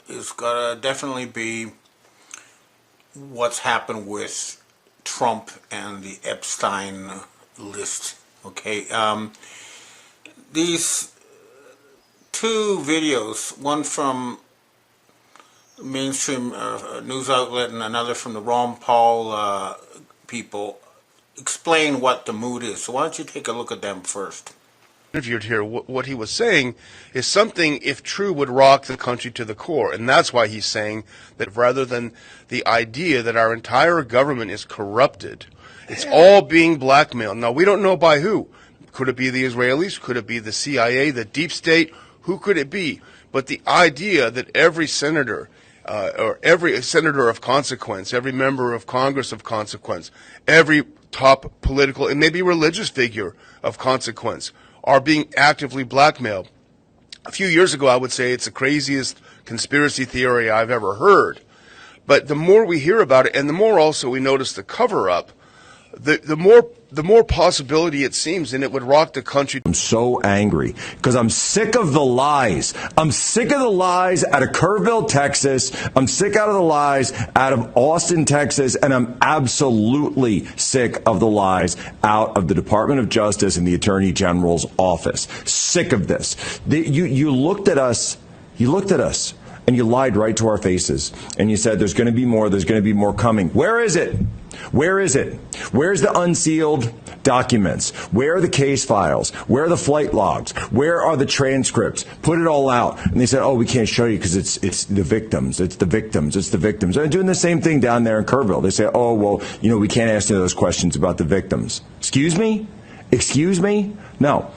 is gonna definitely be what's happened with Trump and the Epstein list. Okay, these two videos, one from mainstream news outlet and another from the Ron Paul people, explain what the mood is. So why don't you take a look at them first? Interviewed here, what he was saying is something, if true, would rock the country to the core. And that's why he's saying that rather than the idea that our entire government is corrupted, it's all being blackmailed. Now, we don't know by who. Could it be the Israelis? Could it be the CIA, the deep state? Who could it be? But the idea that every senator, or every senator of consequence, every member of Congress of consequence, every top political and maybe religious figure of consequence are being actively blackmailed. A few years ago, I would say it's the craziest conspiracy theory I've ever heard. But the more we hear about it, and the more also we notice the cover-up, the more possibility it seems, and it would rock the country. I'm so angry because I'm sick of the lies. I'm sick of the lies out of Kerrville, Texas. I'm sick out of the lies out of Austin, Texas. And I'm absolutely sick of the lies out of the Department of Justice and the Attorney General's office. Sick of this. You looked at us. You looked at us. And you lied right to our faces. And you said, there's going to be more coming. Where is it? Where is it? Where's the unsealed documents? Where are the case files? Where are the flight logs? Where are the transcripts? Put it all out. And they said, oh, we can't show you because it's the victims. It's the victims. It's the victims. They're doing the same thing down there in Kerrville. They say, oh, well, we can't ask you those questions about the victims. Excuse me? Excuse me? No.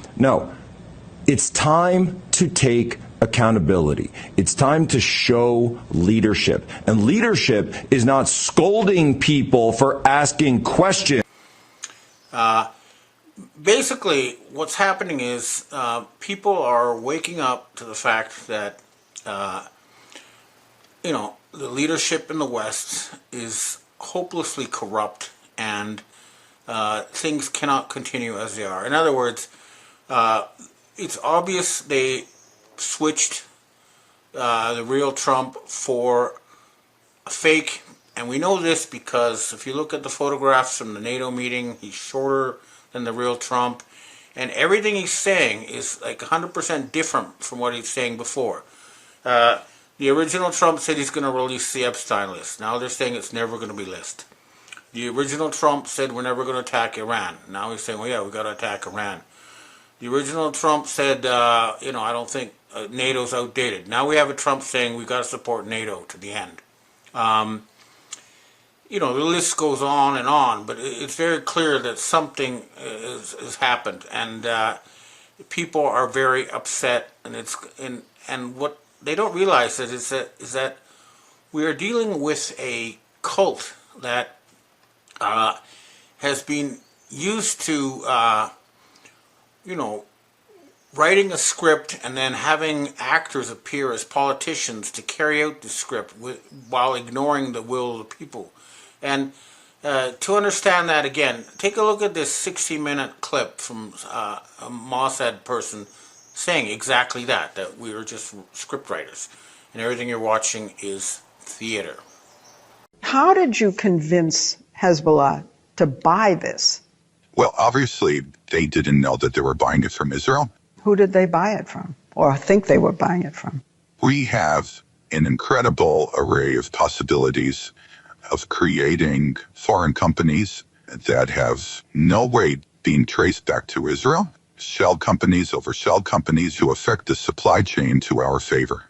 It's time to take accountability. It's time to show leadership. And leadership is not scolding people for asking questions. Basically, what's happening is people are waking up to the fact that, the leadership in the West is hopelessly corrupt and things cannot continue as they are. In other words, it's obvious they switched the real Trump for a fake, and we know this because if you look at the photographs from the NATO meeting, he's shorter than the real Trump, and everything he's saying is like 100% different from what he's saying before. The original Trump said he's going to release the Epstein list. Now they're saying it's never going to be released. The original Trump said we're never going to attack Iran. Now he's saying, well, yeah, we got to attack Iran. The original Trump said, I don't think NATO's outdated. Now we have a Trump saying we've got to support NATO to the end. The list goes on, but it's very clear that something has happened, and people are very upset. And what they don't realize is that we are dealing with a cult that has been used to writing a script and then having actors appear as politicians to carry out the script while ignoring the will of the people. And to understand that, again, take a look at this 60-minute clip from a Mossad person saying exactly that we are just script writers and everything you're watching is theater. How did you convince Hezbollah to buy this? Well, obviously, they didn't know that they were buying it from Israel. Who did they buy it from, or think they were buying it from? We have an incredible array of possibilities of creating foreign companies that have no way being traced back to Israel, shell companies over shell companies who affect the supply chain to our favor.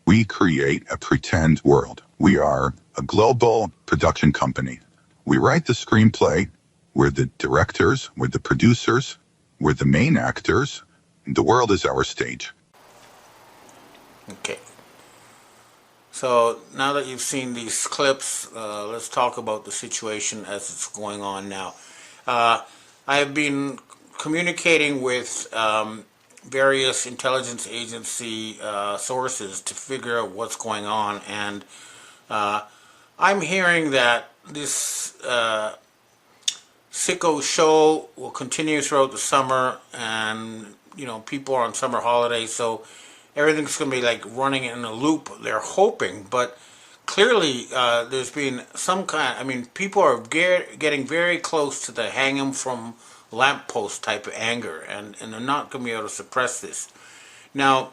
We create a pretend world. We are a global production company. We write the screenplay. We're the directors. We're the producers. We're the main actors. The world is our stage. Okay. So now that you've seen these clips, let's talk about the situation as it's going on now. I have been communicating with various intelligence agency sources to figure out what's going on, and I'm hearing that this sicko show will continue throughout the summer, and people are on summer holidays, so everything's going to be like running in a loop. They're hoping, but clearly there's been some kind. I mean, people are getting very close to the hang 'em from lamppost type of anger, and they're not going to be able to suppress this. Now,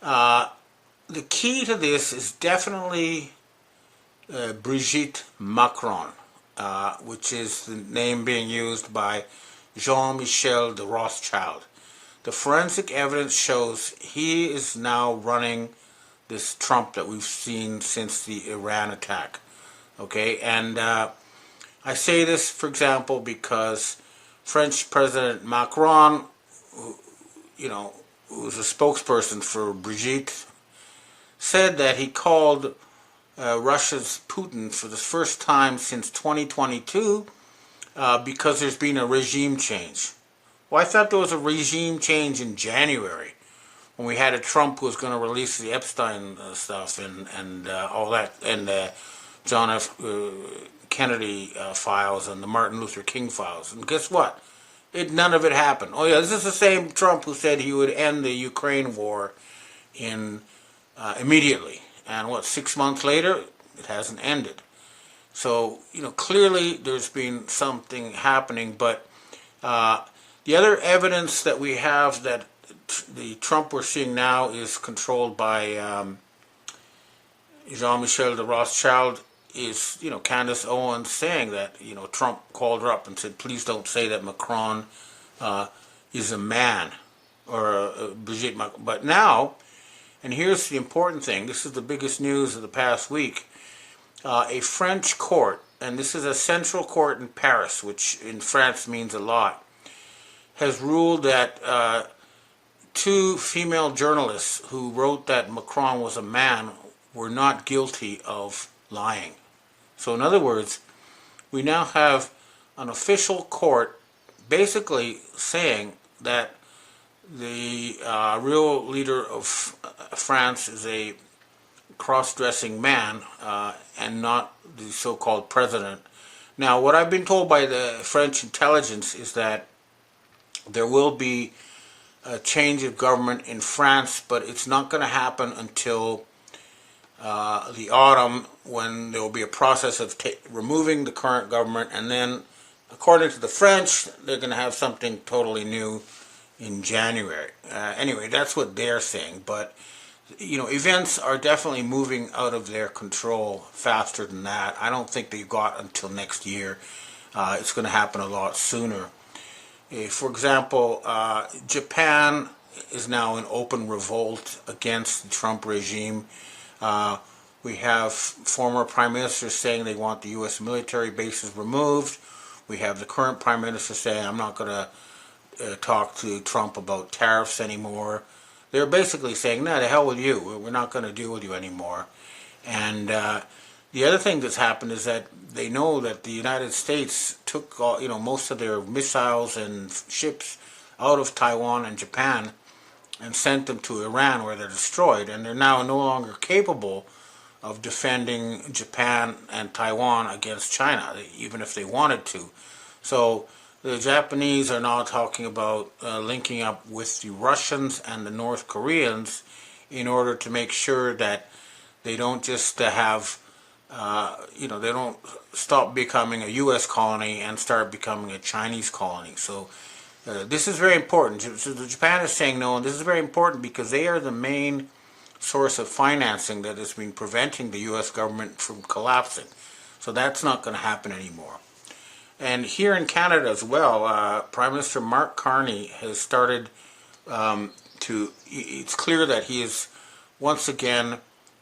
the key to this is definitely Brigitte Macron, which is the name being used by Jean-Michel de Rothschild. The forensic evidence shows he is now running this Trump that we've seen since the Iran attack. Okay, and I say this, for example, because French President Macron, who's a spokesperson for Brigitte, said that he called Russia's Putin for the first time since 2022 because there's been a regime change. Well, I thought there was a regime change in January when we had a Trump who was going to release the Epstein stuff and all that, and John F. Kennedy files and the Martin Luther King files. And guess what? None of it happened. Oh yeah, this is the same Trump who said he would end the Ukraine war immediately. And 6 months later, it hasn't ended. So, clearly there's been something happening, but the other evidence that we have that the Trump we're seeing now is controlled by Jean-Michel de Rothschild is, Candace Owens saying that, Trump called her up and said, please don't say that Macron is a man, or Brigitte Macron. But now, and here's the important thing, this is the biggest news of the past week, a French court, and this is a central court in Paris, which in France means a lot, has ruled that two female journalists who wrote that Macron was a man were not guilty of lying. So in other words, we now have an official court basically saying that the real leader of France is a cross-dressing man and not the so-called president. Now, what I've been told by the French intelligence is that there will be a change of government in France, but it's not going to happen until the autumn, when there will be a process of removing the current government, and then, according to the French, they're going to have something totally new in January. Anyway, that's what they're saying, but events are definitely moving out of their control faster than that. I don't think they've got until next year. It's going to happen a lot sooner. For example, Japan is now in open revolt against the Trump regime. We have former prime ministers saying they want the U.S. military bases removed. We have the current prime minister saying, I'm not going to talk to Trump about tariffs anymore. They're basically saying, no, the hell with you. We're not going to deal with you anymore. And the other thing that's happened is that they know that the United States took most of their missiles and ships out of Taiwan and Japan and sent them to Iran, where they're destroyed, and they're now no longer capable of defending Japan and Taiwan against China, even if they wanted to. So the Japanese are now talking about linking up with the Russians and the North Koreans in order to make sure that they don't just have, they don't stop becoming a U.S. colony and start becoming a Chinese colony. So this is very important. So Japan is saying no, and this is very important because they are the main source of financing that has been preventing the U.S. government from collapsing. So that's not going to happen anymore. And here in Canada as well, Prime Minister Mark Carney has started it's clear that he has once again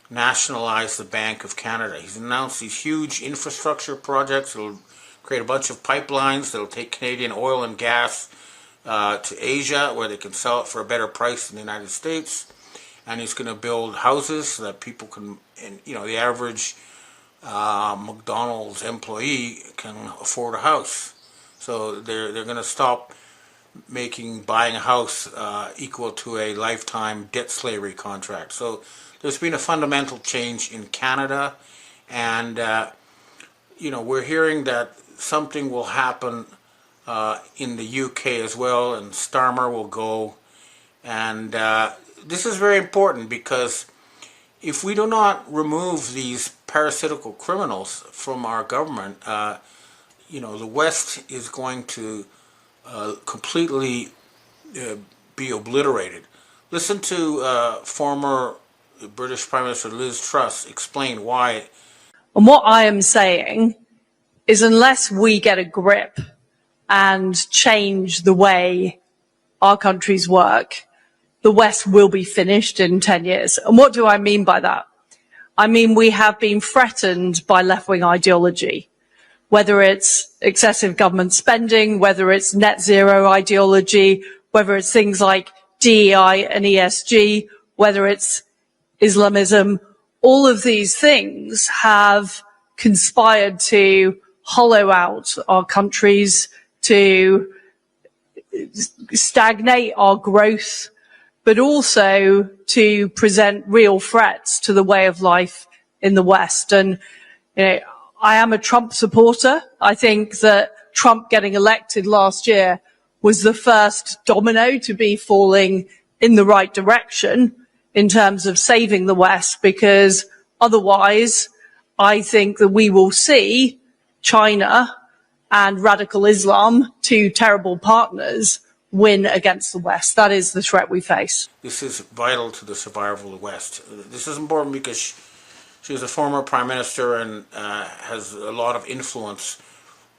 nationalized the Bank of Canada. He's announced these huge infrastructure projects that will create a bunch of pipelines that will take Canadian oil and gas to Asia, where they can sell it for a better price in the United States. And he's going to build houses so that people can, the average McDonald's employee can afford a house. So they're going to stop buying a house equal to a lifetime debt slavery contract. So there's been a fundamental change in Canada, and we're hearing that something will happen in the UK as well, and Starmer will go, and this is very important because if we do not remove these parasitical criminals from our government, the West is going to completely be obliterated. Listen to former British Prime Minister Liz Truss explain why. And what I am saying is unless we get a grip and change the way our countries work, the West will be finished in 10 years. And what do I mean by that? I mean, we have been threatened by left-wing ideology, whether it's excessive government spending, whether it's net zero ideology, whether it's things like DEI and ESG, whether it's Islamism. All of these things have conspired to hollow out our countries, to stagnate our growth, but also to present real threats to the way of life in the West. And, I am a Trump supporter. I think that Trump getting elected last year was the first domino to be falling in the right direction in terms of saving the West, because otherwise I think that we will see China and radical Islam, two terrible partners, win against the West. That is the threat we face. This is vital to the survival of the West. This is important because she was a former prime minister and has a lot of influence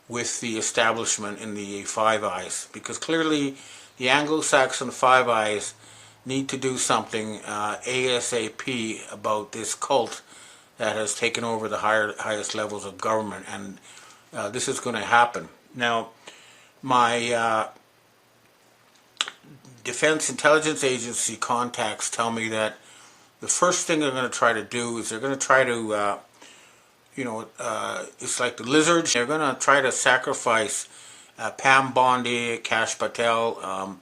with the establishment in the Five Eyes, because clearly the Anglo-Saxon Five Eyes need to do something ASAP about this cult that has taken over the highest levels of government, and this is going to happen. Now, my Defense Intelligence Agency contacts tell me that the first thing they're going to try to do is they're going to try to, it's like the lizards. They're going to try to sacrifice Pam Bondi, Kash Patel,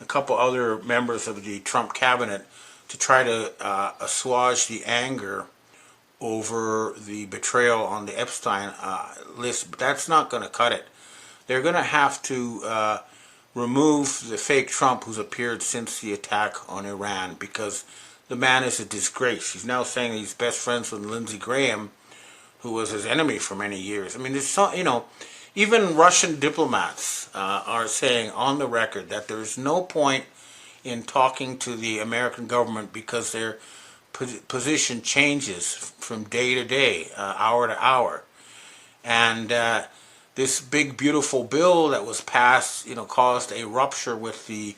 a couple other members of the Trump cabinet to try to assuage the anger over the betrayal on the Epstein list. But that's not going to cut it. They're going to have to remove the fake Trump who's appeared since the attack on Iran, because the man is a disgrace. He's now saying he's best friends with Lindsey Graham, who was his enemy for many years. I mean, there's so, even Russian diplomats are saying on the record that there's no point in talking to the American government because their position changes from day to day, hour to hour. And this big, beautiful bill that was passed, caused a rupture with the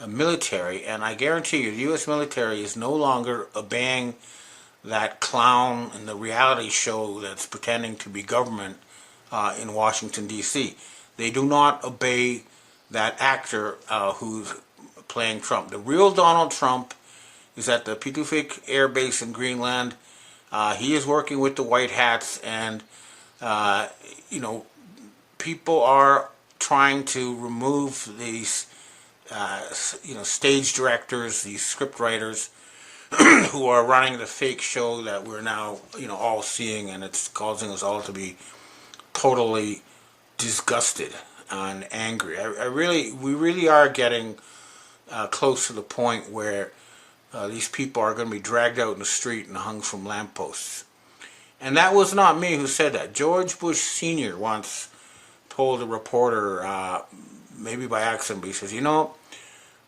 military. And I guarantee you, the U.S. military is no longer obeying that clown in the reality show that's pretending to be government in Washington, D.C. They do not obey that actor who's playing Trump. The real Donald Trump is at the Pitufik Air Base in Greenland. He is working with the White Hats, and, people are trying to remove these, stage directors, these script writers, who are running the fake show that we're now, all seeing, and it's causing us all to be totally disgusted and angry. We really are getting close to the point where these people are going to be dragged out in the street and hung from lampposts. And that was not me who said that. George Bush Sr. once told a reporter, maybe by accident, but he says,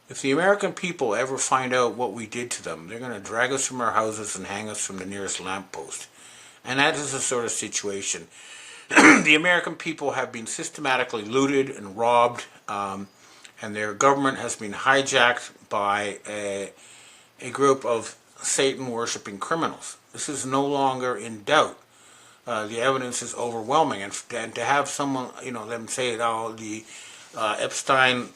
if the American people ever find out what we did to them, they're going to drag us from our houses and hang us from the nearest lamppost. And that is the sort of situation. The American people have been systematically looted and robbed, and their government has been hijacked by a group of Satan-worshipping criminals. This is no longer in doubt. The evidence is overwhelming, and to have someone, them say, the Epstein,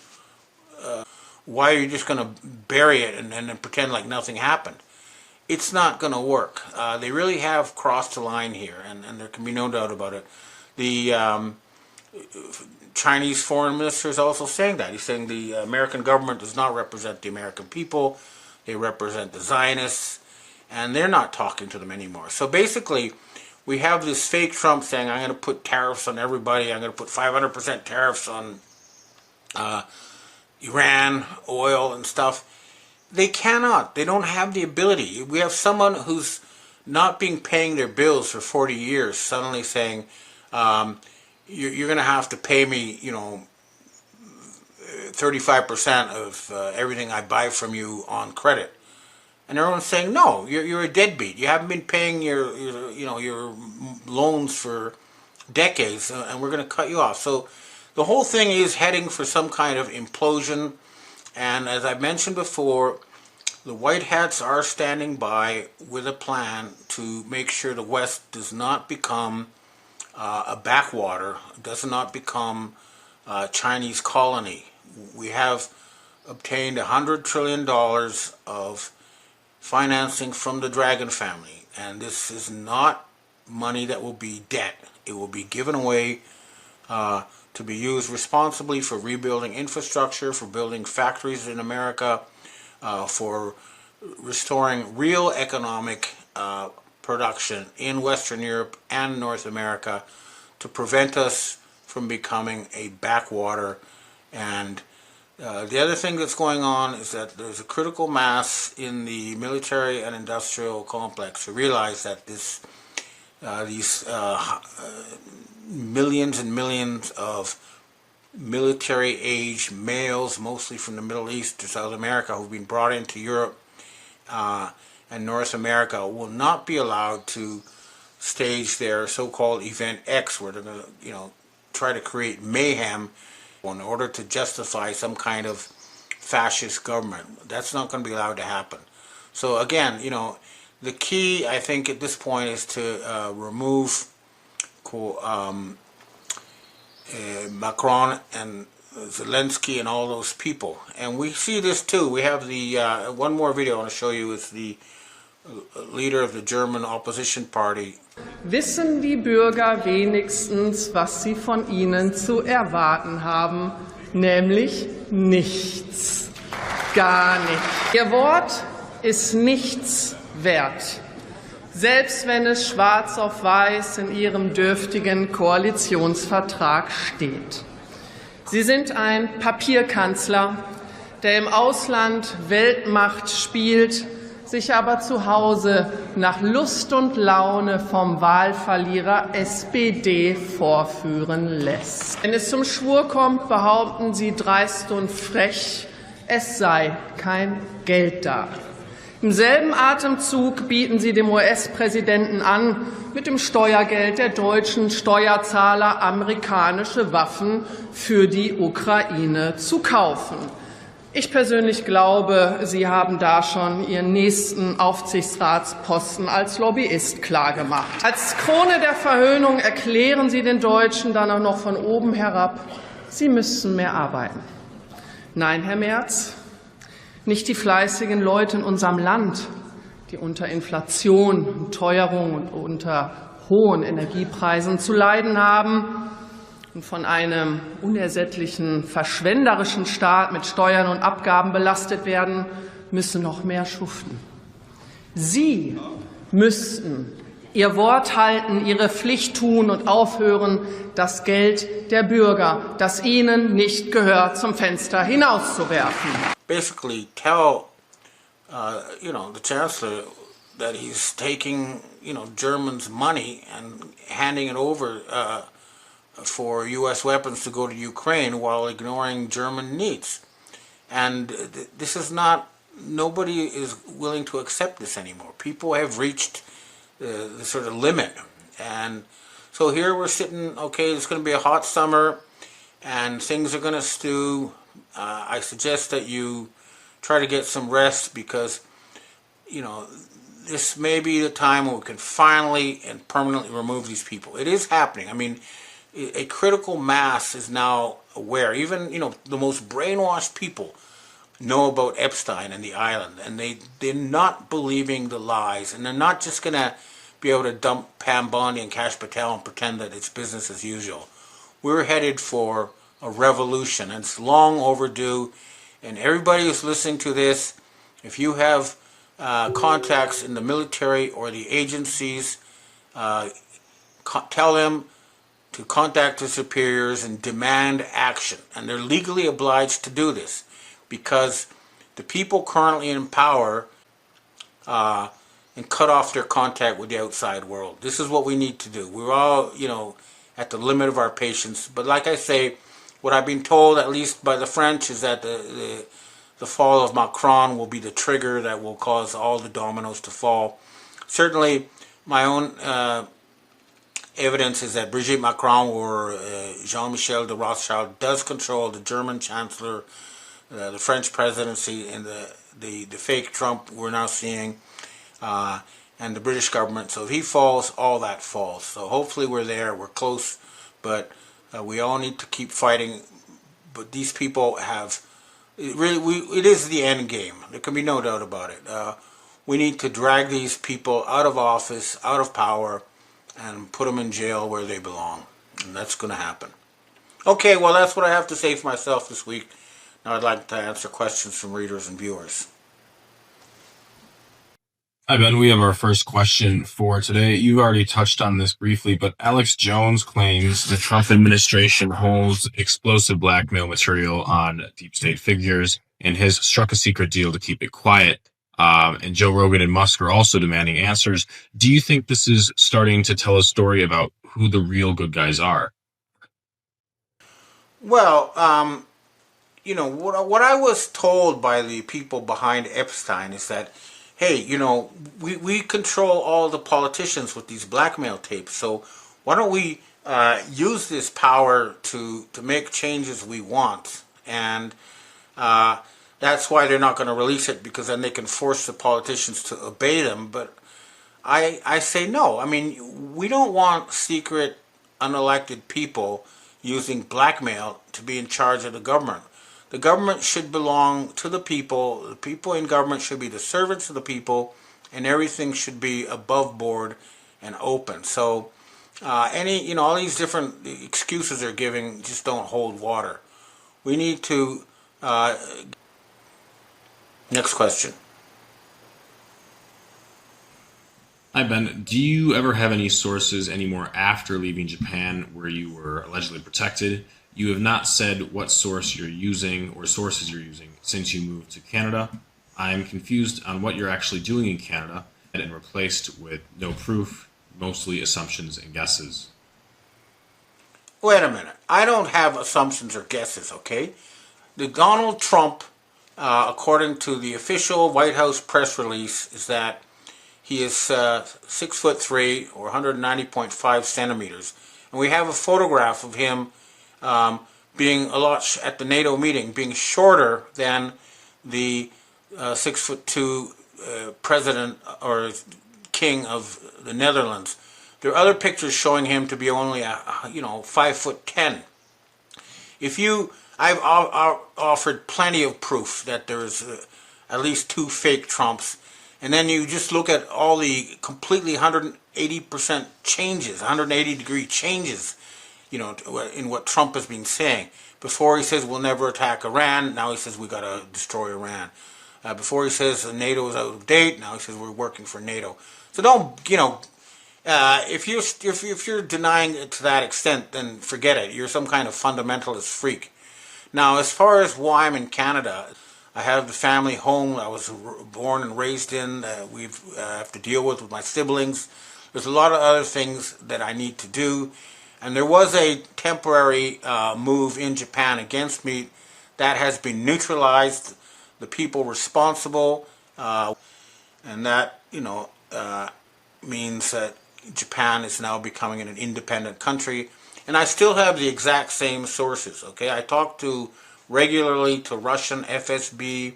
why are you just going to bury it and then pretend like nothing happened? It's not going to work. They really have crossed the line here, and there can be no doubt about it. The Chinese foreign minister is also saying that. He's saying the American government does not represent the American people. They represent the Zionists, and they're not talking to them anymore. So basically, we have this fake Trump saying, I'm going to put tariffs on everybody. I'm going to put 500% tariffs on Iran, oil, and stuff. They cannot. They don't have the ability. We have someone who's not been paying their bills for 40 years suddenly saying, you're going to have to pay me, 35% of everything I buy from you on credit. And everyone's saying, no, you're a deadbeat. You haven't been paying your loans for decades, and we're going to cut you off. So the whole thing is heading for some kind of implosion. And as I mentioned before, the White Hats are standing by with a plan to make sure the West does not become a backwater, does not become a Chinese colony. We have obtained $100 trillion of financing from the Dragon family, and this is not money that will be debt. It will be given away to be used responsibly for rebuilding infrastructure, for building factories in America, for restoring real economic production in Western Europe and North America to prevent us from becoming a backwater. And the other thing that's going on is that there's a critical mass in the military and industrial complex to realize that these millions and millions of military-age males, mostly from the Middle East to South America, who've been brought into Europe and North America, will not be allowed to stage their so-called Event X, where they're going to, try to create mayhem in order to justify some kind of fascist government. That's not going to be allowed to happen. So again, the key, I think, at this point is to remove Macron and Zelensky and all those people. And we see this too. We have the one more video I want to show you is the leader of the German opposition party. Wissen die Bürger wenigstens, was sie von ihnen zu erwarten haben, nämlich nichts. Gar nichts. Ihr Wort ist nichts wert, selbst wenn es schwarz auf weiß in Ihrem dürftigen Koalitionsvertrag steht. Sie sind ein Papierkanzler, der im Ausland Weltmacht spielt, sich aber zu Hause nach Lust und Laune vom Wahlverlierer SPD vorführen lässt. Wenn es zum Schwur kommt, behaupten Sie dreist und frech, es sei kein Geld da. Im selben Atemzug bieten Sie dem US-Präsidenten an, mit dem Steuergeld der deutschen Steuerzahler amerikanische Waffen für die Ukraine zu kaufen. Ich persönlich glaube, Sie haben da schon Ihren nächsten Aufsichtsratsposten als Lobbyist klargemacht. Als Krone der Verhöhnung erklären Sie den Deutschen dann auch noch von oben herab, sie müssten mehr arbeiten. Nein, Herr Merz, nicht die fleißigen Leute in unserem Land, die unter Inflation und Teuerung und unter hohen Energiepreisen zu leiden haben und von einem unersättlichen, verschwenderischen Staat mit Steuern und Abgaben belastet werden, müssen noch mehr schuften. Sie müssten Ihr Wort halten, Ihre Pflicht tun und aufhören, das Geld der Bürger, das Ihnen nicht gehört, zum Fenster hinauszuwerfen. Basically tell, the chancellor that he's taking, Germans' money and handing it over for U.S. weapons to go to Ukraine while ignoring German needs. And this is not, nobody is willing to accept this anymore. People have reached the sort of limit. And so here we're sitting, okay, it's going to be a hot summer and things are going to stew. I suggest that you try to get some rest because, this may be the time when we can finally and permanently remove these people. It is happening. I mean, a critical mass is now aware. Even, the most brainwashed people know about Epstein and the island, and they're not believing the lies, and they're not just going to be able to dump Pam Bondi and Kash Patel and pretend that it's business as usual. We're headed for a revolution, and it's long overdue, and everybody who's listening to this, if you have contacts in the military or the agencies, tell them to contact their superiors and demand action. And they're legally obliged to do this because the people currently in power and cut off their contact with the outside world. This is what we need to do. We're all, at the limit of our patience. But like I say, what I've been told, at least by the French, is that the fall of Macron will be the trigger that will cause all the dominoes to fall. Certainly, my own evidence is that Brigitte Macron or Jean-Michel de Rothschild does control the German Chancellor, the French presidency, and the fake Trump we're now seeing, and the British government. So if he falls, all that falls. So hopefully we're there, we're close, but we all need to keep fighting. But these people have, it is the end game. There can be no doubt about it. We need to drag these people out of office, out of power, and put them in jail where they belong. And that's going to happen. Okay, well, that's what I have to say for myself this week. Now I'd like to answer questions from readers and viewers. Hi, Ben. We have our first question for today. You've already touched on this briefly, but Alex Jones claims the Trump administration holds explosive blackmail material on deep state figures and has struck a secret deal to keep it quiet. And Joe Rogan and Musk are also demanding answers. Do you think this is starting to tell a story about who the real good guys are? Well, what I was told by the people behind Epstein is that, hey, we control all the politicians with these blackmail tapes, so why don't we use this power to make changes we want? And that's why they're not going to release it, because then they can force the politicians to obey them. But I say no. I mean, we don't want secret, unelected people using blackmail to be in charge of the government. The government should belong to the people. The people in government should be the servants of the people, and everything should be above board and open. So all these different excuses they're giving just don't hold water. We need to... Next question. Hi, Ben. Do you ever have any sources anymore after leaving Japan where you were allegedly protected? You have not said what source you're using or sources you're using since you moved to Canada. I'm confused on what you're actually doing in Canada and replaced with no proof, mostly assumptions and guesses. Wait a minute. I don't have assumptions or guesses, okay? The Donald Trump, according to the official White House press release, is that he is 6'3" or 190.5 centimeters. And we have a photograph of him being at the NATO meeting, being shorter than the 6'2" president or king of the Netherlands. There are other pictures showing him to be only 5'10". I've offered plenty of proof that there's at least two fake Trumps, and then you just look at all the completely 180% changes, 180-degree changes, in what Trump has been saying. Before he says we'll never attack Iran, now he says we got to destroy Iran. Before he says NATO is out of date, now he says we're working for NATO. So don't, if you're denying it to that extent, then forget it. You're some kind of fundamentalist freak. Now, as far as why I'm in Canada, I have the family home I was born and raised in. We have to deal with my siblings. There's a lot of other things that I need to do. And there was a temporary move in Japan against me that has been neutralized. The people responsible, and that, means that Japan is now becoming an independent country. And I still have the exact same sources, okay? I talk regularly to Russian FSB,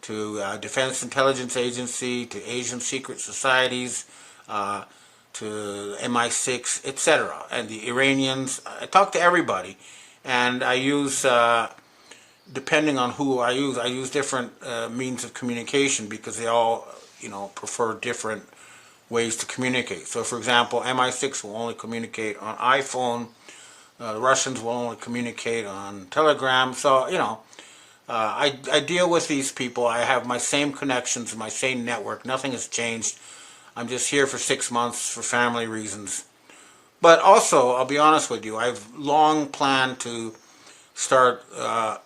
to Defense Intelligence Agency, to Asian secret societies, to MI6, etc. And the Iranians. I talk to everybody. And I use, depending on who I use different means of communication, because they all, prefer different ways to communicate. So, for example, MI6 will only communicate on iPhone. The Russians will only communicate on Telegram. So, I deal with these people. I have my same connections, my same network. Nothing has changed. I'm just here for 6 months for family reasons. But also, I'll be honest with you, I've long planned to start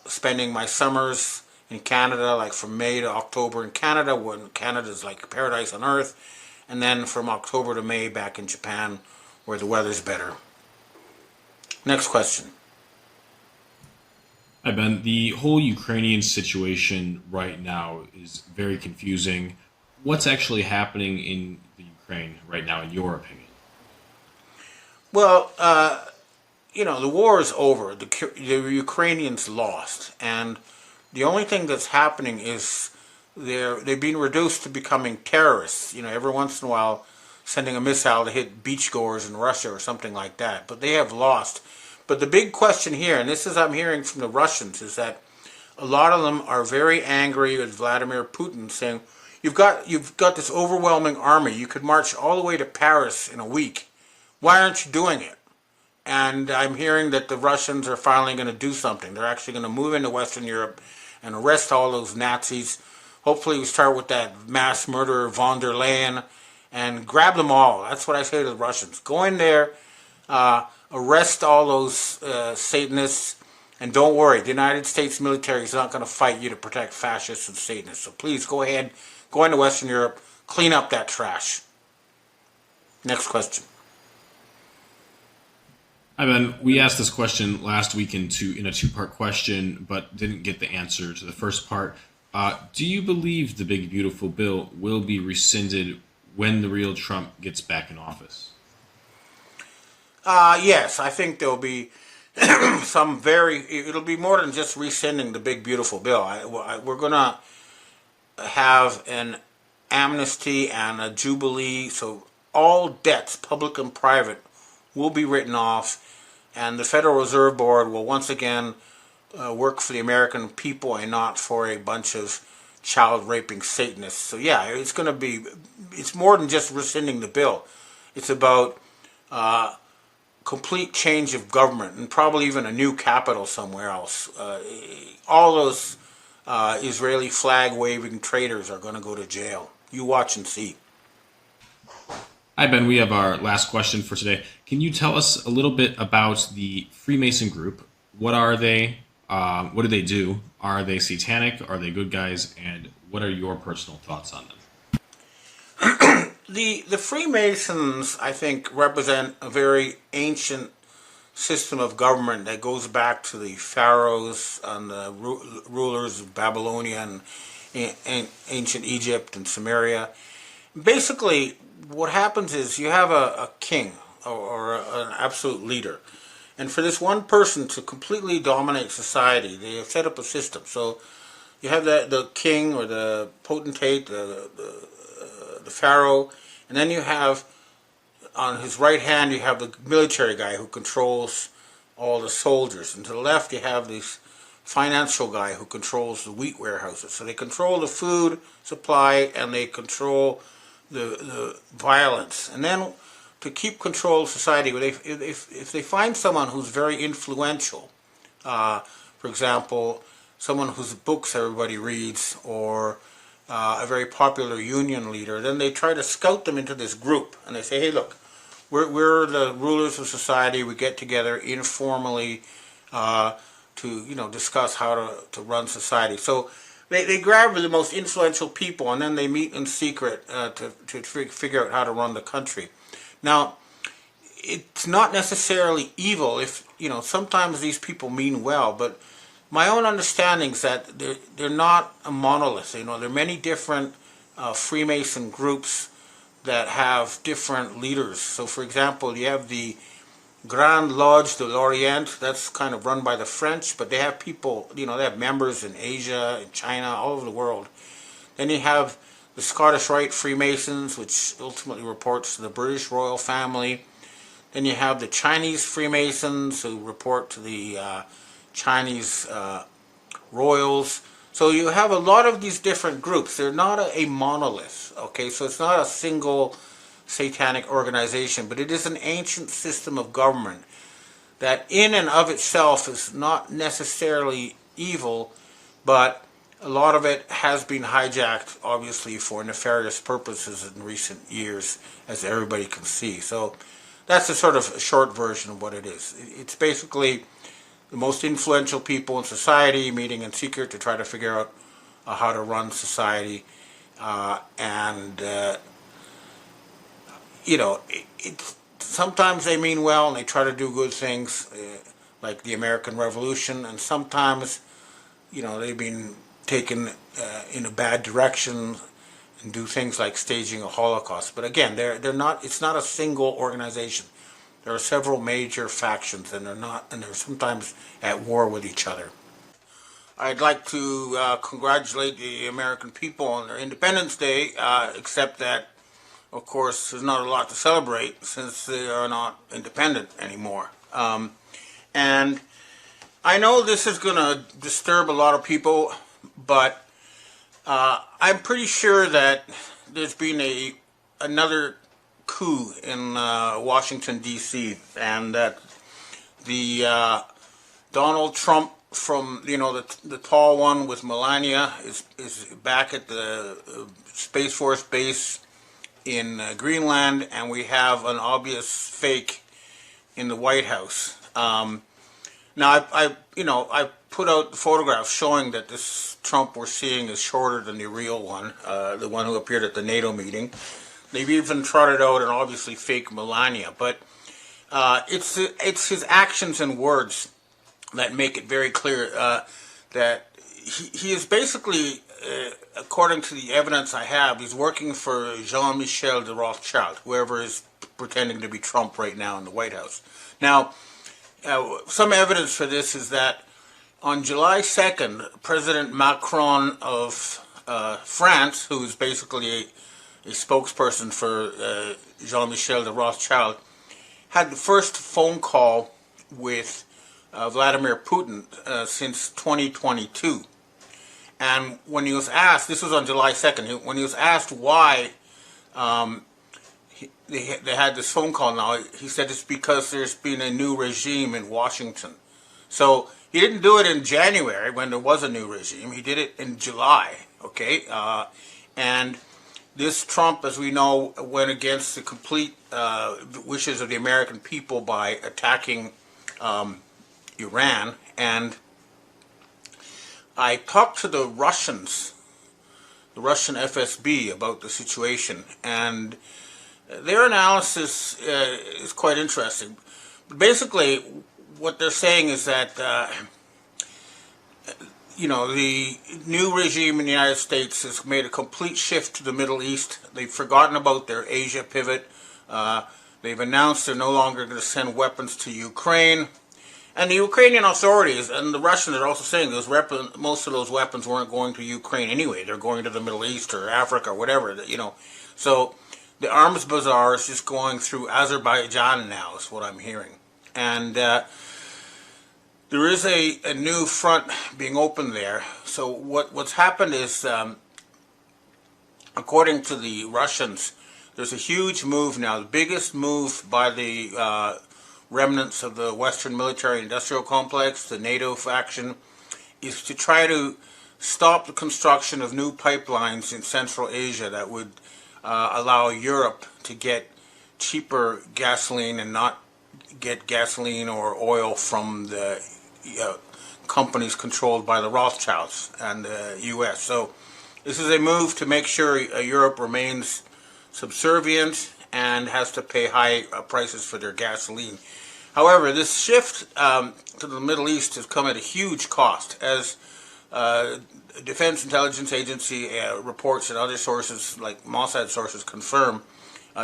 spending my summers in Canada, like from May to October in Canada, when Canada's like paradise on earth, and then from October to May back in Japan, where the weather's better. Next question. Hi, Ben. The whole Ukrainian situation right now is very confusing. What's actually happening in the Ukraine right now, in your opinion? Well, the war is over. The Ukrainians lost, and the only thing that's happening is they've been reduced to becoming terrorists. Every once in a while, sending a missile to hit beachgoers in Russia or something like that. But they have lost. But the big question here, and this is I'm hearing from the Russians, is that a lot of them are very angry with Vladimir Putin, saying, "You've got this overwhelming army. You could march all the way to Paris in a week. Why aren't you doing it?" And I'm hearing that the Russians are finally going to do something. They're actually going to move into Western Europe and arrest all those Nazis. Hopefully we start with that mass murderer von der Leyen and grab them all. That's what I say to the Russians. Go in there, arrest all those Satanists, and don't worry, the United States military is not going to fight you to protect fascists and Satanists. So please go ahead, go into Western Europe, clean up that trash. Next question. Hi, Ben. We asked this question last week in a two-part question, but didn't get the answer to the first part. Do you believe the big, beautiful bill will be rescinded when the real Trump gets back in office? Yes, I think there'll be it'll be more than just rescinding the big, beautiful bill. We're going to have an amnesty and a jubilee, so all debts, public and private, will be written off, and the Federal Reserve Board will once again work for the American people and not for a bunch of child-raping Satanists. So yeah, it's more than just rescinding the bill. It's about complete change of government and probably even a new capital somewhere else. All those Israeli flag-waving traitors are going to go to jail. You watch and see. Hi, Ben. We have our last question for today. Can you tell us a little bit about the Freemason group? What are they? What do they do? Are they satanic? Are they good guys? And what are your personal thoughts on them? The Freemasons, I think, represent a very ancient system of government that goes back to the pharaohs and the rulers of Babylonia and ancient Egypt and Samaria. Basically, what happens is you have a king or an absolute leader. And for this one person to completely dominate society, they have set up a system. So you have the king or the potentate, the pharaoh, and then you have, on his right hand, you have the military guy who controls all the soldiers. And to the left, you have this financial guy who controls the wheat warehouses. So they control the food supply and they control the violence. And then to keep control of society, if they find someone who's very influential, for example, someone whose books everybody reads, or a very popular union leader, then they try to scout them into this group. And they say, hey, look, we're the rulers of society. We get together informally to discuss how to run society. So they grab the most influential people, and then they meet in secret to figure out how to run the country. Now, it's not necessarily evil. If sometimes these people mean well, but my own understanding is that they're not a monolith. There are many different Freemason groups that have different leaders. So, for example, you have the Grande Lodge de l'Orient. That's kind of run by the French, but they have people. They have members in Asia, in China, all over the world. Then you have the Scottish Rite Freemasons, which ultimately reports to the British royal family. Then you have the Chinese Freemasons, who report to the Chinese royals. So you have a lot of these different groups. They're not a monolith, okay? So it's not a single satanic organization, but it is an ancient system of government that in and of itself is not necessarily evil, but a lot of it has been hijacked, obviously, for nefarious purposes in recent years, as everybody can see. So that's a sort of short version of what it is. It's basically the most influential people in society meeting in secret to try to figure out how to run society. And sometimes they mean well and they try to do good things, like the American Revolution, and sometimes, they've been taken in a bad direction and do things like staging a Holocaust. But again, they're not. It's not a single organization. There are several major factions, and they're sometimes at war with each other. I'd like to congratulate the American people on their Independence Day, except that, of course, there's not a lot to celebrate since they are not independent anymore. And I know this is going to disturb a lot of people, but I'm pretty sure that there's been another coup in Washington, D.C., and that the Donald Trump from, the tall one with Melania is back at the Space Force base in Greenland, and we have an obvious fake in the White House. Now, I put out the photographs showing that this Trump we're seeing is shorter than the real one, the one who appeared at the NATO meeting. They've even trotted out an obviously fake Melania, but it's his actions and words that make it very clear that he is basically, according to the evidence I have, he's working for Jean-Michel de Rothschild, whoever is pretending to be Trump right now in the White House. Now, some evidence for this is that on July 2nd, President Macron of France, who is basically a spokesperson for Jean-Michel de Rothschild, had the first phone call with Vladimir Putin since 2022. And when he was asked, this was on July 2nd, when he was asked why they had this phone call now, he said it's because there's been a new regime in Washington. So he didn't do it in January when there was a new regime. He did it in July, okay? And this Trump, as we know, went against the complete wishes of the American people by attacking Iran. And I talked to the Russian FSB about the situation, and their analysis is quite interesting. Basically, what they're saying is that the new regime in the United States has made a complete shift to the Middle East. They've forgotten about their Asia pivot. They've announced they're no longer going to send weapons to Ukraine. And the Ukrainian authorities and the Russians are also saying most of those weapons weren't going to Ukraine anyway. They're going to the Middle East or Africa or whatever, So the arms bazaar is just going through Azerbaijan now, is what I'm hearing. And there is a new front being opened there. So what's happened is, according to the Russians, there's a huge move now, the biggest move by the remnants of the Western military-industrial complex, the NATO faction, is to try to stop the construction of new pipelines in Central Asia that would allow Europe to get cheaper gasoline and not get gasoline or oil from the companies controlled by the Rothschilds and the U.S. So this is a move to make sure Europe remains subservient and has to pay high prices for their gasoline. However, this shift to the Middle East has come at a huge cost, as Defense Intelligence Agency reports and other sources like Mossad sources confirm.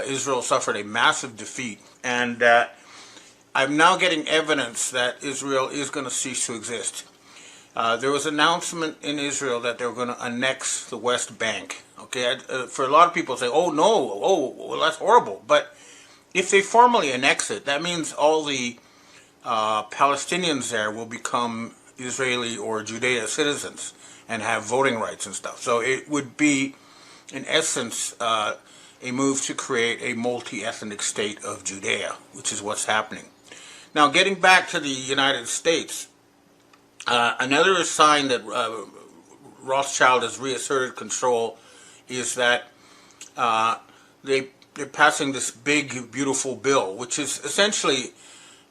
Israel suffered a massive defeat, and I'm now getting evidence that Israel is going to cease to exist. There was an announcement in Israel that they were going to annex the West Bank. Okay, for a lot of people say, "Oh no, well that's horrible," but if they formally annex it, that means all the Palestinians there will become Israeli or Judea citizens and have voting rights and stuff. So it would be, in essence, a move to create a multi-ethnic state of Judea, which is what's happening. Now, getting back to the United States, another sign that Rothschild has reasserted control is that they're passing this big, beautiful bill, which is essentially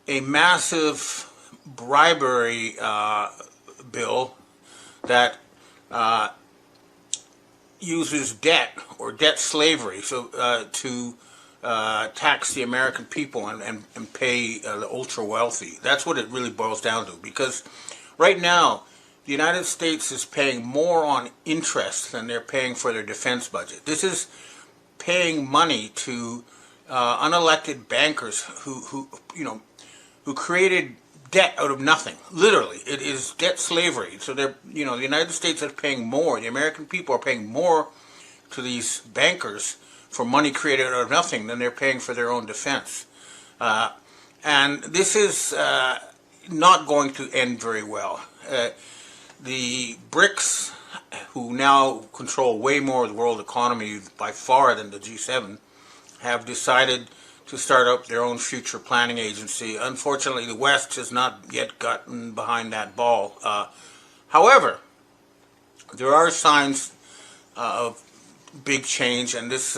a massive bribery bill that uses debt or debt slavery to tax the American people and pay the ultra wealthy. That's what it really boils down to, because right now the United States is paying more on interest than they're paying for their defense budget. This is paying money to unelected bankers who created debt out of nothing. Literally, it is debt slavery. So the United States is paying more. The American people are paying more to these bankers for money created out of nothing than they're paying for their own defense. And this is not going to end very well. The BRICS, who now control way more of the world economy by far than the G7, have decided to start up their own future planning agency. Unfortunately, the West has not yet gotten behind that ball. However, there are signs of big change, and this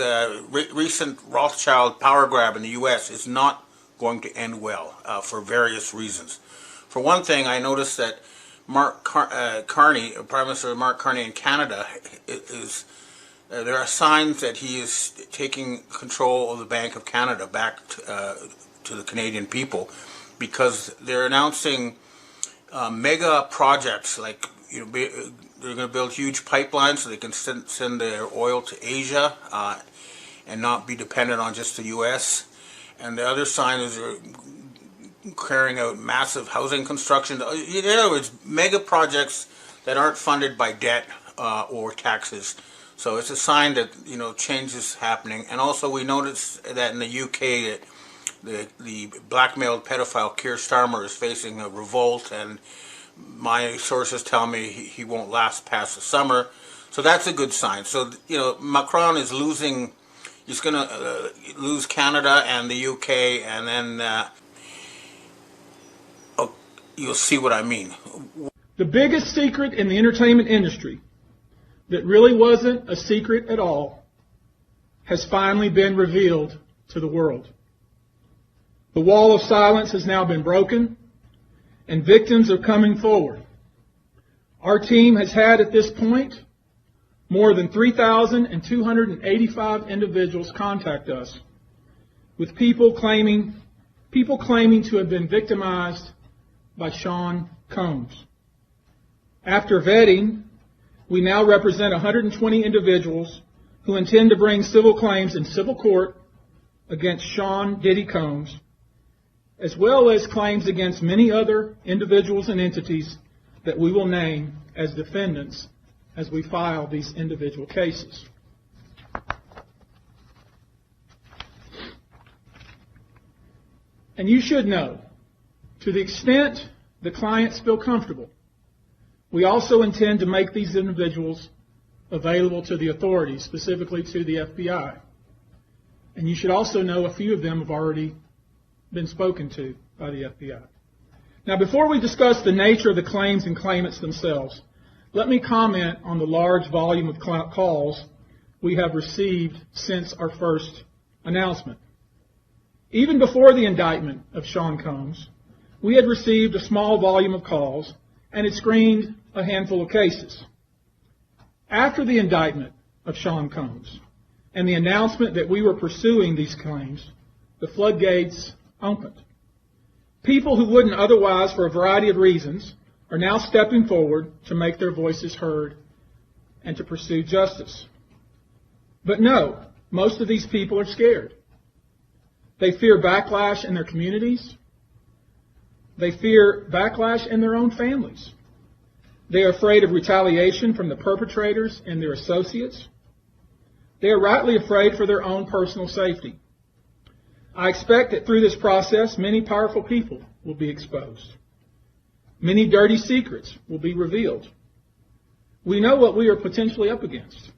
recent Rothschild power grab in the U.S. is not going to end well for various reasons. For one thing, I noticed that Carney, Prime Minister Mark Carney in Canada, there are signs that he is taking control of the Bank of Canada back to the Canadian people, because they're announcing mega projects like they're going to build huge pipelines so they can send their oil to Asia and not be dependent on just the U.S. And the other sign is they're carrying out massive housing construction. In other words, mega projects that aren't funded by debt or taxes. So it's a sign that change is happening. And also we noticed that in the UK that the blackmailed pedophile Keir Starmer is facing a revolt, and my sources tell me he won't last past the summer. So that's a good sign. So Macron is losing. He's going to lose Canada and the UK, and then you'll see what I mean. The biggest secret in the entertainment industry that really wasn't a secret at all has finally been revealed to the world. The wall of silence has now been broken, and victims are coming forward. Our team has had at this point more than 3,285 individuals contact us with people claiming to have been victimized by Sean Combs. After vetting, we now represent 120 individuals who intend to bring civil claims in civil court against Sean Diddy Combs, as well as claims against many other individuals and entities that we will name as defendants as we file these individual cases. And you should know, to the extent the clients feel comfortable, we also intend to make these individuals available to the authorities, specifically to the FBI. And you should also know a few of them have already been spoken to by the FBI. Now, before we discuss the nature of the claims and claimants themselves, let me comment on the large volume of calls we have received since our first announcement. Even before the indictment of Sean Combs, we had received a small volume of calls and had screened a handful of cases. After the indictment of Sean Combs and the announcement that we were pursuing these claims, the floodgates opened. People who wouldn't otherwise, for a variety of reasons, are now stepping forward to make their voices heard and to pursue justice. But no, most of these people are scared. They fear backlash in their communities. They fear backlash in their own families. They are afraid of retaliation from the perpetrators and their associates. They are rightly afraid for their own personal safety. I expect that through this process, many powerful people will be exposed. Many dirty secrets will be revealed. We know what we are potentially up against.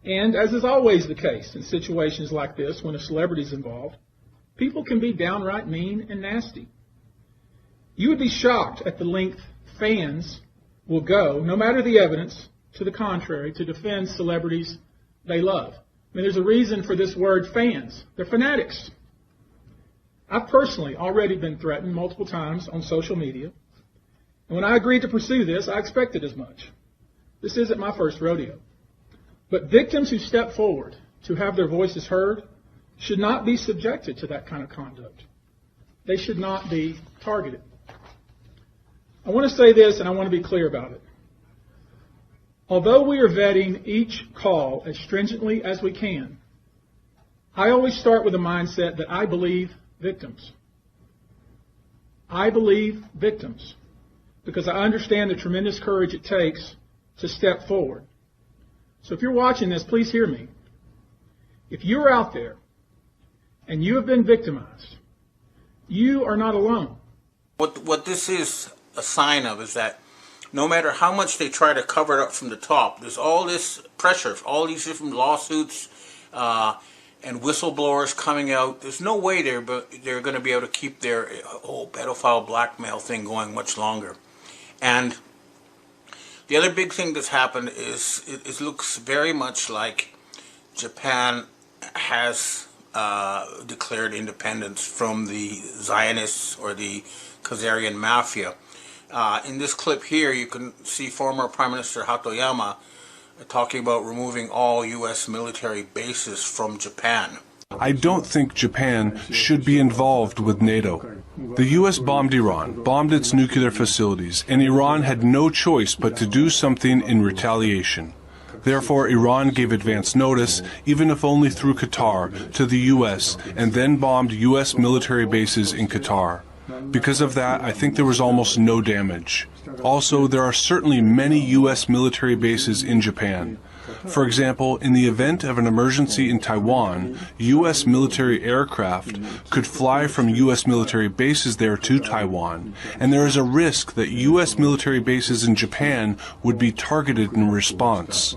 And as is always the case in situations like this, when a celebrity is involved, people can be downright mean and nasty. You would be shocked at the length fans will go, no matter the evidence to the contrary, to defend celebrities they love. I mean, there's a reason for this word fans. They're fanatics. I've personally already been threatened multiple times on social media. And when I agreed to pursue this, I expected as much. This isn't my first rodeo. But victims who step forward to have their voices heard should not be subjected to that kind of conduct. They should not be targeted. I want to say this, and I want to be clear about it. Although we are vetting each call as stringently as we can, I always start with a mindset that I believe victims. I believe victims because I understand the tremendous courage it takes to step forward. So if you're watching this, please hear me. If you're out there and you have been victimized, you are not alone. What this is a sign of is that no matter how much they try to cover it up from the top, there's all this pressure, all these different lawsuits and whistleblowers coming out. There's no way they're going to be able to keep their whole pedophile blackmail thing going much longer. And the other big thing that's happened is it looks very much like Japan has declared independence from the Zionists or the Khazarian mafia. In this clip here, you can see former Prime Minister Hatoyama talking about removing all U.S. military bases from Japan. I don't think Japan should be involved with NATO. The U.S. bombed Iran, bombed its nuclear facilities, and Iran had no choice but to do something in retaliation. Therefore, Iran gave advance notice, even if only through Qatar, to the U.S., and then bombed U.S. military bases in Qatar. Because of that, I think there was almost no damage. Also, there are certainly many U.S. military bases in Japan. For example, in the event of an emergency in Taiwan, U.S. military aircraft could fly from U.S. military bases there to Taiwan, and there is a risk that U.S. military bases in Japan would be targeted in response.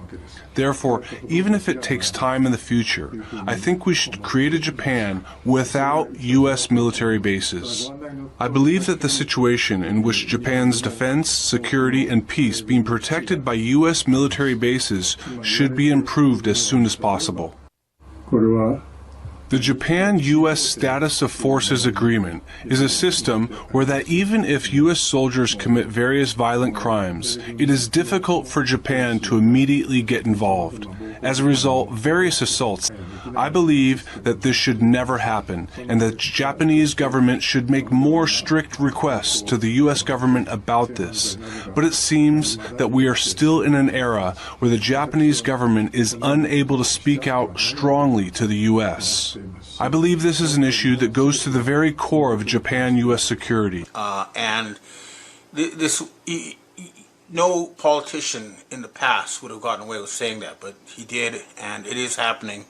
Therefore, even if it takes time in the future, I think we should create a Japan without U.S. military bases. I believe that the situation in which Japan's defense, security, and peace being protected by U.S. military bases should be improved as soon as possible. The Japan-U.S. Status of Forces Agreement is a system where that even if U.S. soldiers commit various violent crimes, it is difficult for Japan to immediately get involved. As a result, various assaults. I believe that this should never happen, and that the Japanese government should make more strict requests to the U.S. government about this. But it seems that we are still in an era where the Japanese government is unable to speak out strongly to the U.S. I believe this is an issue that goes to the very core of Japan-U.S. security. No politician in the past would have gotten away with saying that, but he did, and it is happening.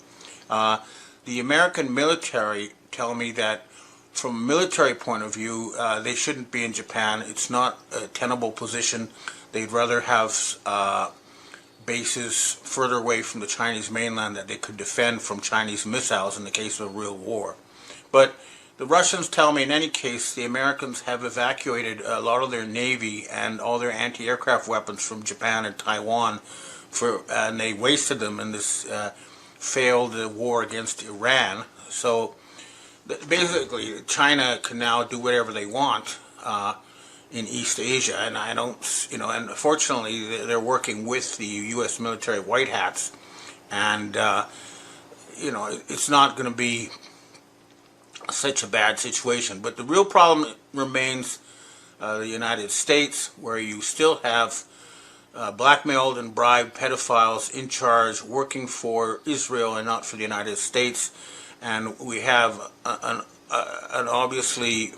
The American military tell me that from a military point of view, they shouldn't be in Japan. It's not a tenable position. They'd rather have bases further away from the Chinese mainland that they could defend from Chinese missiles in the case of a real war. But the Russians tell me in any case the Americans have evacuated a lot of their Navy and all their anti-aircraft weapons from Japan and Taiwan, and they wasted them in this failed war against Iran. So basically China can now do whatever they want in East Asia, and I don't, and fortunately they're working with the U.S. military white hats, and it's not going to be such a bad situation. But the real problem remains the United States, where you still have blackmailed and bribed pedophiles in charge, working for Israel and not for the United States, and we have an obviously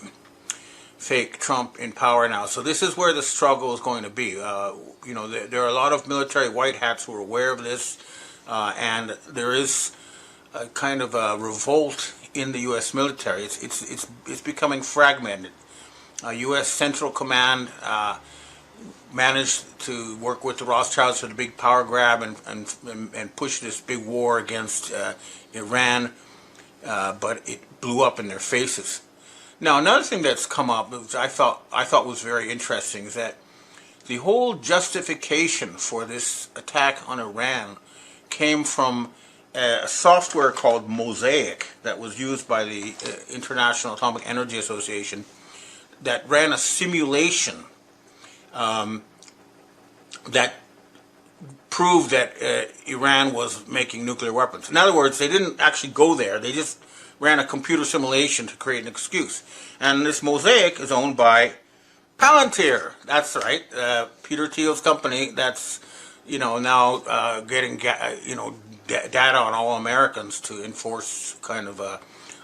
fake Trump in power now. So this is where the struggle is going to be. There are a lot of military white hats who are aware of this, and there is a kind of a revolt in the U.S. military. It's becoming fragmented. U.S. Central Command managed to work with the Rothschilds for the big power grab and push this big war against Iran, but it blew up in their faces. Now, another thing that's come up, which I thought was very interesting, is that the whole justification for this attack on Iran came from a software called Mosaic that was used by the International Atomic Energy Association that ran a simulation that proved that Iran was making nuclear weapons. In other words, they didn't actually go there. They just ran a computer simulation to create an excuse. And this Mosaic is owned by Palantir. That's right, Peter Thiel's company. That's now getting data on all Americans to enforce kind of a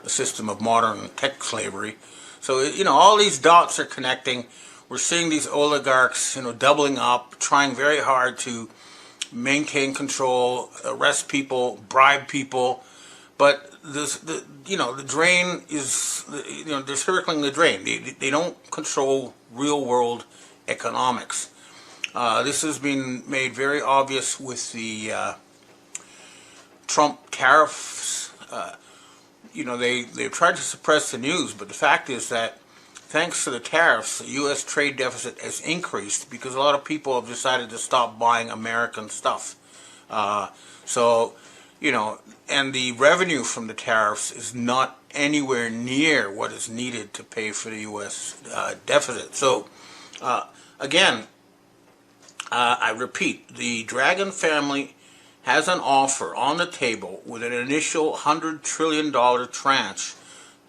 system of modern tech slavery. So all these dots are connecting. We're seeing these oligarchs doubling up, trying very hard to maintain control, arrest people, bribe people, but the drain is they're circling the drain. They don't control real world economics. This has been made very obvious with the Trump tariffs. They've tried to suppress the news, but the fact is that thanks to the tariffs, the U.S. trade deficit has increased because a lot of people have decided to stop buying American stuff. And the revenue from the tariffs is not anywhere near what is needed to pay for the U.S. Deficit. So, again, I repeat, the Dragon family has an offer on the table with an initial $100 trillion tranche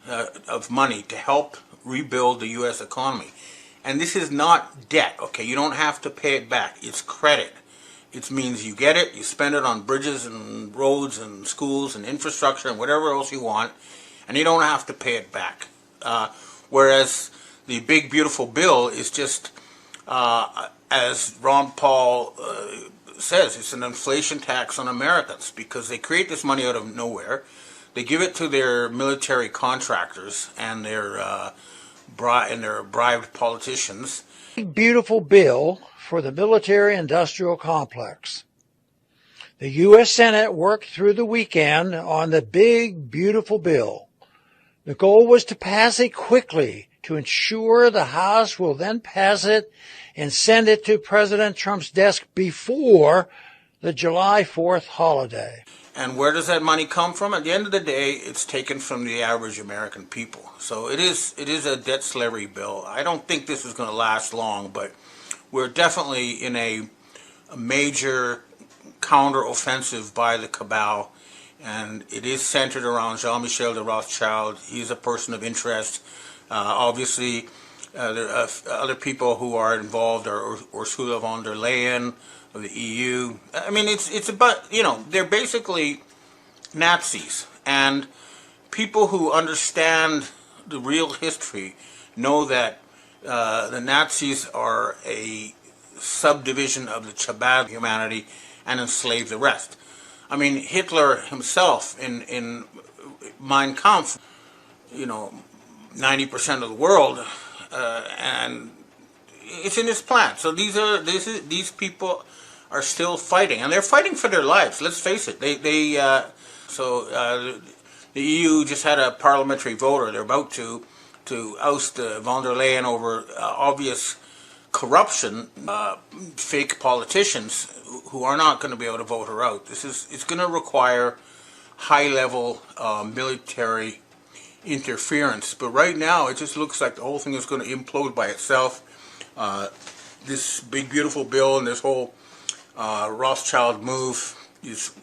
of money to help rebuild the U.S. economy. And this is not debt, okay? You don't have to pay it back. It's credit. It means you get it, you spend it on bridges and roads and schools and infrastructure and whatever else you want, and you don't have to pay it back. Whereas the big, beautiful bill is just, as Ron Paul says, it's an inflation tax on Americans because they create this money out of nowhere. They give it to their military contractors and their bribed politicians. Beautiful bill for the military-industrial complex. The U.S. Senate worked through the weekend on the big, beautiful bill. The goal was to pass it quickly to ensure the House will then pass it and send it to President Trump's desk before the July 4th holiday. And where does that money come from? At the end of the day, it's taken from the average American people. So it is a debt slavery bill. I don't think this is going to last long, but we're definitely in a major counter-offensive by the cabal, and it is centered around Jean-Michel de Rothschild. He's a person of interest. Obviously, there are other people who are involved are Ursula von der Leyen of the EU. I mean, it's about, they're basically Nazis, and people who understand the real history know that the Nazis are a subdivision of the Chabad humanity and enslave the rest. I mean, Hitler himself in Mein Kampf, 90% of the world, and it's in his plan. So these people are still fighting, and they're fighting for their lives. Let's face it. The EU just had a parliamentary vote, or they're about to oust von der Leyen over obvious corruption, fake politicians who are not going to be able to vote her out. It's going to require high-level military interference. But right now, it just looks like the whole thing is going to implode by itself. This big, beautiful bill and this whole Rothschild move is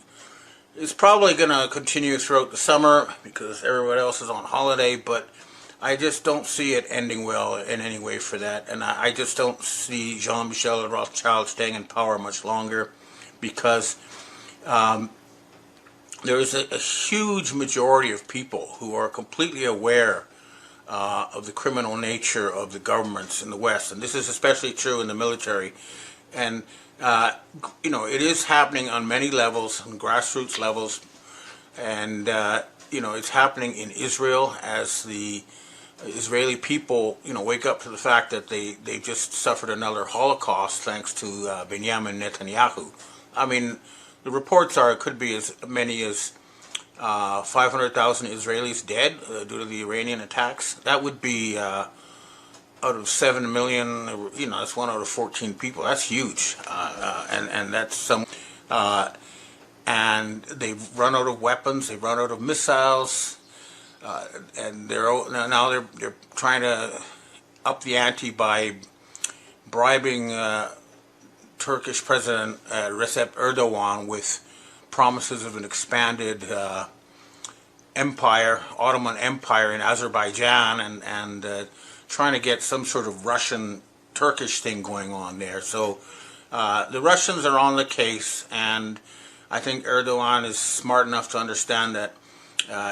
probably going to continue throughout the summer because everyone else is on holiday, but I just don't see it ending well in any way for that, and I just don't see Jean-Michel Rothschild staying in power much longer because there is a huge majority of people who are completely aware of the criminal nature of the governments in the West, and this is especially true in the military. And it is happening on many levels, on grassroots levels, and it's happening in Israel as the Israeli people, wake up to the fact that they just suffered another Holocaust thanks to Benjamin Netanyahu. I mean, the reports are it could be as many as 500,000 Israelis dead due to the Iranian attacks. That would be out of 7 million, that's 1 out of 14 people. That's huge, and that's some. and they've run out of weapons, they've run out of missiles, and they're trying to up the ante by bribing Turkish President Recep Erdogan with promises of an expanded empire, Ottoman Empire in Azerbaijan, and trying to get some sort of Russian-Turkish thing going on there. So the Russians are on the case, and I think Erdogan is smart enough to understand that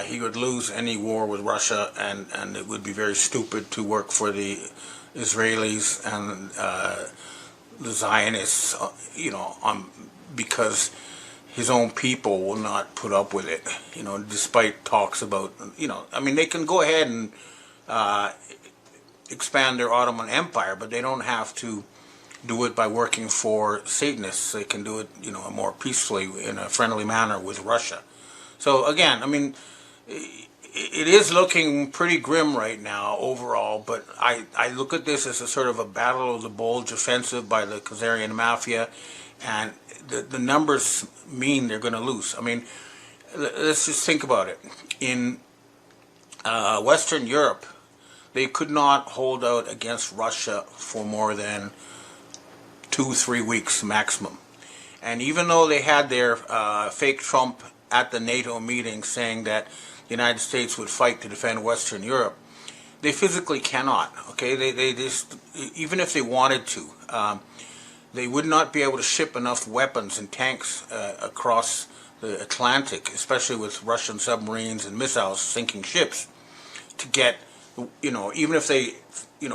he would lose any war with Russia, and it would be very stupid to work for the Israelis and the Zionists, because his own people will not put up with it, despite talks about, they can go ahead and expand their Ottoman Empire, but they don't have to do it by working for Satanists. They can do it, more peacefully in a friendly manner with Russia. So again, it is looking pretty grim right now overall, but I look at this as a sort of a battle of the Bulge offensive by the Khazarian mafia, and the numbers mean they're going to lose. Let's just think about it. In Western Europe, they could not hold out against Russia for more than 2-3 weeks maximum. And even though they had their fake Trump at the NATO meeting saying that the United States would fight to defend Western Europe, they physically cannot. Okay, they just, even if they wanted to, they would not be able to ship enough weapons and tanks across the Atlantic, especially with Russian submarines and missiles sinking ships, to get, even if they,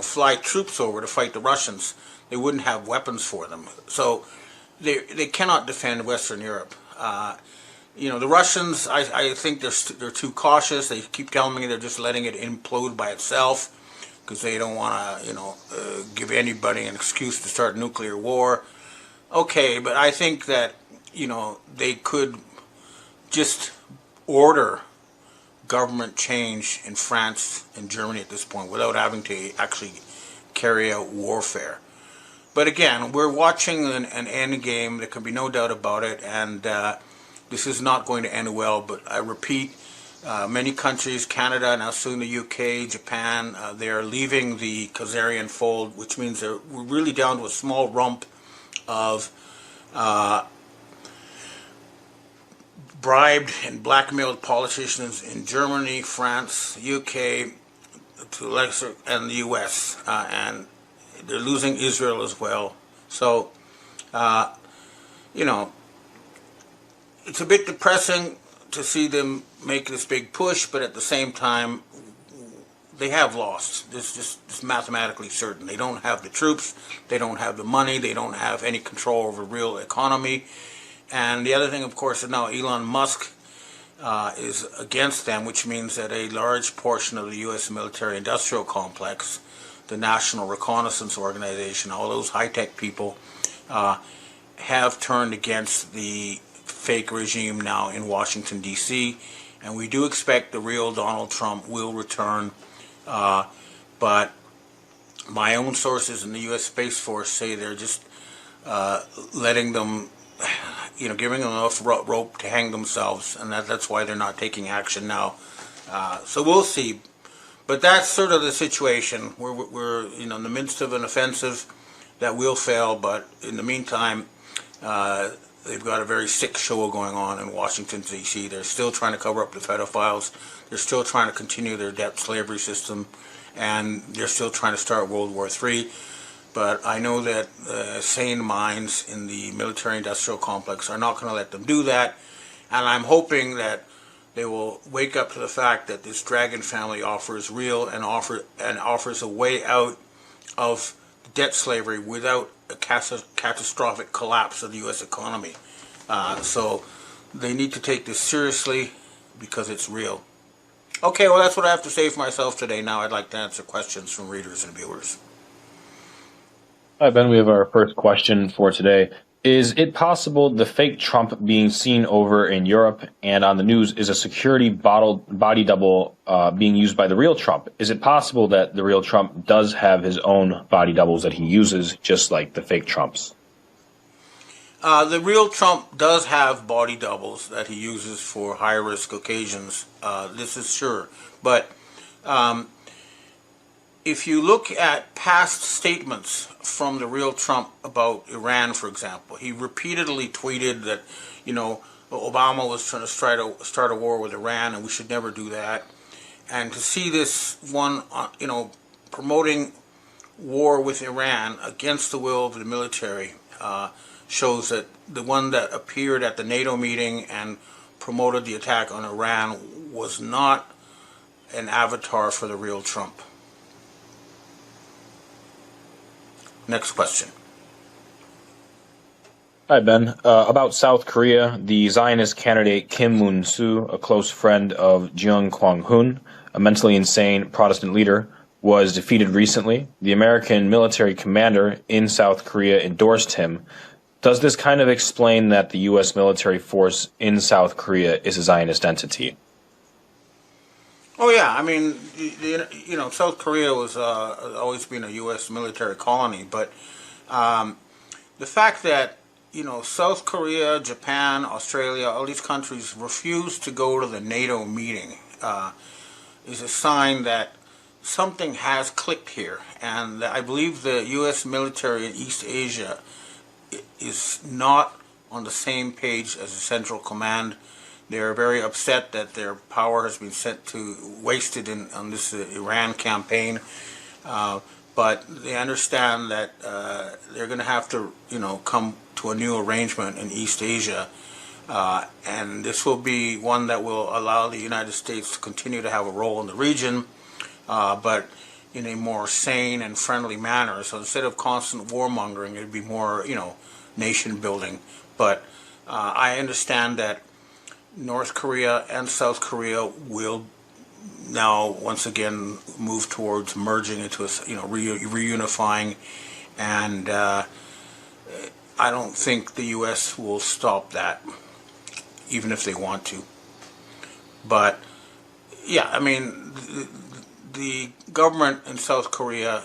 fly troops over to fight the Russians, they wouldn't have weapons for them. So they cannot defend Western Europe. The Russians, I think they're too cautious. They keep telling me they're just letting it implode by itself because they don't want to, give anybody an excuse to start nuclear war. Okay, but I think that, they could just order government change in France and Germany at this point without having to actually carry out warfare. But again, we're watching an end game. There can be no doubt about it, and this is not going to end well. But I repeat, many countries, Canada, now soon the UK, Japan, they are leaving the Khazarian fold, which means we're really down to a small rump of bribed and blackmailed politicians in Germany, France, UK, to lesser, and the US, and they're losing Israel as well. So, it's a bit depressing to see them make this big push, but at the same time, they have lost. It's just mathematically certain. They don't have the troops, they don't have the money, they don't have any control over the real economy. And the other thing, of course, is now Elon Musk is against them, which means that a large portion of the U.S. military-industrial complex, the National Reconnaissance Organization, all those high-tech people have turned against the fake regime now in Washington, D.C., and we do expect the real Donald Trump will return, but my own sources in the U.S. Space Force say they're just letting them, giving them enough rope to hang themselves, and that's why they're not taking action now. So we'll see. But that's sort of the situation. We're in the midst of an offensive that will fail, but in the meantime, they've got a very sick show going on in Washington, D.C. They're still trying to cover up the pedophiles. They're still trying to continue their debt slavery system, and they're still trying to start World War III. But I know that sane minds in the military-industrial complex are not going to let them do that, and I'm hoping that they will wake up to the fact that this dragon family offers offers a way out of debt slavery without a catastrophic collapse of the U.S. economy. So they need to take this seriously because it's real. Okay, well, that's what I have to say for myself today. Now I'd like to answer questions from readers and viewers. Hi, Ben. We have our first question for today. Is it possible the fake Trump being seen over in Europe and on the news is a security body double being used by the real Trump? Is it possible that the real Trump does have his own body doubles that he uses, just like the fake Trumps? The real Trump does have body doubles that he uses for high-risk occasions. This is sure. But if you look at past statements from the real Trump about Iran, for example, he repeatedly tweeted that, Obama was trying to start a war with Iran and we should never do that. And to see this one, promoting war with Iran against the will of the military shows that the one that appeared at the NATO meeting and promoted the attack on Iran was not an avatar for the real Trump. Next question. Hi, Ben. About South Korea, the Zionist candidate Kim Moon-soo, a close friend of Jeong Kwang-hun, a mentally insane Protestant leader, was defeated recently. The American military commander in South Korea endorsed him. Does this kind of explain that the U.S. military force in South Korea is a Zionist entity? Oh yeah, I mean, South Korea was always been a U.S. military colony, but the fact that South Korea, Japan, Australia, all these countries refused to go to the NATO meeting is a sign that something has clicked here, and I believe the U.S. military in East Asia is not on the same page as the Central Command. They're very upset that their power has been wasted on this Iran campaign, but they understand that they're going to have to, come to a new arrangement in East Asia, and this will be one that will allow the United States to continue to have a role in the region, but in a more sane and friendly manner. So instead of constant warmongering, it'd be more, nation building. But I understand that North Korea and South Korea will now once again move towards merging into a, reunifying, and I don't think the U.S. will stop that, even if they want to. But yeah, I mean, the government in South Korea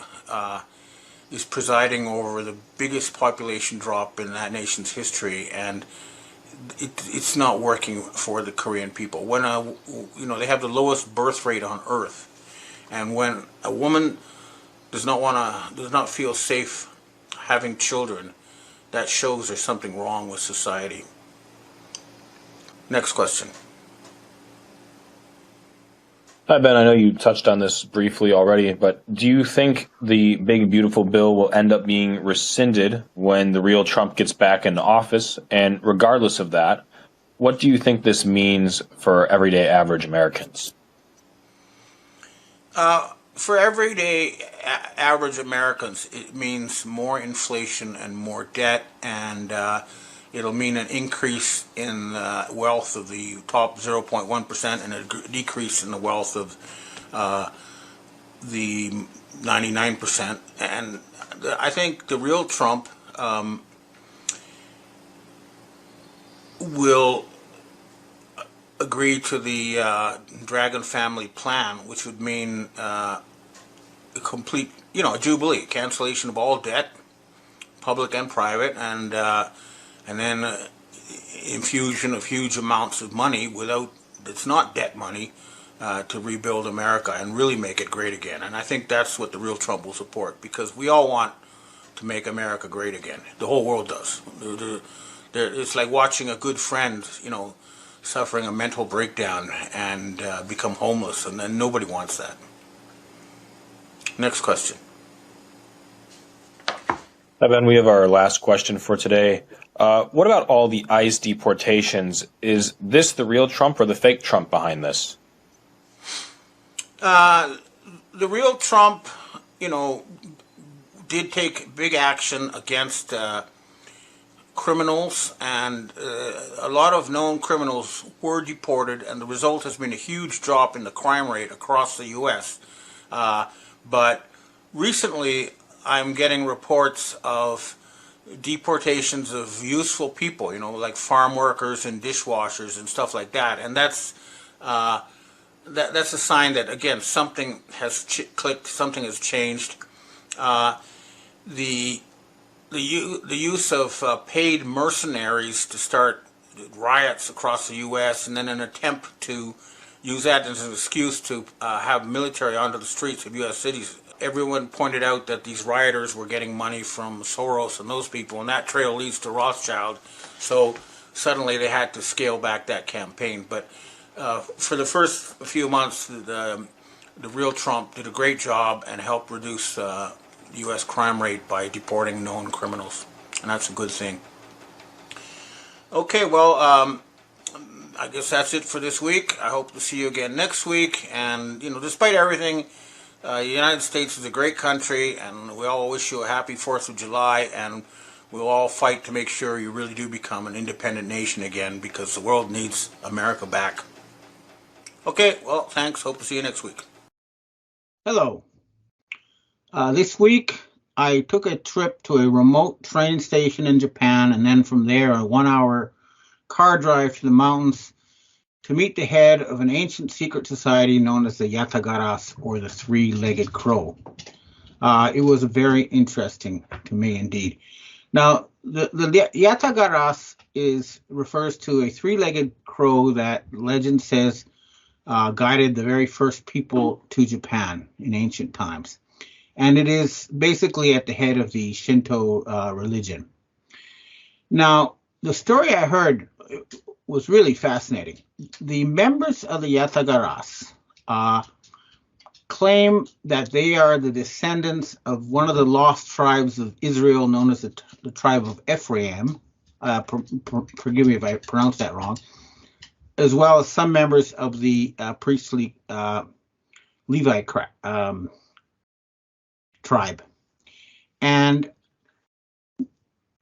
is presiding over the biggest population drop in that nation's history, and it's not working for the Korean people. When they have the lowest birth rate on earth, and when a woman does not feel safe having children, that shows there's something wrong with society. Next question. Hi, Ben. I know you touched on this briefly already, but do you think the big, beautiful bill will end up being rescinded when the real Trump gets back in office? And regardless of that, what do you think this means for everyday average Americans? For everyday average Americans, it means more inflation and more debt, and it'll mean an increase in the wealth of the top 0.1% and a decrease in the wealth of the 99%. And I think the real Trump will agree to the Dragon family plan, which would mean a complete, a jubilee, cancellation of all debt, public and private, and then infusion of huge amounts of money it's not debt money, to rebuild America and really make it great again. And I think that's what the real Trump will support, because we all want to make America great again. The whole world does. It's like watching a good friend, suffering a mental breakdown and become homeless, and then nobody wants that. Next question. Hi, Ben. We have our last question for today. What about all the ICE deportations? Is this the real Trump or the fake Trump behind this? The real Trump, did take big action against criminals, and a lot of known criminals were deported, and the result has been a huge drop in the crime rate across the U.S. But recently, I'm getting reports of deportations of useful people, like farm workers and dishwashers and stuff like that, and that's a sign that, again, something has clicked, something has changed. The the use of paid mercenaries to start riots across the U.S. and then an attempt to use that as an excuse to have military onto the streets of U.S. cities. Everyone pointed out that these rioters were getting money from Soros and those people, and that trail leads to Rothschild. So suddenly they had to scale back that campaign. But for the first few months, the real Trump did a great job and helped reduce the U.S. crime rate by deporting known criminals, and that's a good thing. Okay, well, I guess that's it for this week. I hope to see you again next week. And, despite everything, the United States is a great country, and we all wish you a happy 4th of July, and we'll all fight to make sure you really do become an independent nation again, because the world needs America back. Okay, well, thanks. Hope to see you next week. Hello. This week, I took a trip to a remote train station in Japan, and then from there, a 1-hour car drive to the mountains to meet the head of an ancient secret society known as the Yatagaras, or the Three-Legged Crow. It was very interesting to me indeed. Now, the Yatagaras refers to a three-legged crow that legend says guided the very first people to Japan in ancient times. And it is basically at the head of the Shinto religion. Now, the story I heard was really fascinating. The members of the Yatagaras claim that they are the descendants of one of the lost tribes of Israel known as the tribe of Ephraim. Forgive me if I pronounced that wrong. As well as some members of the priestly Levi tribe. And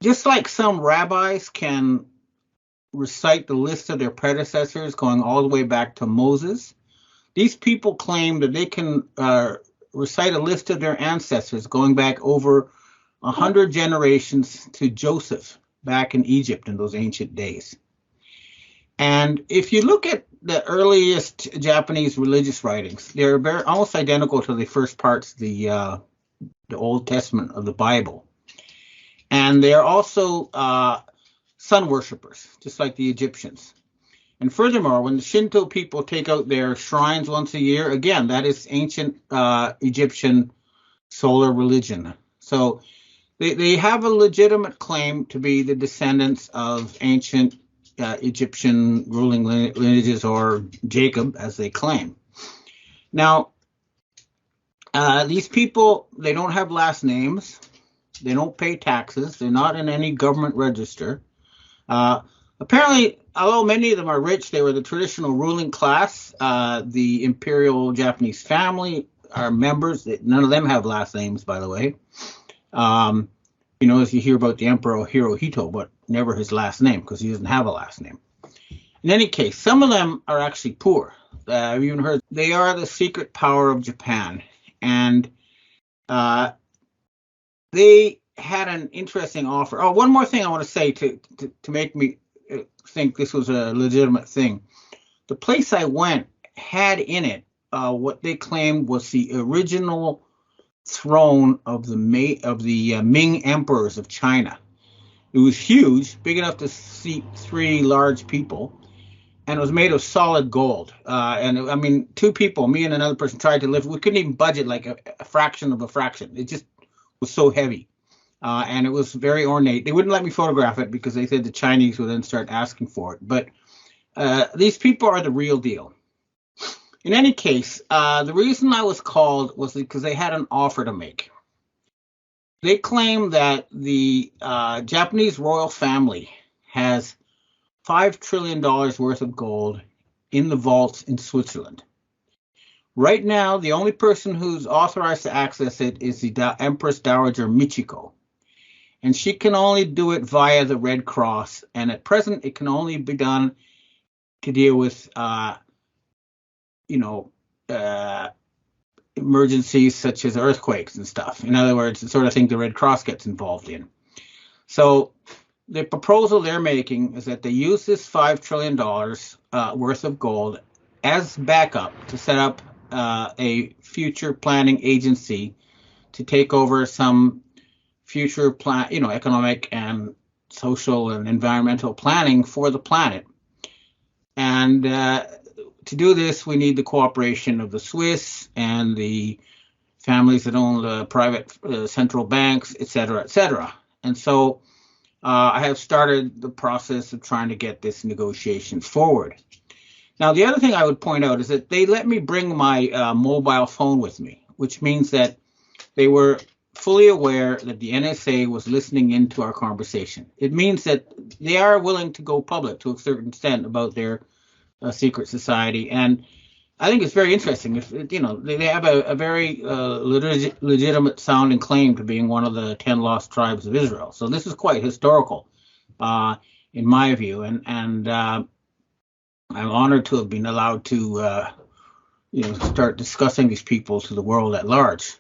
just like some rabbis can recite the list of their predecessors going all the way back to Moses, these people claim that they can recite a list of their ancestors going back over 100 generations to Joseph back in Egypt in those ancient days. And if you look at the earliest Japanese religious writings, they're almost identical to the first parts of the Old Testament of the Bible. And they are also sun worshippers, just like the Egyptians. And furthermore, when the Shinto people take out their shrines once a year, again, that is ancient Egyptian solar religion. So they have a legitimate claim to be the descendants of ancient Egyptian ruling lineages, or Jacob, as they claim. Now, these people, they don't have last names. They don't pay taxes. They're not in any government register. Apparently, although many of them are rich, they were the traditional ruling class. The imperial Japanese family are members. None of them have last names, by the way. As you hear about the Emperor Hirohito, but never his last name, because he doesn't have a last name. In any case, some of them are actually poor. I've even heard they are the secret power of Japan. And they had an interesting offer. Oh, one more thing I want to say to make me think this was a legitimate thing. The place I went had in it what they claimed was the original throne of the Ming emperors of China. It was huge, big enough to seat 3 large people, and it was made of solid gold. And I mean, 2 people, me and another person, tried to lift. We couldn't even budget like a fraction of a fraction. It just was so heavy. And it was very ornate. They wouldn't let me photograph it because they said the Chinese would then start asking for it. But these people are the real deal. In any case, the reason I was called was because they had an offer to make. They claim that the Japanese royal family has $5 trillion worth of gold in the vaults in Switzerland. Right now, the only person who's authorized to access it is the Empress Dowager Michiko. And she can only do it via the Red Cross. And at present, it can only be done to deal with, emergencies such as earthquakes and stuff. In other words, the sort of thing the Red Cross gets involved in. So the proposal they're making is that they use this $5 trillion worth of gold as backup to set up a future planning agency to take over some future plan, economic and social and environmental planning for the planet. And to do this, we need the cooperation of the Swiss and the families that own the private central banks, et cetera, et cetera. And so I have started the process of trying to get this negotiations forward. Now, the other thing I would point out is that they let me bring my mobile phone with me, which means that they were fully aware that the NSA was listening into our conversation. It means that they are willing to go public to a certain extent about their secret society. And I think it's very interesting. If they have a very legitimate sounding claim to being one of the 10 lost tribes of Israel. So this is quite historical, in my view. And I'm honored to have been allowed to, start discussing these people to the world at large.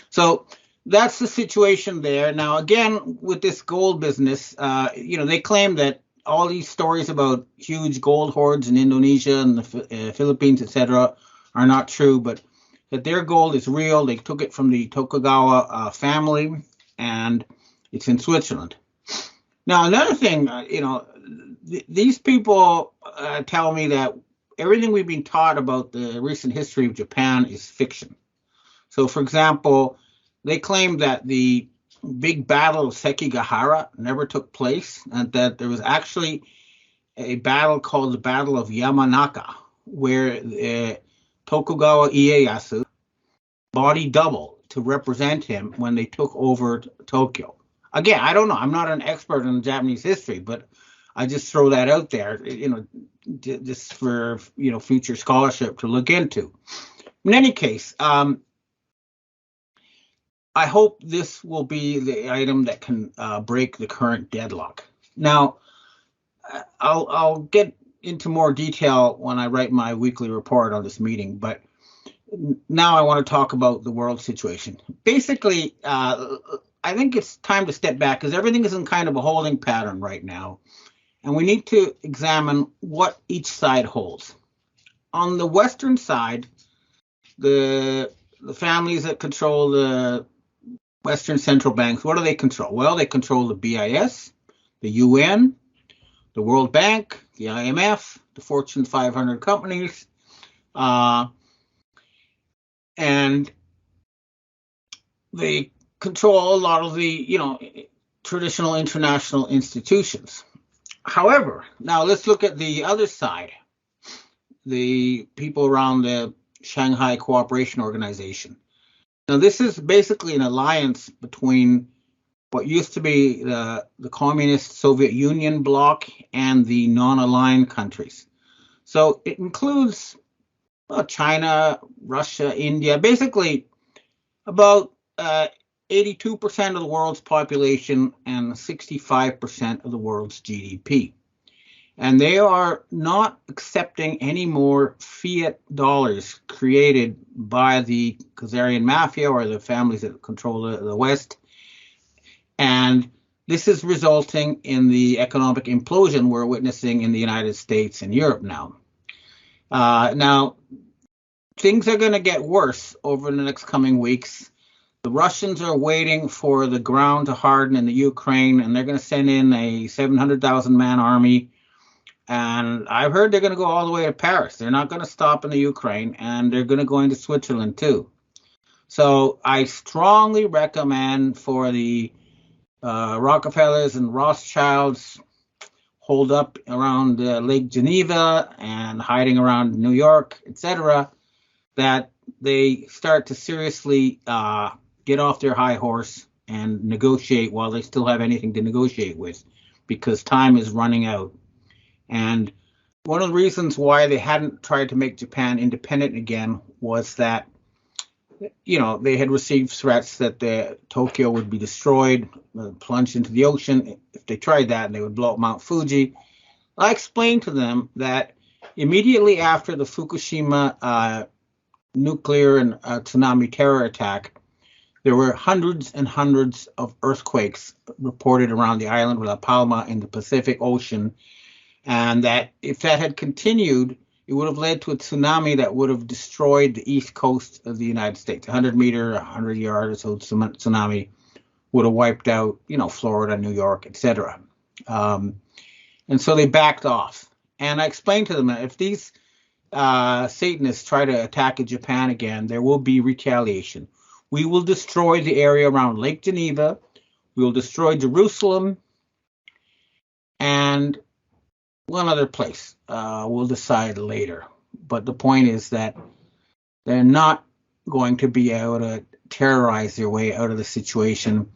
So that's the situation there. Now, again, with this gold business, they claim that all these stories about huge gold hoards in Indonesia and the Philippines, etc., are not true, but that their gold is real. They took it from the Tokugawa family, and it's in Switzerland. Now, another thing, these people tell me that everything we've been taught about the recent history of Japan is fiction. So, for example, they claim that the big battle of Sekigahara never took place, and that there was actually a battle called the Battle of Yamanaka, where Tokugawa Ieyasu body double to represent him when they took over Tokyo. Again, I don't know. I'm not an expert in Japanese history, but I just throw that out there, just for future scholarship to look into. In any case, I hope this will be the item that can break the current deadlock. Now, I'll get into more detail when I write my weekly report on this meeting, but now I want to talk about the world situation. Basically, I think it's time to step back because everything is in kind of a holding pattern right now, and we need to examine what each side holds. On the Western side, the families that control the Western central banks, what do they control? Well, they control the BIS, the UN, the World Bank, the IMF, the Fortune 500 companies, and they control a lot of the, traditional international institutions. However, now let's look at the other side, the people around the Shanghai Cooperation Organization. Now, this is basically an alliance between what used to be the communist Soviet Union bloc and the non-aligned countries. So it includes China, Russia, India, basically about 82% of the world's population and 65% of the world's GDP. And they are not accepting any more fiat dollars created by the Khazarian mafia or the families that control the West. And this is resulting in the economic implosion we're witnessing in the United States and Europe now. Now, things are going to get worse over the next coming weeks. The Russians are waiting for the ground to harden in the Ukraine, and they're going to send in a 700,000-man army. And I've heard they're going to go all the way to Paris. They're not going to stop in the Ukraine, and they're going to go into Switzerland too. So I strongly recommend for the Rockefellers and Rothschilds holed up around Lake Geneva and hiding around New York, etc., that they start to seriously get off their high horse and negotiate while they still have anything to negotiate with, because time is running out. And one of the reasons why they hadn't tried to make Japan independent again was that, they had received threats that Tokyo would be destroyed, plunged into the ocean. If they tried that, they would blow up Mount Fuji. I explained to them that immediately after the Fukushima nuclear and tsunami terror attack, there were hundreds and hundreds of earthquakes reported around the island of La Palma in the Pacific Ocean. And that if that had continued, it would have led to a tsunami that would have destroyed the east coast of the United States. 100-meter, 100-yard or so tsunami would have wiped out, Florida, New York, etc. And so they backed off. And I explained to them that if these Satanists try to attack Japan again, there will be retaliation. We will destroy the area around Lake Geneva. We will destroy Jerusalem and one other place. We'll decide later. But the point is that they're not going to be able to terrorize their way out of the situation.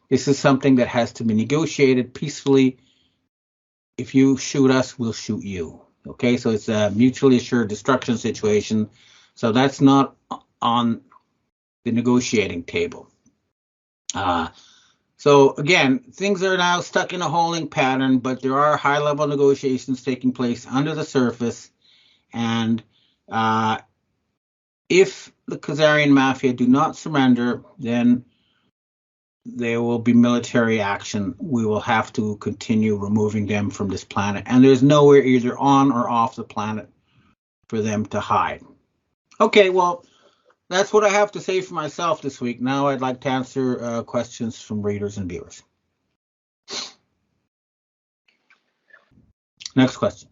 This is something that has to be negotiated peacefully. If you shoot us, we'll shoot you. Okay, so it's a mutually assured destruction situation. So that's not on the negotiating table. So again, things are now stuck in a holding pattern, but there are high-level negotiations taking place under the surface. And if the Khazarian mafia do not surrender, then there will be military action. We will have to continue removing them from this planet. And there's nowhere either on or off the planet for them to hide. Okay, well, that's what I have to say for myself this week. Now I'd like to answer questions from readers and viewers. Next question.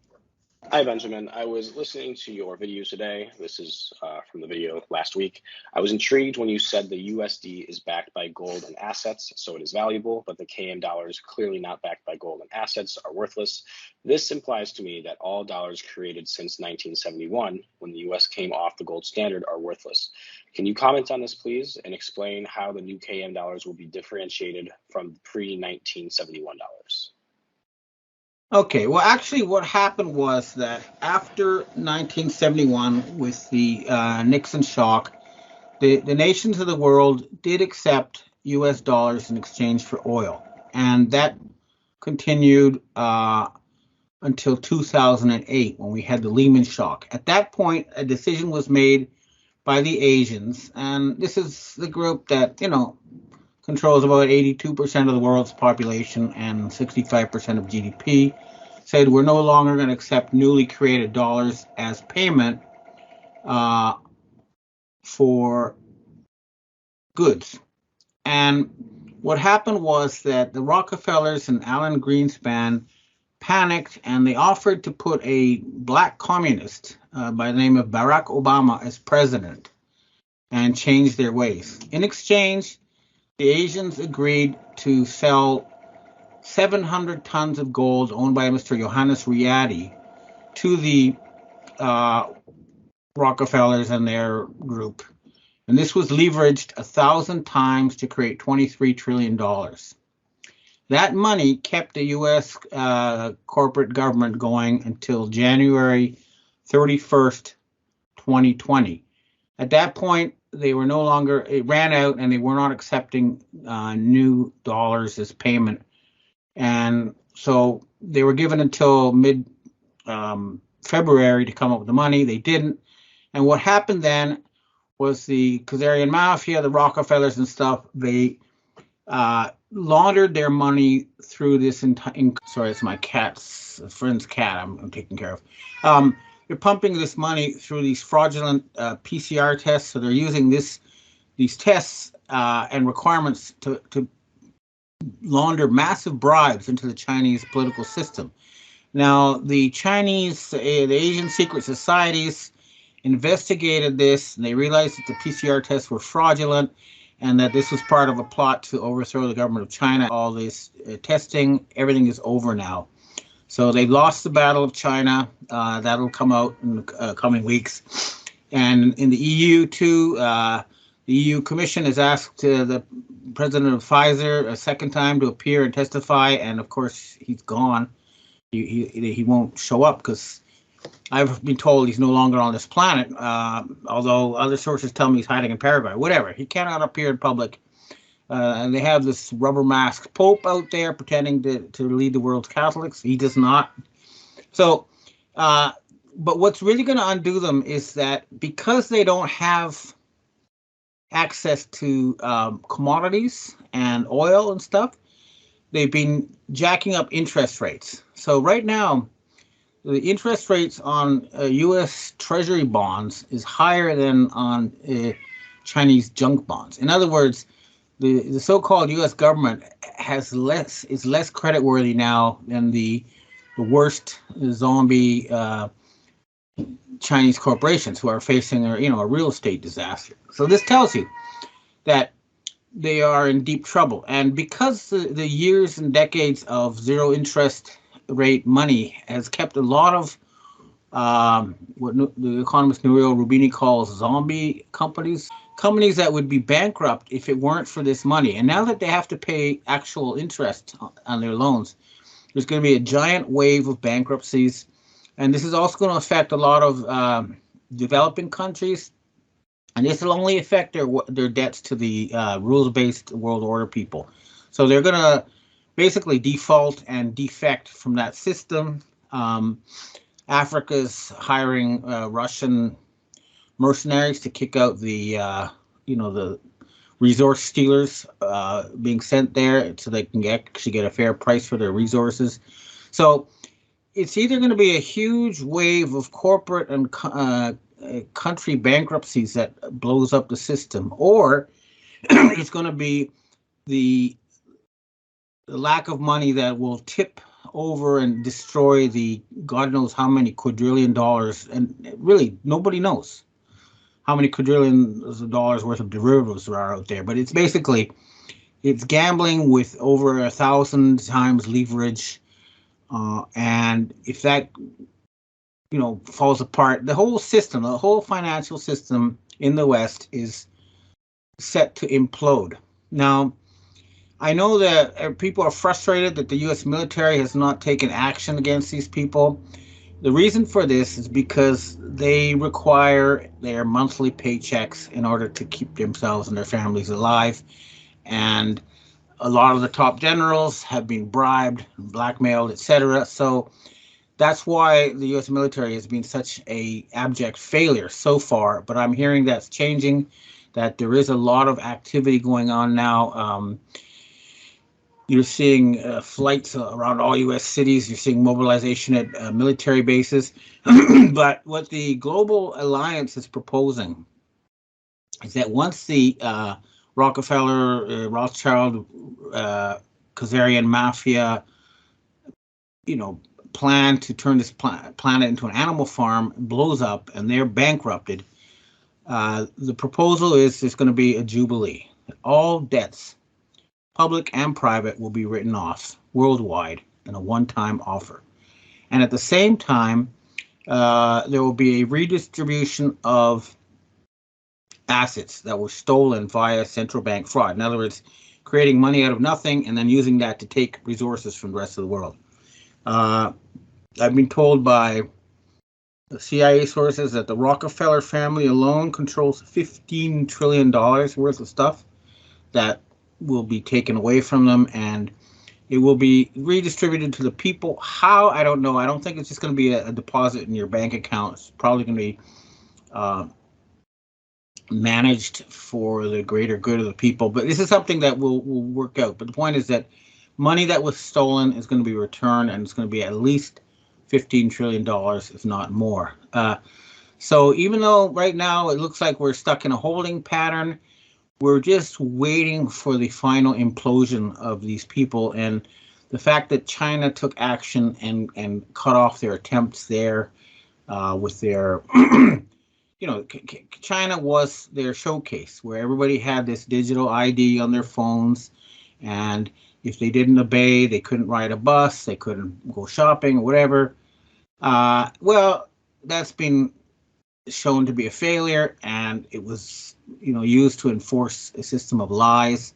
Hi, Benjamin. I was listening to your video today. This is from the video last week. I was intrigued when you said the USD is backed by gold and assets, so it is valuable, but the KM dollars clearly not backed by gold and assets are worthless. This implies to me that all dollars created since 1971, when the US came off the gold standard, are worthless. Can you comment on this, please, and explain how the new KM dollars will be differentiated from pre-1971 dollars? Okay, well, actually, what happened was that after 1971, with the Nixon shock, the nations of the world did accept U.S. dollars in exchange for oil, and that continued until 2008, when we had the Lehman shock. At that point, a decision was made by the Asians, and this is the group that, controls about 82% of the world's population and 65% of GDP, said we're no longer going to accept newly created dollars as payment for goods. And what happened was that the Rockefellers and Alan Greenspan panicked, and they offered to put a black communist by the name of Barack Obama as president and change their ways. In exchange, the Asians agreed to sell 700 tons of gold owned by Mr. Johannes Riady to the Rockefellers and their group. And this was leveraged 1,000 times to create $23 trillion. That money kept the U.S. Corporate government going until January 31st, 2020. At that point, they were no longer, it ran out, and they were not accepting new dollars as payment. And so they were given until mid-February to come up with the money. They didn't. And what happened then was the Khazarian mafia, the Rockefellers and stuff, they laundered their money through this sorry, it's my cat's friend's cat I'm taking care of. They're pumping this money through these fraudulent PCR tests. So they're using these tests and requirements to launder massive bribes into the Chinese political system. Now, the Asian secret societies investigated this, and they realized that the PCR tests were fraudulent and that this was part of a plot to overthrow the government of China. All this testing, everything is over now. So they lost the Battle of China. That'll come out in the coming weeks. And in the EU, too, the EU Commission has asked the president of Pfizer a second time to appear and testify. And, of course, he's gone. He won't show up because I've been told he's no longer on this planet, although other sources tell me he's hiding in Paraguay. Whatever. He cannot appear in public. And they have this rubber mask Pope out there pretending to lead the world's Catholics. He does not. So, but what's really going to undo them is that because they don't have access to commodities and oil and stuff, they've been jacking up interest rates. So right now, the interest rates on U.S. Treasury bonds is higher than on Chinese junk bonds. In other words, the so-called U.S. government is less creditworthy now than the worst zombie Chinese corporations who are facing a real estate disaster. So this tells you that they are in deep trouble. And because the years and decades of zero interest rate money has kept a lot of what the economist Nouriel Roubini calls zombie companies that would be bankrupt if it weren't for this money. And now that they have to pay actual interest on their loans, there's going to be a giant wave of bankruptcies. And this is also going to affect a lot of developing countries. And this will only affect their debts to the rules-based world order people. So they're going to basically default and defect from that system. Africa's hiring Russian mercenaries to kick out the resource stealers being sent there so they can actually get a fair price for their resources. So it's either going to be a huge wave of corporate and country bankruptcies that blows up the system, or it's going to be the lack of money that will tip over and destroy the God knows how many quadrillion dollars, and really nobody knows how many quadrillions of dollars worth of derivatives there are out there. But it's gambling with over 1,000 times leverage, and if that falls apart, the whole system, the whole financial system in the West is set to implode. Now, I know that people are frustrated that the U.S. military has not taken action against these people. The reason for this is because they require their monthly paychecks in order to keep themselves and their families alive. And a lot of the top generals have been bribed, blackmailed, etc. So that's why the U.S. military has been such a abject failure so far. But I'm hearing that's changing, that there is a lot of activity going on now. You're seeing flights around all U.S. cities. You're seeing mobilization at military bases. But what the Global Alliance is proposing is that once the Rockefeller, Rothschild, Khazarian mafia, plan to turn this planet into an animal farm blows up and they're bankrupted, the proposal is there's going to be a jubilee. All debts, public and private, will be written off worldwide in a one-time offer. And at the same time, there will be a redistribution of assets that were stolen via central bank fraud. In other words, creating money out of nothing and then using that to take resources from the rest of the world. I've been told by CIA sources that the Rockefeller family alone controls $15 trillion worth of stuff that will be taken away from them, and it will be redistributed to the people. How? I don't know. I don't think it's just going to be a deposit in your bank account. It's probably going to be managed for the greater good of the people. But this is something that will work out. But the point is that money that was stolen is going to be returned, and it's going to be at least $15 trillion, if not more. So even though right now it looks like we're stuck in a holding pattern, we're just waiting for the final implosion of these people. And the fact that China took action and cut off their attempts there with their, China was their showcase where everybody had this digital ID on their phones. And if they didn't obey, they couldn't ride a bus, they couldn't go shopping or whatever. Well, that's been shown to be a failure, and it was used to enforce a system of lies,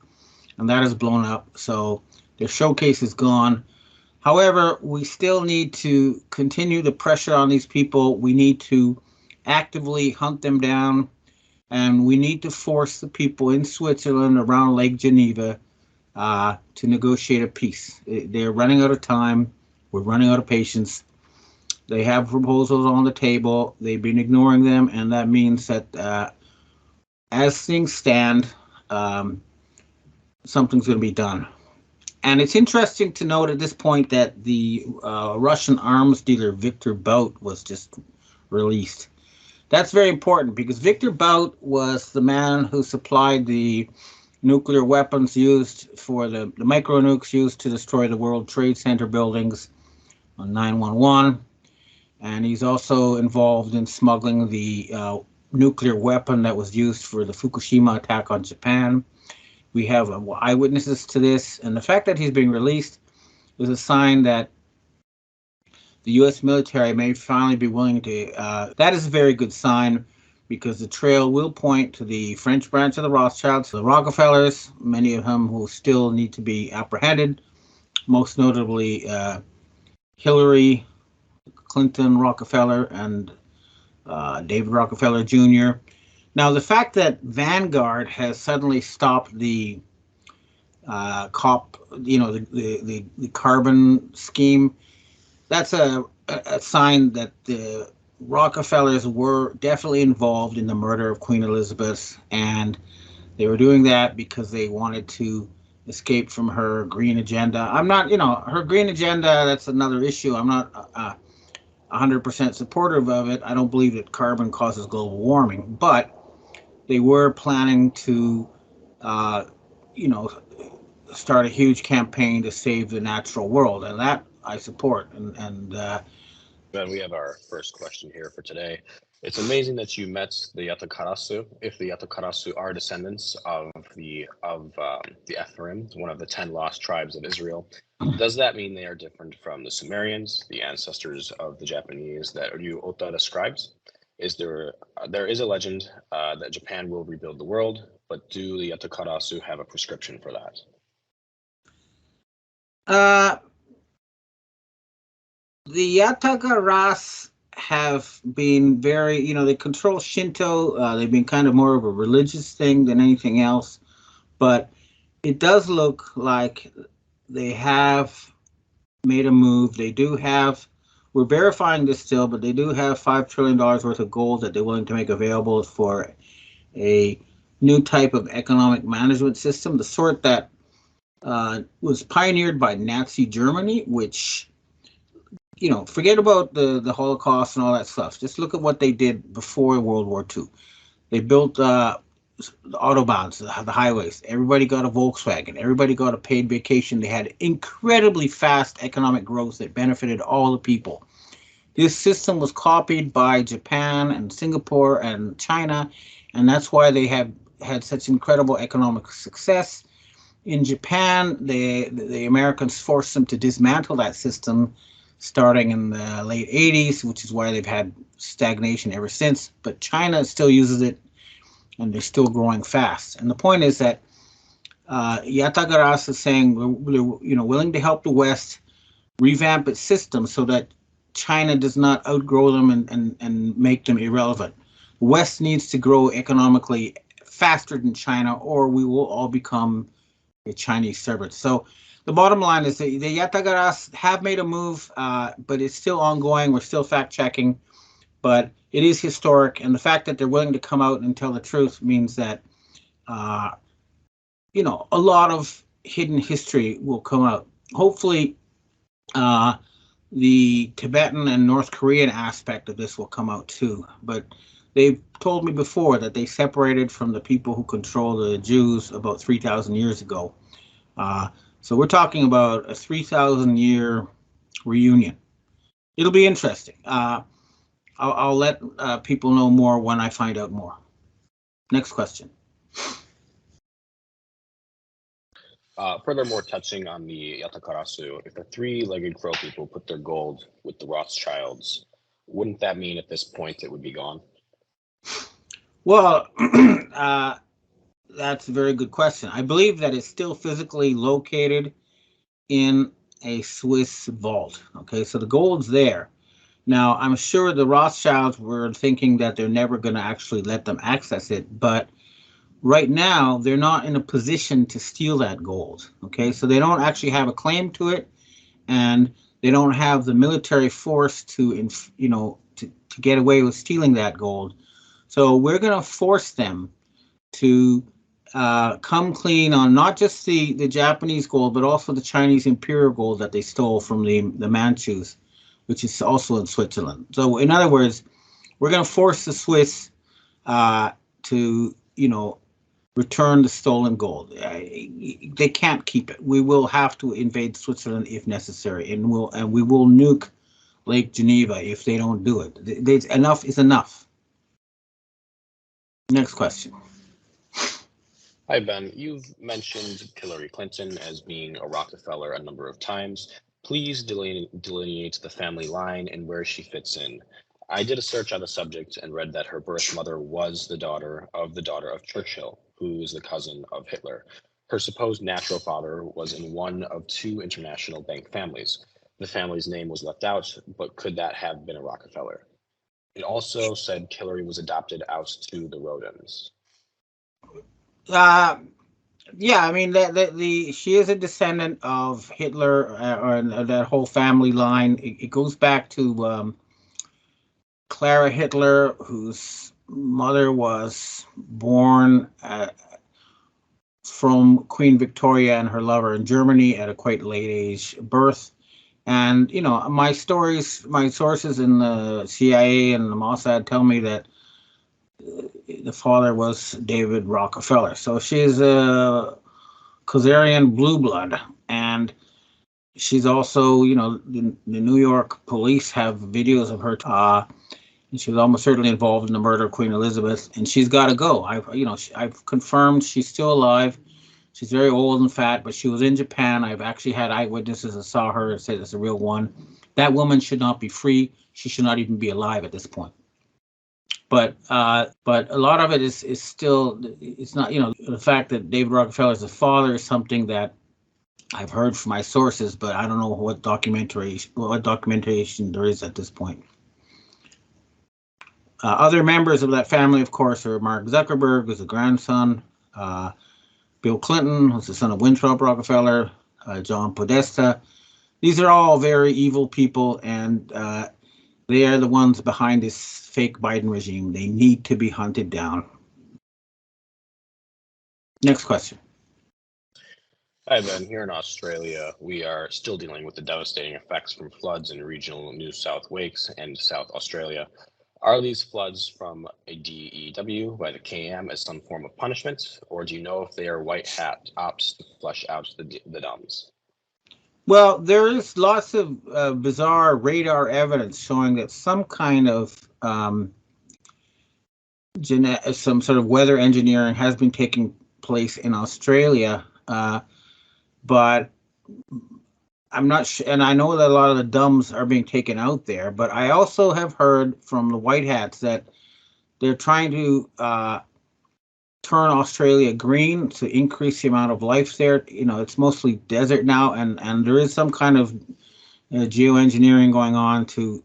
and that has blown up. So their showcase is gone. However, we still need to continue the pressure on these people. We need to actively hunt them down, and we need to force the people in Switzerland around Lake Geneva to negotiate a peace. They're running out of time. We're running out of patience. They have proposals on the table. They've been ignoring them, and that means that as things stand, something's going to be done. And it's interesting to note at this point that the Russian arms dealer Victor Bout was just released. That's very important because Victor Bout was the man who supplied the nuclear weapons used for the micro nukes used to destroy the World Trade Center buildings on 9/11. And he's also involved in smuggling the nuclear weapon that was used for the Fukushima attack on Japan. We have eyewitnesses to this, and the fact that he's being released is a sign that the U.S. military may finally be willing to. That is a very good sign, because the trail will point to the French branch of the Rothschilds, the Rockefellers, many of whom who still need to be apprehended, most notably Hillary Clinton Rockefeller and David Rockefeller Jr. Now, the fact that Vanguard has suddenly stopped the the carbon scheme, that's a sign that the Rockefellers were definitely involved in the murder of Queen Elizabeth, and they were doing that because they wanted to escape from her green agenda. I'm not, her green agenda, that's another issue. I'm not 100% supportive of it. I don't believe that carbon causes global warming, but they were planning to, start a huge campaign to save the natural world, and that I support. Ben, we have our first question here for today. It's amazing that you met the Yatakarasu. If the Yatakarasu are descendants of the Ephraim, one of the 10 lost tribes of Israel, does that mean they are different from the Sumerians, the ancestors of the Japanese that Ryu Ota describes? There is a legend that Japan will rebuild the world, but do the Yatakarasu have a prescription for that? The Yatagaras have been very, they control Shinto. They've been kind of more of a religious thing than anything else. But it does look like they have made a move. They do have, we're verifying this still, but they do have $5 trillion worth of gold that they're willing to make available for a new type of economic management system, the sort that was pioneered by Nazi Germany, which, forget about the Holocaust and all that stuff. Just look at what they did before World War II. They built the autobahns, the highways. Everybody got a Volkswagen. Everybody got a paid vacation. They had incredibly fast economic growth that benefited all the people. This system was copied by Japan and Singapore and China, and that's why they have had such incredible economic success. In Japan, the Americans forced them to dismantle that system starting in the late 80s, which is why they've had stagnation ever since. But China still uses it, and they're still growing fast. And the point is that Yatagaras is saying we're willing to help the West revamp its system so that China does not outgrow them and make them irrelevant. The West needs to grow economically faster than China, or we will all become a Chinese servant. So the bottom line is that the Yatagaras have made a move, but it's still ongoing. We're still fact-checking, but it is historic. And the fact that they're willing to come out and tell the truth means that, a lot of hidden history will come out. Hopefully, the Tibetan and North Korean aspect of this will come out too. But they've told me before that they separated from the people who control the Jews about 3,000 years ago. So we're talking about a 3,000-year reunion. It'll be interesting. I'll let people know more when I find out more. Next question. Furthermore, touching on the Yatakarasu, if the three-legged crow people put their gold with the Rothschilds, wouldn't that mean at this point it would be gone? Well, that's a very good question. I believe that it's still physically located in a Swiss vault. Okay, so the gold's there. Now, I'm sure the Rothschilds were thinking that they're never going to actually let them access it, but right now they're not in a position to steal that gold. Okay, so they don't actually have a claim to it, and they don't have the military force to get away with stealing that gold. So we're going to force them to come clean on not just the Japanese gold, but also the Chinese imperial gold that they stole from the Manchus, which is also in Switzerland. So in other words, we're going to force the Swiss to, return the stolen gold. They can't keep it. We will have to invade Switzerland if necessary, and we will nuke Lake Geneva if they don't do it. Enough is enough. Next question. Hi, Ben. You've mentioned Hillary Clinton as being a Rockefeller a number of times. Please delineate the family line and where she fits in. I did a search on the subject and read that her birth mother was the daughter of Churchill, who is the cousin of Hitler. Her supposed natural father was in one of two international bank families. The family's name was left out, but could that have been a Rockefeller? It also said Hillary was adopted out to the Rodens. Yeah, I mean she is a descendant of Hitler or that whole family line. It goes back to Clara Hitler, whose mother was born from Queen Victoria and her lover in Germany at a quite late age birth. And my sources in the CIA and the Mossad tell me that the father was David Rockefeller. So she's a Khazarian blue blood, and she's also, the New York police have videos of her. And she was almost certainly involved in the murder of Queen Elizabeth, and she's got to go. I've confirmed she's still alive. She's very old and fat, but she was in Japan. I've actually had eyewitnesses that saw her and said it's a real one. That woman should not be free. She should not even be alive at this point. But a lot of it is still, it's not, the fact that David Rockefeller is the father is something that I've heard from my sources, but I don't know what documentation there is at this point. Other members of that family, of course, are Mark Zuckerberg, who's a grandson, Bill Clinton, who's the son of Winthrop Rockefeller, John Podesta. These are all very evil people, and they are the ones behind this fake Biden regime. They need to be hunted down. Next question. Hi, Ben. Here in Australia, we are still dealing with the devastating effects from floods in regional New South Wales and South Australia. Are these floods from a DEW by the KM as some form of punishment, or do you know if they are white hat ops to flush out the dumbs? Well, there is lots of bizarre radar evidence showing that some kind of some sort of weather engineering has been taking place in Australia, but I'm not sure, and I know that a lot of the dumbs are being taken out there, but I also have heard from the White Hats that they're trying to turn Australia green to increase the amount of life there. It's mostly desert now, and there is some kind of geoengineering going on to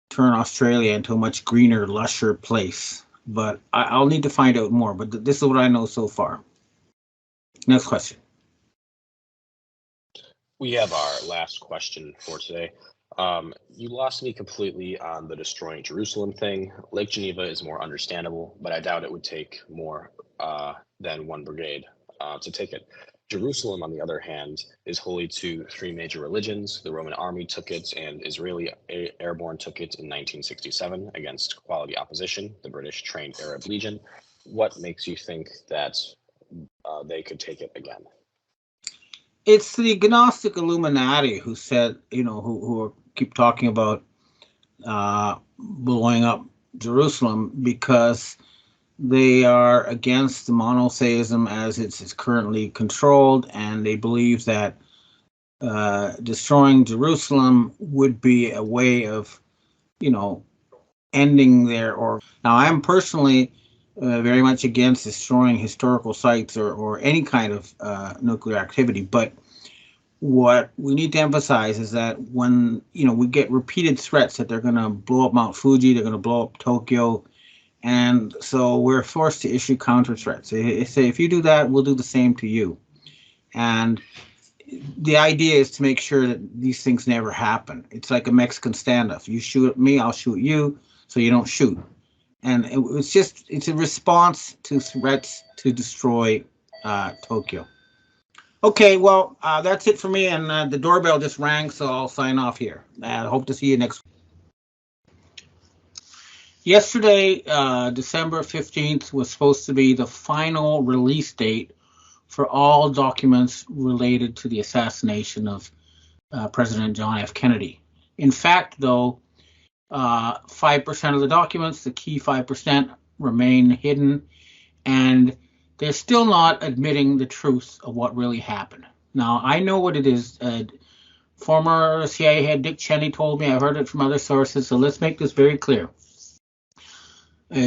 turn Australia into a much greener, lusher place. But I'll need to find out more, but this is what I know so far. Next question. We have our last question for today. You lost me completely on the destroying Jerusalem thing. Lake Geneva is more understandable, but I doubt it would take more than one brigade to take it. Jerusalem, on the other hand, is holy to three major religions. The Roman army took it, and Israeli airborne took it in 1967 against quality opposition, the British trained Arab Legion. What makes you think that they could take it again? It's the Gnostic Illuminati who said, who keep talking about blowing up Jerusalem because they are against the monotheism as it's currently controlled, and they believe that destroying Jerusalem would be a way of, ending their. Now, I'm personally very much against destroying historical sites or any kind of nuclear activity. But what we need to emphasize is that when we get repeated threats that they're going to blow up Mount Fuji, they're going to blow up Tokyo, and so we're forced to issue counter threats. They say, if you do that, we'll do the same to you. And the idea is to make sure that these things never happen. It's like a Mexican standoff. You shoot at me, I'll shoot you, so you don't shoot. And it's a response to threats to destroy Tokyo. Okay, well, that's it for me, and the doorbell just rang, so I'll sign off here. I hope to see you next week. Yesterday, December 15th, was supposed to be the final release date for all documents related to the assassination of President John F. Kennedy. In fact, though, 5% of the documents, the key 5%, remain hidden, and they're still not admitting the truth of what really happened. Now, I know what it is. Former CIA head Dick Cheney told me, I've heard it from other sources, so let's make this very clear.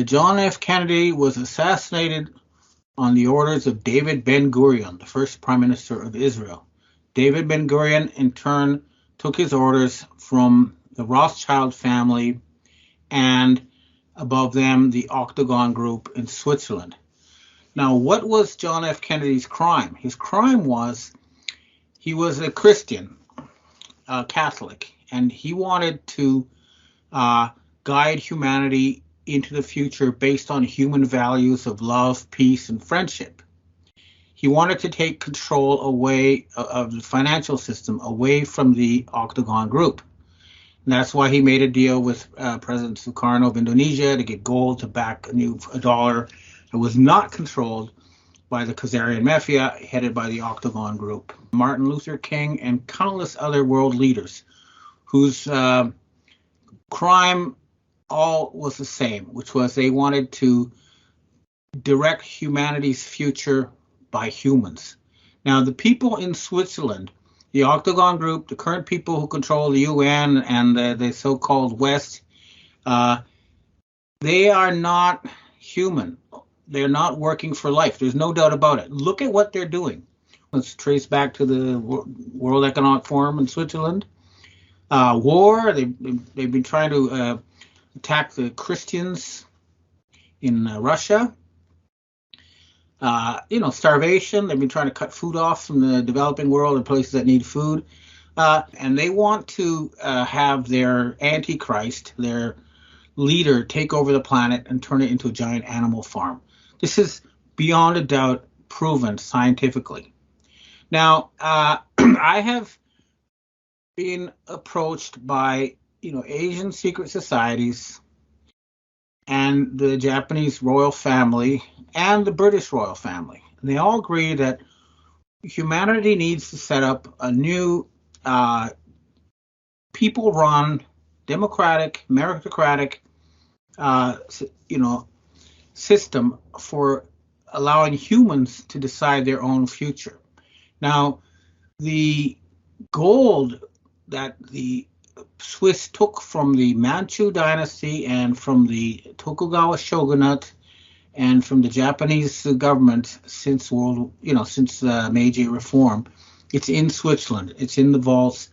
John F. Kennedy was assassinated on the orders of David Ben-Gurion, the first Prime Minister of Israel. David Ben-Gurion, in turn, took his orders from the Rothschild family and, above them, the Octagon Group in Switzerland. Now, what was John F. Kennedy's crime? His crime was he was a Christian, Catholic, and he wanted to guide humanity into the future based on human values of love, peace, and friendship. He wanted to take control away of the financial system, away from the Octagon Group. And that's why he made a deal with President Sukarno of Indonesia to get gold to back a dollar that was not controlled by the Khazarian Mafia, headed by the Octagon Group. Martin Luther King and countless other world leaders whose crime all was the same, which was they wanted to direct humanity's future by humans. Now, the people in Switzerland, the Octagon Group, the current people who control the UN and the so-called West, they are not human. They're not working for life. There's no doubt about it. Look at what they're doing. Let's trace back to the World Economic Forum in Switzerland. War, they've been trying to attack the Christians in Russia. Starvation, they've been trying to cut food off from the developing world and places that need food. And they want to have their Antichrist, their leader, take over the planet and turn it into a giant animal farm. This is beyond a doubt proven scientifically. Now, I have been approached by, Asian secret societies and the Japanese royal family and the British royal family. And they all agree that humanity needs to set up a new people-run, democratic, meritocratic, system for allowing humans to decide their own future. Now, the gold that the Swiss took from the Manchu dynasty and from the Tokugawa shogunate and from the Japanese government since Meiji Reform, it's in Switzerland. It's in the vaults.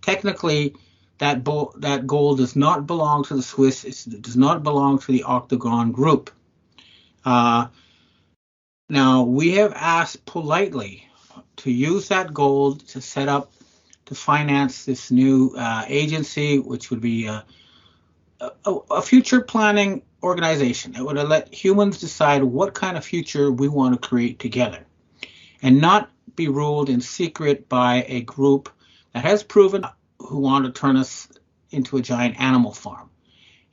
Technically, that gold does not belong to the Swiss. It does not belong to the Octagon Group. Now, we have asked politely to use that gold to set up, to finance this new agency, which would be a future planning organization. It would let humans decide what kind of future we want to create together and not be ruled in secret by a group that has proven who want to turn us into a giant animal farm.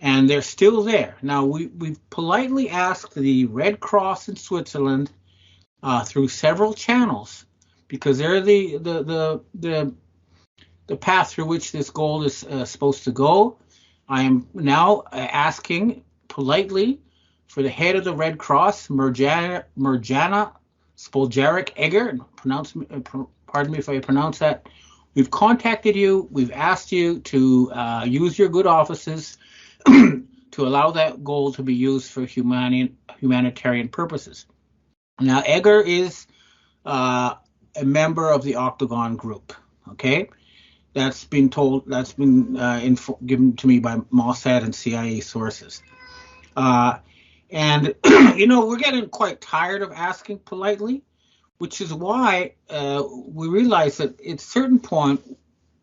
And they're still there. Now, we've politely asked the Red Cross in Switzerland through several channels, because they're the path through which this gold is supposed to go. I am now asking politely for the head of the Red Cross, Mirjana Spoljaric Egger. Pardon me if I pronounce that. We've contacted you. We've asked you to use your good offices to allow that gold to be used for humanitarian purposes. Now, Egger is a member of the Octagon Group. Okay, that's been given to me by Mossad and CIA sources. And we're getting quite tired of asking politely, which is why we realize that at a certain point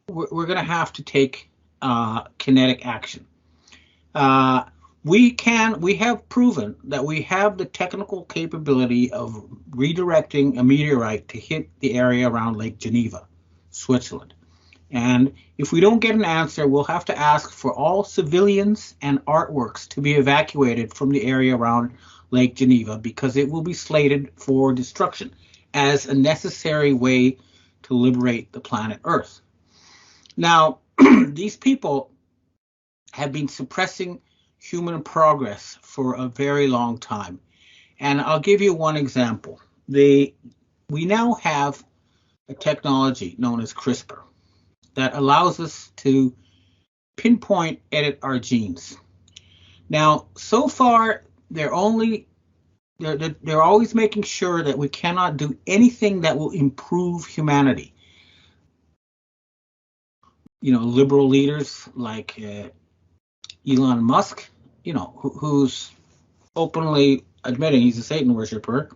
we're going to have to take kinetic action. We have proven that we have the technical capability of redirecting a meteorite to hit the area around Lake Geneva, Switzerland. And if we don't get an answer, we'll have to ask for all civilians and artworks to be evacuated from the area around Lake Geneva because it will be slated for destruction as a necessary way to liberate the planet Earth. Now, these people have been suppressing human progress for a very long time. And I'll give you one example. We now have a technology known as CRISPR that allows us to pinpoint edit our genes. Now, so far, they're always making sure that we cannot do anything that will improve humanity. You know, liberal leaders like Elon Musk, you know, who's openly admitting he's a Satan worshiper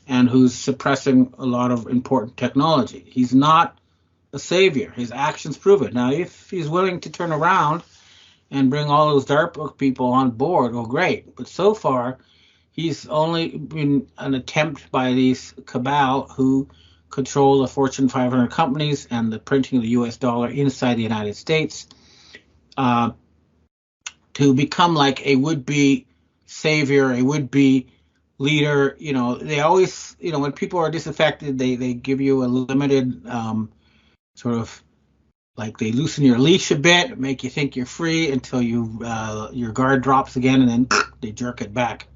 and who's suppressing a lot of important technology. He's not a savior. His actions prove it. Now, if he's willing to turn around and bring all those DARPA people on board, well, great. But so far, he's only been an attempt by these cabal who control the Fortune 500 companies and the printing of the US dollar inside the United States to become like a would-be savior, a would-be leader. You know, they always, you know, when people are disaffected, they give you a limited sort of like they loosen your leash a bit, make you think you're free until your guard drops again, and then they jerk it back.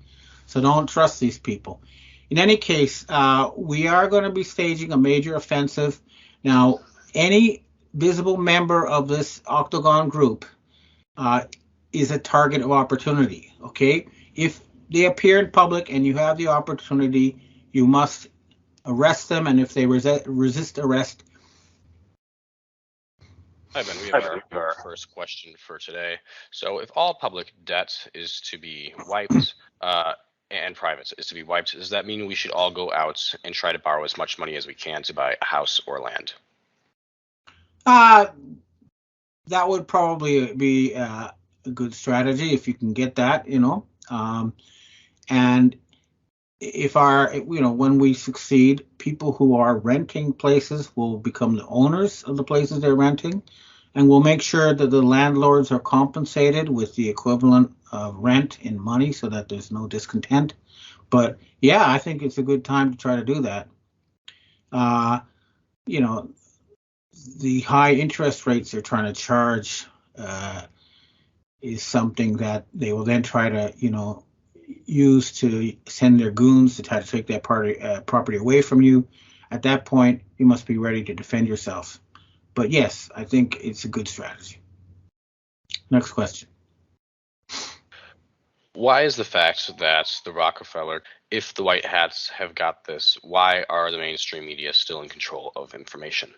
So don't trust these people. In any case, we are going to be staging a major offensive. Now, any visible member of this Octagon group is a target of opportunity, okay? If they appear in public and you have the opportunity, you must arrest them, and if they resist arrest. Hi, Ben. We have our first question for today. So if all public debt is to be wiped, and private is to be wiped, does that mean we should all go out and try to borrow as much money as we can to buy a house or land? That would probably be a good strategy if you can get that, you know. And if when we succeed, people who are renting places will become the owners of the places they're renting, and we'll make sure that the landlords are compensated with the equivalent of rent in money so that there's no discontent. But yeah, I think it's a good time to try to do that. You know, the high interest rates they're trying to charge is something that they will then try to, you know, use to send their goons to try to take that property away from you. At that point, you must be ready to defend yourself. But yes, I think it's a good strategy. Next question. Why is the fact that the Rockefeller, if the white hats have got this, why are the mainstream media still in control of information?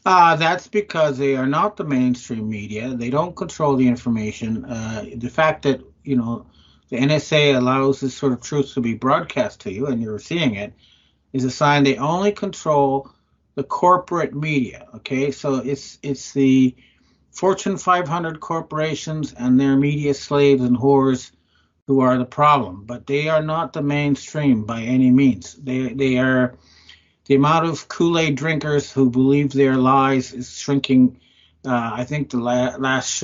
That's because they are not the mainstream media. They don't control the information. The fact that, you know, the NSA allows this sort of truth to be broadcast to you and you're seeing it is a sign they only control the corporate media. Okay, so it's the Fortune 500 corporations and their media slaves and whores who are the problem, but they are not the mainstream by any means. They are the amount of Kool-Aid drinkers who believe their lies is shrinking. I think the last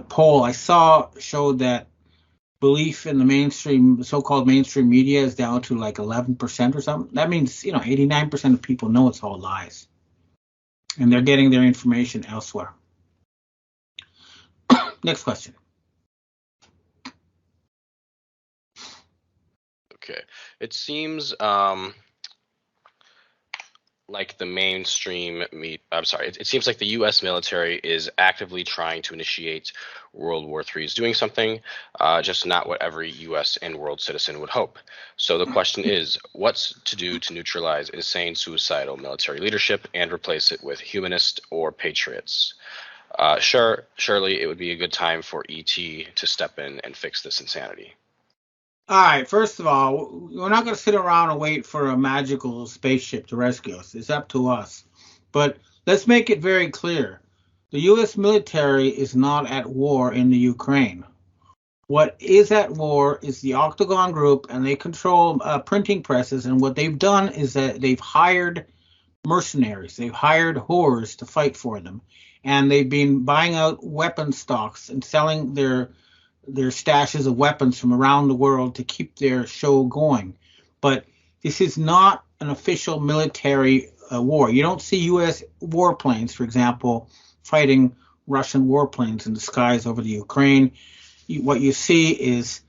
poll I saw showed that belief in the so-called mainstream media is down to like 11% or something. That means, you know, 89% of people know it's all lies, and they're getting their information elsewhere. Next question. Okay, it seems like the mainstream it seems like the U.S. military is actively trying to initiate World War III, is doing something, just not what every U.S. and world citizen would hope. So the question is, what's to do to neutralize insane, suicidal military leadership and replace it with humanist or patriots? Surely it would be a good time for ET to step in and fix this insanity. All right, first of all, we're not going to sit around and wait for a magical spaceship to rescue us. It's up to us. But let's make it very clear. The U.S. military is not at war in the Ukraine. What is at war is the Octagon Group, and they control printing presses. And what they've done is that they've hired mercenaries, they've hired whores to fight for them, and they've been buying out weapon stocks and selling their stashes of weapons from around the world to keep their show going. But this is not an official military war. You don't see U.S. warplanes, for example, fighting Russian warplanes in the skies over the Ukraine. What you see is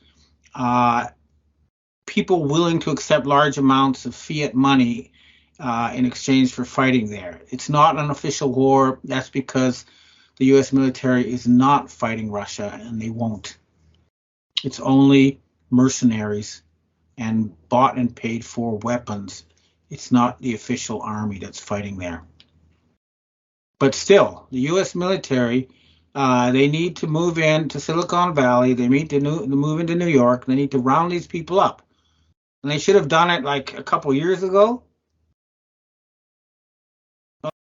people willing to accept large amounts of fiat money in exchange for fighting there. It's not an official war. That's because the U.S. military is not fighting Russia, and they won't. It's only mercenaries and bought and paid for weapons. It's not the official army that's fighting there. But still, the U.S. military, they need to move into Silicon Valley. They need to move into New York. They need to round these people up. And they should have done it like a couple years ago.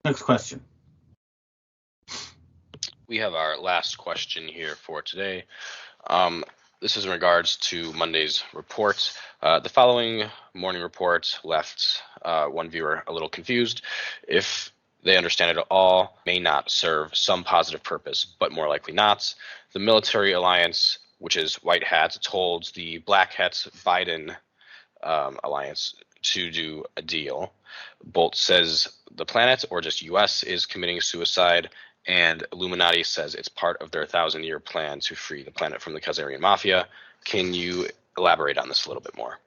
Next question. We have our last question here for today. This is in regards to Monday's report. The following morning report left one viewer a little confused. If they understand it at all, may not serve some positive purpose, but more likely not. The military alliance, which is white hats, told the black hats Biden alliance to do a deal. Bolt says the planet, or just US, is committing suicide, and Illuminati says it's part of their 1,000-year plan to free the planet from the Khazarian mafia. Can you elaborate on this a little bit more?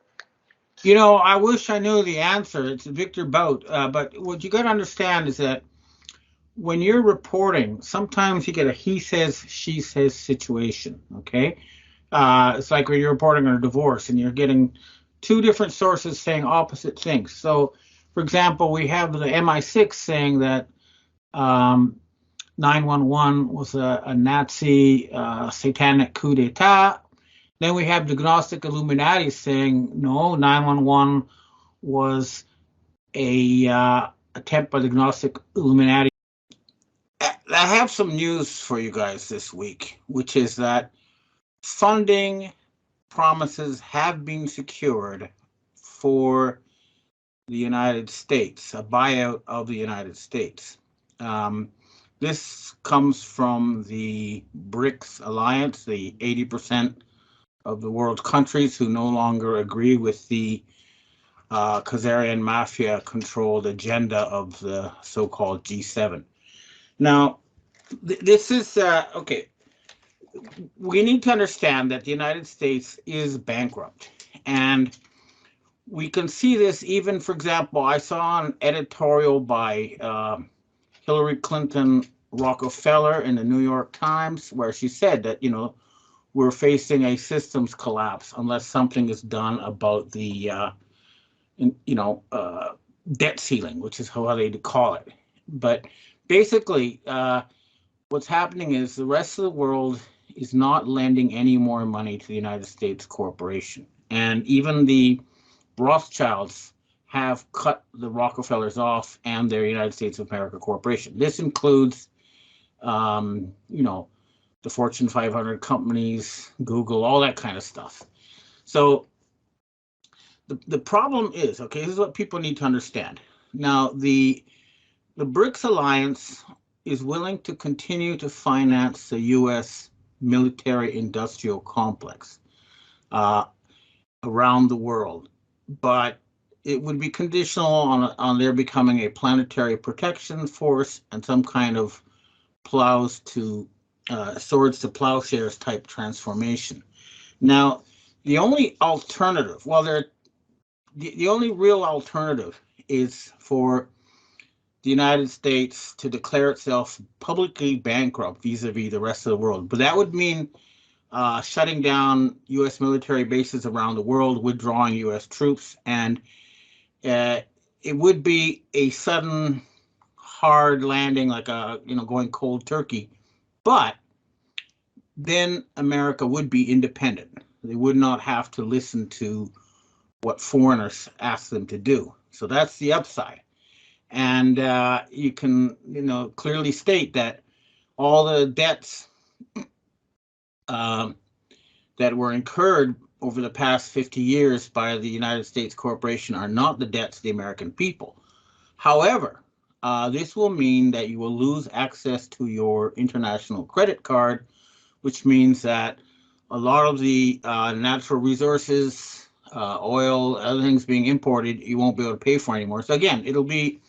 You know, I wish I knew the answer. It's Victor Bout. But what you got to understand is that when you're reporting, sometimes you get a he says, she says situation, okay? It's like when you're reporting on a divorce and you're getting two different sources saying opposite things. So, for example, we have the MI6 saying that 911 was a Nazi satanic coup d'etat. Then we have the Gnostic Illuminati saying, no, 911 was a attempt by the Gnostic Illuminati. I have some news for you guys this week, which is that funding promises have been secured for the United States, a buyout of the United States. This comes from the BRICS alliance, the 80% of the world's countries who no longer agree with the Khazarian mafia-controlled agenda of the so-called G7. Now, this is, okay, we need to understand that the United States is bankrupt. And we can see this even, for example, I saw an editorial by Hillary Clinton Rockefeller in the New York Times where she said that, you know, we're facing a systems collapse unless something is done about the, debt ceiling, which is how they call it. But basically, what's happening is the rest of the world is not lending any more money to the United States corporation. And even the Rothschilds have cut the Rockefellers off and their United States of America corporation. This includes, the Fortune 500 companies, Google, all that kind of stuff. So the problem is, okay, this is what people need to understand. Now, the BRICS alliance is willing to continue to finance the U.S. military-industrial complex around the world, but it would be conditional on their becoming a planetary protection force and some kind of swords to plowshares type transformation. Now, the only alternative, the only real alternative is for the United States to declare itself publicly bankrupt vis-a-vis the rest of the world. But that would mean shutting down U.S. military bases around the world, withdrawing U.S. troops, and it would be a sudden hard landing, like going cold turkey. But then America would be independent. They would not have to listen to what foreigners ask them to do. So that's the upside. And you can, clearly state that all the debts that that were incurred over the past 50 years by the United States corporation are not the debts of the American people. However, this will mean that you will lose access to your international credit card, which means that a lot of the natural resources, oil, other things being imported, you won't be able to pay for anymore. So again, it'll be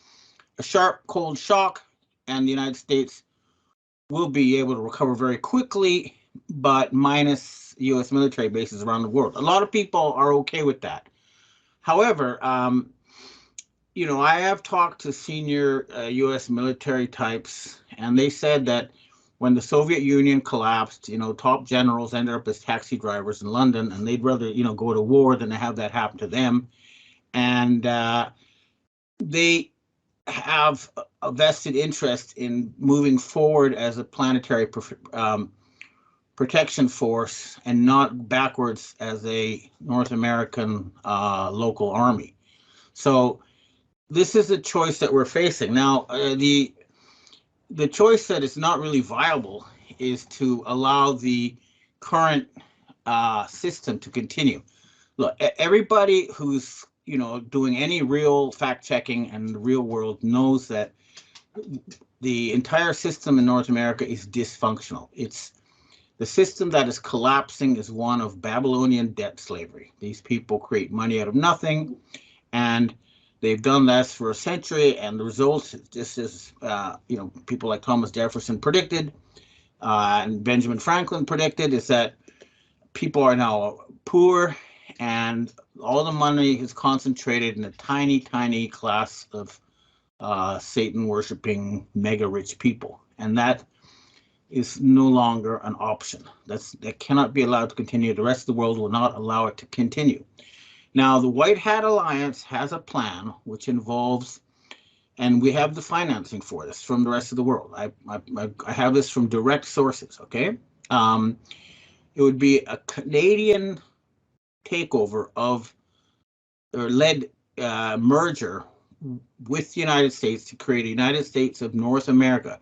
a sharp, cold shock, and the United States will be able to recover very quickly, but minus U.S. military bases around the world. A lot of people are okay with that. However, you know, I have talked to senior U.S. military types, and they said that when the Soviet Union collapsed, you know, top generals ended up as taxi drivers in London, and they'd rather, you know, go to war than to have that happen to them. And they have a vested interest in moving forward as a planetary protection force and not backwards as a North American local army. So this is the choice that we're facing. Now, the choice that is not really viable is to allow the current system to continue. Look, everybody who's, you know, doing any real fact checking in the real world knows that the entire system in North America is dysfunctional. It's the system that is collapsing is one of Babylonian debt slavery. These people create money out of nothing, and they've done this for a century, and the result, just as you know, people like Thomas Jefferson predicted, and Benjamin Franklin predicted, is that people are now poor, and all the money is concentrated in a tiny, tiny class of Satan-worshipping, mega-rich people, and that is no longer an option. That cannot be allowed to continue. The rest of the world will not allow it to continue. Now, the White Hat Alliance has a plan which involves, and we have the financing for this from the rest of the world. I have this from direct sources, okay? It would be a Canadian takeover of, or led merger with the United States to create a United States of North America.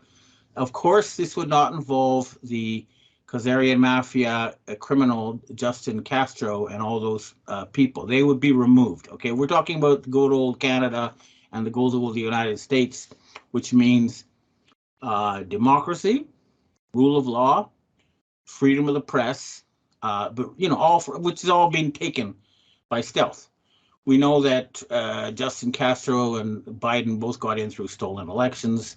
Of course, this would not involve the Khazarian mafia criminal Justin Castro and all those people. They would be removed. Okay, we're talking about the good old Canada and the good old United States, which means democracy, rule of law, freedom of the press, but you know, which is all being taken by stealth. We know that Justin Castro and Biden both got in through stolen elections.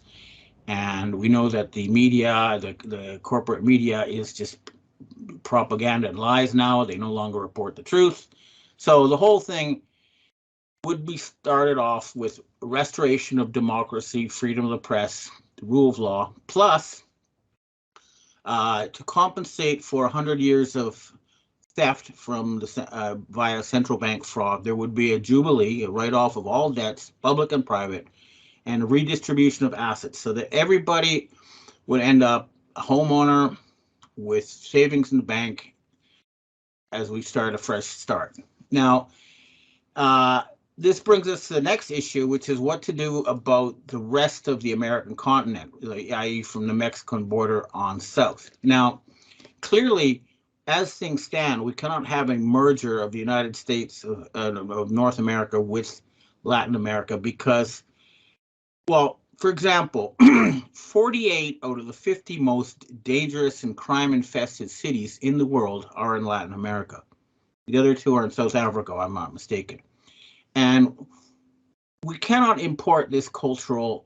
And we know that the media, the corporate media, is just propaganda and lies now. They no longer report the truth. So the whole thing would be started off with restoration of democracy, freedom of the press, the rule of law, plus to compensate for 100 years of theft from via central bank fraud, there would be a jubilee, a write-off of all debts, public and private, and a redistribution of assets so that everybody would end up a homeowner with savings in the bank as we start a fresh start. Now, this brings us to the next issue, which is what to do about the rest of the American continent, i.e. from the Mexican border on south. Now, clearly, as things stand, we cannot have a merger of the United States of North America with Latin America because, well, for example, 48 out of the 50 most dangerous and crime-infested cities in the world are in Latin America. The other two are in South Africa, if I'm not mistaken. And we cannot import this cultural,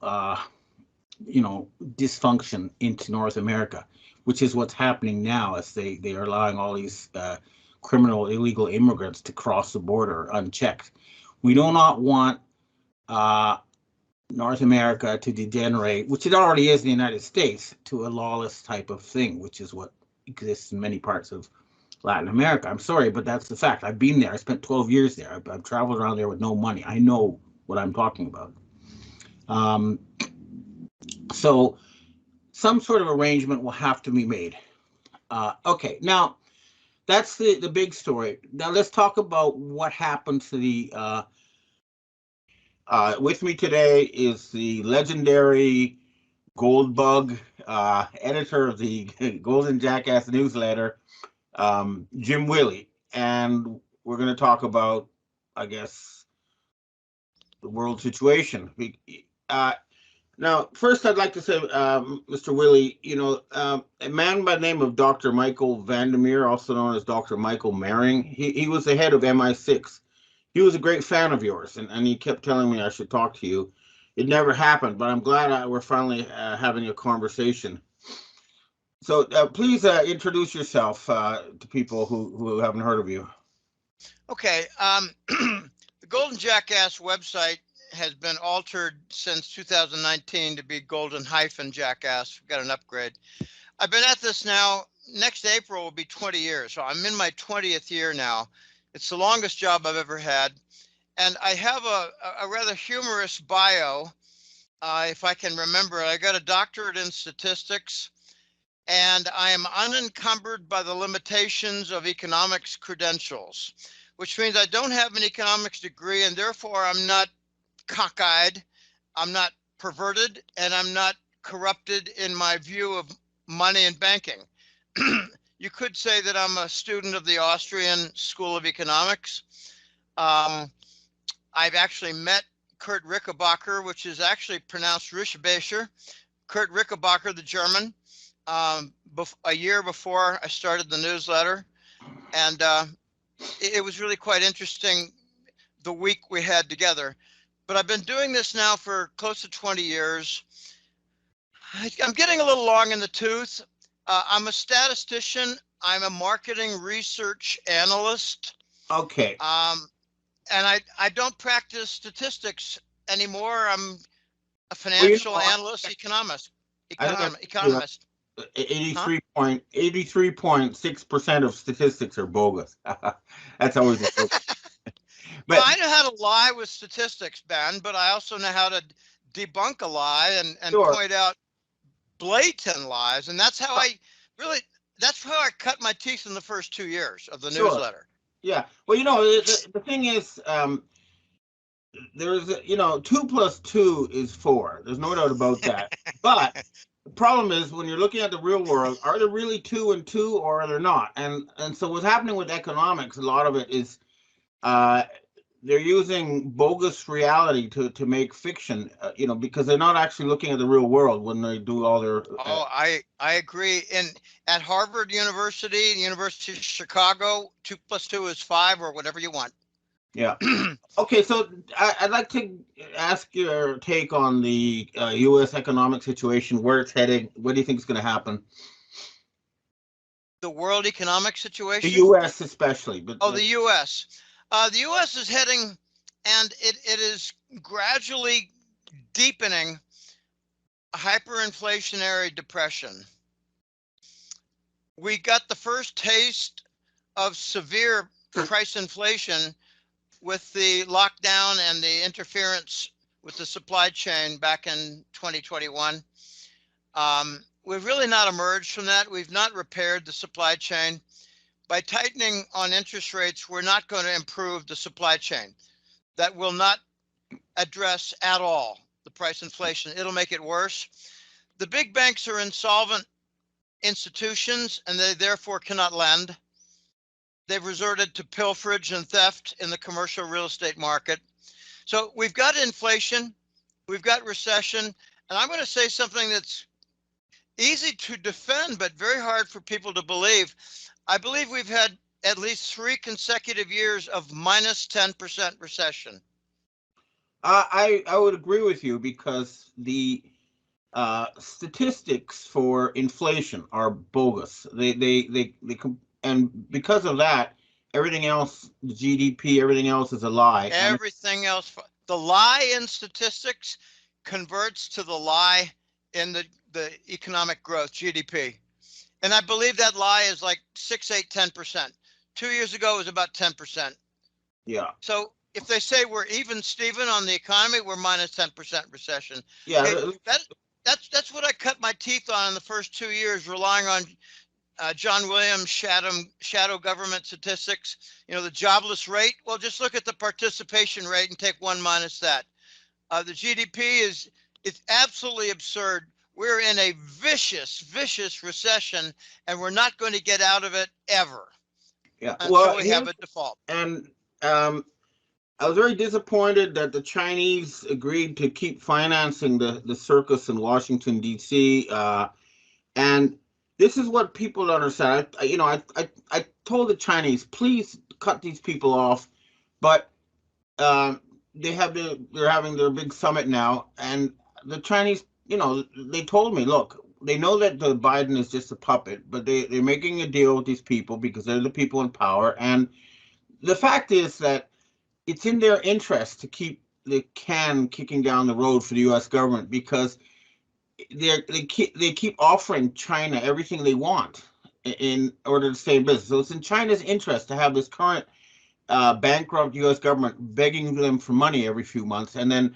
dysfunction into North America, which is what's happening now as they are allowing all these criminal, illegal immigrants to cross the border unchecked. We do not want North America to degenerate, which it already is in the United States, to a lawless type of thing, which is what exists in many parts of Latin America. I'm sorry, but that's the fact. I've been there. I spent 12 years there. I've traveled around there with no money. I know what I'm talking about. So some sort of arrangement will have to be made. Okay, now that's the big story. Now let's talk about what happened to the with me today is the legendary Goldbug, editor of the Golden Jackass newsletter, Jim Willey, and we're going to talk about, I guess, the world situation. Now, first, I'd like to say, Mr. Willey, a man by the name of Dr. Michael Vandermeer, also known as Dr. Michael Mering, he was the head of MI6. He was a great fan of yours, and he kept telling me I should talk to you. It never happened, but I'm glad we're finally having a conversation. So please introduce yourself to people who haven't heard of you. Okay. The Golden Jackass website has been altered since 2019 to be Golden-Jackass. We've got an upgrade. I've been at this now. Next April will be 20 years. So I'm in my 20th year now. It's the longest job I've ever had. And I have a rather humorous bio, if I can remember. I got a doctorate in statistics, and I am unencumbered by the limitations of economics credentials, which means I don't have an economics degree, and therefore I'm not cockeyed, I'm not perverted, and I'm not corrupted in my view of money and banking. You could say that I'm a student of the Austrian School of Economics. I've actually met Kurt Rickenbacker, which is actually pronounced Rischebacher. Kurt Rickenbacker, the German, a year before I started the newsletter. And it was really quite interesting the week we had together. But I've been doing this now for close to 20 years. I'm getting a little long in the tooth. I'm a statistician. I'm a marketing research analyst. Okay. And I don't practice statistics anymore. I'm a financial analyst, economist. 83.6% of statistics are bogus. That's always a joke. Well, I know how to lie with statistics, Ben, but I also know how to debunk a lie and Sure. point out blatant lies. And that's how that's how I cut my teeth in the first 2 years of the newsletter. Yeah. Well, the thing is, there's, 2 plus 2 is 4. There's no doubt about that. But the problem is when you're looking at the real world, are there really 2 and 2 or are there not? And so what's happening with economics, a lot of it is they're using bogus reality to make fiction, because they're not actually looking at the real world when they do all their. I agree. At Harvard University, University of Chicago, 2 plus 2 is 5, or whatever you want. Yeah. Okay, so I'd like to ask your take on the U.S. economic situation, where it's heading. What do you think is going to happen? The world economic situation? The U.S. especially. But the U.S. The U.S. is heading, and it is gradually deepening a hyperinflationary depression. We got the first taste of severe price inflation with the lockdown and the interference with the supply chain back in 2021. We've really not emerged from that. We've not repaired the supply chain. By tightening on interest rates, we're not going to improve the supply chain. That will not address at all the price inflation. It'll make it worse. The big banks are insolvent institutions, and they therefore cannot lend. They've resorted to pilferage and theft in the commercial real estate market. So we've got inflation, we've got recession, and I'm going to say something that's easy to defend, but very hard for people to believe. I believe we've had at least 3 consecutive years of minus 10% recession. I would agree with you, because the statistics for inflation are bogus. And because of that, everything else, the GDP, everything else is a lie. Everything else, the lie in statistics converts to the lie in the economic growth, GDP. And I believe that lie is like 6, 8, 10%. 2 years ago, it was about 10%. Yeah. So if they say we're even, Steven, on the economy, we're minus 10% recession. Yeah. Okay, that's what I cut my teeth on in the first 2 years, relying on John Williams' shadow government statistics. The jobless rate. Well, just look at the participation rate and take 1 minus that. The GDP it's absolutely absurd. we're in a vicious, vicious recession, and we're not going to get out of it ever until we have a default. And I was very disappointed that the Chinese agreed to keep financing the circus in Washington, D.C. And this is what people don't understand. I told the Chinese, please cut these people off, but they're having their big summit now, and the Chinese, they told me, look, they know that the Biden is just a puppet, but they're making a deal with these people because they're the people in power, and the fact is that it's in their interest to keep the can kicking down the road for the U.S. government because they keep offering China everything they want in order to stay in business. So it's in China's interest to have this current bankrupt U.S. government begging them for money every few months, and then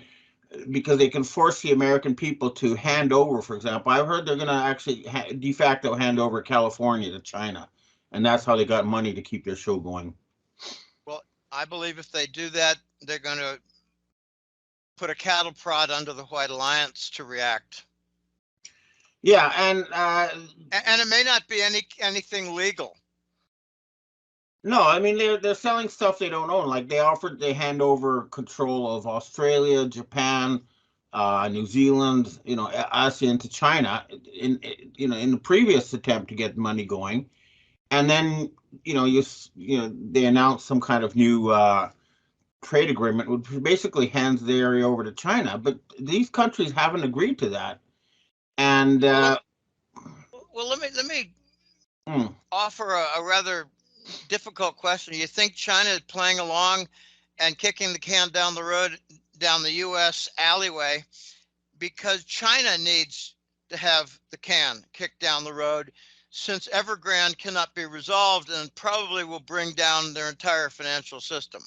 because they can force the American people to hand over, for example, I've heard they're going to actually de facto hand over California to China, and that's how they got money to keep their show going. Well, I believe if they do that, they're going to put a cattle prod under the White Alliance to react. Yeah, and it may not be anything legal. No, I mean they're selling stuff they don't own. Like they hand over control of Australia, Japan, New Zealand, ASEAN to China in the previous attempt to get money going, and then they announced some kind of new trade agreement, which basically hands the area over to China. But these countries haven't agreed to that, and well, let me offer a rather difficult question. You think China is playing along and kicking the can down the road, down the U.S. alleyway, because China needs to have the can kicked down the road, since Evergrande cannot be resolved and probably will bring down their entire financial system?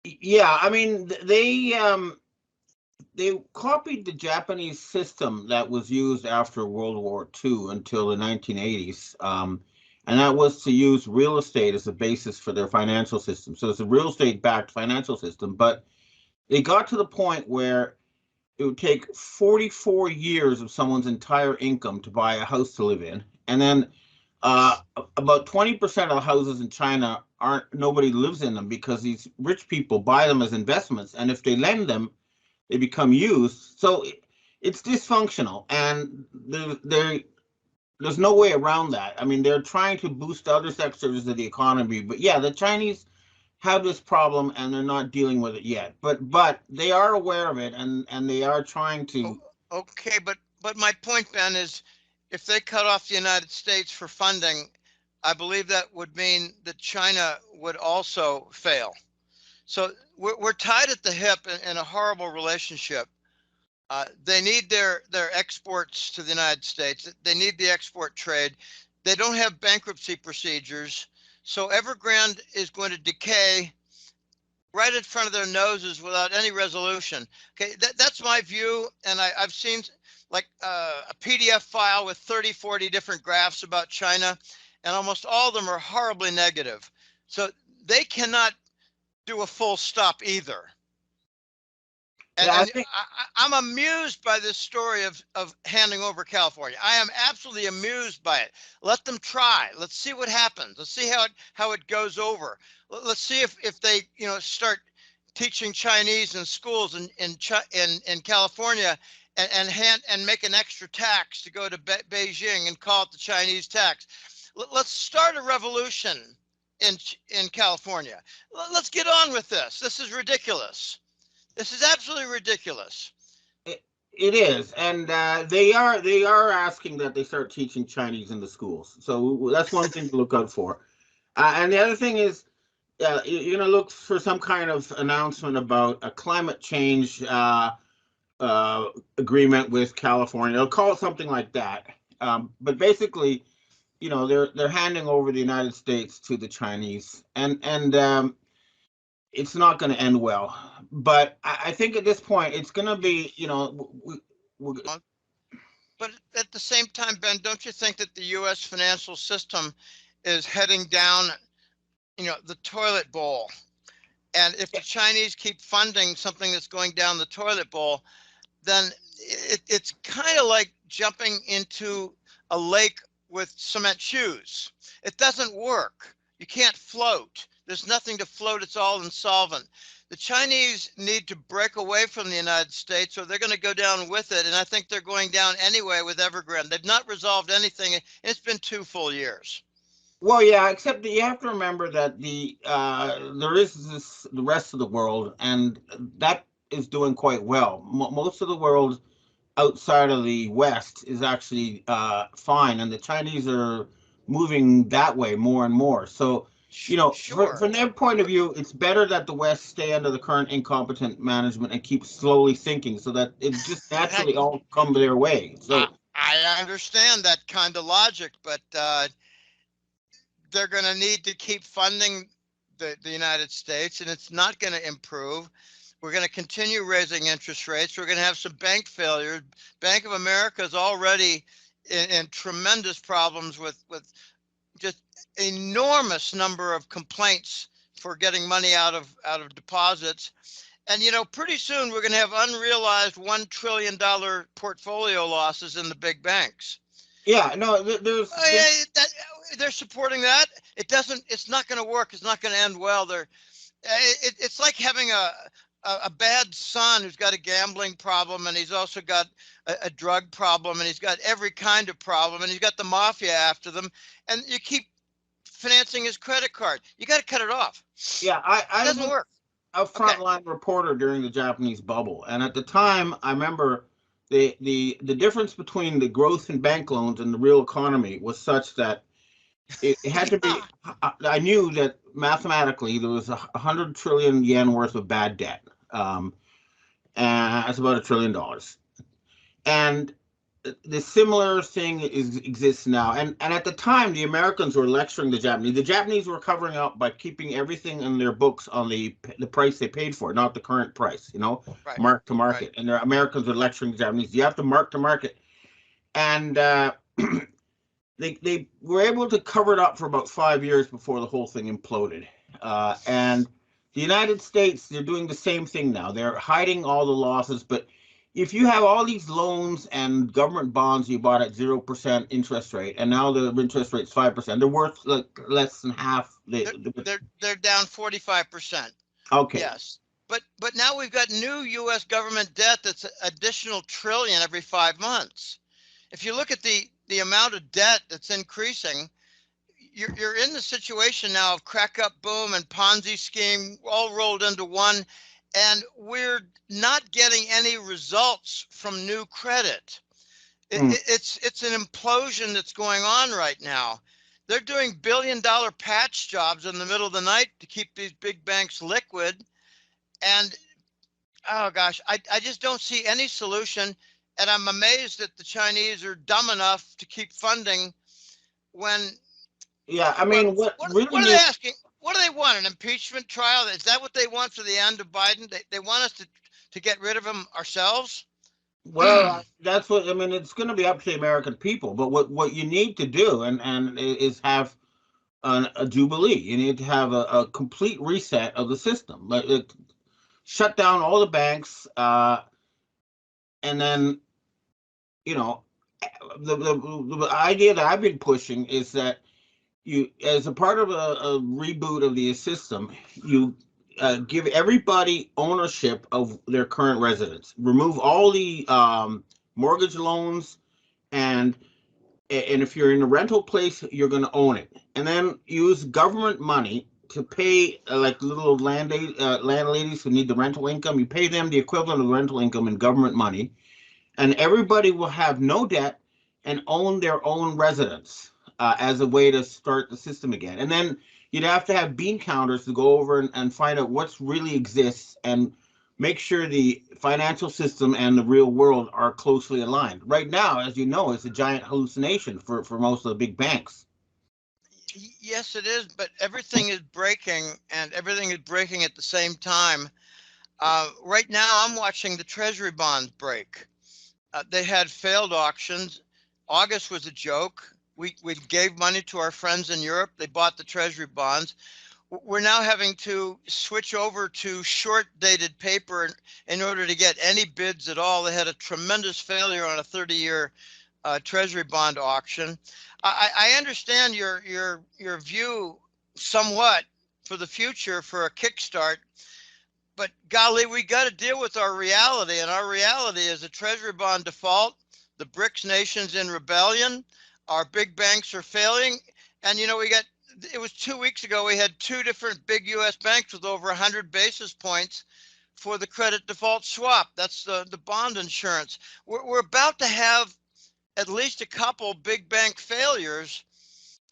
Yeah, I mean they copied the Japanese system that was used after World War II until the 1980s. And that was to use real estate as a basis for their financial system. So it's a real estate-backed financial system. But they got to the point where it would take 44 years of someone's entire income to buy a house to live in. And then about 20% of the houses in China nobody lives in them because these rich people buy them as investments. And if they lend them, they become used. So it's dysfunctional. And there's no way around that. I mean, they're trying to boost other sectors of the economy, but yeah, the Chinese have this problem and they're not dealing with it yet. But they are aware of it and they are trying to. Okay, but my point, Ben, is if they cut off the United States for funding, I believe that would mean that China would also fail. So we're tied at the hip in a horrible relationship. They need their exports to the United States. They need the export trade. They don't have bankruptcy procedures. So Evergrande is going to decay right in front of their noses without any resolution. Okay, that's my view. And I've seen like a PDF file with 30, 40 different graphs about China, and almost all of them are horribly negative. So they cannot do a full stop either. And, Yeah, I'm amused by this story of handing over California. I am absolutely amused by it. Let them try. Let's see what happens. Let's see how it goes over. Let's see if they start teaching Chinese in schools in California and make an extra tax to go to Beijing and call it the Chinese tax. Let's start a revolution in California. Let's get on with this. This is ridiculous. This is absolutely ridiculous. It is, and they are asking that they start teaching Chinese in the schools. So that's one thing to look out for. And the other thing is, you're going to look for some kind of announcement about a climate change agreement with California. They'll call it something like that. But basically, they're handing over the United States to the Chinese, and it's not going to end well. But I think at this point, it's going to be, But at the same time, Ben, don't you think that the U.S. financial system is heading down, the toilet bowl? And if the Chinese keep funding something that's going down the toilet bowl, then it's kind of like jumping into a lake with cement shoes. It doesn't work. You can't float. There's nothing to float. It's all insolvent. The Chinese need to break away from the United States or they're going to go down with it. And I think they're going down anyway with Evergrande. They've not resolved anything. It's been 2 full years. Well, yeah, except that you have to remember that there is the rest of the world, and that is doing quite well. Most of the world outside of the West is actually fine, and the Chinese are moving that way more and more. So, from their point of view, it's better that the West stay under the current incompetent management and keep slowly sinking, so that it just naturally all come their way. So I understand that kind of logic, but they're going to need to keep funding the United States, and it's not going to improve. We're going to continue raising interest rates. We're going to have some bank failures. Bank of America is already in tremendous problems with just enormous number of complaints for getting money out of deposits. And, pretty soon we're going to have unrealized $1 trillion portfolio losses in the big banks. Yeah, no, they're supporting that. It's not going to work. It's not going to end well. It's like having a bad son who's got a gambling problem, and he's also got a drug problem, and he's got every kind of problem, and he's got the mafia after them, and you keep financing his credit card. You got to cut it off. Yeah, it doesn't work. A frontline reporter during the Japanese bubble, and at the time, I remember the difference between the growth in bank loans and the real economy was such that it had to be. I knew that mathematically there was 100 trillion yen worth of bad debt. And that's about $1 trillion. And the similar thing exists now. And at the time, the Americans were lecturing the Japanese. The Japanese were covering up by keeping everything in their books on the price they paid for, not the current price, mark to market. Right. And the Americans were lecturing the Japanese. You have to mark to market. And they were able to cover it up for about 5 years before the whole thing imploded. And the United States, they're doing the same thing now. They're hiding all the losses, but if you have all these loans and government bonds you bought at 0% interest rate, and now the interest rate's 5%, they're worth less than half. They're down 45%. Okay. Yes, but now we've got new U.S. government debt that's additional trillion every 5 months. If you look at the amount of debt that's increasing, you're in the situation now of crack up boom and Ponzi scheme all rolled into one, and we're not getting any results from new credit. It's an implosion that's going on right now. They're doing billion-dollar patch jobs in the middle of the night to keep these big banks liquid, and oh gosh, I just don't see any solution, and I'm amazed that the Chinese are dumb enough to keep funding when. Yeah, I mean, what are they asking? What do they want? An impeachment trial? Is that what they want for the end of Biden? They want us to get rid of him ourselves? Well, that's what I mean. It's going to be up to the American people. But what you need to do and is have a jubilee. You need to have a complete reset of the system. Shut down all the banks, and then the idea that I've been pushing is that you, as a part of a reboot of the system, you give everybody ownership of their current residence. Remove all the mortgage loans, and if you're in a rental place, you're going to own it. And then use government money to pay like little landladies who need the rental income. You pay them the equivalent of rental income in government money, and everybody will have no debt and own their own residence. As a way to start the system again. And then you'd have to have bean counters to go over and find out what's really exists and make sure the financial system and the real world are closely aligned. Right now, as you know, it's a giant hallucination for most of the big banks. Yes, it is, but everything is breaking, and everything is breaking at the same time. Right now, I'm watching the Treasury bonds break. They had failed auctions. August was a joke. We gave money to our friends in Europe. They bought the Treasury bonds. we're now having to switch over to short-dated paper in order to get any bids at all. They had a tremendous failure on a 30-year Treasury bond auction. I understand your view somewhat for the future for a kickstart, but golly, we got to deal with our reality, and our reality is a Treasury bond default, the BRICS nations in rebellion, our big banks are failing, and it was 2 weeks ago, we had two different big U.S. banks with over 100 basis points for the credit default swap. That's the bond insurance. We're about to have at least a couple big bank failures,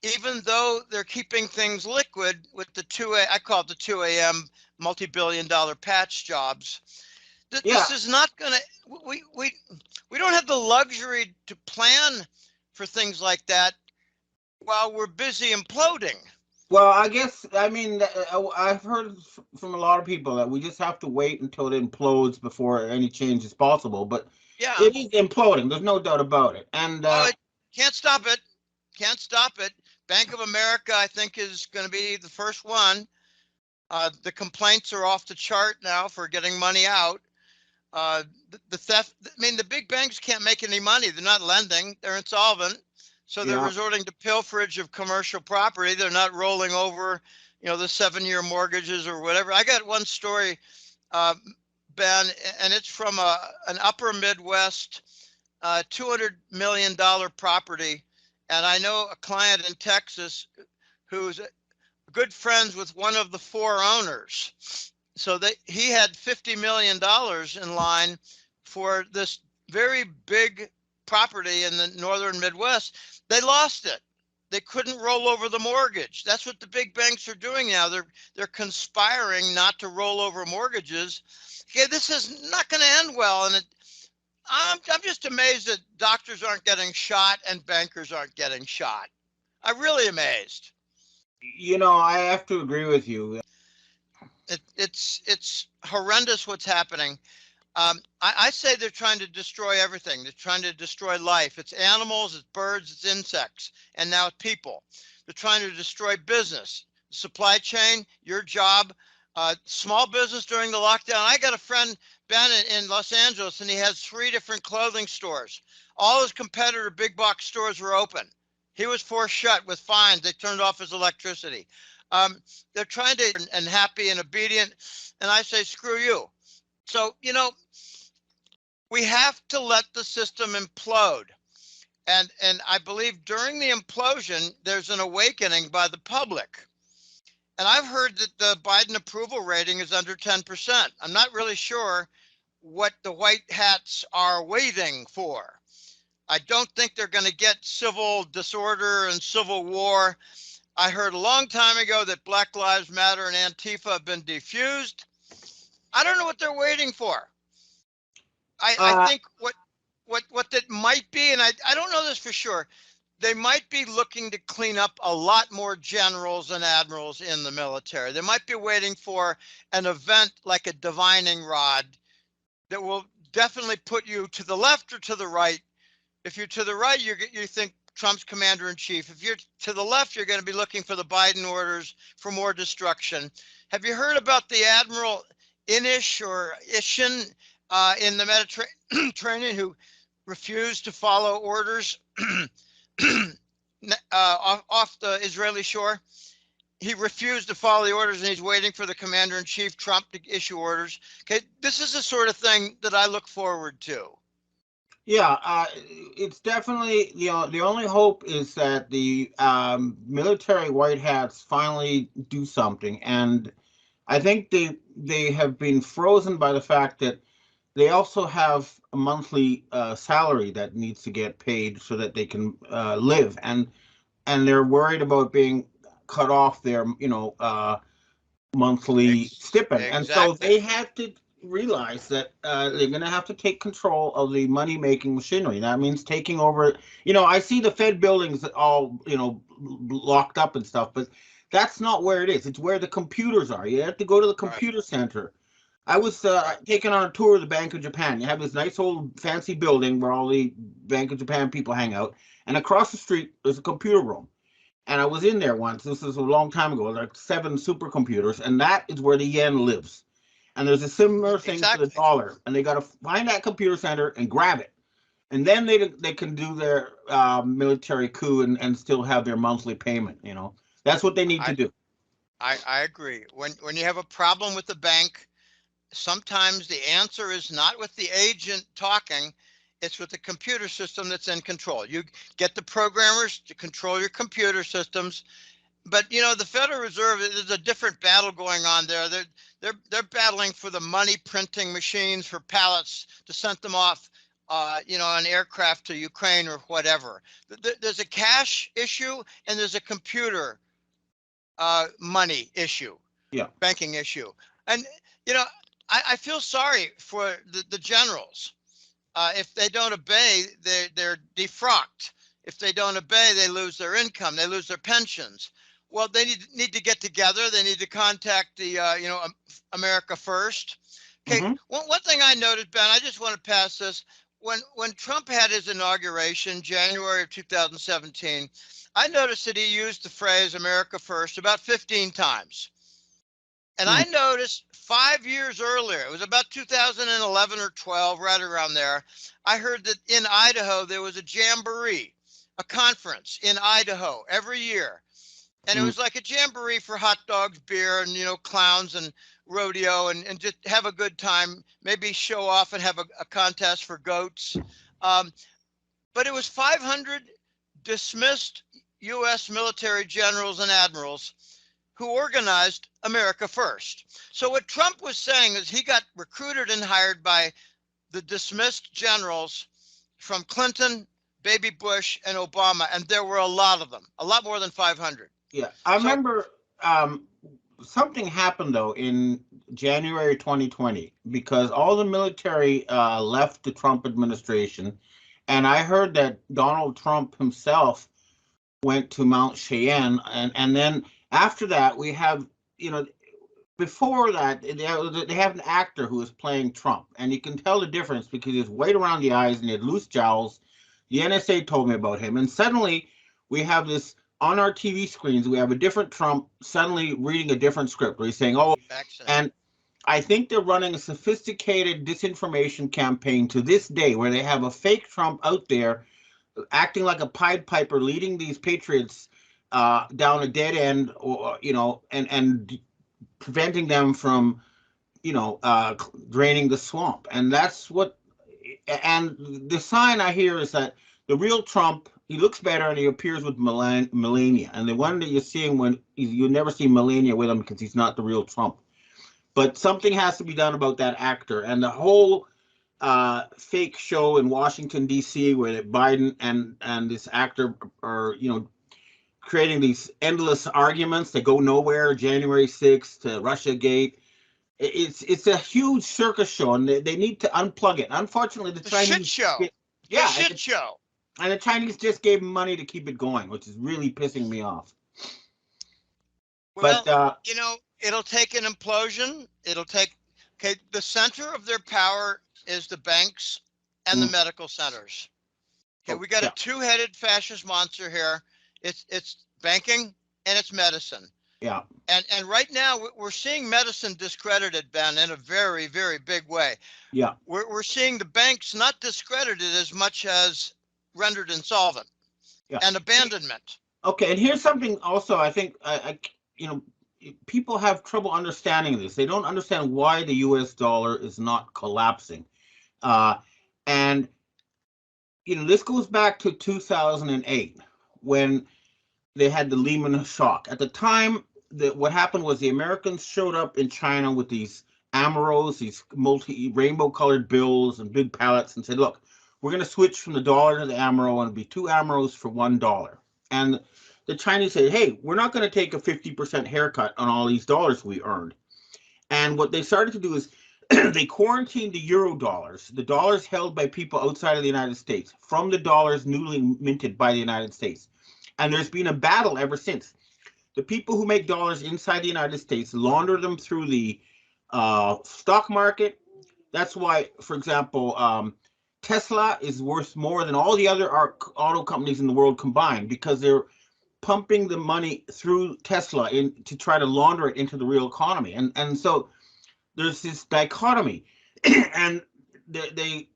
even though they're keeping things liquid with the I call it the 2 a.m. multi-billion-dollar patch jobs. This is not going to, we don't have the luxury to plan for things like that while we're busy imploding. Well, I've heard from a lot of people that we just have to wait until it implodes before any change is possible. But yeah, it is imploding. There's no doubt about it. And can't stop it. Can't stop it. Bank of America, I think, is going to be the first one. The complaints are off the chart now for getting money out. The theft. The big banks can't make any money. They're not lending. They're insolvent. So they're resorting to pilferage of commercial property. They're not rolling over, the 7-year mortgages or whatever. I got one story, Ben, and it's from an upper Midwest $200 million property. And I know a client in Texas who's good friends with one of the 4 owners. So he had $50 million in line for this very big property in the northern Midwest. They lost it. They couldn't roll over the mortgage. That's what the big banks are doing now. They're conspiring not to roll over mortgages. Okay, this is not going to end well, and I'm just amazed that doctors aren't getting shot and bankers aren't getting shot. I'm really amazed. I have to agree with you. It's horrendous what's happening. I say they're trying to destroy everything. They're trying to destroy life. It's animals, it's birds, it's insects, and now it's people. They're trying to destroy business, supply chain, your job, small business during the lockdown. I got a friend, Ben, in Los Angeles, and he has 3 different clothing stores. All his competitor big box stores were open. He was forced shut with fines. They turned off his electricity. They're trying to and happy and obedient, and I say, screw you. So, we have to let the system implode. And I believe during the implosion, there's an awakening by the public. And I've heard that the Biden approval rating is under 10%. I'm not really sure what the white hats are waiting for. I don't think they're going to get civil disorder and civil war. I heard a long time ago that Black Lives Matter and Antifa have been defused. I don't know what they're waiting for. I think what that might be, and I don't know this for sure, they might be looking to clean up a lot more generals and admirals in the military. They might be waiting for an event like a divining rod that will definitely put you to the left or to the right. If you're to the right, you think Trump's commander in chief. If you're to the left, you're going to be looking for the Biden orders for more destruction. Have you heard about the Admiral Inish or Ishin in the Mediterranean who refused to follow orders off the Israeli shore? He refused to follow the orders, and he's waiting for the commander-in-chief, Trump, to issue orders. Okay, this is the sort of thing that I look forward to. Yeah, it's definitely, the only hope is that the military white hats finally do something. And I think they have been frozen by the fact that they also have a monthly salary that needs to get paid so that they can live. And they're worried about being cut off their, monthly stipend. Exactly. And so they have to realize that they're going to have to take control of the money-making machinery. That means taking over. I see the Fed buildings all, locked up and stuff, but that's not where it is. It's where the computers are. You have to go to the computer center. I was taken on a tour of the Bank of Japan. You have this nice old fancy building where all the Bank of Japan people hang out, and across the street there's a computer room. And I was in there once. This was a long time ago, like 7 supercomputers, and that is where the yen lives. And there's a similar thing for the dollar, and they got to find that computer center and grab it, and then they can do their military coup and still have their monthly payment. You know, that's what they need to do. I agree. When you have a problem with the bank, sometimes the answer is not with the agent talking, it's with the computer system that's in control. You get the programmers to control your computer systems. But you know, the Federal Reserve, there's a different battle going on there. They're battling for the money printing machines for pallets to send them off, you know, on aircraft to Ukraine or whatever. There's a cash issue and there's a computer money issue, banking issue. And you know, I feel sorry for the generals. If they don't obey, they're defrocked. If they don't obey, they lose their income, they lose their pensions. Well, they need to get together. They need to contact the, you know, America First. Okay, one thing I noted, Ben, I just want to pass this. When Trump had his inauguration, January of 2017, I noticed that he used the phrase America First about 15 times. And I noticed 5 years earlier, it was about 2011 or 12, right around there, I heard that in Idaho, there was a jamboree, a conference in Idaho every year. And it was like a jamboree for hot dogs, beer, and, you know, clowns and rodeo and just have a good time, maybe show off and have a contest for goats. But it was 500 dismissed U.S. military generals and admirals who organized America First. So what Trump was saying is he got recruited and hired by the dismissed generals from Clinton, Baby Bush, and Obama, and there were a lot of them, a lot more than 500. Yeah, I remember something happened though in January 2020 because all the military left the Trump administration, and I heard that Donald Trump himself went to Mount Cheyenne, and then after that we have, you know, before that they have an actor who is playing Trump, and you can tell the difference because he's white around the eyes and he had loose jowls. The NSA told me about him, and suddenly we have this. On our TV screens, we have a different Trump suddenly reading a different script where he's saying, oh, and I think they're running a sophisticated disinformation campaign to this day where they have a fake Trump out there acting like a Pied Piper leading these patriots down a dead end, or, you know, and preventing them from, you know, draining the swamp. And that's what, and the sign I hear is that the real Trump, he looks better and he appears with Melania. And the one that you're seeing when you never see Melania with him because he's not the real Trump. But something has to be done about that actor. And the whole fake show in Washington, D.C., where Biden and this actor are, you know, creating these endless arguments that go nowhere, January 6th to Russiagate. It's a huge circus show, and they need to unplug it. Unfortunately, the Chinese... shit show. Yeah. Shit show. And the Chinese just gave him money to keep it going, which is really pissing me off. Well, but you know, it'll take an implosion. It'll take, okay, the center of their power is the banks and the medical centers. Okay, we got a two-headed fascist monster here. It's banking and it's medicine. Yeah. And right now we're seeing medicine discredited, Ben, in a very, very big way. Yeah. We're seeing the banks not discredited as much as rendered insolvent and abandonment. Okay, and here's something also I think you know, people have trouble understanding this. They don't understand why the U.S. dollar is not collapsing, and you know, this goes back to 2008 when they had the Lehman shock. At the time, what happened was the Americans showed up in China with these Ameros, these rainbow colored bills and big pallets, and said, look, we're going to switch from the dollar to the Amero, and it'll be 2 Ameros for $1. And the Chinese said, hey, we're not going to take a 50% haircut on all these dollars we earned. And what they started to do is they quarantined the euro dollars, the dollars held by people outside of the United States, from the dollars newly minted by the United States. And there's been a battle ever since. The people who make dollars inside the United States launder them through the stock market. That's why, for example, Tesla is worth more than all the other auto companies in the world combined, because they're pumping the money through Tesla to try to launder it into the real economy. And so there's this dichotomy, and they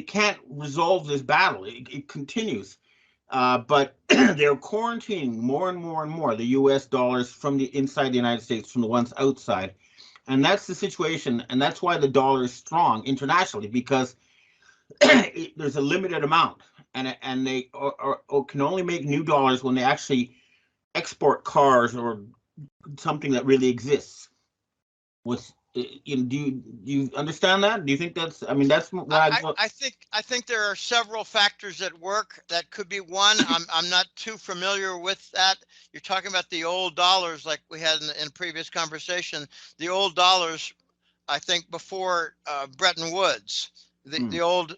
can't resolve this battle. It continues. But they're quarantining more and more and more the U.S. dollars from the inside the United States from the ones outside. And that's the situation. And that's why the dollar is strong internationally, because there's a limited amount. And they can only make new dollars when they actually export cars or something that really exists. Do you understand that? Do you think that's? I mean, that's what I think there are several factors at work. That could be one. I'm not too familiar with that. You're talking about the old dollars, like we had in previous conversation. The old dollars, I think, before Bretton Woods, the old,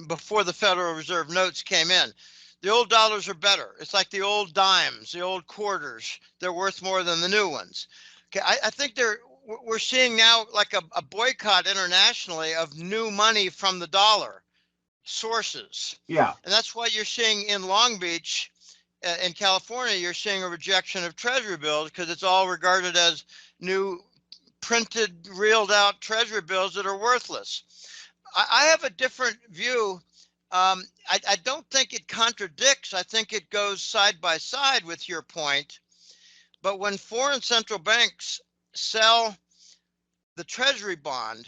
before the Federal Reserve notes came in. The old dollars are better. It's like the old dimes, the old quarters. They're worth more than the new ones. Okay, I think we're seeing now like a boycott internationally of new money from the dollar sources. Yeah. And that's why you're seeing in Long Beach, in California, you're seeing a rejection of treasury bills because it's all regarded as new printed, reeled out treasury bills that are worthless. I have a different view. I don't think it contradicts. I think it goes side by side with your point. But when foreign central banks sell the treasury bond,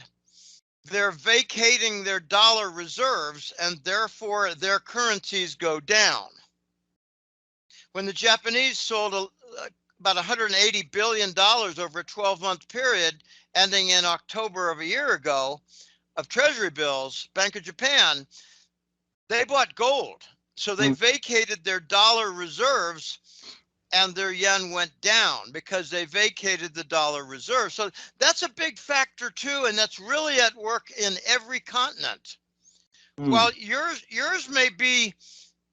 they're vacating their dollar reserves, and therefore their currencies go down. When the Japanese sold about $180 billion over a 12-month period ending in October of a year ago of treasury bills, Bank of Japan, they bought gold. So they vacated their dollar reserves, and their yen went down because they vacated the dollar reserve. So that's a big factor too, and that's really at work in every continent. Well, yours may be,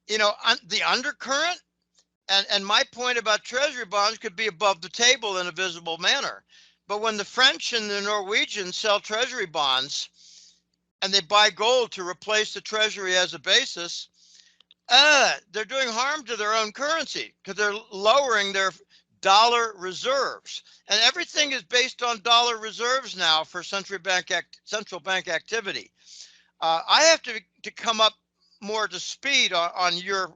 the undercurrent, and my point about treasury bonds could be above the table in a visible manner. But when the French and the Norwegians sell treasury bonds and they buy gold to replace the treasury as a basis, they're doing harm to their own currency because they're lowering their dollar reserves. And everything is based on dollar reserves now for central bank activity. I have to come up more to speed on your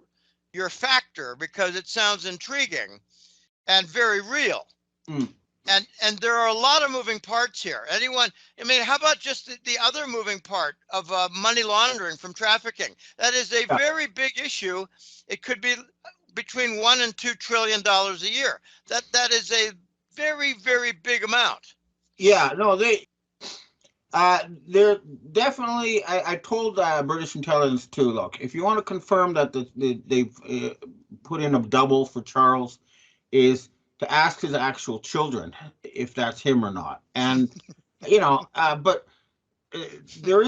factor because it sounds intriguing and very real. And there are a lot of moving parts here. How about just the other moving part of money laundering from trafficking? That is a very big issue. It could be between $1 and $2 trillion a year. That is a very, very big amount. Yeah, no, they're definitely. I told British intelligence too. Look, if you want to confirm that they've put in a double for Charles, is to ask his actual children if that's him or not. And but there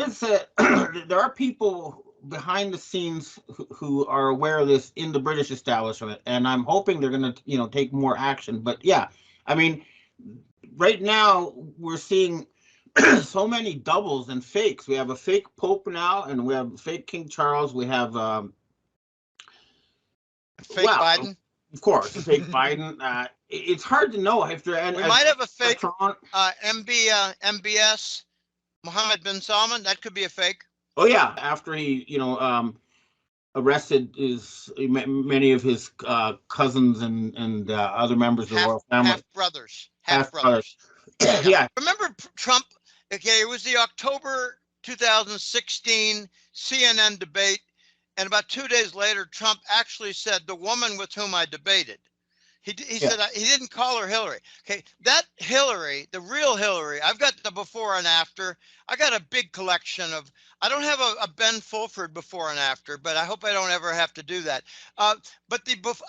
are people behind the scenes who are aware of this in the British establishment, and I'm hoping they're going to take more action. But yeah, I mean, right now we're seeing so many doubles and fakes. We have a fake Pope now, and we have fake King Charles. We have fake Biden. Of course, fake Biden. It's hard to know if there. We might have a fake MBS Mohammed bin Salman. That could be a fake. Oh yeah, after he arrested many of his cousins and other members of the royal family. Half brothers. Yeah. Remember Trump? Okay, it was the October 2016 CNN debate. And about 2 days later, Trump actually said, the woman with whom I debated. He said he didn't call her Hillary. Okay, that Hillary, the real Hillary, I've got the before and after. I got a big collection of, I don't have a Ben Fulford before and after, but I hope I don't ever have to do that. But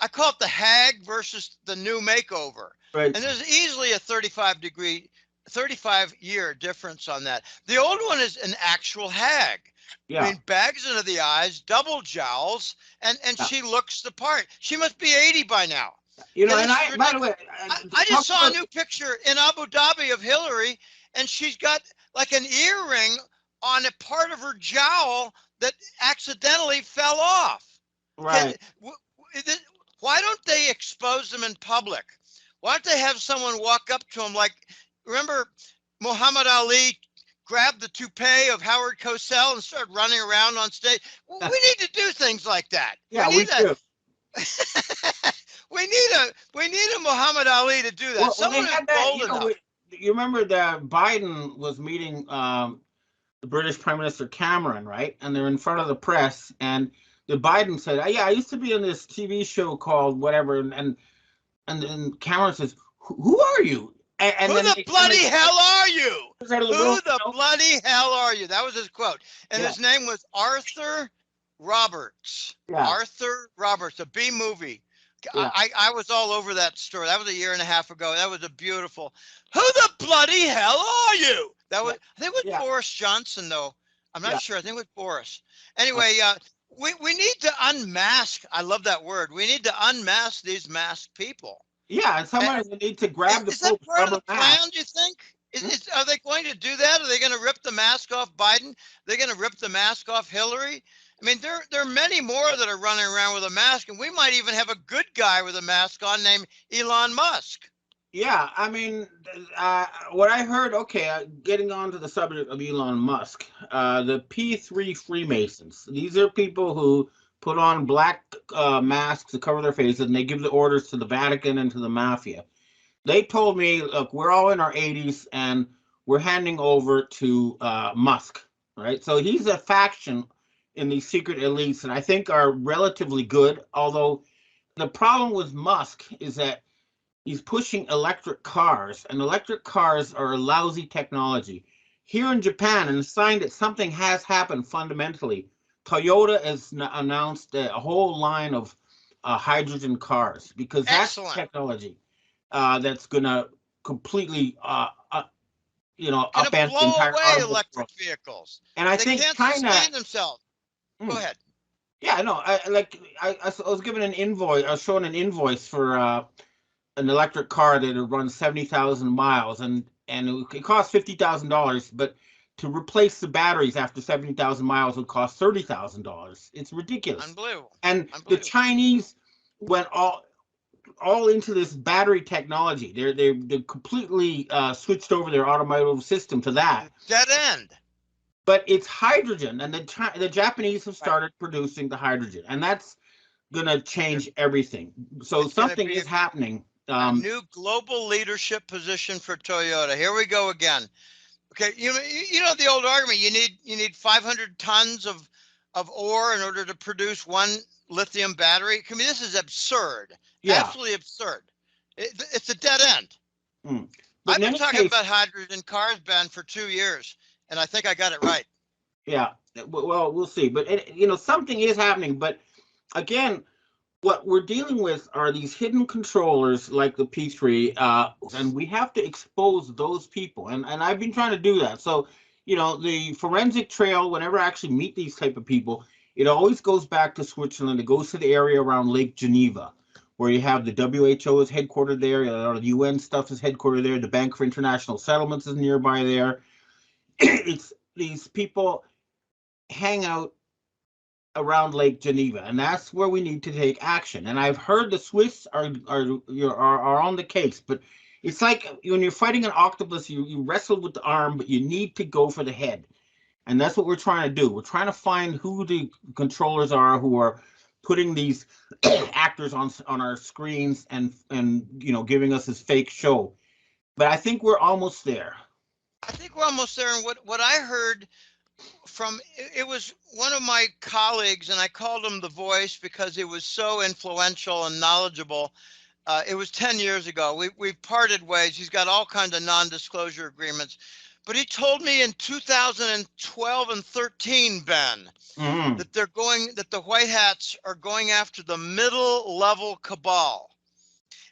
I call it the hag versus the new makeover. Right. And there's easily a 35-year difference on that. The old one is an actual hag. Yeah. I mean, bags under the eyes, double jowls, and she looks the part. She must be 80 by now. By the way, I just saw a new picture in Abu Dhabi of Hillary, and she's got like an earring on a part of her jowl that accidentally fell off. Right. Why don't they expose them in public? Why don't they have someone walk up to them like, remember Muhammad Ali grabbed the toupee of Howard Cosell and started running around on stage? We need to do things like that. Yeah, we do. we need a Muhammad Ali to do that. Well, Someone they who's had that, bold enough. you remember that Biden was meeting the British Prime Minister Cameron, right? And they're in front of the press, and the Biden said, "Yeah, I used to be on this TV show called whatever," and then Cameron says, "Who are you?" And Who then the bloody hell are you? Who the room, bloody hell are you? That was his quote. And Yeah. his name was Arthur Roberts. Yeah. Arthur Roberts, a B movie. Yeah. I was all over that story. That was a year and a half ago. That was a beautiful. Who the bloody hell are you? That was, I think it was Boris Johnson, though. I'm not sure. I think it was Boris. Anyway, we need to unmask. I love that word. We need to unmask these masked people. Yeah, and someone will need to grab the Is that Pope's part of the rubber plan, mask. do you think? Are they going to do that? Are they going to rip the mask off Biden? Are they going to rip the mask off Hillary? I mean, there are many more that are running around with a mask, and we might even have a good guy with a mask on named Elon Musk. Yeah, I mean, what I heard, getting on to the subject of Elon Musk, the P3 Freemasons, these are people who put on black masks to cover their faces, and they give the orders to the Vatican and to the mafia. They told me, look, we're all in our 80s, and we're handing over to Musk, right? So he's a faction in these secret elites that I think are relatively good, although the problem with Musk is that he's pushing electric cars, and electric cars are a lousy technology. Here in Japan, and a sign that something has happened fundamentally, Toyota has announced a whole line of hydrogen cars, because that's technology that's going to completely, upend the entire blow away electric vehicles. And I think can't China sustain themselves. Go ahead. Yeah, no, I was given an invoice. I was shown an invoice for an electric car that would run 70,000 miles, and it cost $50,000, but to replace the batteries after 70,000 miles would cost $30,000. It's ridiculous. Unbelievable. And the Chinese went all into this battery technology. They completely switched over their automotive system to that. Dead end. But it's hydrogen, and the Japanese have started producing the hydrogen, and that's going to change everything. So something is happening. A new global leadership position for Toyota. Here we go again. Okay, you know the old argument. You need 500 tons of ore in order to produce one lithium battery. I mean, this is absurd. Yeah. Absolutely absurd. It's a dead end. But I've been talking about hydrogen cars, Ben, for 2 years, and I think I got it right. Yeah. Well, we'll see. But something is happening. But again, what we're dealing with are these hidden controllers like the P3, and we have to expose those people. And I've been trying to do that. So, the forensic trail, whenever I actually meet these type of people, it always goes back to Switzerland. It goes to the area around Lake Geneva, where you have the WHO is headquartered there. The UN stuff is headquartered there. The Bank for International Settlements is nearby there. It's these people hang out around Lake Geneva, and that's where we need to take action. And I've heard the Swiss are on the case, but it's like when you're fighting an octopus, you wrestle with the arm, but you need to go for the head. And that's what we're trying to do. We're trying to find who the controllers are who are putting these actors on our screens and giving us this fake show. But I think we're almost there. I think we're almost there. And what I heard from, it was one of my colleagues, and I called him the voice because he was so influential and knowledgeable. It was 10 years ago. We parted ways. He's got all kinds of non-disclosure agreements. But he told me in 2012 and 13, Ben, that the White Hats are going after the middle level cabal.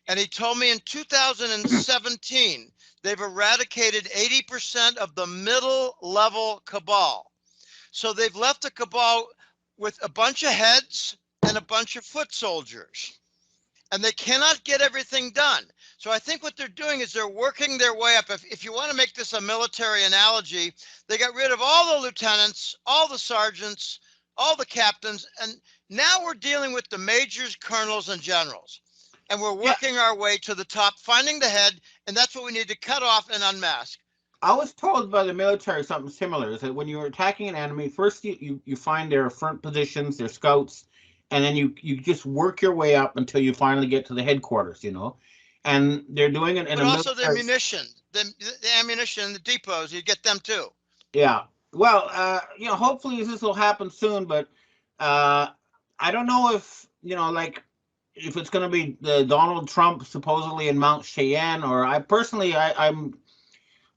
And he told me in 2017, they've eradicated 80% of the middle level cabal. So they've left the cabal with a bunch of heads and a bunch of foot soldiers. And they cannot get everything done. So I think what they're doing is they're working their way up. If you want to make this a military analogy, they got rid of all the lieutenants, all the sergeants, all the captains, and now we're dealing with the majors, colonels, and generals. And we're working our way to the top, finding the head, and that's what we need to cut off and unmask. I was told by the military something similar, is that when you're attacking an enemy, first you find their front positions, their scouts, and then you just work your way up until you finally get to the headquarters, you know. And they're doing it in But a also military... the ammunition, the ammunition, the depots, you get them too. Yeah. Well, you know, hopefully this will happen soon, but I don't know if, you know, like, if it's going to be the Donald Trump supposedly in Mount Cheyenne, or I personally, I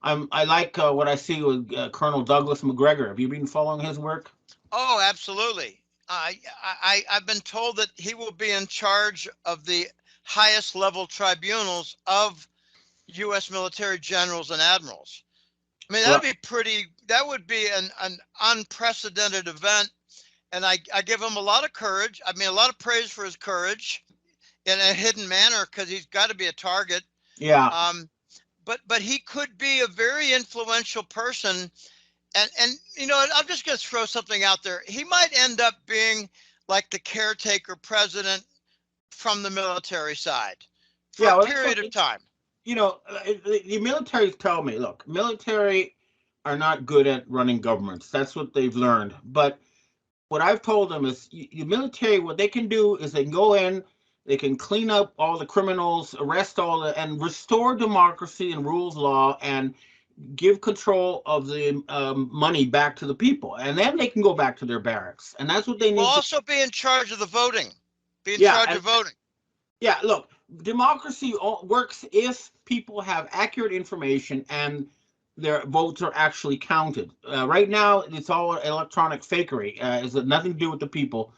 like what I see with Colonel Douglas McGregor. Have you been following his work? Oh, absolutely. I've been told that he will be in charge of the highest level tribunals of U.S. military generals and admirals. I mean, that'd be pretty, that would be an unprecedented event. And I give him a lot of courage. I mean, a lot of praise for his courage in a hidden manner, because he's got to be a target. Yeah. But he could be a very influential person. And you know, I'm just going to throw something out there. He might end up being like the caretaker president from the military side for a period of time. You know, the military tell me, look, military are not good at running governments. That's what they've learned. But what I've told them is, the military, what they can do is they can go in, they can clean up all the criminals, arrest all the, and restore democracy and rule of law, and give control of the money back to the people. And then they can go back to their barracks. And that's what they need. Will also be in charge of the voting. Be in charge of voting. Yeah, look, democracy works if people have accurate information and their votes are actually counted. Right now, it's all electronic fakery. It's nothing to do with the people,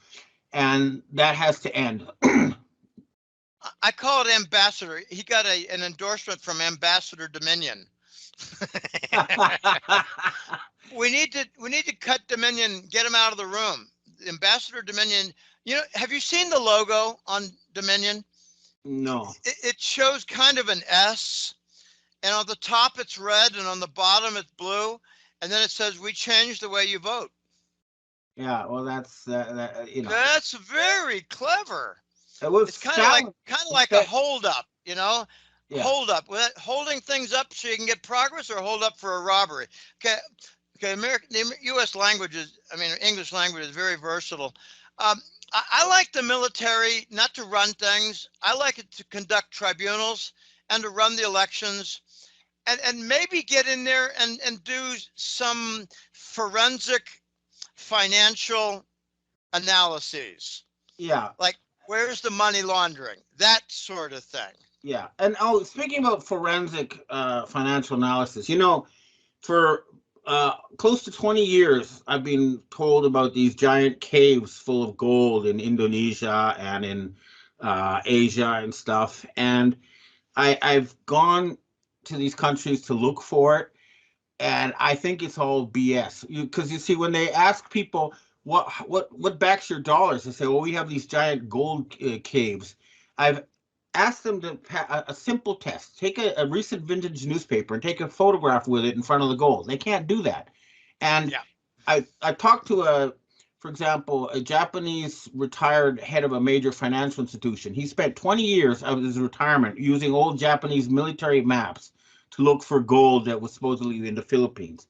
and that has to end. I call it ambassador. He got an endorsement from Ambassador Dominion. we need to cut Dominion, get him out of the room. Ambassador Dominion. You know, have you seen the logo on Dominion? No. It shows kind of an S, and on the top it's red, and on the bottom it's blue, and then it says, "We change the way you vote." Yeah, well, that's you know. That's very clever. It's kind of like a hold up, you know. Yeah. Hold up, holding things up so you can get progress, or hold up for a robbery. Okay. The U.S. language is, I mean, English language is very versatile. I like the military not to run things. I like it to conduct tribunals and to run the elections, and maybe get in there and do some forensic financial analyses. Yeah. Like, where's the money laundering? That sort of thing. Yeah. And speaking about forensic financial analysis, you know, for close to 20 years, I've been told about these giant caves full of gold in Indonesia and in Asia and stuff. And I've gone to these countries to look for it. And I think it's all BS. Because you see, when they ask people, what backs your dollars? They say, well, we have these giant gold caves. I've asked them to a simple test. Take a recent vintage newspaper and take a photograph with it in front of the gold. They can't do that. And I talked to for example, a Japanese retired head of a major financial institution. He spent 20 years of his retirement using old Japanese military maps to look for gold that was supposedly in the Philippines.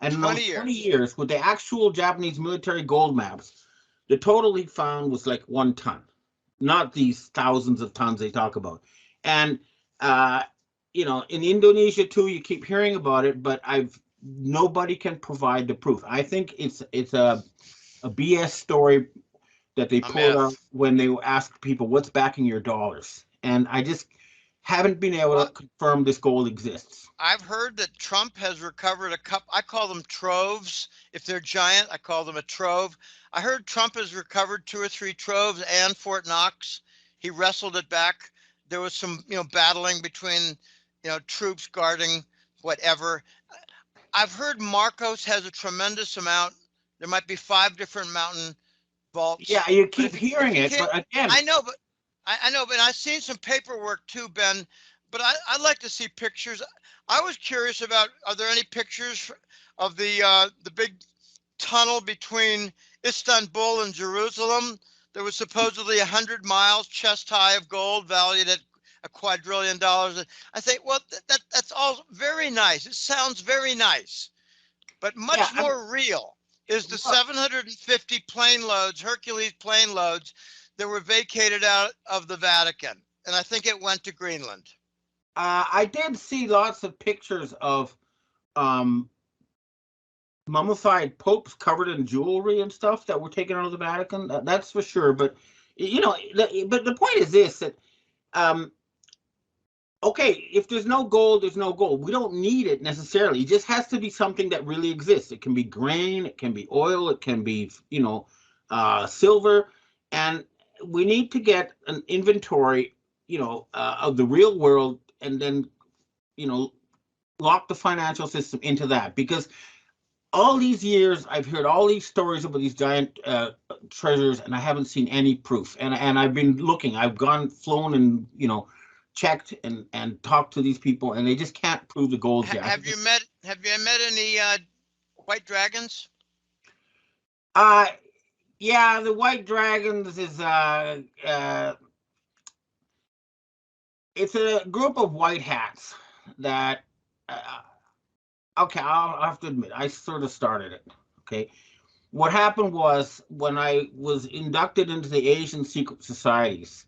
And in those 20 years, with the actual Japanese military gold maps, the total he found was like 1 ton. Not these thousands of tons they talk about. And, you know, in Indonesia too, you keep hearing about it, but nobody can provide the proof. I think it's a BS story that they pulled out when they ask people, what's backing your dollars? And I just haven't been able to confirm this gold exists. I've heard that Trump has recovered a couple, I call them troves. If they're giant, I call them a trove. I heard Trump has recovered 2 or 3 troves and Fort Knox. He wrestled it back. There was some, you know, battling between, you know, troops guarding whatever. I've heard Marcos has a tremendous amount. There might be 5 different mountain vaults. Yeah, you keep hearing it, but again. I know, but I've seen some paperwork too, Ben, but I'd like to see pictures. I was curious about, are there any pictures of the big tunnel between Istanbul and Jerusalem. There was supposedly 100 miles chest high of gold valued at $1 quadrillion. I think, well, that's all very nice. It sounds very nice, but much more real is the 750 plane loads, Hercules plane loads, that were vacated out of the Vatican. And I think it went to Greenland. I did see lots of pictures of mummified popes covered in jewelry and stuff that were taken out of the Vatican. That's for sure. But but the point is this: that okay, if there's no gold, there's no gold. We don't need it necessarily. It just has to be something that really exists. It can be grain, it can be oil, it can be silver, and we need to get an inventory, of the real world, and then lock the financial system into that, because all these years I've heard all these stories about these giant treasures, and I haven't seen any proof. And I've been looking. I've flown, and checked and talked to these people, and they just can't prove the gold yet. Have you met any white dragons? Yeah, the white dragons is it's a group of white hats that okay, I'll have to admit, I sort of started it. Okay. What happened was, when I was inducted into the Asian secret societies,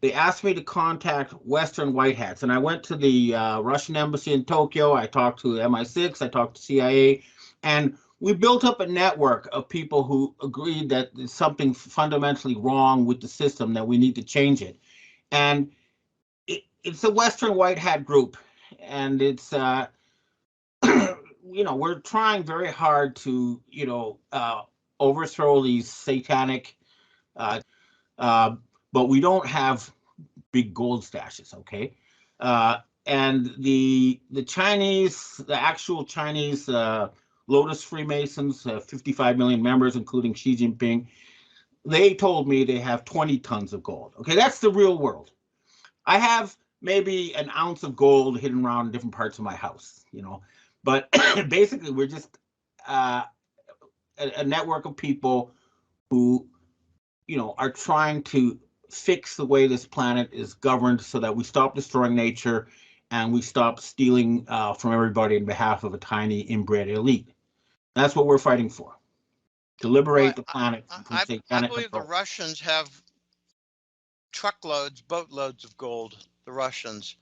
they asked me to contact Western white hats. And I went to the Russian embassy in Tokyo. I talked to MI6, I talked to CIA, and we built up a network of people who agreed that there's something fundamentally wrong with the system, that we need to change it. And it's a Western white hat group, and it's we're trying very hard to overthrow these satanic but we don't have big gold stashes. Okay. And the Chinese, the actual Chinese Lotus Freemasons, 55 million members, including Xi Jinping, they told me they have 20 tons of gold. Okay, that's the real world. I have maybe an ounce of gold hidden around in different parts of my house, but basically we're just a network of people who, are trying to fix the way this planet is governed, so that we stop destroying nature and we stop stealing from everybody on behalf of a tiny inbred elite. That's what we're fighting for, to liberate the planet from satanic I believe control. the Russians have truckloads, boatloads of gold. The Russians.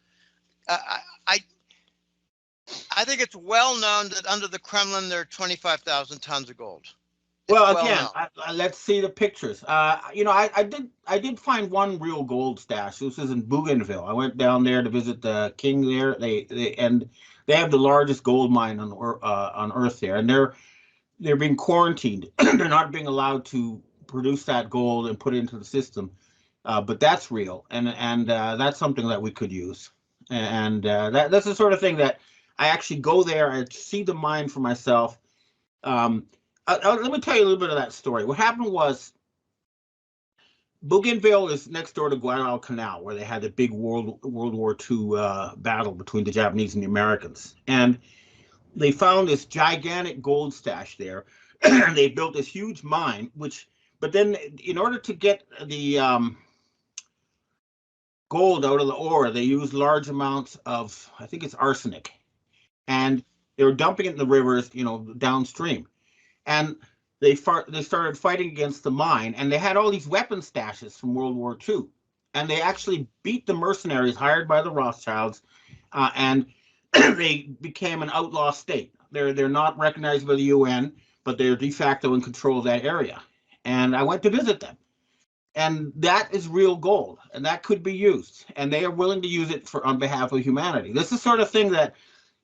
I think it's well known that under the Kremlin there are 25,000 tons of gold. Well, again, let's see the pictures. I did find one real gold stash. This is in Bougainville. I went down there to visit the king there. They have the largest gold mine on Earth there, and they're being quarantined. They're not being allowed to produce that gold and put it into the system. But that's real, and that's something that we could use. And that's the sort of thing that I actually go there and see the mine for myself. Let me tell you a little bit of that story. What happened was, Bougainville is next door to Guadalcanal, where they had the big World War II battle between the Japanese and the Americans. And they found this gigantic gold stash there. They built this huge mine, but then in order to get the gold out of the ore, they used large amounts of, I think it's arsenic. And they were dumping it in the rivers, downstream. And they started fighting against the mine, and they had all these weapon stashes from World War II. And they actually beat the mercenaries hired by the Rothschilds, and they became an outlaw state. They're not recognized by the UN, but they're de facto in control of that area. And I went to visit them. And that is real gold, and that could be used. And they are willing to use it on behalf of humanity. This is the sort of thing that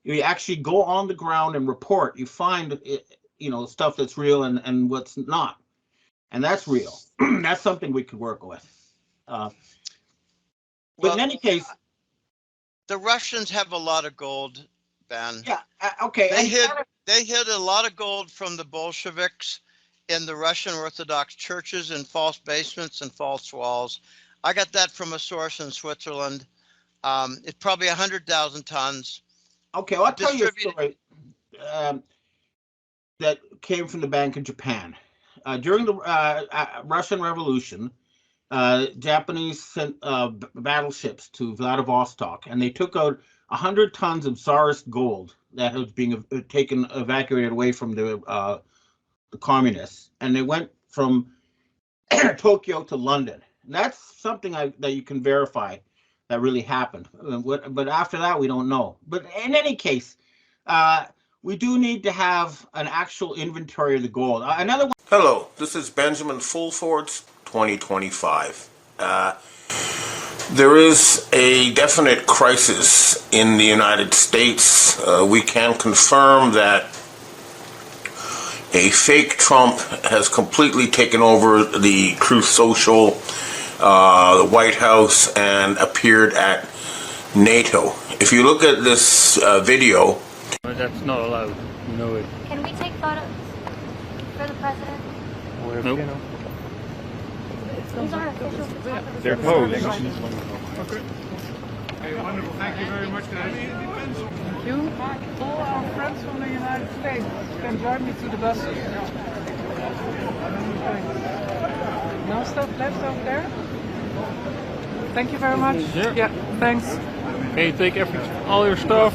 you actually go on the ground and report. You find stuff that's real and what's not, and that's real. That's something we could work with. But in any case, the Russians have a lot of gold, Ben. Yeah. Okay. They hid a lot of gold from the Bolsheviks in the Russian Orthodox churches in false basements and false walls. I got that from a source in Switzerland. It's probably 100,000 tons. Okay, well, I'll tell you a story. that came from the Bank of Japan. During the Russian Revolution, Japanese sent battleships to Vladivostok, and they took out 100 tons of Tsarist gold that was being evacuated away from the communists, and they went from Tokyo to London. And that's something that you can verify that really happened. But after that, we don't know. But in any case, we do need to have an actual inventory of the gold. Another one. Hello, this is Benjamin Fulford's 2025. There is a definite crisis in the United States. We can confirm that a fake Trump has completely taken over the Truth Social, the White House, and appeared at NATO. If you look at this video... That's not allowed. No way. Can we take photos for the president? Nope. These aren't official photographers. They're posed. Okay. Hey, wonderful. Thank you very much, guys. Thank you. All our friends from the United States can drive me to the buses. No stuff left over there? Thank you very much. Yeah, thanks. Hey, take all your stuff.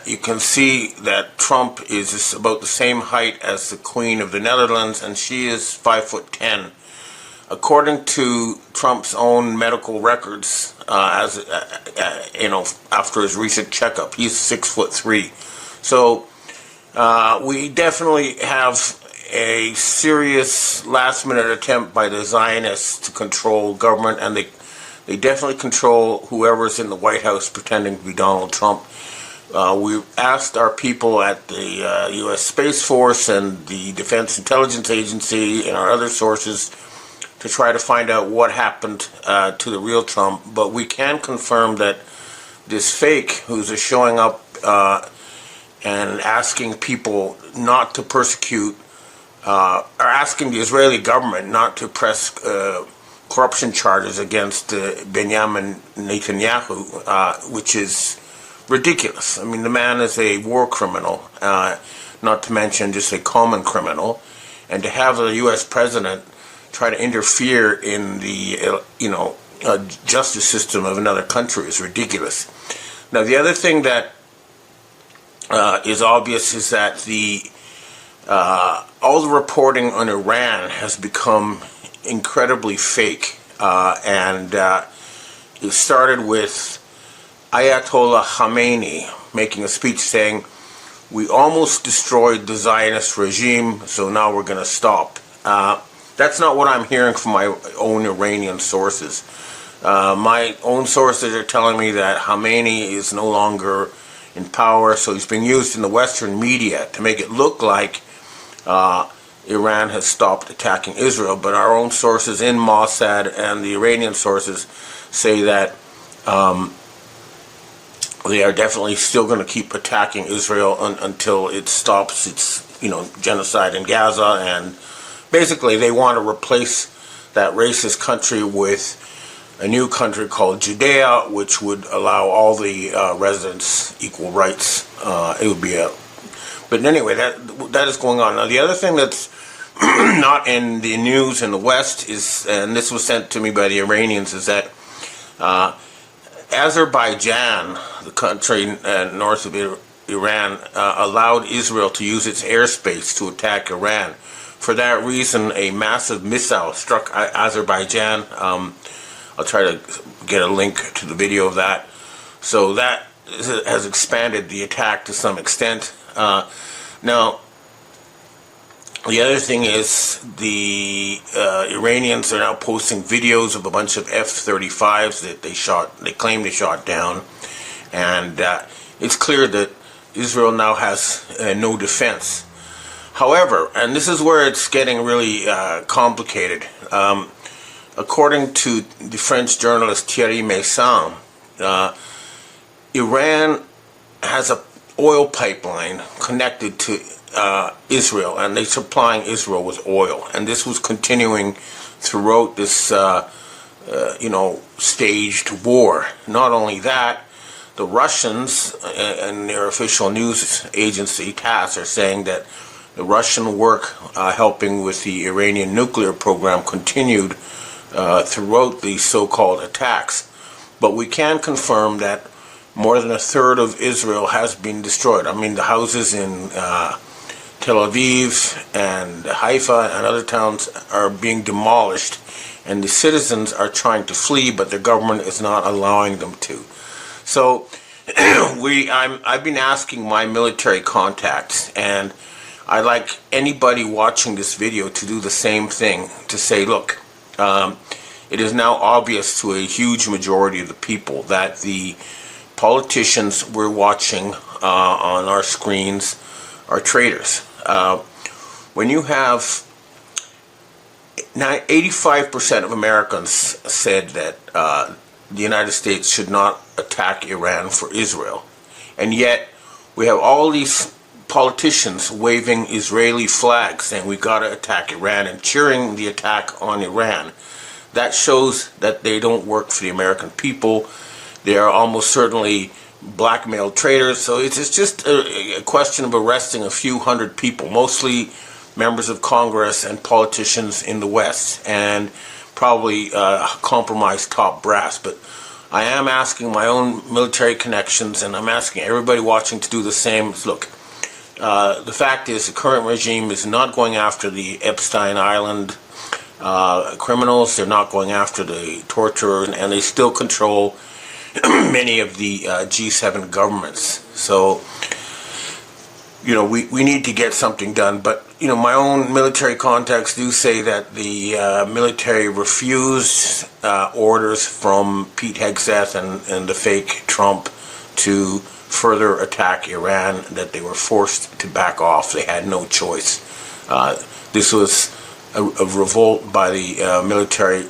You can see that Trump is about the same height as the Queen of the Netherlands, and she is 5'10". According to Trump's own medical records, after his recent checkup, he's 6'3". So we definitely have a serious last-minute attempt by the Zionists to control government, and they definitely control whoever's in the White House pretending to be Donald Trump. We asked our people at the U.S. Space Force and the Defense Intelligence Agency and our other sources to try to find out what happened to the real Trump, but we can confirm that this fake, who's showing up and asking people not to persecute, or asking the Israeli government not to press corruption charges against Benjamin Netanyahu, which is ridiculous. I mean, the man is a war criminal, not to mention just a common criminal, and to have the U.S. president try to interfere in the justice system of another country is ridiculous. Now, the other thing that is obvious is that all the reporting on Iran has become incredibly fake, and it started with Ayatollah Khamenei making a speech saying, "We almost destroyed the Zionist regime, so now we're going to stop." That's not what I'm hearing from my own Iranian sources. My own sources are telling me that Khamenei is no longer in power, so he's being used in the Western media to make it look like Iran has stopped attacking Israel. But our own sources in Mossad and the Iranian sources say that they are definitely still going to keep attacking Israel until it stops its, genocide in Gaza, and basically they want to replace that racist country with a new country called Judea, which would allow all the residents equal rights. It would be but anyway, that is going on. Now, the other thing that's not in the news in the West is, and this was sent to me by the Iranians, is that Azerbaijan, the country north of Iran, allowed Israel to use its airspace to attack Iran. For that reason, a massive missile struck Azerbaijan. I'll try to get a link to the video of that. So that has expanded the attack to some extent. Now, the other thing is the Iranians are now posting videos of a bunch of F-35s that they claim they shot down, and it's clear that Israel now has no defense. However, and this is where it's getting really complicated, according to the French journalist Thierry Meyssan, Iran has an oil pipeline connected to Israel, and they're supplying Israel with oil, and this was continuing throughout this, staged war. Not only that, the Russians and their official news agency TASS are saying that the Russian work helping with the Iranian nuclear program continued throughout the so-called attacks. But we can confirm that more than a third of Israel has been destroyed. I mean, the houses in Tel Aviv and Haifa and other towns are being demolished, and the citizens are trying to flee, but the government is not allowing them to. So I've been asking my military contacts, and I'd like anybody watching this video to do the same thing, to say, look, it is now obvious to a huge majority of the people that the politicians we're watching on our screens are traitors. When you have 85% of Americans said that the United States should not attack Iran for Israel, and yet we have all these politicians waving Israeli flags saying we got to attack Iran and cheering the attack on Iran. That shows that they don't work for the American people. They are almost certainly blackmailed traitors. So it's just a question of arresting a few hundred people, mostly members of Congress and politicians in the West, and probably compromised top brass. But I am asking my own military connections, and I'm asking everybody watching to do the same. Look, the fact is the current regime is not going after the Epstein Island criminals. They're not going after the torturers, and they still control many of the G7 governments. So, you know, we need to get something done. But, you know, my own military contacts do say that the military refused orders from Pete Hegseth and the fake Trump to further attack Iran, that they were forced to back off. They had no choice. This was a revolt by the military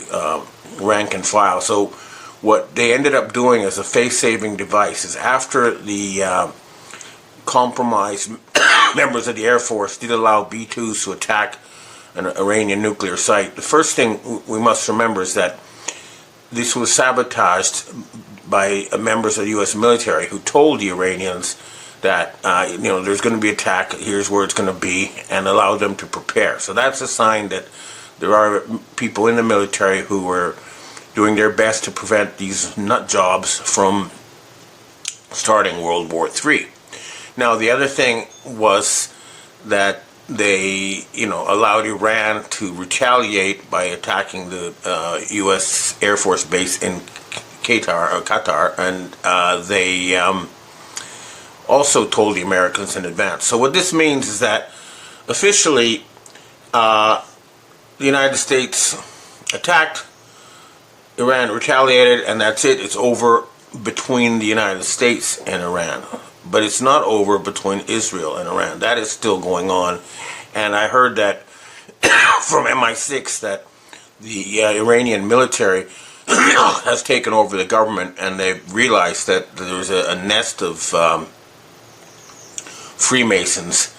rank and file. So what they ended up doing as a face-saving device is, after the compromised members of the Air Force did allow B-2s to attack an Iranian nuclear site, the first thing we must remember is that this was sabotaged by members of the U.S. military who told the Iranians that, you know, there's going to be an attack, here's where it's going to be, and allow them to prepare. So that's a sign that there are people in the military who were doing their best to prevent these nut jobs from starting World War III. Now, the other thing was that they, you know, allowed Iran to retaliate by attacking the U.S. Air Force base in Qatar, and they also told the Americans in advance. So what this means is that officially the United States attacked, Iran retaliated, and that's it. It's over between the United States and Iran. But it's not over between Israel and Iran. That is still going on. And I heard that from MI6 that the Iranian military has taken over the government, and they've realized that there's a nest of Freemasons,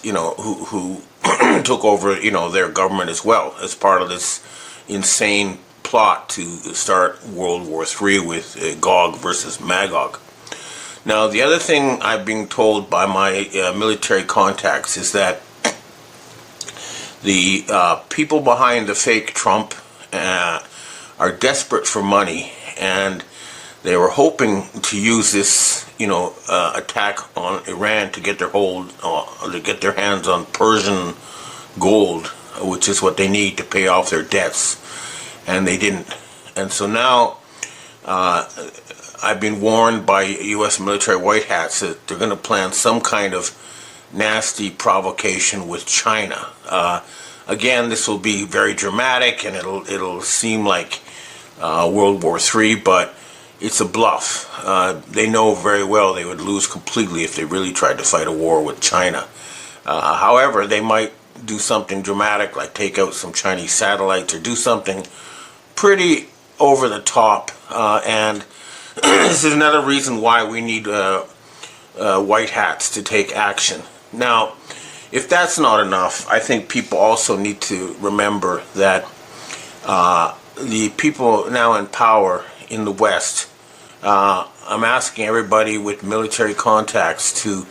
you know, who took over, you know, their government as well, as part of this insane plot to start World War III with Gog versus Magog. Now, the other thing I've been told by my military contacts is that the people behind the fake Trump are desperate for money, and they were hoping to use this, you know, attack on Iran to get their hands on Persian gold, which is what they need to pay off their debts, and they didn't. And so now I've been warned by U.S. military white hats that they're going to plan some kind of nasty provocation with China. Again, this will be very dramatic, and it'll seem like World War III, but it's a bluff. They know very well they would lose completely if they really tried to fight a war with China. However, they might do something dramatic, like take out some Chinese satellites or do something pretty over the top. And this is another reason why we need white hats to take action. Now, if that's not enough, I think people also need to remember that the people now in power in the West I'm asking everybody with military contacts to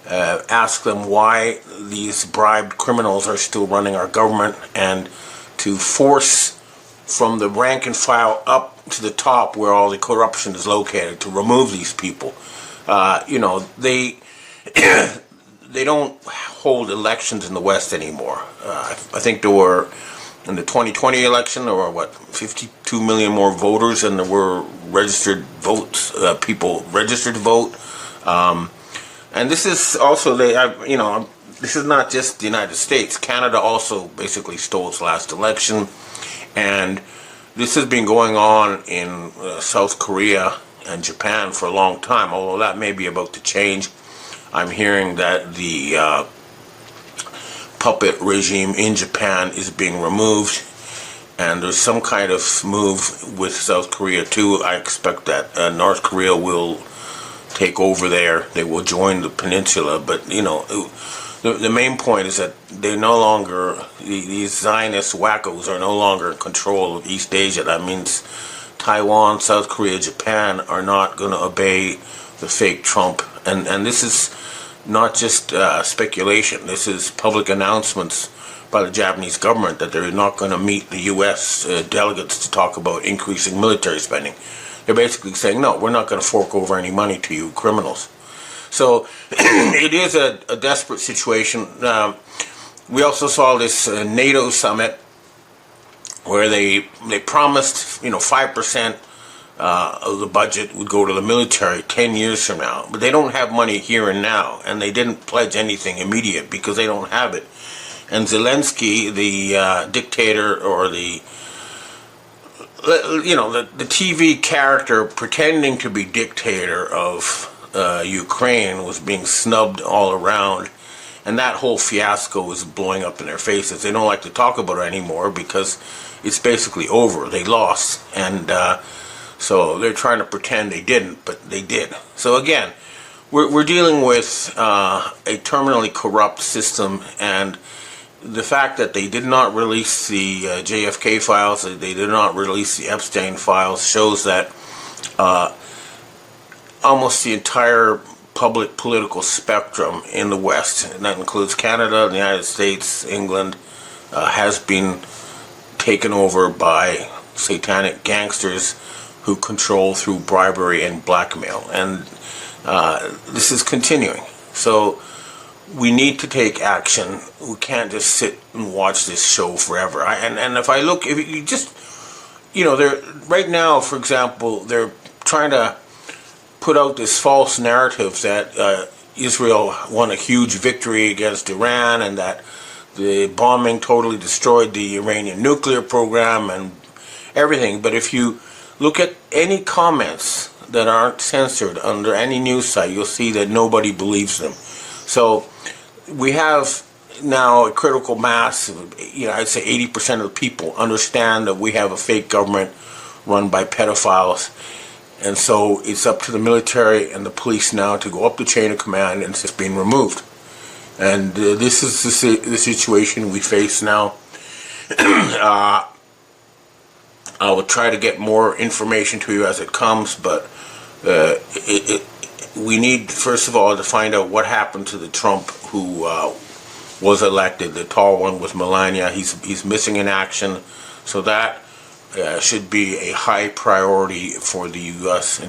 ask them why these bribed criminals are still running our government, and to force from the rank and file up to the top where all the corruption is located to remove these people. They don't hold elections in the West anymore. I think there were, in the 2020 election, there were 52 million more voters than there were registered votes, people registered to vote. And this is also, this is not just the United States. Canada also basically stole its last election. And this has been going on in South Korea and Japan for a long time, although that may be about to change. I'm hearing that the puppet regime in Japan is being removed, and there's some kind of move with South Korea too. I expect that North Korea will take over there. They will join the peninsula, but the main point is that they're no longer, these Zionist wackos are no longer in control of East Asia. That means Taiwan, South Korea, Japan are not going to obey the fake Trump. And this is not just speculation. This is public announcements by the Japanese government that they're not going to meet the U.S. Delegates to talk about increasing military spending. They're basically saying, no, we're not going to fork over any money to you criminals. So it is a desperate situation. We also saw this NATO summit where they promised 5% of the budget would go to the military 10 years from now, but they don't have money here and now, and they didn't pledge anything immediate because they don't have it. And Zelensky, the dictator, or the TV character pretending to be dictator of Ukraine, was being snubbed all around, and that whole fiasco is blowing up in their faces. They don't like to talk about it anymore because it's basically over. They lost, and so they're trying to pretend they didn't, but they did. So again, we're dealing with a terminally corrupt system, and the fact that they did not release the JFK files, they did not release the Epstein files, shows that almost the entire public political spectrum in the West, and that includes Canada, the United States, England, has been taken over by satanic gangsters who control through bribery and blackmail. And this is continuing. So we need to take action. We can't just sit and watch this show forever. And if you just, they're right now, for example, they're trying to put out this false narrative that Israel won a huge victory against Iran, and that the bombing totally destroyed the Iranian nuclear program and everything. But if you look at any comments that aren't censored under any news site, you'll see that nobody believes them. So we have now a critical mass of, I'd say 80% of the people understand that we have a fake government run by pedophiles. And so it's up to the military and the police now to go up the chain of command, and it's just being removed. And this is the situation we face now. I will try to get more information to you as it comes, but we need, first of all, to find out what happened to the Trump who was elected. The tall one was Melania. He's missing in action, so that should be a high priority for the U.S.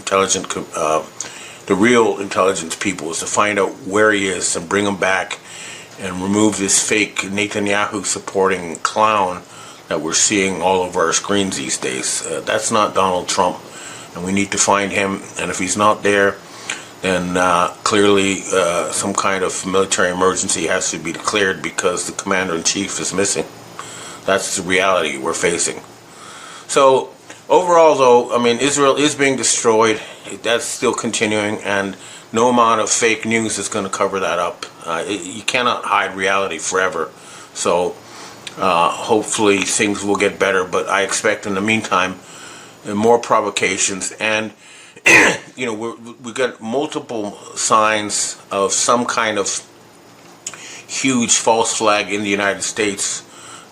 The real intelligence people, is to find out where he is and bring him back and remove this fake Netanyahu supporting clown that we're seeing all over our screens these days. That's not Donald Trump, and we need to find him. And if he's not there, then clearly some kind of military emergency has to be declared because the commander-in-chief is missing. That's the reality we're facing. So overall, though, Israel is being destroyed. That's still continuing, and no amount of fake news is going to cover that up. You cannot hide reality forever. So hopefully things will get better, but I expect in the meantime more provocations. And we got multiple signs of some kind of huge false flag in the United States,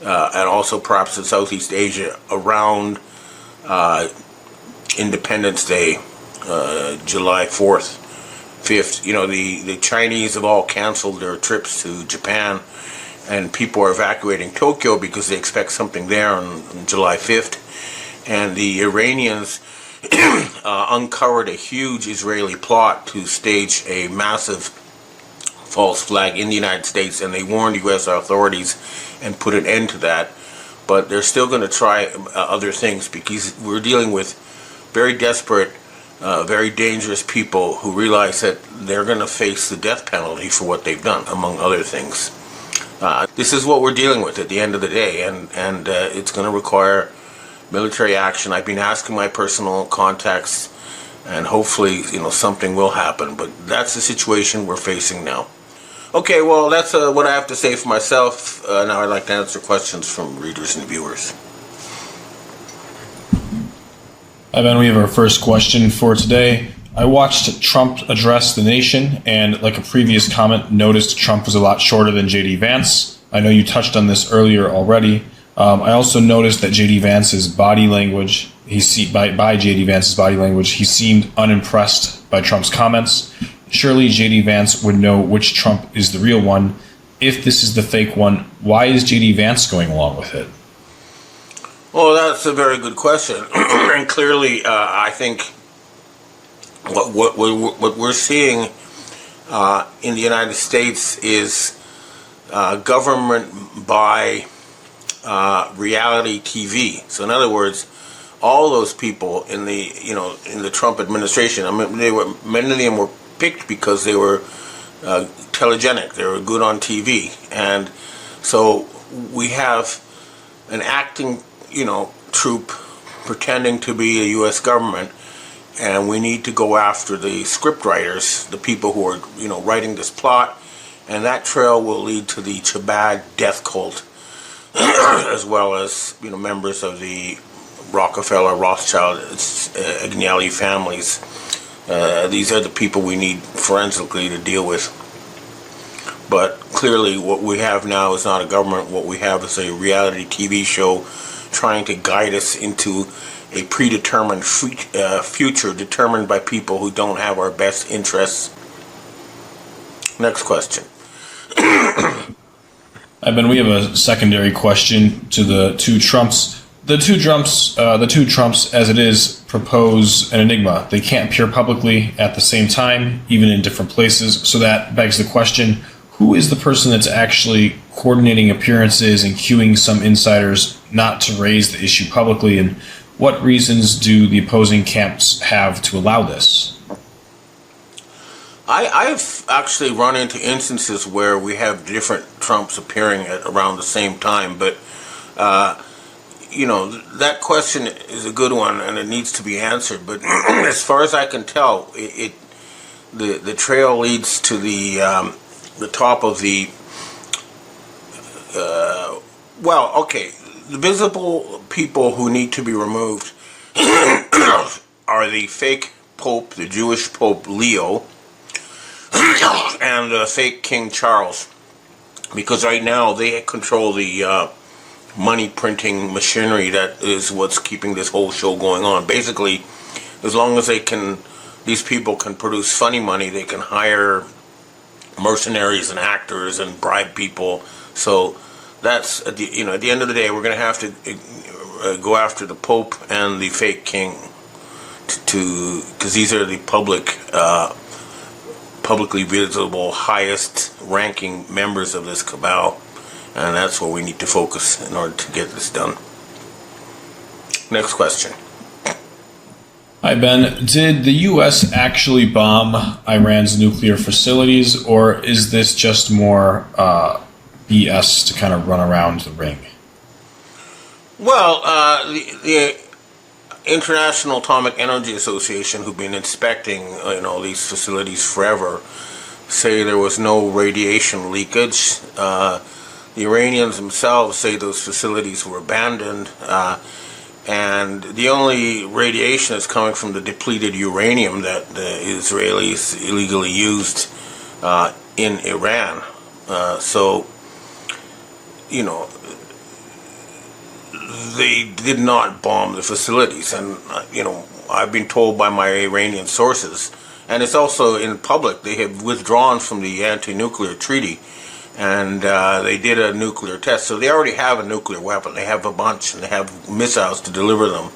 and also perhaps in Southeast Asia around Independence Day July 4th, 5th. You know, the Chinese have all canceled their trips to Japan, and people are evacuating Tokyo because they expect something there on July 5th. And the Iranians uncovered a huge Israeli plot to stage a massive false flag in the United States, and they warned U.S. authorities and put an end to that. But they're still going to try other things because we're dealing with very desperate, very dangerous people who realize that they're going to face the death penalty for what they've done, among other things. This is what we're dealing with at the end of the day, and it's going to require military action. I've been asking my personal contacts, and hopefully, something will happen. But that's the situation we're facing now. Okay, well, that's what I have to say for myself. Now I'd like to answer questions from readers and viewers. Hi, Ben. We have our first question for today. I watched Trump address the nation, and like a previous comment, noticed Trump was a lot shorter than J.D. Vance. I know you touched on this earlier already. I also noticed that J.D. Vance's body language, by J.D. Vance's body language, he seemed unimpressed by Trump's comments. Surely J.D. Vance would know which Trump is the real one. If this is the fake one, why is J.D. Vance going along with it? Well, that's a very good question. And clearly, I think what we're seeing in the United States is government by reality TV. So in other words, all those people in the Trump administration, I mean, many of them were picked because they were telegenic, they were good on TV, and so we have an acting troupe pretending to be a U.S. government, and we need to go after the script writers, the people who are writing this plot, and that trail will lead to the Chabad death cult, as well as members of the Rockefeller, Rothschild, Agnelli families. These are the people we need forensically to deal with. But clearly what we have now is not a government. What we have is a reality TV show trying to guide us into a predetermined future determined by people who don't have our best interests. Next question. Ben, we have a secondary question to the two Trumps. The two Trumps, as it is, propose an enigma. They can't appear publicly at the same time, even in different places. So that begs the question, who is the person that's actually coordinating appearances and cueing some insiders not to raise the issue publicly? And what reasons do the opposing camps have to allow this? I've actually run into instances where we have different Trumps appearing at around the same time, but that question is a good one and it needs to be answered. But as far as I can tell, the trail leads to the top of the the visible people who need to be removed are the fake Pope, the Jewish Pope Leo, and the fake King Charles, because right now they control the money printing machinery that is what's keeping this whole show going on. Basically, as long as these people can produce funny money, they can hire mercenaries and actors and bribe people. So that's at the end of the day, we're going to have to go after the Pope and the fake king because these are the publicly visible, highest ranking members of this cabal, and that's where we need to focus in order to get this done. Next question. Hi, Ben. Did the U.S. actually bomb Iran's nuclear facilities, or is this just more BS to kind of run around the ring? Well, the International Atomic Energy Association, who've been inspecting these facilities forever, say there was no radiation leakage. The Iranians themselves say those facilities were abandoned, and the only radiation is coming from the depleted uranium that the Israelis illegally used in Iran. So, they did not bomb the facilities, and I've been told by my Iranian sources, and it's also in public, they have withdrawn from the anti-nuclear treaty, and they did a nuclear test. So they already have a nuclear weapon. They have a bunch, and they have missiles to deliver them.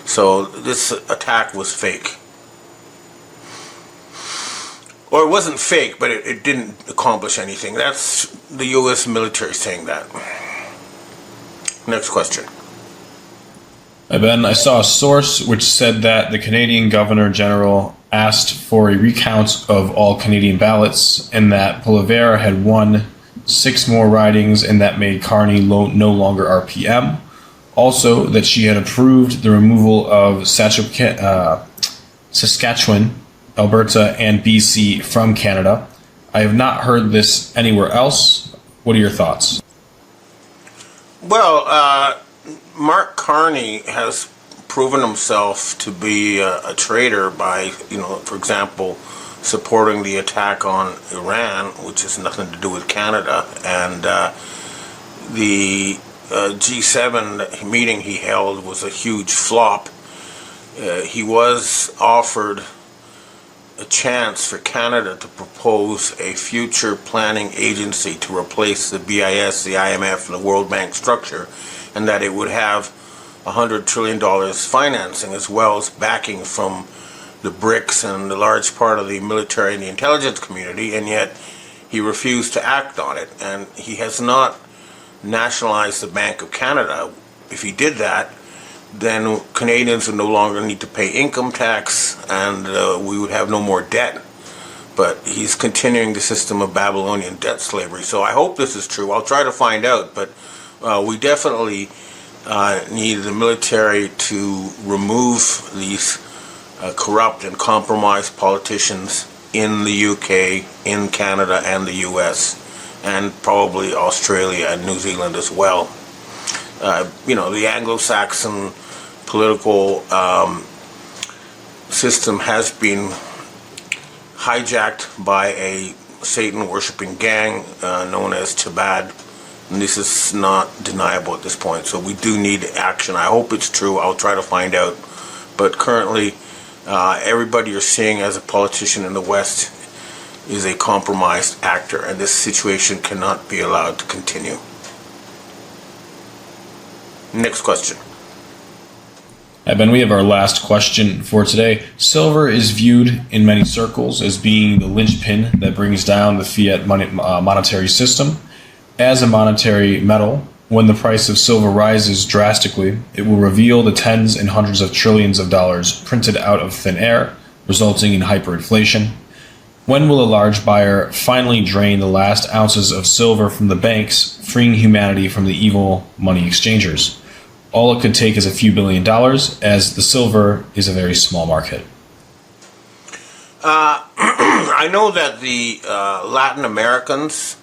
So this attack was fake. Or it wasn't fake, but it didn't accomplish anything. That's the U.S. military saying that. Next question. Ben, I saw a source which said that the Canadian Governor General asked for a recount of all Canadian ballots and that Poilievre had won 6 more ridings and that made Carney no longer RPM. Also, that she had approved the removal of Saskatchewan, Alberta, and BC from Canada. I have not heard this anywhere else. What are your thoughts? Well, Mark Carney has proven himself to be a traitor by, for example, supporting the attack on Iran, which has nothing to do with Canada, and the G7 meeting he held was a huge flop. He was offered a chance for Canada to propose a future planning agency to replace the BIS, the IMF, and the World Bank structure, and that it would have $100 trillion financing as well as backing from the BRICS and the large part of the military and the intelligence community, and yet he refused to act on it. And he has not nationalized the Bank of Canada. If he did that, then Canadians would no longer need to pay income tax, and we would have no more debt. But he's continuing the system of Babylonian debt slavery. So I hope this is true. I'll try to find out, but we definitely need the military to remove these corrupt and compromised politicians in the UK, in Canada, and the US, and probably Australia and New Zealand as well. The Anglo-Saxon political system has been hijacked by a Satan-worshipping gang known as Chabad, and this is not deniable at this point. So we do need action. I hope it's true. I'll try to find out. But currently, everybody you're seeing as a politician in the West is a compromised actor, and this situation cannot be allowed to continue. Next question. Ben, we have our last question for today. Silver is viewed in many circles as being the linchpin that brings down the fiat monetary system. As a monetary metal, when the price of silver rises drastically, it will reveal the tens and hundreds of trillions of dollars printed out of thin air, resulting in hyperinflation. When will a large buyer finally drain the last ounces of silver from the banks, freeing humanity from the evil money exchangers? All it could take is a few $1 billion, as the silver is a very small market. I know that the Latin Americans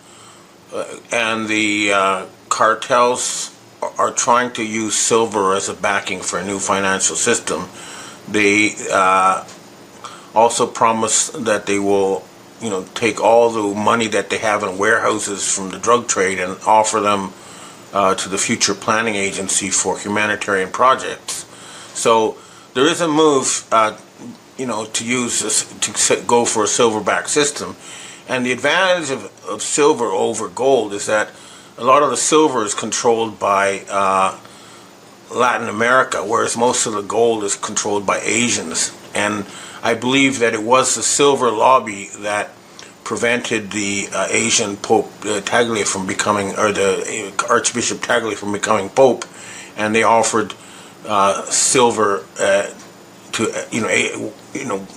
and the cartels are trying to use silver as a backing for a new financial system. They also promise that they will, take all the money that they have in warehouses from the drug trade and offer them to the future planning agency for humanitarian projects. So there is a move, to use this, to go for a silver-backed system. And the advantage of silver over gold is that a lot of the silver is controlled by Latin America, whereas most of the gold is controlled by Asians. And I believe that it was the silver lobby that prevented the Asian Pope Tagle from becoming, or the Archbishop Tagle from becoming Pope, and they offered silver to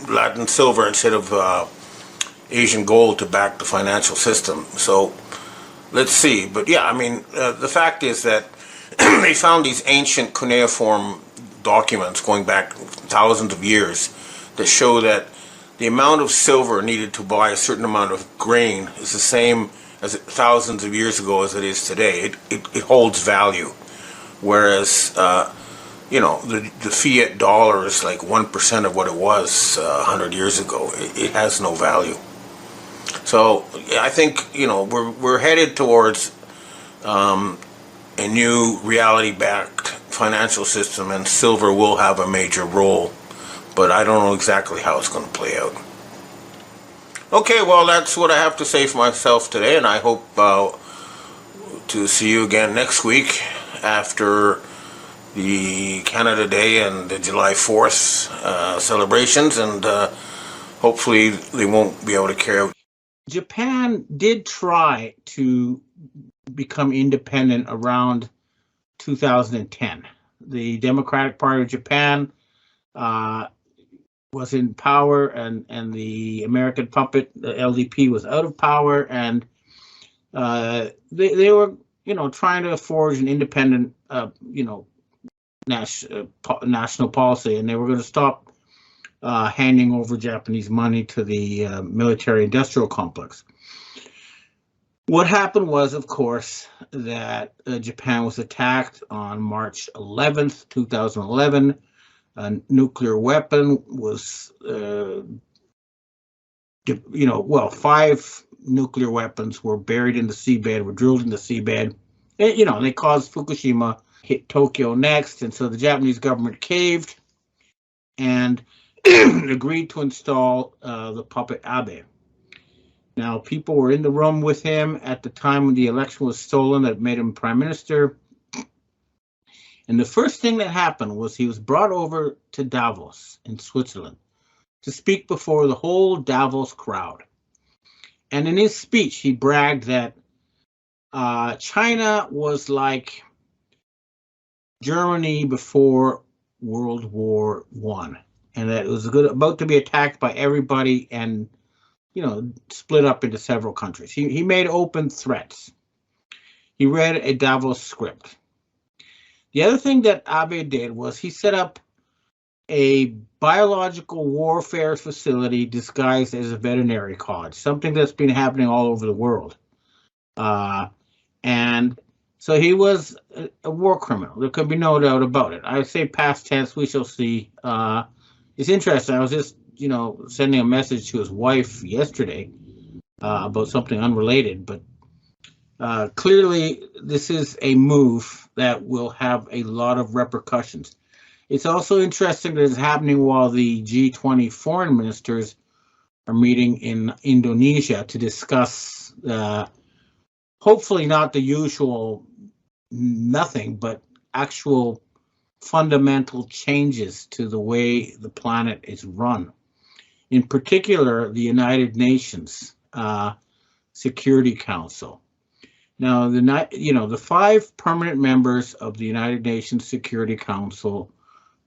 Latin silver instead of Asian gold to back the financial system. So let's see. But yeah, the fact is that they found these ancient cuneiform documents going back thousands of years that show that the amount of silver needed to buy a certain amount of grain is the same as thousands of years ago as it is today. It holds value, whereas the fiat dollar is like 1% of what it was 100 years ago. It has no value. So I think we're headed towards a new reality-backed financial system, and silver will have a major role. but I don't know exactly how it's going to play out. Okay, well, that's what I have to say for myself today, and I hope to see you again next week after the Canada Day and the July 4th celebrations, and hopefully they won't be able to carry out. Japan did try to become independent around 2010. The Democratic Party of Japan was in power, and the American puppet, the LDP, was out of power, and they were, trying to forge an independent, national policy, and they were going to stop handing over Japanese money to the military-industrial complex. What happened was, of course, that Japan was attacked on March 11th, 2011. A nuclear weapon was, 5 nuclear weapons were buried in the seabed, were drilled in the seabed. And, they caused Fukushima, hit Tokyo next, and so the Japanese government caved and agreed to install the puppet Abe. Now, people were in the room with him at the time when the election was stolen that made him prime minister. And the first thing that happened was he was brought over to Davos in Switzerland to speak before the whole Davos crowd. And in his speech, he bragged that China was like Germany before World War I, and that it was about to be attacked by everybody and, split up into several countries. He made open threats. He read a Davos script. The other thing that Abe did was he set up a biological warfare facility disguised as a veterinary college, something that's been happening all over the world. And so he was a war criminal. There could be no doubt about it. I say past tense, we shall see. It's interesting. I was just, sending a message to his wife yesterday about something unrelated, but clearly this is a move that will have a lot of repercussions. It's also interesting that it's happening while the G20 foreign ministers are meeting in Indonesia to discuss, hopefully not the usual nothing, but actual fundamental changes to the way the planet is run. In particular, the United Nations Security Council. Now, the 5 permanent members of the United Nations Security Council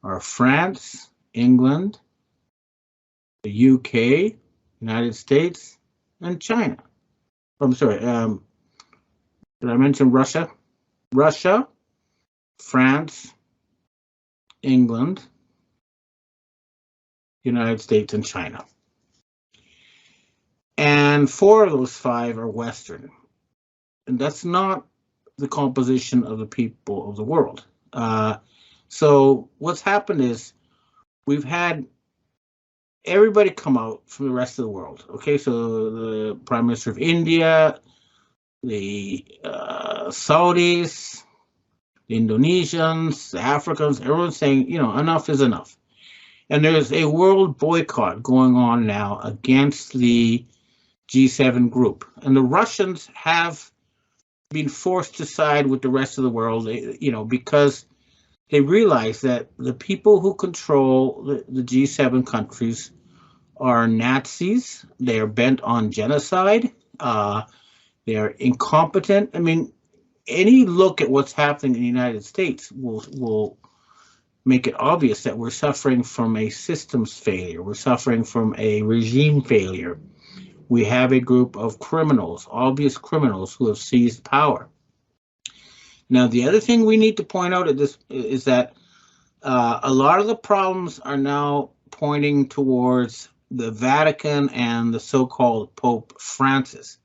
are France, England, the UK, United States, and China. I'm sorry, did I mention Russia? Russia, France, England, United States, and China. And 4 of those 5 are Western. And that's not the composition of the people of the world. So what's happened is we've had everybody come out from the rest of the world. Okay, so the Prime Minister of India, the Saudis, the Indonesians, the Africans, everyone's saying, enough is enough. And there's a world boycott going on now against the G7 group. And the Russians have been forced to side with the rest of the world, because they realize that the people who control the G7 countries are Nazis. They are bent on genocide. They are incompetent. I mean, any look at what's happening in the United States will make it obvious that we're suffering from a systems failure. We're suffering from a regime failure. We have a group of criminals, obvious criminals, who have seized power. Now, the other thing we need to point out at this is that a lot of the problems are now pointing towards the Vatican and the so-called Pope Francis.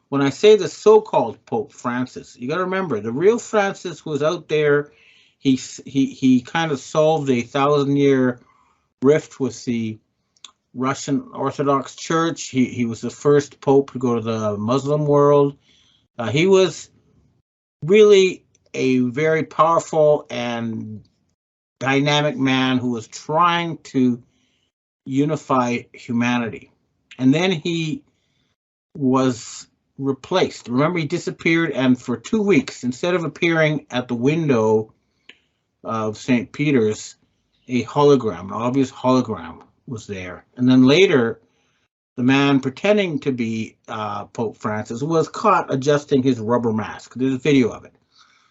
When I say the so-called Pope Francis, you got to remember the real Francis was out there. He kind of solved a 1,000-year rift with the Russian Orthodox Church. He was the first pope to go to the Muslim world. He was really a very powerful and dynamic man who was trying to unify humanity. And then he was replaced. Remember, he disappeared, and for 2 weeks, instead of appearing at the window of St. Peter's, a hologram, an obvious hologram, was there. And then later, the man pretending to be Pope Francis was caught adjusting his rubber mask. There's a video of it.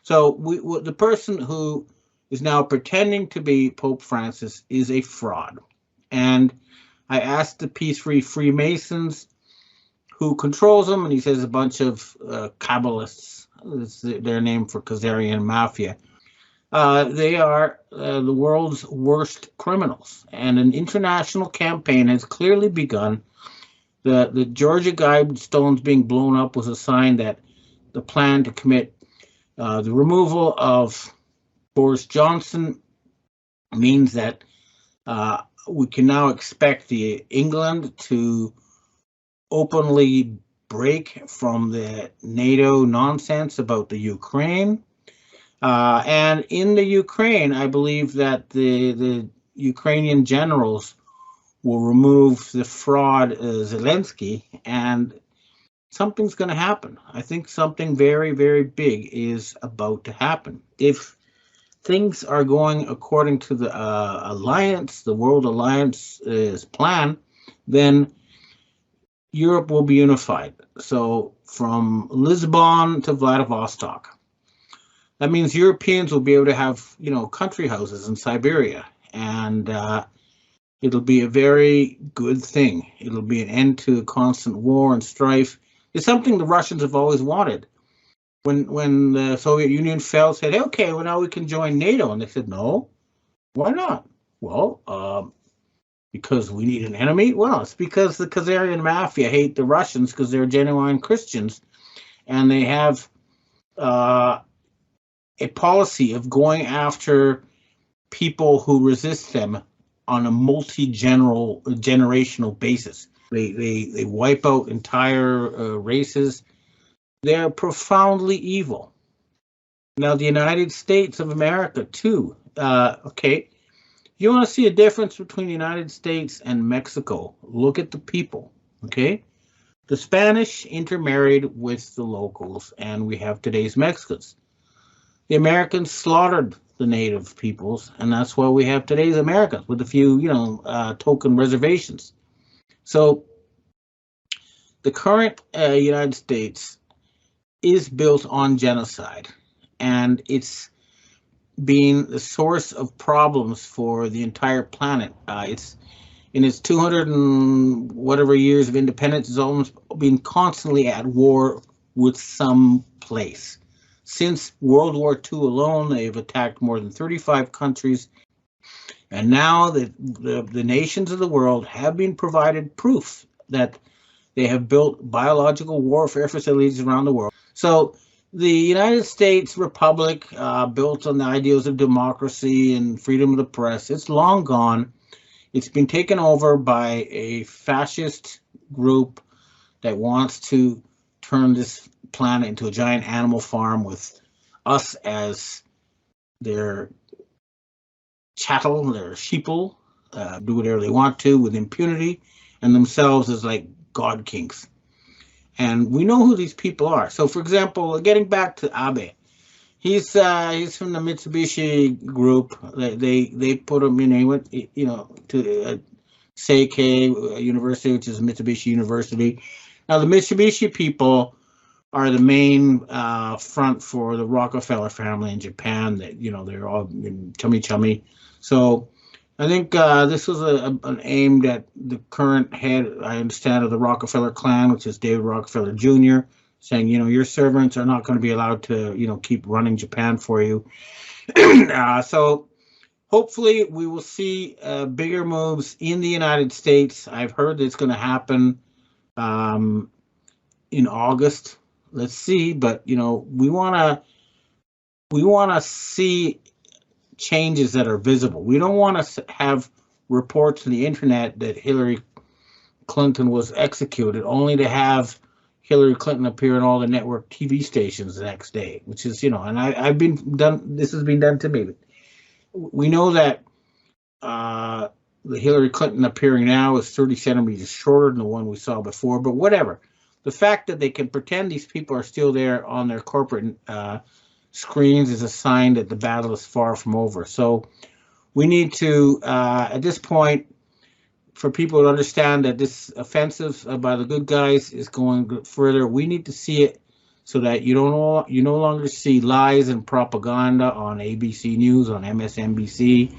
So the person who is now pretending to be Pope Francis is a fraud. And I asked the Peace-Free Freemasons who controls them, and he says a bunch of Kabbalists. It's their name for Khazarian mafia. They are the world's worst criminals, and an international campaign has clearly begun. The Georgia Guidestones being blown up was a sign that the plan to commit the removal of Boris Johnson means that we can now expect England to openly break from the NATO nonsense about the Ukraine. And in the Ukraine, I believe that the Ukrainian generals will remove the fraud Zelensky, and something's going to happen. I think something very, very big is about to happen. If things are going according to the alliance, the World Alliance's plan, then Europe will be unified. So from Lisbon to Vladivostok. That means Europeans will be able to have, country houses in Siberia, and it'll be a very good thing. It'll be an end to constant war and strife. It's something the Russians have always wanted. When the Soviet Union fell, said, hey, okay, well, now we can join NATO. And they said, no, why not? Well, because we need an enemy? Well, it's because the Khazarian mafia hate the Russians because they're genuine Christians, and they have a policy of going after people who resist them on a multi-generational basis. They wipe out entire races. They're profoundly evil. Now, the United States of America, too. Okay, you want to see a difference between the United States and Mexico? Look at the people, okay? The Spanish intermarried with the locals, and we have today's Mexicans. The Americans slaughtered the native peoples, and that's why we have today's Americans with a few, token reservations. So the current United States is built on genocide, and it's being the source of problems for the entire planet. It's in its 200 and whatever years of independence, it's almost been constantly at war with some place. Since World War II alone, they've attacked more than 35 countries, and now the nations of the world have been provided proof that they have built biological warfare facilities around the world. So the United States Republic, built on the ideals of democracy and freedom of the press, it's long gone. It's been taken over by a fascist group that wants to turn this planet into a giant animal farm with us as their chattel, their sheeple, do whatever they want to with impunity, and themselves as like God kings. And we know who these people are. So, for example, getting back to Abe, he's from the Mitsubishi group. They put him in. He went, to Seikei University, which is Mitsubishi University. Now, the Mitsubishi people are the main front for the Rockefeller family in Japan. That they're all chummy. So I think this was an aimed at the current head, I understand, of the Rockefeller clan, which is David Rockefeller Jr., saying, your servants are not going to be allowed to, keep running Japan for you. So hopefully we will see bigger moves in the United States. I've heard it's going to happen in August. Let's see, but we want to see changes that are visible. We don't want to have reports on the internet that Hillary Clinton was executed, only to have Hillary Clinton appear on all the network TV stations the next day, which is, and I've been done. This has been done to me. We know that The Hillary Clinton appearing now is 30 centimeters shorter than the one we saw before, but whatever. The fact that they can pretend these people are still there on their corporate screens is a sign that the battle is far from over. So we need to, at this point, for people to understand that this offensive by the good guys is going further, we need to see it so that you no longer see lies and propaganda on ABC News, on MSNBC,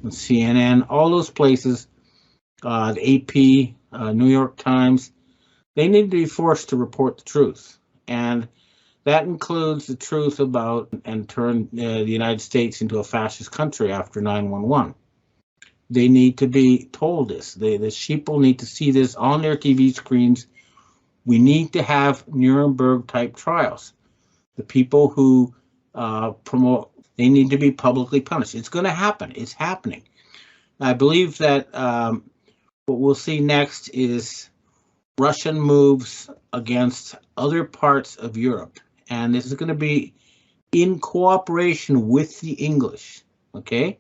on CNN, all those places, the AP, New York Times. They need to be forced to report the truth. And that includes the truth about and turn the United States into a fascist country after 9/11. They need to be told this. The sheeple need to see this on their TV screens. We need to have Nuremberg-type trials. The people who promote, they need to be publicly punished. It's going to happen. It's happening. I believe that what we'll see next is Russian moves against other parts of Europe. And this is going to be in cooperation with the English, okay?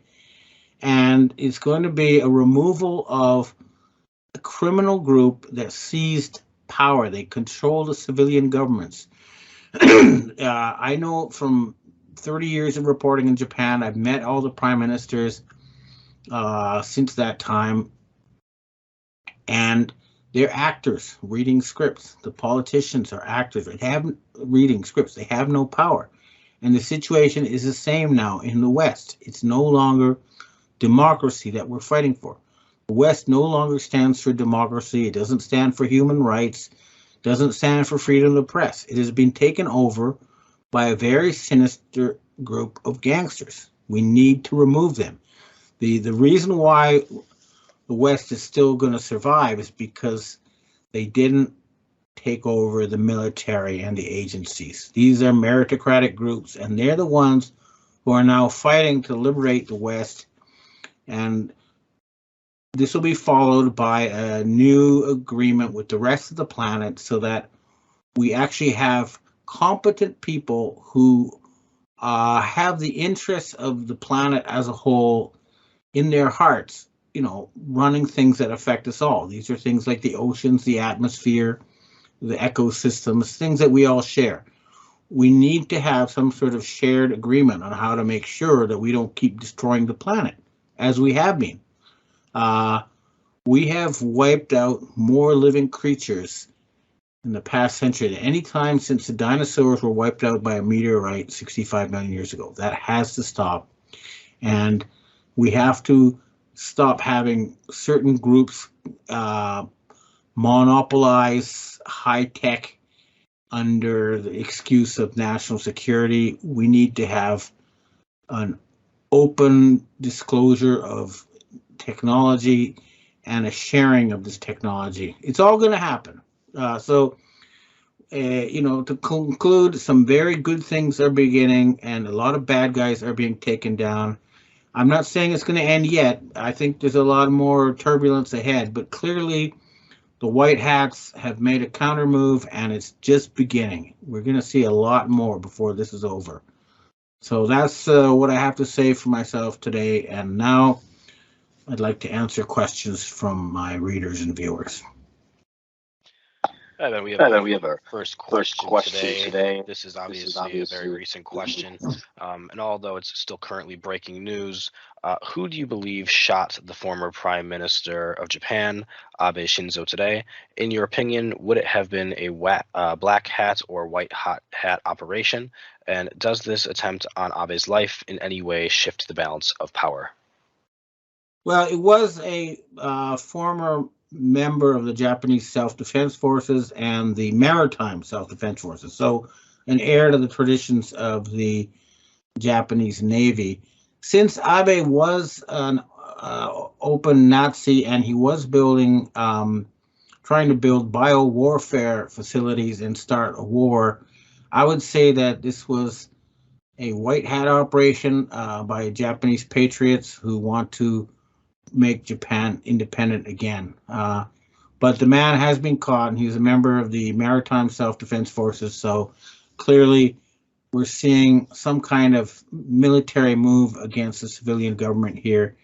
And it's going to be a removal of a criminal group that seized power. They control the civilian governments. I know from 30 years of reporting in Japan, I've met all the prime ministers since that time, and they're actors reading scripts. The politicians are actors. They have reading scripts. They have no power. And the situation is the same now in the West. It's no longer democracy that we're fighting for. The West no longer stands for democracy. It doesn't stand for human rights. It doesn't stand for freedom of the press. It has been taken over by a very sinister group of gangsters. We need to remove them. The reason why the West is still going to survive is because they didn't take over the military and the agencies. These are meritocratic groups, and they're the ones who are now fighting to liberate the West. And this will be followed by a new agreement with the rest of the planet so that we actually have competent people who have the interests of the planet as a whole in their hearts, you know, running things that affect us all. These are things like the oceans, the atmosphere, the ecosystems, things that we all share. We need to have some sort of shared agreement on how to make sure that we don't keep destroying the planet, as we have been. We have wiped out more living creatures in the past century than any time since the dinosaurs were wiped out by a meteorite 65 million years ago. That has to stop. And we have to stop having certain groups monopolize high tech under the excuse of national security. We need to have an open disclosure of technology and a sharing of this technology. It's all going to happen. You know, to conclude, some very good things are beginning and a lot of bad guys are being taken down. I'm not saying it's going to end yet. I think there's a lot more turbulence ahead, but clearly the white hats have made a counter move and it's just beginning. We're going to see a lot more before this is over. So that's what I have to say for myself today. And now I'd like to answer questions from my readers and viewers. And then we have our first question today. This is obviously a very recent question. And although it's still currently breaking news, who do you believe shot the former Prime Minister of Japan, Abe Shinzo, today? In your opinion, would it have been a black hat or white hat operation? And does this attempt on Abe's life in any way shift the balance of power? Well, it was a former member of the Japanese Self-Defense Forces and the Maritime Self-Defense Forces, so an heir to the traditions of the Japanese Navy. Since Abe was an open Nazi and he was building, trying to build biowarfare facilities and start a war, I would say that this was a white hat operation by Japanese patriots who want to make Japan independent again. But the man has been caught and he's a member of the Maritime Self-Defense Forces, so clearly we're seeing some kind of military move against the civilian government here.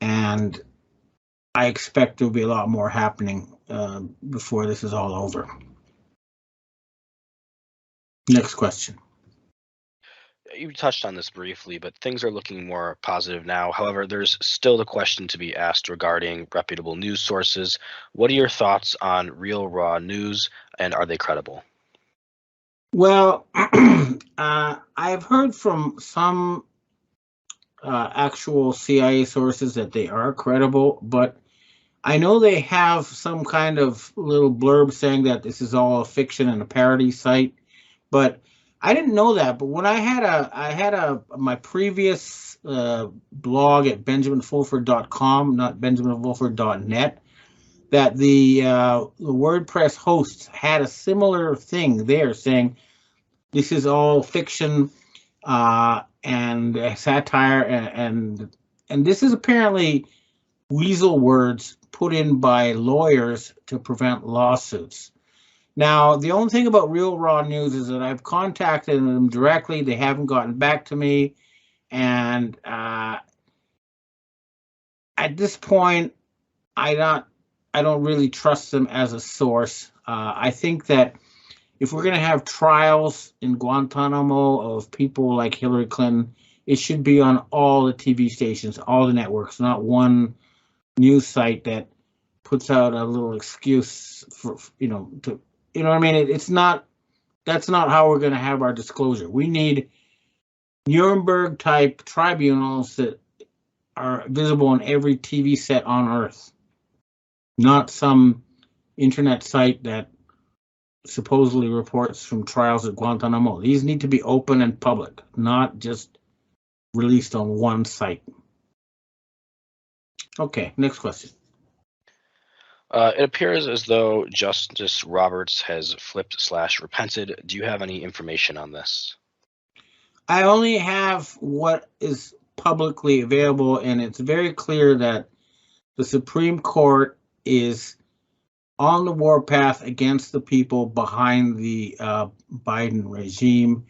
and I expect there'll be a lot more happening before this is all over. Next question. You touched on this briefly, but things are looking more positive now. However, there's still the question to be asked regarding reputable news sources. What are your thoughts on real, raw news, and are they credible? Well, I've heard from some actual CIA sources that they are credible, but I know they have some kind of little blurb saying that this is all a fiction and a parody site, but I didn't know that. But when I had my previous blog at benjaminfulford.com, not benjaminfulford.net, that the WordPress hosts had a similar thing there saying this is all fiction and satire, and this is apparently weasel words put in by lawyers to prevent lawsuits. Now, the only thing about Real Raw News is that I've contacted them directly. They haven't gotten back to me, and at this point, I don't really trust them as a source. I think that if we're going to have trials in Guantanamo of people like Hillary Clinton, it should be on all the TV stations, all the networks, not one news site that puts out a little excuse for, what I mean? It's not, that's not how we're going to have our disclosure. We need Nuremberg type tribunals that are visible on every TV set on earth, not some internet site that supposedly reports from trials at Guantanamo. These need to be open and public, not just released on one site. Okay, next question. It appears as though Justice Roberts has flipped/repented. Do you have any information on this? I only have what is publicly available, and it's very clear that the Supreme Court is on the warpath against the people behind the Biden regime,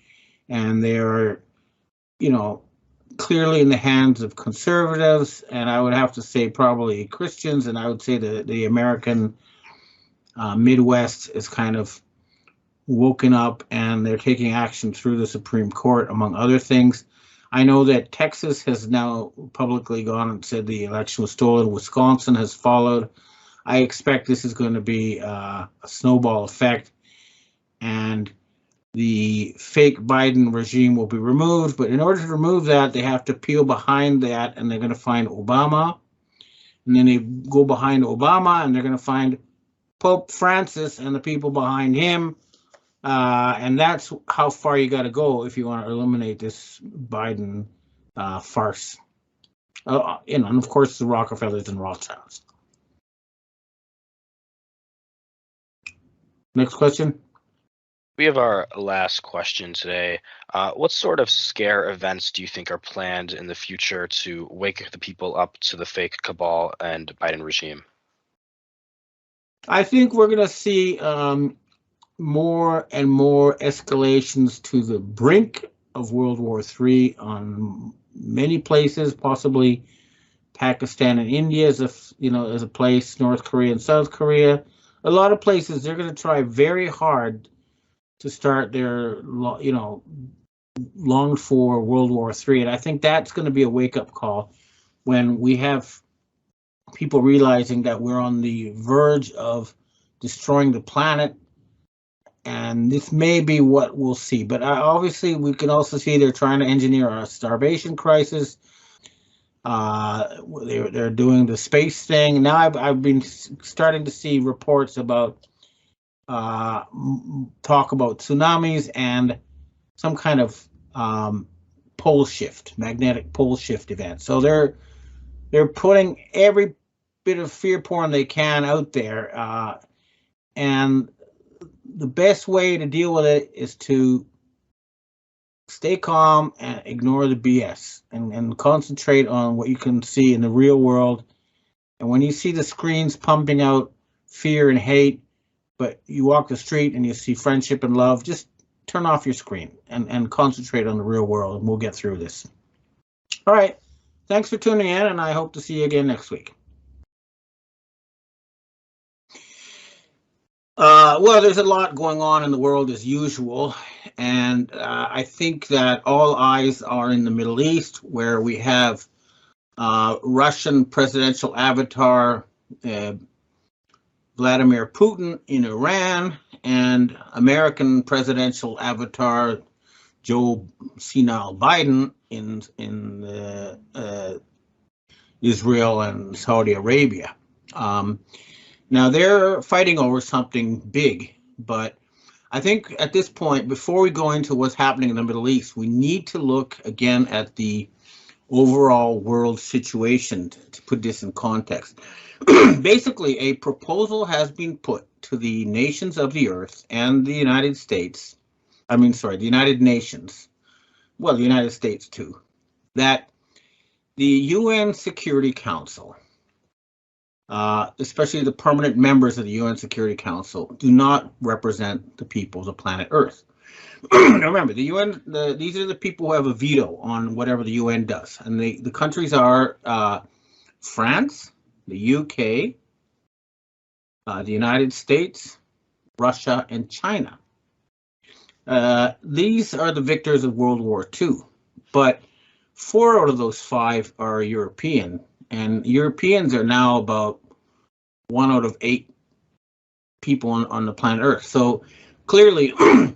and they're, clearly in the hands of conservatives, and I would have to say probably Christians, and I would say that the American Midwest is kind of woken up, and they're taking action through the Supreme Court, among other things. I know that Texas has now publicly gone and said the election was stolen. Wisconsin has followed. I expect this is going to be a snowball effect, and the fake Biden regime will be removed. But in order to remove that, they have to peel behind that, and they're going to find Obama. And then they go behind Obama, and they're going to find Pope Francis and the people behind him. And that's how far you got to go if you want to eliminate this Biden farce. And of course, the Rockefellers and Rothschilds. Next question. We have our last question today. What sort of scare events do you think are planned in the future to wake the people up to the fake cabal and Biden regime? I think we're going to see more and more escalations to the brink of World War III on many places, possibly Pakistan and India as a place, North Korea and South Korea. A lot of places, they're going to try very hard to start their, longed for World War III. And I think that's going to be a wake-up call when we have people realizing that we're on the verge of destroying the planet. And this may be what we'll see. But obviously, we can also see they're trying to engineer a starvation crisis. They're doing the space thing. Now I've been starting to see reports about talk about tsunamis and some kind of pole shift, magnetic pole shift event. So they're putting every bit of fear porn they can out there, and the best way to deal with it is to stay calm and ignore the BS and concentrate on what you can see in the real world. And when you see the screens pumping out fear and hate, but you walk the street and you see friendship and love, just turn off your screen and concentrate on the real world, and we'll get through this. All right. Thanks for tuning in, and I hope to see you again next week. Well, there's a lot going on in the world as usual, and I think that all eyes are in the Middle East, where we have Russian presidential avatar Vladimir Putin in Iran and American presidential avatar Joe Senile Biden in Israel and Saudi Arabia. Now they're fighting over something big, but I think at this point, before we go into what's happening in the Middle East, we need to look again at the overall world situation to put this in context. Basically, a proposal has been put to the nations of the earth and the United States, the United Nations, well, the United States too, that the UN Security Council, especially the permanent members of the UN Security Council, do not represent the people of the planet Earth. Remember, the UN, these are the people who have a veto on whatever the UN does. And the countries are France, the UK, the United States, Russia, and China. These are the victors of World War II. But 4 out of those 5 are European. And Europeans are now about 1 out of 8 people on the planet Earth. So clearly,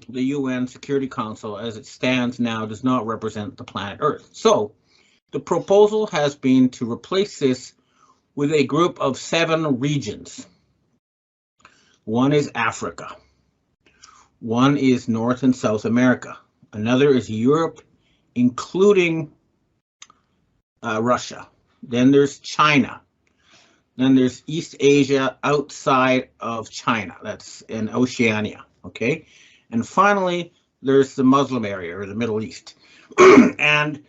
the UN Security Council, as it stands now, does not represent the planet Earth. So the proposal has been to replace this with a group of 7 regions. One is Africa. One is North and South America. Another is Europe, including Russia. Then there's China. Then there's East Asia outside of China. That's in Oceania. Okay. And finally, there's the Muslim area or the Middle East. And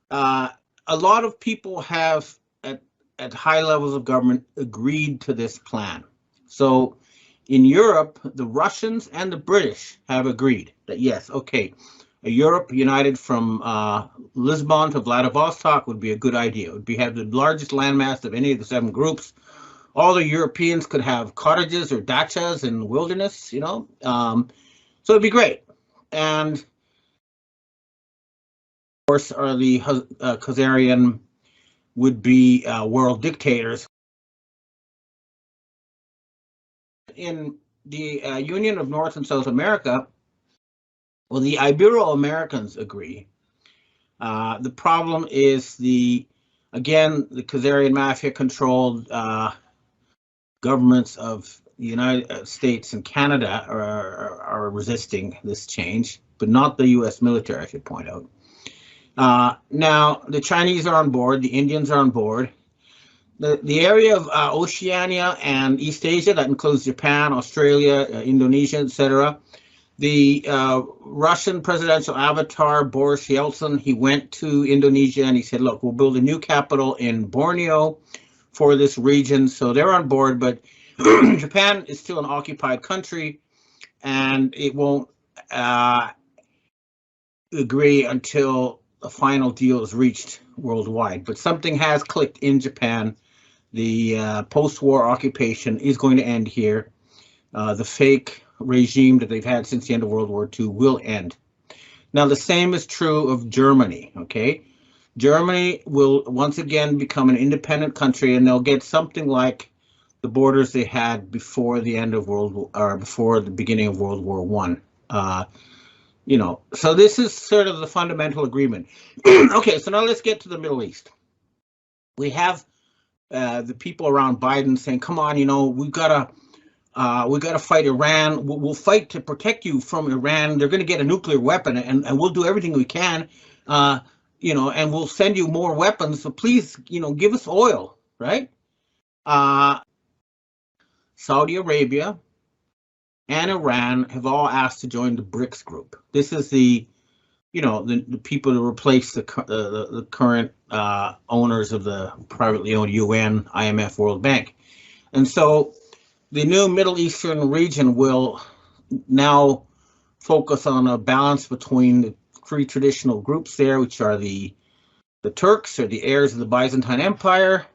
a lot of people have at high levels of government agreed to this plan. So in Europe, the Russians and the British have agreed that yes, okay, a Europe united from Lisbon to Vladivostok would be a good idea. It would have the largest landmass of any of the 7 groups. All the Europeans could have cottages or dachas in the wilderness, so it'd be great. And of course, are the Khazarian would be world dictators. In the Union of North and South America, well, the Ibero-Americans agree. The problem is the Khazarian mafia-controlled governments of the United States and Canada are resisting this change, but not the U.S. military, I should point out. Now, the Chinese are on board, the Indians are on board. The area of Oceania and East Asia, that includes Japan, Australia, Indonesia, etc. The Russian presidential avatar, Boris Yeltsin, he went to Indonesia and he said, look, we'll build a new capital in Borneo for this region. So they're on board, but Japan is still an occupied country and it won't agree until a final deal is reached worldwide. But something has clicked in Japan. The post-war occupation is going to end here. The fake regime that they've had since the end of World War II will end. Now, the same is true of Germany, okay? Germany will once again become an independent country, and they'll get something like the borders they had before the end of before the beginning of World War I. So this is sort of the fundamental agreement. Okay, so now let's get to the Middle East. We have the people around Biden saying, "Come on, we gotta fight Iran. We'll fight to protect you from Iran. They're going to get a nuclear weapon, and we'll do everything we can, and we'll send you more weapons. So please, give us oil, right?" Saudi Arabia and Iran have all asked to join the BRICS group. This is the people to replace the current owners of the privately owned UN, IMF, World Bank. And so the new Middle Eastern region will now focus on a balance between the 3 traditional groups there, which are the The Turks are the heirs of the Byzantine Empire.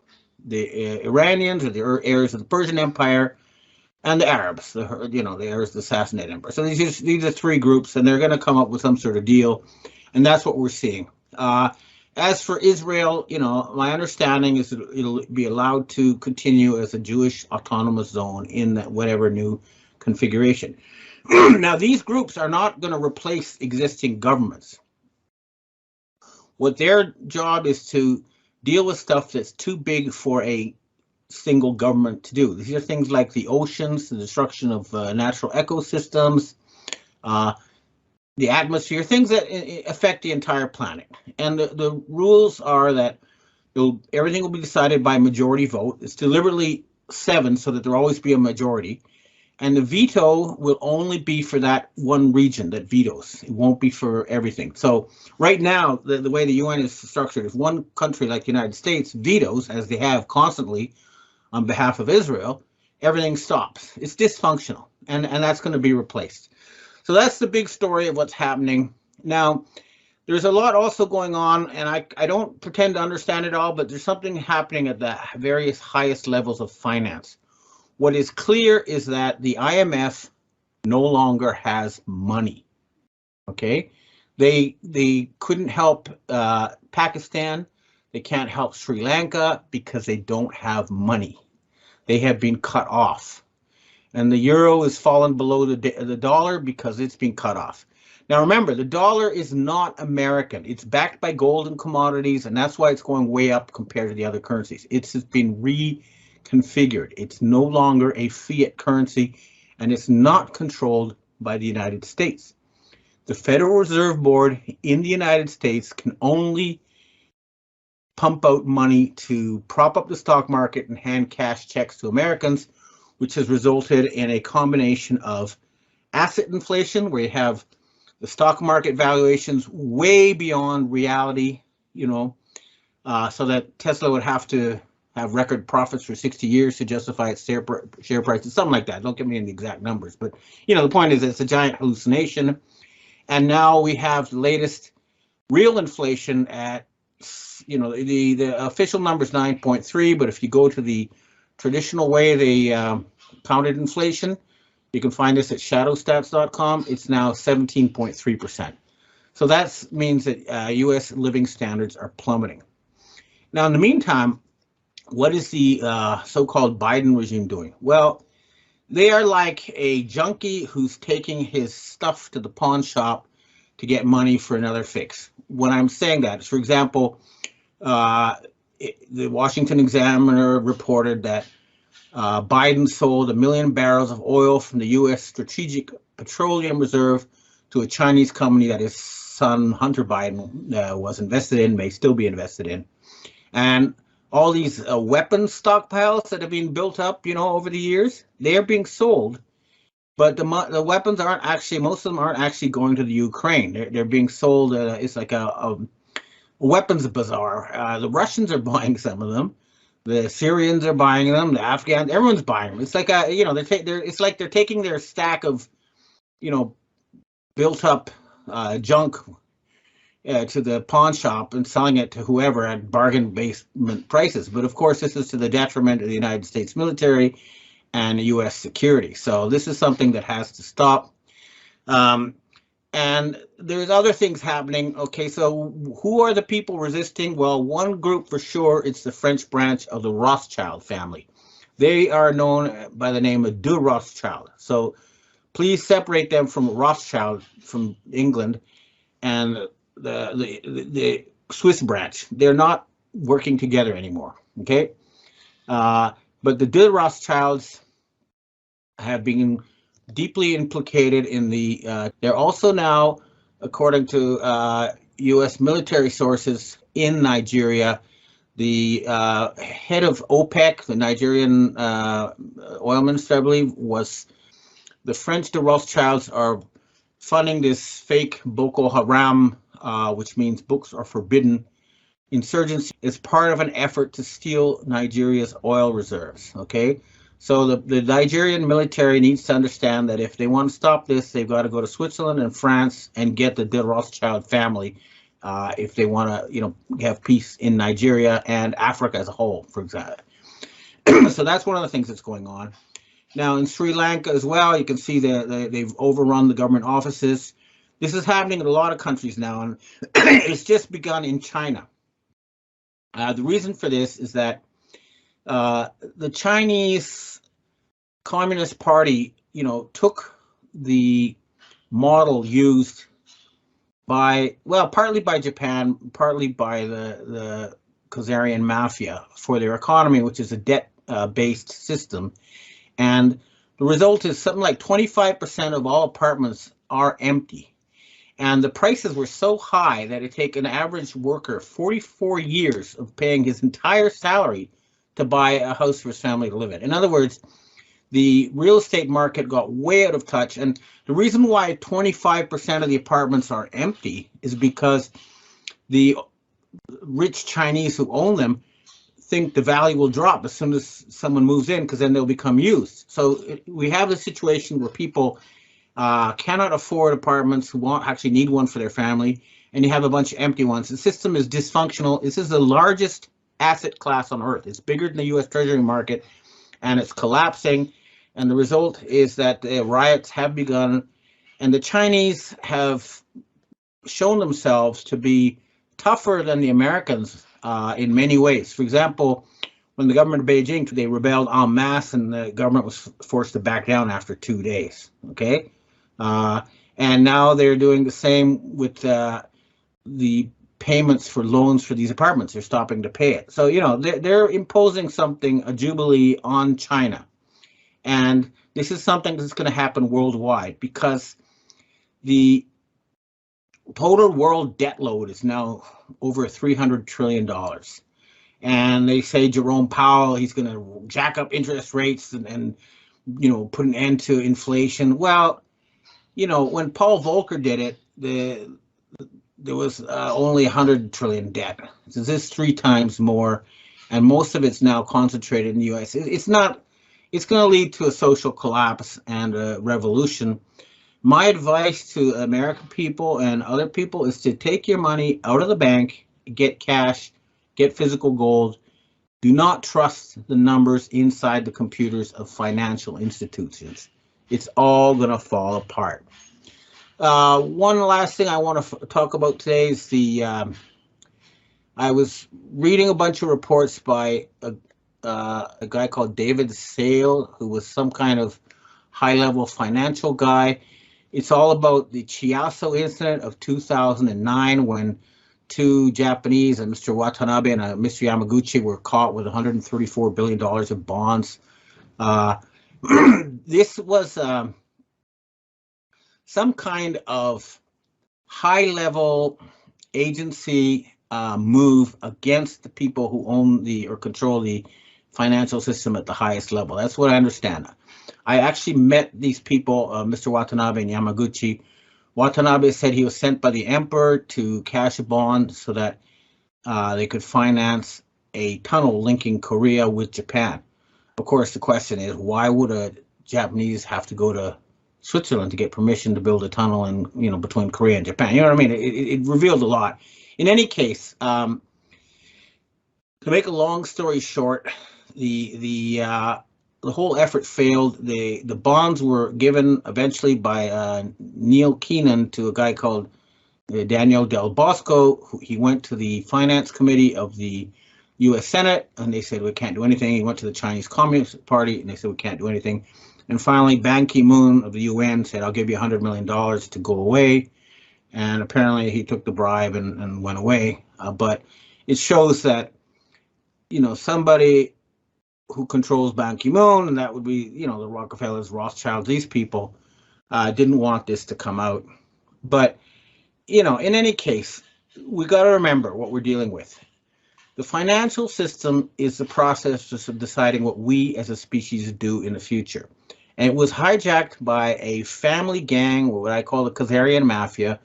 The Iranians are the heirs of the Persian Empire. And the Arabs, the heirs of the Sassanid Empire. So these are three groups, and they're going to come up with some sort of deal, and that's what we're seeing. As for Israel, my understanding is that it'll be allowed to continue as a Jewish autonomous zone in that whatever new configuration. Now, these groups are not going to replace existing governments. What their job is to deal with stuff that's too big for a single government to do. These are things like the oceans, the destruction of natural ecosystems, the atmosphere, things that affect the entire planet. And the rules are that everything will be decided by majority vote. It's deliberately 7 so that there will always be a majority. And the veto will only be for that one region that vetoes. It won't be for everything. So right now, the way the UN is structured, if one country like the United States vetoes, as they have constantly on behalf of Israel, everything stops. It's dysfunctional, and that's going to be replaced. So that's the big story of what's happening. Now, there's a lot also going on, and I don't pretend to understand it all, but there's something happening at the various highest levels of finance. What is clear is that the IMF no longer has money. Okay? They couldn't help Pakistan. They can't help Sri Lanka because they don't have money. They have been cut off. And the euro has fallen below the dollar because it's been cut off. Now remember, the dollar is not American. It's backed by gold and commodities, and that's why it's going way up compared to the other currencies. It's been reconfigured. It's no longer a fiat currency, and it's not controlled by the United States. The Federal Reserve Board in the United States can only pump out money to prop up the stock market and hand cash checks to Americans, which has resulted in a combination of asset inflation, where you have the stock market valuations way beyond reality, so that Tesla would have to have record profits for 60 years to justify its share prices, something like that. Don't get me in the exact numbers, but the point is it's a giant hallucination. And now we have the latest real inflation at, the official number is 9.3, but if you go to the traditional way they counted inflation, you can find this at shadowstats.com. It's now 17.3%. So that means that U.S. living standards are plummeting. Now, in the meantime, what is the so-called Biden regime doing? Well, they are like a junkie who's taking his stuff to the pawn shop to get money for another fix. When I'm saying that, for example, the Washington Examiner reported that Biden sold 1 million barrels of oil from the U.S. Strategic Petroleum Reserve to a Chinese company that his son, Hunter Biden, was invested in, may still be invested in. And all these weapons stockpiles that have been built up, over the years, they are being sold. But the weapons aren't actually, most of them aren't actually going to the Ukraine. They're being sold. It's like a weapons bazaar. The Russians are buying some of them. The Syrians are buying them. The Afghans, everyone's buying them. It's like it's like they're taking their stack of, built up junk to the pawn shop and selling it to whoever at bargain basement prices. But of course, this is to the detriment of the United States military and U.S. security. So this is something that has to stop. And there's other things happening. Okay, so who are the people resisting? Well, one group for sure, it's the French branch of the Rothschild family. They are known by the name of de Rothschild. So please separate them from Rothschild from England and the Swiss branch. They're not working together anymore, okay? But the de Rothschilds have been deeply implicated in they're also now, according to U.S. military sources in Nigeria, the head of OPEC, the Nigerian oil minister, I believe, was the French de Rothschilds are funding this fake Boko Haram, which means books are forbidden, insurgency is part of an effort to steal Nigeria's oil reserves, okay? So the Nigerian military needs to understand that if they want to stop this, they've got to go to Switzerland and France and get the de Rothschild family if they want to, have peace in Nigeria and Africa as a whole, for example. So that's one of the things that's going on. Now in Sri Lanka as well, you can see that they've overrun the government offices. This is happening in a lot of countries now, and it's just begun in China. The reason for this is that the Chinese Communist Party, took the model used partly by Japan, partly by the Khazarian mafia for their economy, which is a debt-based system. And the result is something like 25% of all apartments are empty. And the prices were so high that it take an average worker 44 years of paying his entire salary to buy a house for his family to live in. In other words, the real estate market got way out of touch. And the reason why 25% of the apartments are empty is because the rich Chinese who own them think the value will drop as soon as someone moves in, because then they'll become used. So we have a situation where people cannot afford apartments, who actually need one for their family, and you have a bunch of empty ones. The system is dysfunctional. This is the largest asset class on earth. It's bigger than the U.S. Treasury market, and it's collapsing. And the result is that riots have begun, and the Chinese have shown themselves to be tougher than the Americans in many ways. For example, when the government of Beijing, they rebelled en masse, and the government was forced to back down after 2 days. Okay, and now they're doing the same with the payments for loans for these apartments. They're stopping to pay it. So they're imposing something, a jubilee, on China, and this is something that's going to happen worldwide, because the total world debt load is now over $300 trillion. And they say Jerome Powell, he's going to jack up interest rates and put an end to inflation. Well, when Paul Volcker did it, there was only 100 trillion debt. So this is 3 times more, and most of it's now concentrated in the U.S. It's going to lead to a social collapse and a revolution. My advice to American people and other people is to take your money out of the bank, get cash, get physical gold. Do not trust the numbers inside the computers of financial institutions. It's all going to fall apart. One last thing I want to talk about today is I was reading a bunch of reports by a guy called David Sale, who was some kind of high-level financial guy. It's all about the Chiasso incident of 2009, when 2 Japanese, and Mr. Watanabe and Mr. Yamaguchi, were caught with $134 billion of bonds. This was some kind of high-level agency move against the people who own or control the financial system at the highest level. That's what I understand. I actually met these people, Mr. Watanabe and Yamaguchi. Watanabe said he was sent by the emperor to cash a bond so that they could finance a tunnel linking Korea with Japan. Of course, the question is, why would a Japanese have to go to Switzerland to get permission to build a tunnel between Korea and Japan? You know what I mean? It revealed a lot. In any case, to make a long story short, the whole effort failed. The bonds were given eventually by Neil Keenan to a guy called Daniel Del Bosco. He went to the finance committee of the U.S. Senate, and they said we can't do anything. He went to the Chinese Communist Party, and they said we can't do anything. And finally, Ban Ki-moon of the UN said, I'll give you $100 million to go away. And apparently he took the bribe and went away. But it shows that, somebody who controls Ban Ki-moon, and that would be, the Rockefellers, Rothschilds, these people, didn't want this to come out. But, in any case, we got to remember what we're dealing with. The financial system is the process of deciding what we as a species do in the future. And it was hijacked by a family gang, what I call the Khazarian mafia,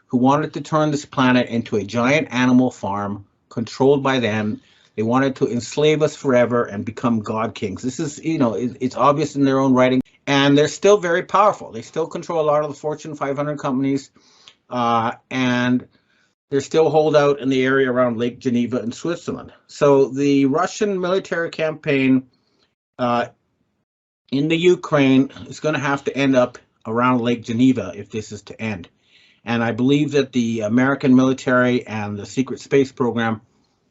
who wanted to turn this planet into a giant animal farm controlled by them. They wanted to enslave us forever and become god kings. This is, it's obvious in their own writing. And they're still very powerful. They still control a lot of the Fortune 500 companies. And they're still holdout in the area around Lake Geneva in Switzerland. So the Russian military campaign in the Ukraine is going to have to end up around Lake Geneva if this is to end. And I believe that the American military and the secret space program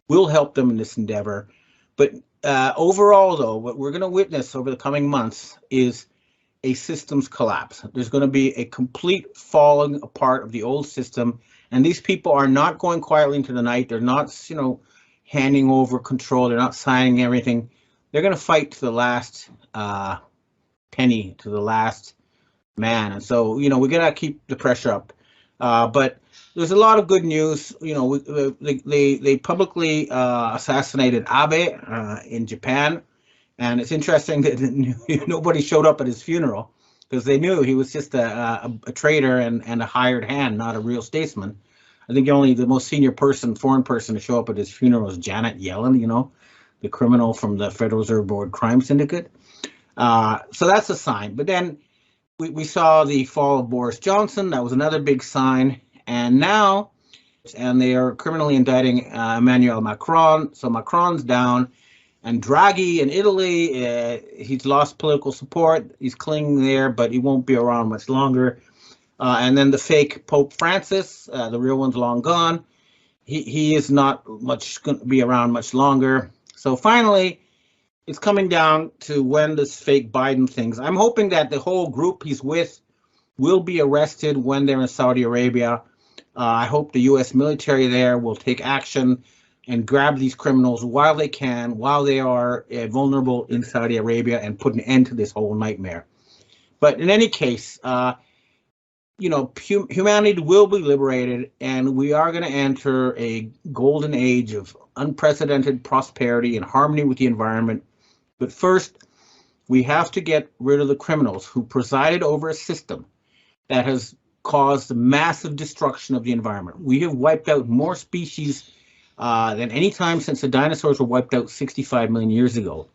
will help them in this endeavor. But overall, though, what we're going to witness over the coming months is a systems collapse. There's going to be a complete falling apart of the old system. And these people are not going quietly into the night. They're not, handing over control. They're not signing everything. They're going to fight to the last penny, to the last man. And so, we're going to keep the pressure up. But there's a lot of good news. They publicly assassinated Abe in Japan. And it's interesting that nobody showed up at his funeral because they knew he was just a traitor and a hired hand, not a real statesman. I think only the most senior foreign person to show up at his funeral was Janet Yellen, the criminal from the Federal Reserve Board crime syndicate. So that's a sign. But then we saw the fall of Boris Johnson. That was another big sign. And now, they are criminally indicting Emmanuel Macron. So Macron's down. And Draghi in Italy, he's lost political support. He's clinging there, but he won't be around much longer. And then the fake Pope Francis, the real one's long gone. He is not much going to be around much longer. So finally, it's coming down to when this fake Biden things. I'm hoping that the whole group he's with will be arrested when they're in Saudi Arabia. I hope the U.S. military there will take action and grab these criminals while they can, while they are vulnerable in Saudi Arabia, and put an end to this whole nightmare. But in any case, humanity will be liberated, and we are going to enter a golden age of unprecedented prosperity and harmony with the environment. But first, we have to get rid of the criminals who presided over a system that has caused massive destruction of the environment. We have wiped out more species than any time since the dinosaurs were wiped out 65 million years ago.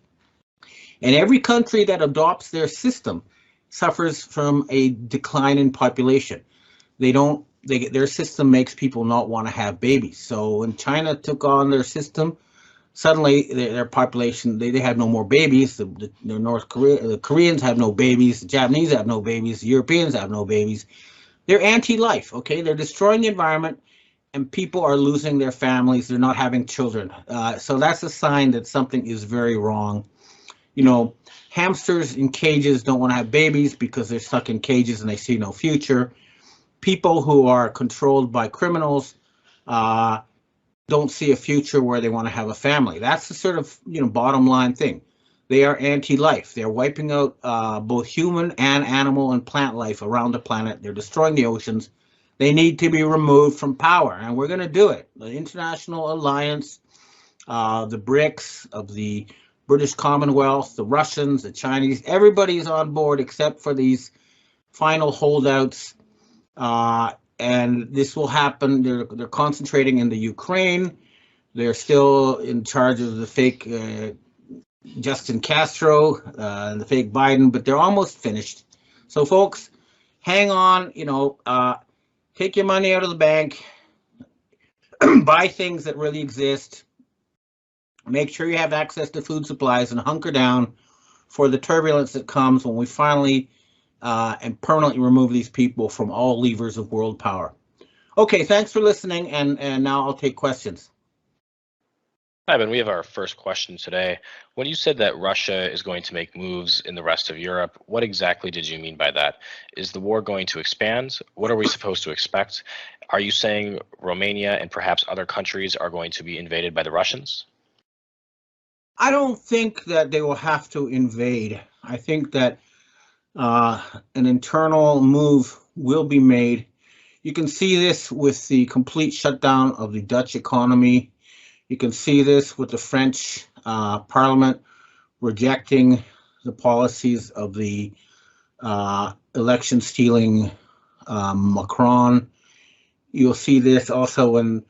And every country that adopts their system suffers from a decline in population. Their system makes people not want to have babies. So when China took on their system, suddenly their population, they had no more babies. The Koreans have no babies. The Japanese have no babies. The Europeans have no babies. They're anti-life, okay? They're destroying the environment, and people are losing their families. They're not having children. So that's a sign that something is very wrong. Hamsters in cages don't want to have babies because they're stuck in cages and they see no future. People who are controlled by criminals don't see a future where they want to have a family. That's the sort of bottom line thing. They are anti-life. They're wiping out both human and animal and plant life around the planet. They're destroying the oceans. They need to be removed from power, and we're going to do it. The International Alliance, the BRICS of the British Commonwealth, the Russians, the Chinese, everybody's on board except for these final holdouts. And this will happen. They're concentrating in the Ukraine. They're still in charge of the fake Justin Castro and the fake Biden, but they're almost finished. So, folks, hang on. Take your money out of the bank, buy things that really exist. Make sure you have access to food supplies and hunker down for the turbulence that comes when we finally and permanently remove these people from all levers of world power. Okay, thanks for listening, and now I'll take questions. Hi, Ben. We have our first question today. When you said that Russia is going to make moves in the rest of Europe, what exactly did you mean by that? Is the war going to expand? What are we supposed to expect? Are you saying Romania and perhaps other countries are going to be invaded by the Russians? I don't think that they will have to invade. I think that an internal move will be made. You can see this with the complete shutdown of the Dutch economy. You can see this with the French Parliament rejecting the policies of the election-stealing Macron. You'll see this also when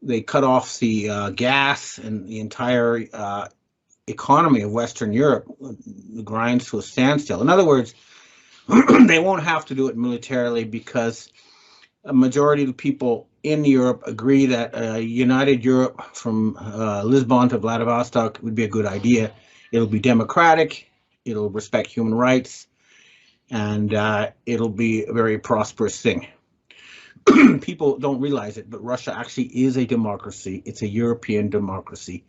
they cut off the gas, and the entire economy of Western Europe grinds to a standstill. In other words, they won't have to do it militarily because a majority of the people in Europe agree that a united Europe from Lisbon to Vladivostok would be a good idea. It'll be democratic, it'll respect human rights, and it'll be a very prosperous thing. People don't realize it, but Russia actually is a democracy. It's a European democracy,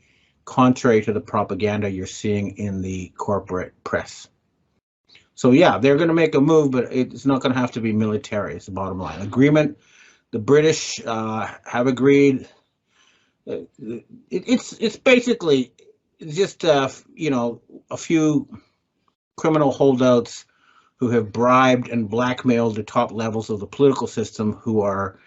contrary to the propaganda you're seeing in the corporate press. So yeah, they're going to make a move, but it's not going to have to be military. It's the bottom line. Agreement. The British have agreed. It's basically just a few criminal holdouts who have bribed and blackmailed the top levels of the political system who are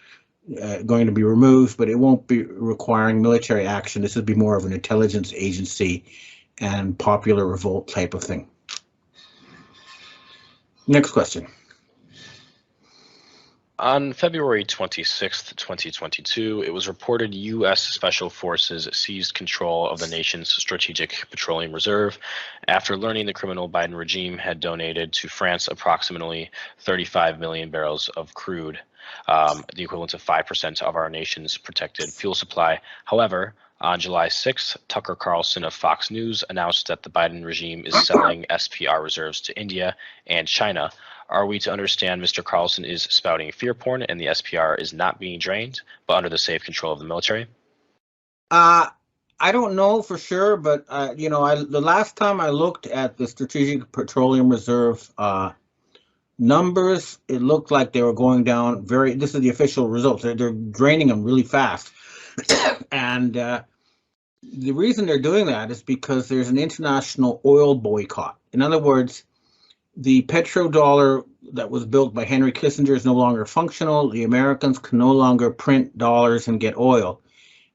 going to be removed, but it won't be requiring military action. This would be more of an intelligence agency and popular revolt type of thing. Next question. On February 26, 2022, it was reported U.S. Special Forces seized control of the nation's Strategic Petroleum Reserve after learning the criminal Biden regime had donated to France approximately 35 million barrels of crude, the equivalent of 5% of our nation's protected fuel supply. However, on July 6th, Tucker Carlson of Fox News announced that the Biden regime is selling SPR reserves to India and China. Are we to understand Mr. Carlson is spouting fear porn and the SPR is not being drained, but under the safe control of the military? I don't know for sure, but the last time I looked at the Strategic Petroleum Reserve numbers, it looked like they were going down this is the official results. They're draining them really fast. And the reason they're doing that is because there's an international oil boycott. In other words, the petrodollar that was built by Henry Kissinger is no longer functional. The Americans can no longer print dollars and get oil.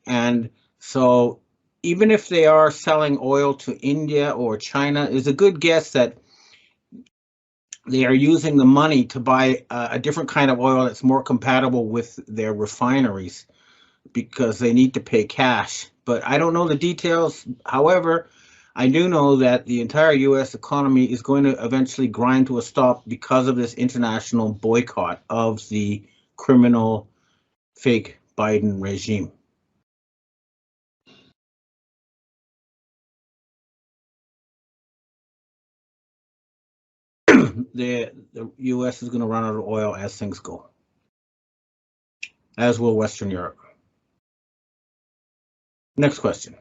And so even if they are selling oil to India or China, it's a good guess that they are using the money to buy a different kind of oil that's more compatible with their refineries because they need to pay cash. But I don't know the details. However, I do know that the entire U.S. economy is going to eventually grind to a stop because of this international boycott of the criminal fake Biden regime. The U.S. is going to run out of oil as things go, as will Western Europe. Next question.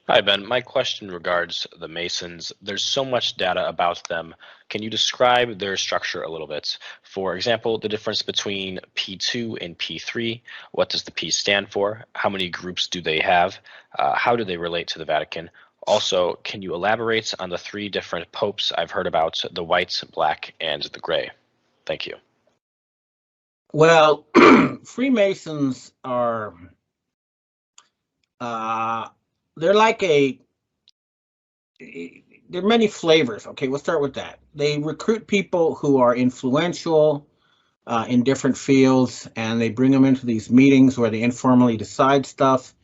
Hi, Ben. My question regards the Masons. There's so much data about them. Can you describe their structure a little bit? For example, the difference between P2 and P3. What does the P stand for? How many groups do they have? How do they relate to the Vatican? Also, can you elaborate on the 3 different popes I've heard about, the white, black, and the gray? Thank you. Well, Freemasons are... they're like there are many flavors. Okay, we'll start with that. They recruit people who are influential in different fields, and they bring them into these meetings where they informally decide stuff.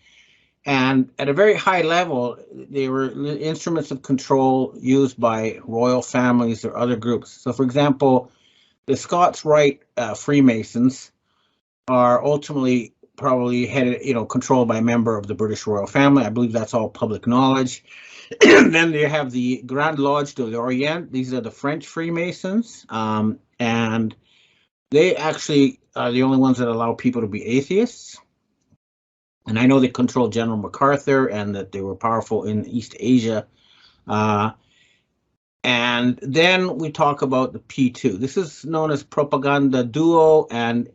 And at a very high level, they were instruments of control used by royal families or other groups. So, for example, the Scots Rite Freemasons are ultimately probably headed, controlled by a member of the British royal family. I believe that's all public knowledge. Then they have the Grande Loge de l'Orient. These are the French Freemasons. And they actually are the only ones that allow people to be atheists. And I know they controlled General MacArthur and that they were powerful in East Asia. And then we talk about the P2. This is known as Propaganda Duo, and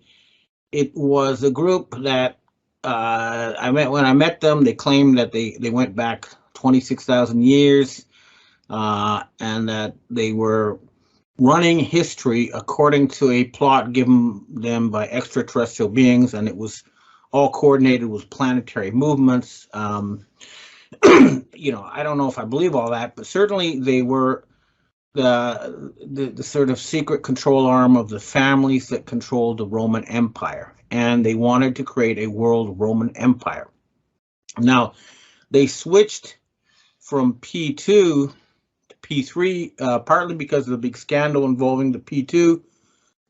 it was a group that when I met them, they claimed that they went back 26,000 years and that they were running history according to a plot given them by extraterrestrial beings, and it was all coordinated with planetary movements. I don't know if I believe all that, but certainly they were the sort of secret control arm of the families that controlled the Roman Empire, and they wanted to create a world Roman Empire. Now, they switched from P2 to P3, partly because of the big scandal involving the P2,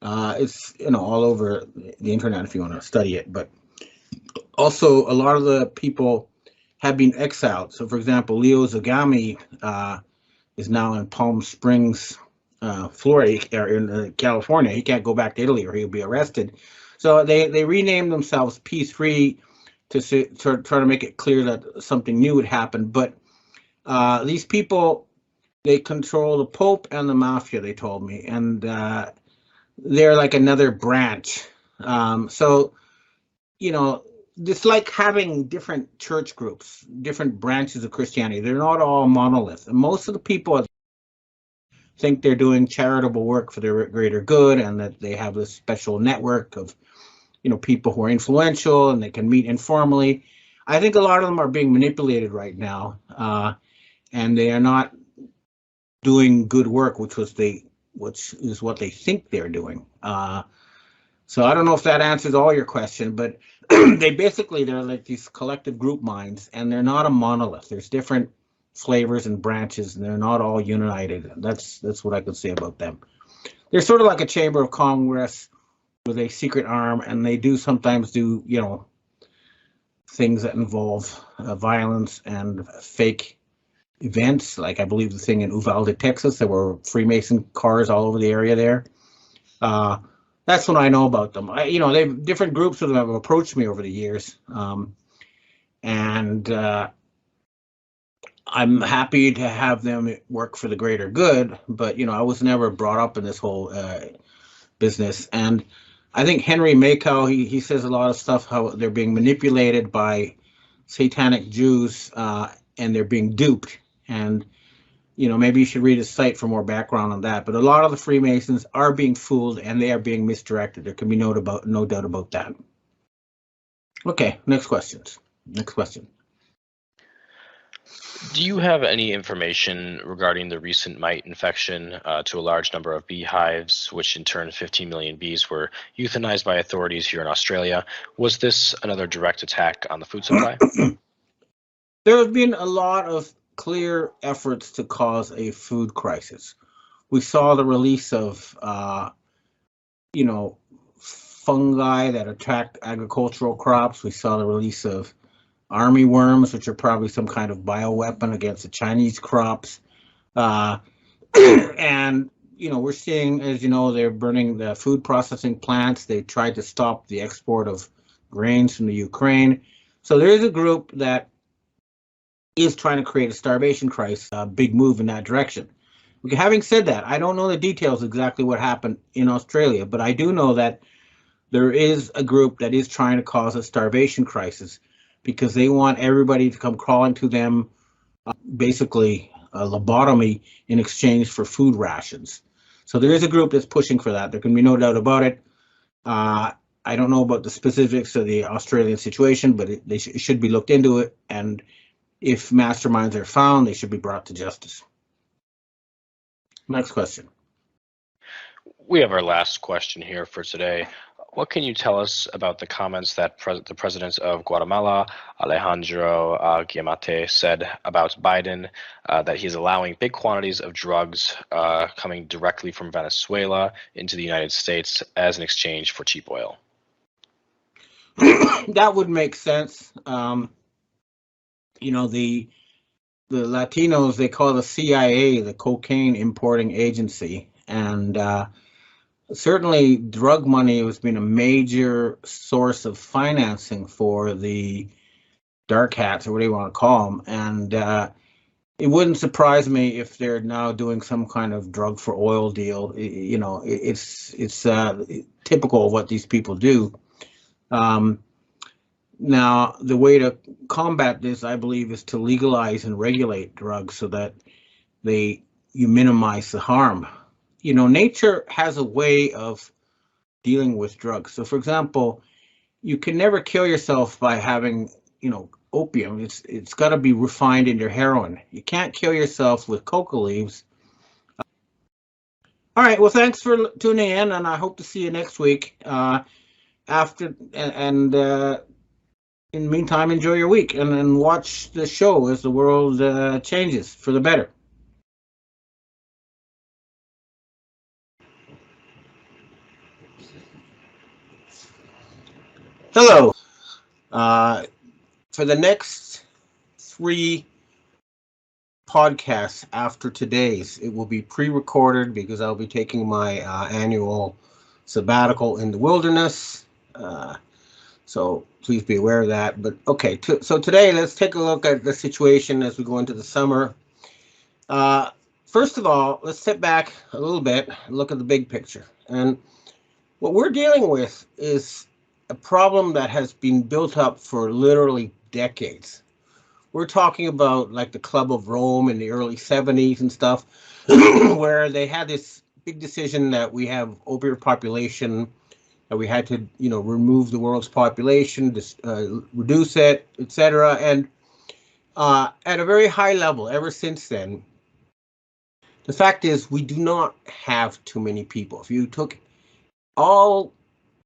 It's all over the internet if you want to study it. But also, a lot of the people have been exiled. So, for example, Leo Zagami is now in Palm Springs, Florida, or in California. He can't go back to Italy or he'll be arrested. So they renamed themselves P3 to try to make it clear that something new would happen. But these people, they control the Pope and the mafia, they told me, and they're like another branch. So, it's like having different church groups, different branches of Christianity. They're not all monolith. And most of the people think they're doing charitable work for the greater good, and that they have this special network of, people who are influential and they can meet informally. I think a lot of them are being manipulated right now, and they are not doing good work, which is what they think they're doing. So I don't know if that answers all your question, but they're like these collective group minds, and they're not a monolith. There's different flavors and branches, and they're not all united. That's what I could say about them. They're sort of like a chamber of Congress with a secret arm, and they do sometimes do things that involve violence and fake events. Like I believe the thing in Uvalde, Texas, there were Freemason cars all over the area there. That's what I know about them. They've different groups of them have approached me over the years, and I'm happy to have them work for the greater good. But I was never brought up in this whole business, and I think Henry Makow, he says a lot of stuff how they're being manipulated by satanic Jews, and they're being duped. And maybe you should read his site for more background on that. But a lot of the Freemasons are being fooled and they are being misdirected. There can be no doubt about that. Okay, next question. Do you have any information regarding the recent mite infection to a large number of beehives, which in turn 15 million bees were euthanized by authorities here in Australia? Was this another direct attack on the food supply? There have been a lot of clear efforts to cause a food crisis. We saw the release of, fungi that attack agricultural crops. We saw the release of army worms, which are probably some kind of bioweapon against the Chinese crops. And, we're seeing, as you know, they're burning the food processing plants. They tried to stop the export of grains from the Ukraine. So there is a group that is trying to create a starvation crisis, a big move in that direction. Having said that, I don't know the details exactly what happened in Australia, but I do know that there is a group that is trying to cause a starvation crisis because they want everybody to come crawling to them, basically a lobotomy in exchange for food rations. So there is a group that's pushing for that. There can be no doubt about it. I don't know about the specifics of the Australian situation, but it should be looked into it. And if masterminds are found, they should be brought to justice. Next question. We have our last question here for today. What can you tell us about the comments that the president of Guatemala, Alejandro Giammattei, said about Biden, that he's allowing big quantities of drugs coming directly from Venezuela into the United States as an exchange for cheap oil? That would make sense. The Latinos, they call the CIA the cocaine importing agency, and certainly drug money has been a major source of financing for the dark hats, or what do you want to call them. And it wouldn't surprise me if they're now doing some kind of drug for oil deal. It's typical of what these people do. Now, the way to combat this, I believe, is to legalize and regulate drugs so that you minimize the harm. Nature has a way of dealing with drugs. So, for example, you can never kill yourself by having, opium. It's got to be refined into heroin. You can't kill yourself with coca leaves. All right. Well, thanks for tuning in, and I hope to see you next week. In the meantime, enjoy your week and watch the show as the world changes for the better. Hello. For the next 3 podcasts after today's, it will be pre-recorded because I'll be taking my annual sabbatical in the wilderness. So please be aware of that. But okay, so today let's take a look at the situation as we go into the summer. First of all, let's step back a little bit and look at the big picture. And what we're dealing with is a problem that has been built up for literally decades. We're talking about like the Club of Rome in the early 70s and stuff, where they had this big decision that we have overpopulation, that we had to, remove the world's population, reduce it, etc. And at a very high level, ever since then, the fact is we do not have too many people. If you took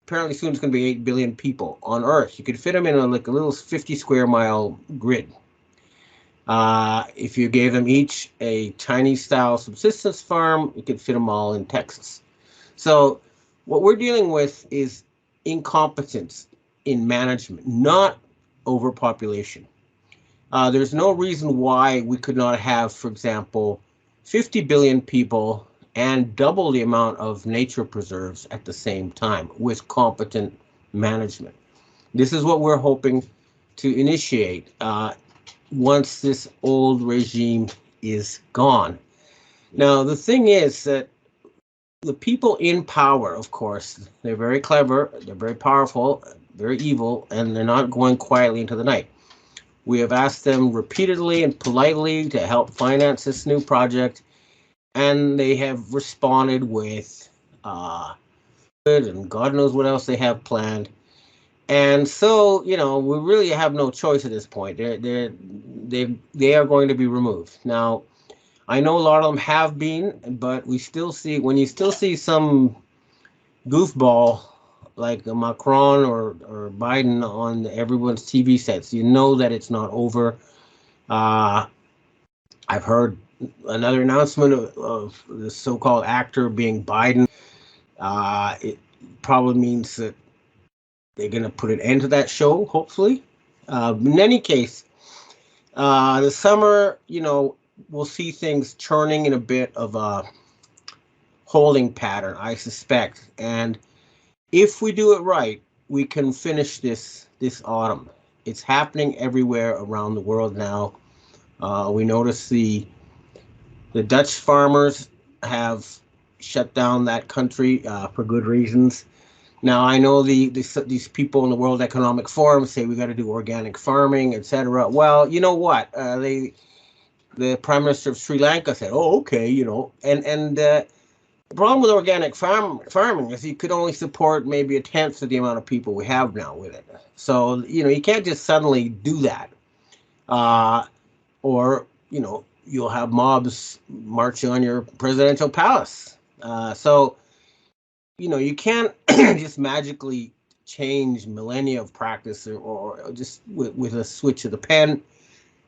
apparently soon it's going to be 8 billion people on Earth, you could fit them in a little 50 square mile grid. If you gave them each a Chinese-style subsistence farm, you could fit them all in Texas. So what we're dealing with is incompetence in management, not overpopulation. There's no reason why we could not have, for example, 50 billion people and double the amount of nature preserves at the same time with competent management. This is what we're hoping to initiate once this old regime is gone. Now, the thing is that the people in power, of course, they're very clever, they're very powerful, very evil, and they're not going quietly into the night. We have asked them repeatedly and politely to help finance this new project, and they have responded with and God knows what else they have planned. And so, we really have no choice at this point. They are going to be removed. Now, I know a lot of them have been, but when you still see some goofball like Macron or Biden on everyone's TV sets, you know that it's not over. I've heard another announcement of the so-called actor being Biden. It probably means that they're going to put an end to that show, hopefully. In any case, the summer, we'll see things churning in a bit of a holding pattern, I suspect. And if we do it right, we can finish this autumn. It's happening everywhere around the world now. We notice the Dutch farmers have shut down that country for good reasons. Now, I know these people in the World Economic Forum say we got to do organic farming, etc. Well, you know what? The Prime Minister of Sri Lanka said, "Oh, okay," and the problem with organic farming is you could only support maybe 1/10 of the amount of people we have now with it. So, you can't just suddenly do that, or you'll have mobs marching on your presidential palace. So, you can't just magically change millennia of practice or just with a switch of the pen.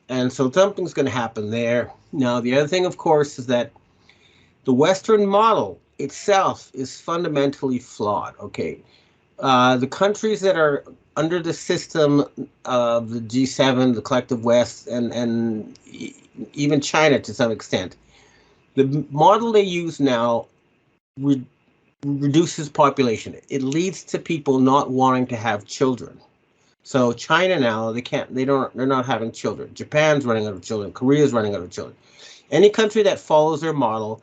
And so something's going to happen there. Now, the other thing, of course, is that the Western model itself is fundamentally flawed. Okay, the countries that are under the system of the G7, the collective West, and even China to some extent, the model they use now reduces population. It leads to people not wanting to have children. So China now, they're not having children. Japan's running out of children. Korea's running out of children. Any country that follows their model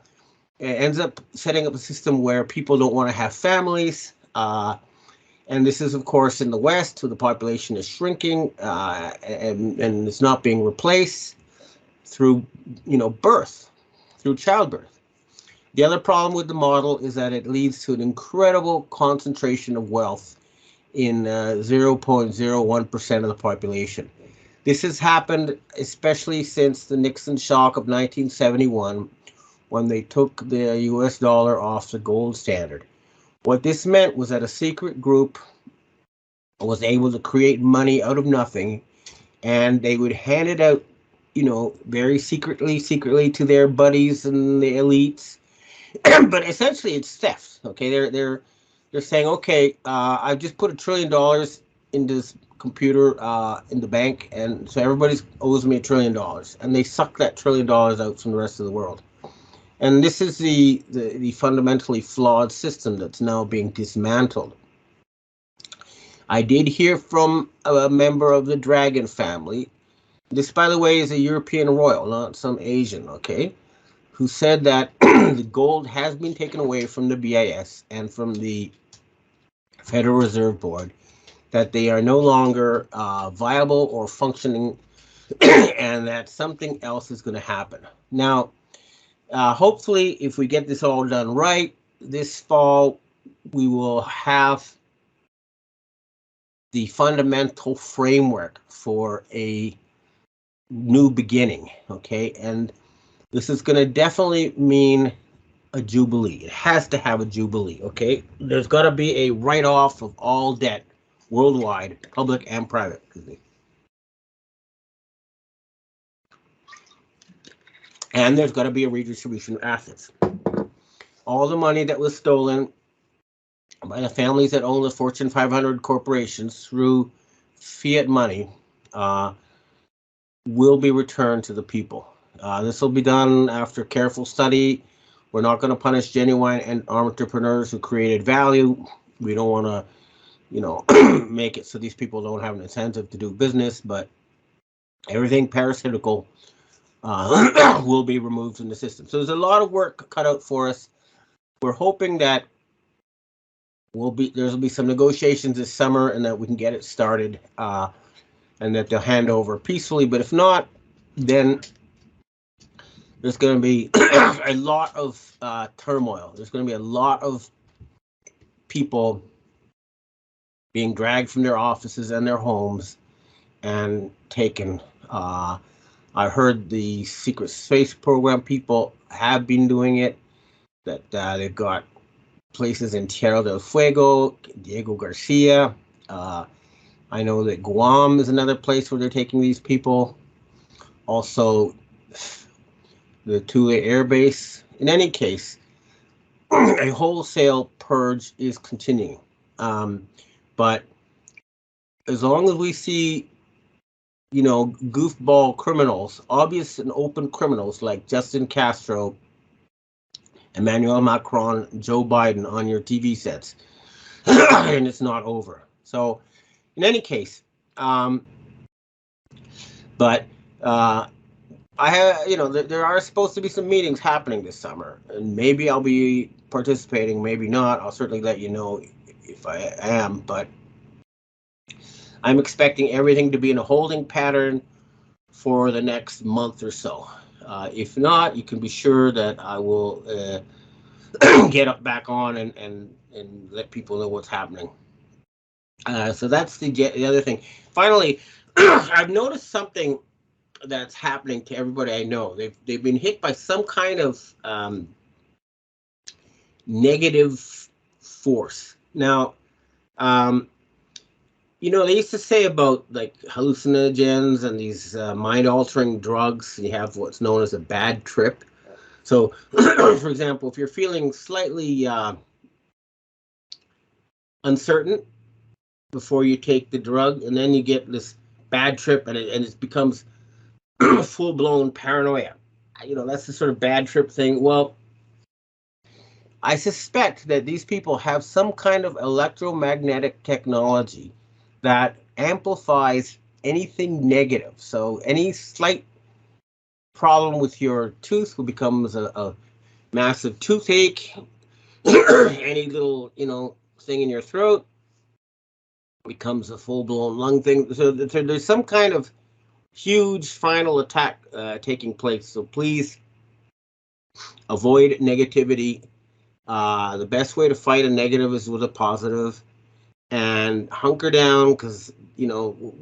ends up setting up a system where people don't want to have families. And this is, of course, in the West, where the population is shrinking and it's not being replaced through, birth, through childbirth. The other problem with the model is that it leads to an incredible concentration of wealth in 0.01% of the population. This has happened especially since the Nixon shock of 1971, when they took the US dollar off the gold standard. What this meant was that a secret group was able to create money out of nothing, and they would hand it out, very secretly to their buddies and the elites. But essentially, it's theft. Okay, they're saying, okay, I've just put $1 trillion in this computer in the bank, and so everybody owes me $1 trillion, and they suck that $1 trillion out from the rest of the world. And this is the fundamentally flawed system that's now being dismantled. I did hear from a member of the Dragon family. This, by the way, is a European royal, not some Asian, okay? Who said that the gold has been taken away from the BIS and from the Federal Reserve Board, that they are no longer viable or functioning, and that something else is going to happen. Now, hopefully, if we get this all done right, this fall, we will have the fundamental framework for a new beginning, okay? And this is going to definitely mean a jubilee. It has to have a jubilee, okay? There's got to be a write-off of all debt worldwide, public and private. And there's got to be a redistribution of assets. All the money that was stolen by the families that own the Fortune 500 corporations through fiat money will be returned to the people. This will be done after careful study. We're not going to punish genuine entrepreneurs who created value. We don't want to, you know, make it so these people don't have an incentive to do business, but everything parasitical will be removed from the system. So there's a lot of work cut out for us. We're hoping that there'll be some negotiations this summer and that we can get it started, and that they'll hand over peacefully. But if not, then there's going to be a lot of turmoil. There's going to be a lot of people being dragged from their offices and their homes and taken. I heard the secret space program people have been doing it, that they've got places in Tierra del Fuego, Diego Garcia. I know that Guam is another place where they're taking these people. Also, the Thule Air Base. In any case, a wholesale purge is continuing. But as long as we see, you know, goofball criminals, obvious and open criminals like Justin Castro, Emmanuel Macron, Joe Biden on your TV sets, and it's not over. So, in any case, I have, you know, there are supposed to be some meetings happening this summer, and maybe I'll be participating, maybe not. I'll certainly let you know if I am, but I'm expecting everything to be in a holding pattern for the next month or so. If not, you can be sure that I will get back on and let people know what's happening. So that's the other thing. Finally, I've noticed something that's happening to everybody I know. They've been hit by some kind of negative force. Now, you know, they used to say about like hallucinogens and these mind-altering drugs, you have what's known as a bad trip. So, for example, if you're feeling slightly uncertain before you take the drug, and then you get this bad trip, and it becomes full-blown paranoia. You know, that's the sort of bad trip thing. Well, I suspect that these people have some kind of electromagnetic technology that amplifies anything negative. So any slight problem with your tooth becomes a massive toothache. Any little, you know, thing in your throat becomes a full-blown lung thing. So there's some kind of huge final attack taking place. So please avoid negativity. The best way to fight a negative is with a positive, and hunker down, because, you know,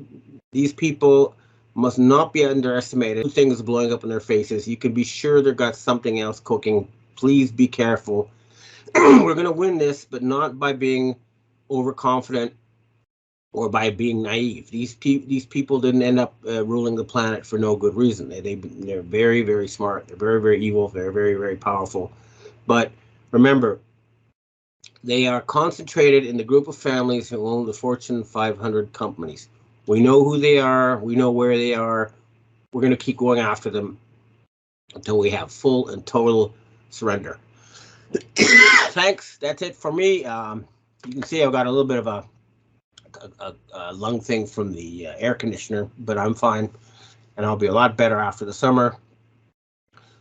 these people must not be underestimated. Things blowing up in their faces. You can be sure they've got something else cooking. Please be careful. We're going to win this, but not by being overconfident or by being naive. These people didn't end up ruling the planet for no good reason. They're very, very smart. They're very, very evil. They're very, very powerful. But remember, They are concentrated in the group of families who own the Fortune 500 companies. We know who they are. We know where they are. We're going to keep going after them until we have full and total surrender. Thanks. That's it for me. You can see I've got a little bit of a lung thing from the air conditioner, but I'm fine, and I'll be a lot better after the summer.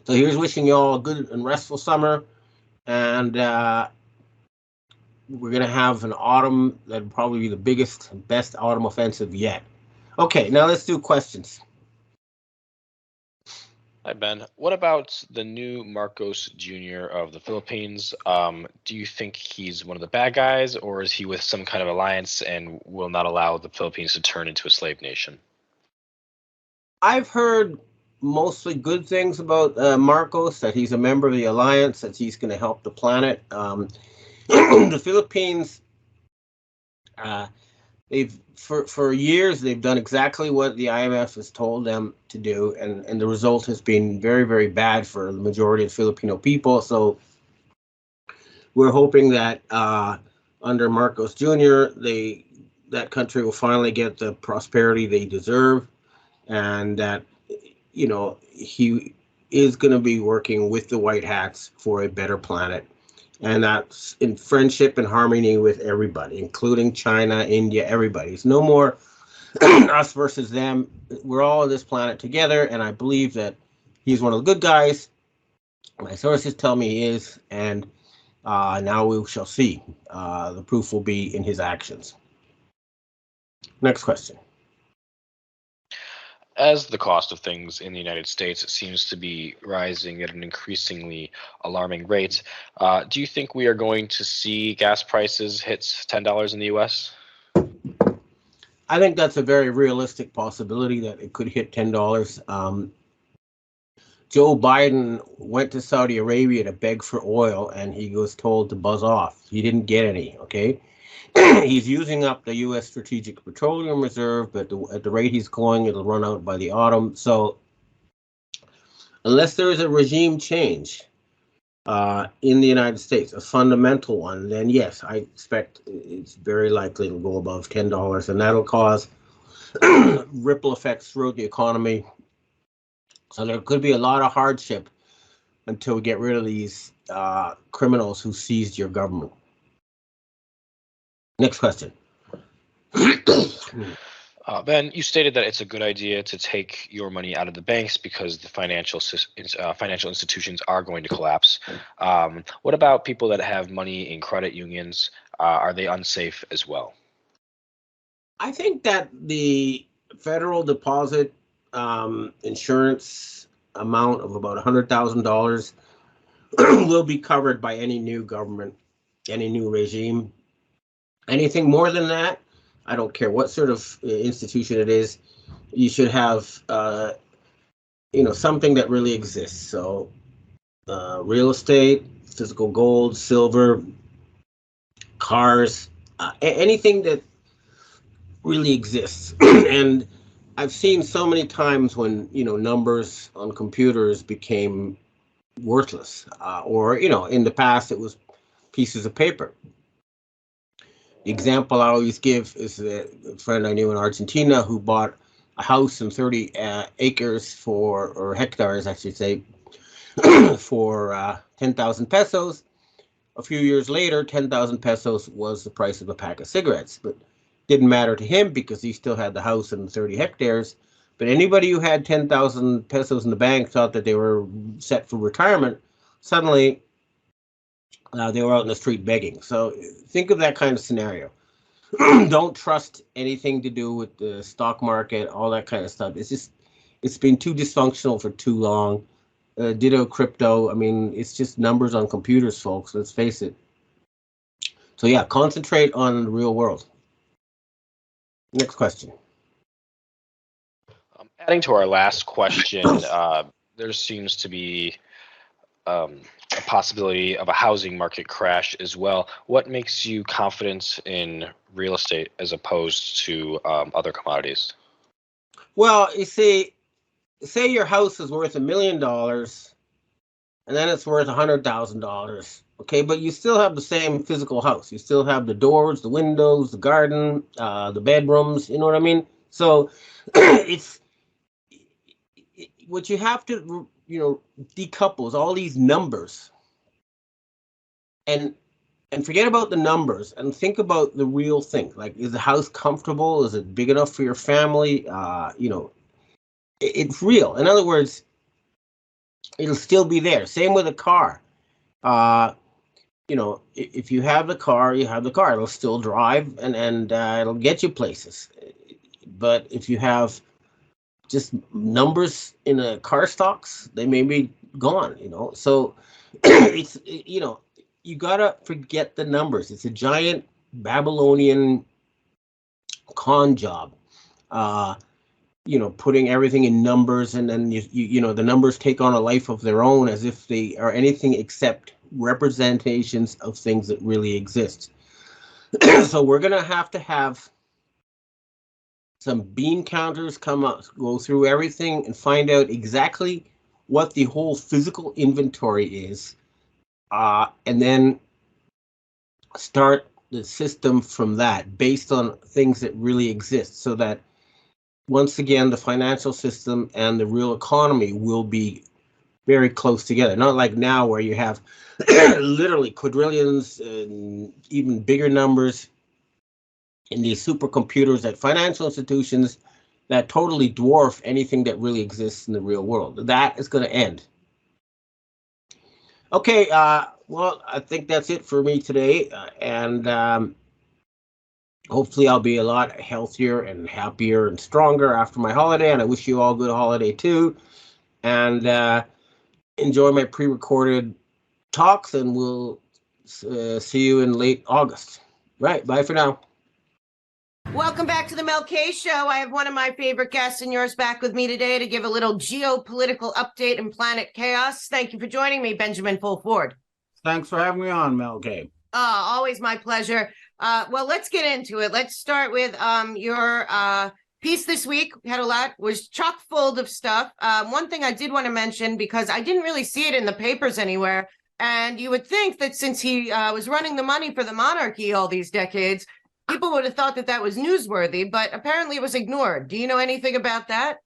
So here's wishing you all a good and restful summer, and we're going to have an autumn that'll probably be the biggest and best autumn offensive yet. Okay, now let's do questions. Hi, Ben. What about the new Marcos Jr. of the Philippines? Do you think he's one of the bad guys, or is he with some kind of alliance and will not allow the Philippines to turn into a slave nation? I've heard mostly good things about Marcos, that he's a member of the alliance, that he's going to help the planet. The Philippines, for years they've done exactly what the IMF has told them to do, and the result has been very, very bad for the majority of Filipino people. So we're hoping that under Marcos Jr., that country will finally get the prosperity they deserve, and that he is going to be working with the White Hats for a better planet. And that's in friendship and harmony with everybody, including China, India, everybody. It's no more us versus them. We're all on this planet together, and I believe that he's one of the good guys. My sources tell me he is, and now we shall see. The proof will be in his actions. Next question. As the cost of things in the United States seems to be rising at an increasingly alarming rate, do you think we are going to see gas prices hit $10 in the U.S.? I think that's a very realistic possibility that it could hit $10. Joe Biden went to Saudi Arabia to beg for oil, and he was told to buzz off. He didn't get any, okay? He's using up the U.S. Strategic Petroleum Reserve, but at the rate he's going, it'll run out by the autumn. So unless there is a regime change in the United States, a fundamental one, then yes, I expect it's very likely it'll go above $10, and that'll cause ripple effects throughout the economy. So there could be a lot of hardship until we get rid of these criminals who seized your government. Next question. Ben, you stated that it's a good idea to take your money out of the banks because the financial institutions are going to collapse. What about people that have money in credit unions? Are they unsafe as well? I think that the federal deposit insurance amount of about $100,000 will be covered by any new government, any new regime. Anything more than that, I don't care what sort of institution it is, you should have something that really exists. So real estate, physical gold, silver, cars, anything that really exists. And I've seen so many times when numbers on computers became worthless, or in the past it was pieces of paper. The example I always give is a friend I knew in Argentina who bought a house in 30 acres or hectares, I should say, for 10,000 pesos. A few years later, 10,000 pesos was the price of a pack of cigarettes, but didn't matter to him because he still had the house and 30 hectares. But anybody who had 10,000 pesos in the bank thought that they were set for retirement. Suddenly, they were out in the street begging. So think of that kind of scenario. Don't trust anything to do with the stock market, all that kind of stuff. It's been too dysfunctional for too long. Ditto crypto. I mean, it's just numbers on computers, folks. Let's face it. So yeah, concentrate on the real world. Next question. Adding to our last question, there seems to be a possibility of a housing market crash as well. What makes you confident in real estate as opposed to other commodities? Well, you see, say your house is worth $1 million and then it's worth $100,000. Okay, but you still have the same physical house. You still have the doors, the windows, the garden, the bedrooms. You know what I mean? So it's what you have to, decouple is all these numbers, and forget about the numbers and think about the real thing. Like, is the house comfortable? Is it big enough for your family? It's real. In other words, it'll still be there. Same with a car. If you have the car, you have the car. It'll still drive and it'll get you places. But if you have just numbers in a car stocks, they may be gone. So it's you gotta forget the numbers. It's a giant Babylonian con job. Putting everything in numbers, and then the numbers take on a life of their own as if they are anything except representations of things that really exist. So we're gonna have to have some bean counters come up, go through everything and find out exactly what the whole physical inventory is, and then start the system from that based on things that really exist, so that once again the financial system and the real economy will be very close together. Not like now where you have literally quadrillions and even bigger numbers in these supercomputers at financial institutions that totally dwarf anything that really exists in the real world. That is going to end. Okay, well, I think that's it for me today, and hopefully I'll be a lot healthier and happier and stronger after my holiday, and I wish you all a good holiday too, and enjoy my pre-recorded talks, and we'll see you in late August. Right, bye for now. Welcome back to the Mel K Show. I have one of my favorite guests and yours back with me today to give a little geopolitical update in planet chaos. Thank you for joining me, Benjamin Fulford. Thanks for having me on, Mel K. Always my pleasure. Well, let's get into it. Let's start with your piece this week. We had a lot, was chock full of stuff. One thing I did want to mention, because I didn't really see it in the papers anywhere, and you would think that since he was running the money for the monarchy all these decades, people would have thought that that was newsworthy, but apparently it was ignored. Do you know anything about that?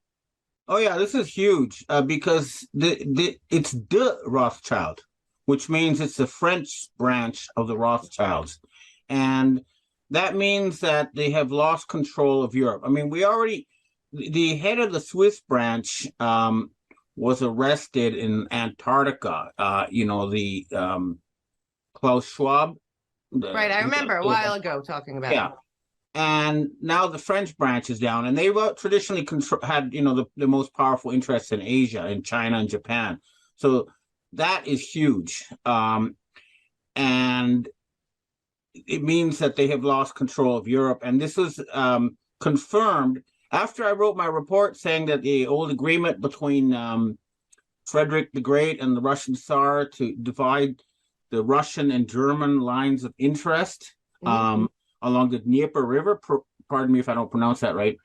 Oh yeah, this is huge because it's de Rothschild, which means it's the French branch of the Rothschilds. And that means that they have lost control of Europe. I mean, the head of the Swiss branch was arrested in Antarctica. Klaus Schwab. Right, I remember a while ago talking about it. And now the French branch is down, and they traditionally had the most powerful interests in Asia, in China and Japan. So that is huge, and it means that they have lost control of Europe. And this was confirmed after I wrote my report saying that the old agreement between Frederick the Great and the Russian Tsar to divide the Russian and German lines of interest along the Dnieper River. Pardon me if I don't pronounce that right.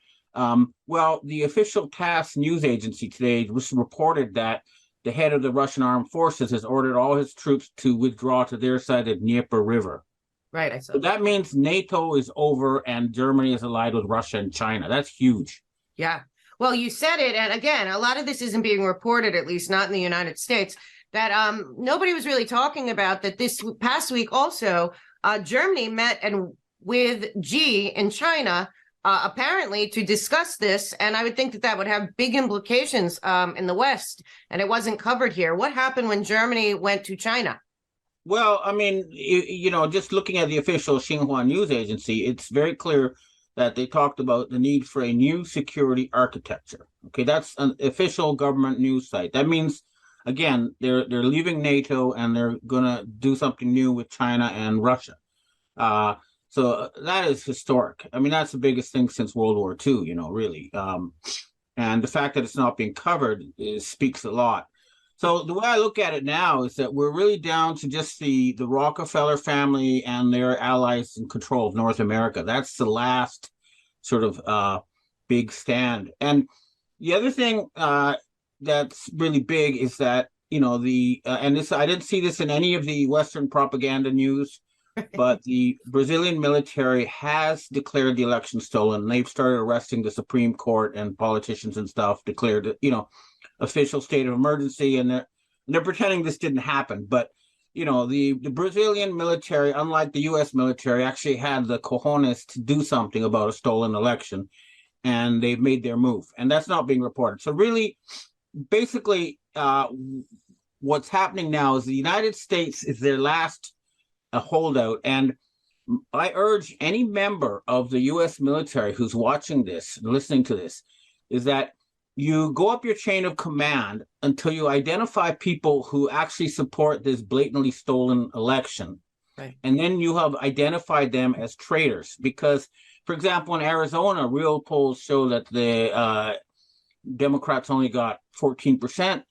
Well, the official TASS news agency today was reported that the head of the Russian armed forces has ordered all his troops to withdraw to their side of the Dnieper River. Right, I saw so that means NATO is over and Germany is allied with Russia and China. That's huge. Yeah. Well, you said it. And again, a lot of this isn't being reported, at least not in the United States, that nobody was really talking about that this past week. Also, Germany met with Xi in China, apparently to discuss this. And I would think that that would have big implications in the West. And it wasn't covered here. What happened when Germany went to China? Well, I mean, just looking at the official Xinhua news agency, it's very clear that they talked about the need for a new security architecture. Okay, that's an official government news site. That means, again, they're leaving NATO and they're going to do something new with China and Russia. So that is historic. I mean, that's the biggest thing since World War II, really. And the fact that it's not being covered speaks a lot. So the way I look at it now is that we're really down to just the Rockefeller family and their allies in control of North America. That's the last sort of big stand. And the other thing that's really big is that and this, I didn't see this in any of the Western propaganda news, but the Brazilian military has declared the election stolen. They've started arresting the Supreme Court and politicians and stuff, declared, official state of emergency, and they're pretending this didn't happen. But, the Brazilian military, unlike the U.S. military, actually had the cojones to do something about a stolen election, and they've made their move. And that's not being reported. So really, basically, what's happening now is the United States is their last holdout. And I urge any member of the U.S. military who's watching this, listening to this, is that you go up your chain of command until you identify people who actually support this blatantly stolen election. Right. And then you have identified them as traitors. Because, for example, in Arizona, real polls show that the Democrats only got 14%,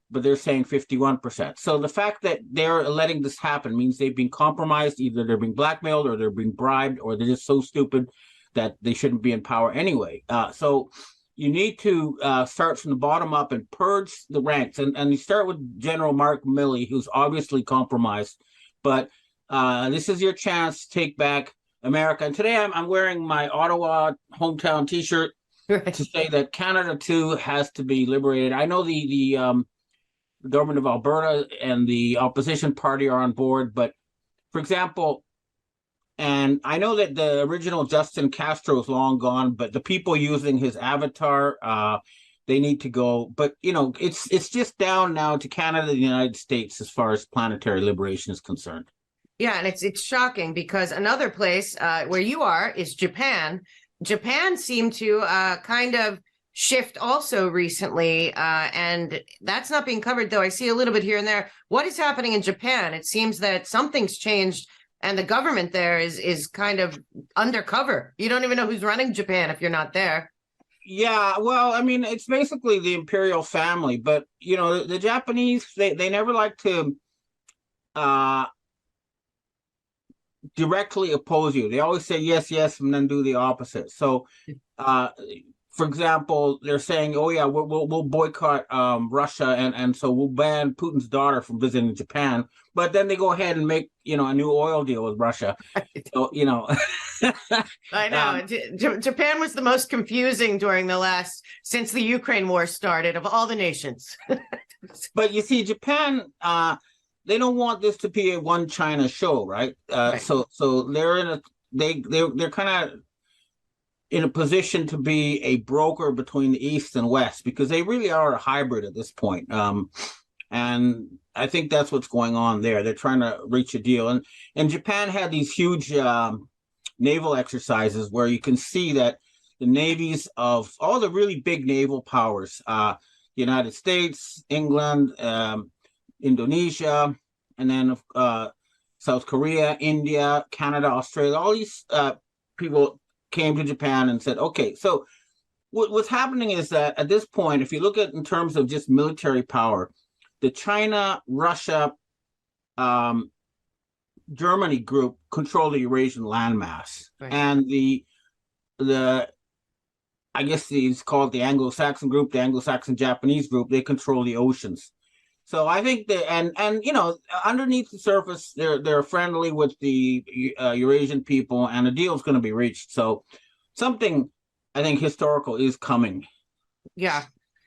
but they're saying 51%. So the fact that they're letting this happen means they've been compromised. Either they're being blackmailed, or they're being bribed, or they're just so stupid that they shouldn't be in power anyway. So you need to start from the bottom up and purge the ranks. And you start with General Mark Milley, who's obviously compromised. But this is your chance to take back America. And today I'm wearing my Ottawa hometown T-shirt to say that Canada too has to be liberated. I know the government of Alberta and the opposition party are on board, but for example, and I know that the original Justin Castro is long gone, but the people using his avatar, they need to go. But it's just down now to Canada and the United States as far as planetary liberation is concerned. Yeah, and it's shocking because another place where you are is Japan. Japan seemed to kind of shift also recently, and that's not being covered, though I see a little bit here and there. What is happening in Japan? It seems that something's changed, and the government there is kind of undercover. You don't even know who's running Japan if you're not there. Yeah, well, I mean, it's basically the imperial family, but the Japanese, they never like to directly oppose you. They always say yes, yes, and then do the opposite. So, for example, they're saying, "Oh yeah, we'll boycott Russia, and so we'll ban Putin's daughter from visiting Japan." But then they go ahead and make a new oil deal with Russia. So, I know. Japan was the most confusing since the Ukraine war started of all the nations. But you see, Japan, they don't want this to be a one China show, right? Right. So they're they're kind of in a position to be a broker between the East and West, because they really are a hybrid at this point. And I think that's what's going on there. They're trying to reach a deal. And Japan had these huge naval exercises where you can see that the navies of all the really big naval powers, United States, England, Indonesia, and then South Korea, India, Canada, Australia, all these people came to Japan and said, okay, so what's happening is that at this point, if you look at in terms of just military power, the China, Russia, Germany group control the Eurasian landmass. Right. And the I guess it's called the Anglo-Saxon group, the Anglo-Saxon Japanese group, they control the oceans. So I think that, and underneath the surface, they're friendly with the Eurasian people, and a deal is going to be reached. So something, I think, historical is coming. Yeah,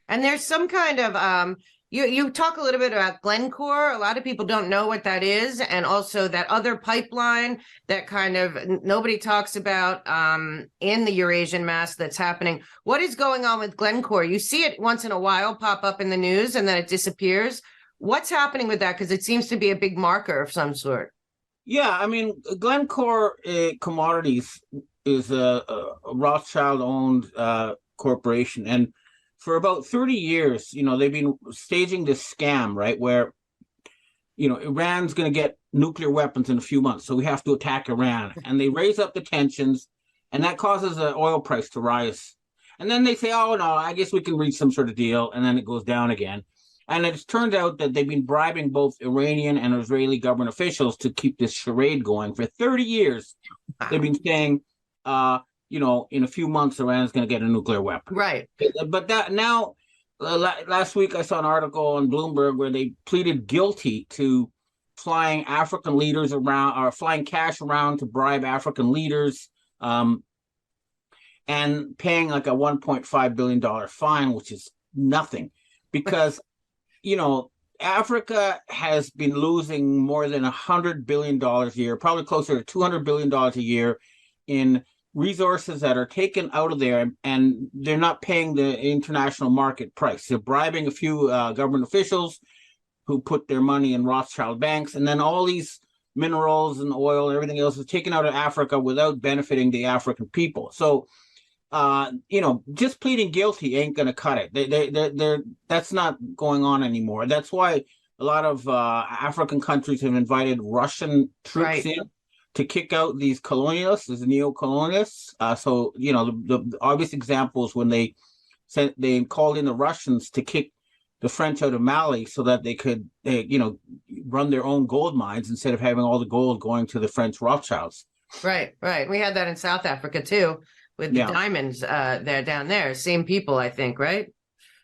and there's some kind of you talk a little bit about Glencore. A lot of people don't know what that is, and also that other pipeline that kind of nobody talks about in the Eurasian mass that's happening. What is going on with Glencore? You see it once in a while pop up in the news, and then it disappears. What's happening with that? Because it seems to be a big marker of some sort. Yeah, I mean, Glencore Commodities is a Rothschild-owned corporation, and for about 30 years, they've been staging this scam, right, where, Iran's going to get nuclear weapons in a few months, so we have to attack Iran. And they raise up the tensions, and that causes the oil price to rise. And then they say, oh, no, I guess we can reach some sort of deal, and then it goes down again. And it turns out that they've been bribing both Iranian and Israeli government officials to keep this charade going for 30 years. They've been saying, in a few months, Iran's going to get a nuclear weapon. Right. But that now, last week I saw an article on Bloomberg where they pleaded guilty to flying African leaders around, or flying cash around to bribe African leaders, and paying like a $1.5 billion fine, which is nothing, because Africa has been losing more than $100 billion a year, probably closer to $200 billion a year in resources that are taken out of there, and they're not paying the international market price. They're bribing a few government officials who put their money in Rothschild banks, and then all these minerals and oil and everything else is taken out of Africa without benefiting the African people. So, just pleading guilty ain't going to cut it. They're that's not going on anymore. That's why a lot of African countries have invited Russian troops in to kick out these colonialists, these neo-colonialists. So, the obvious example is when they called in the Russians to kick the French out of Mali so that they could, run their own gold mines instead of having all the gold going to the French Rothschilds. Right. We had that in South Africa too, with the diamonds down there. Same people, I think, right?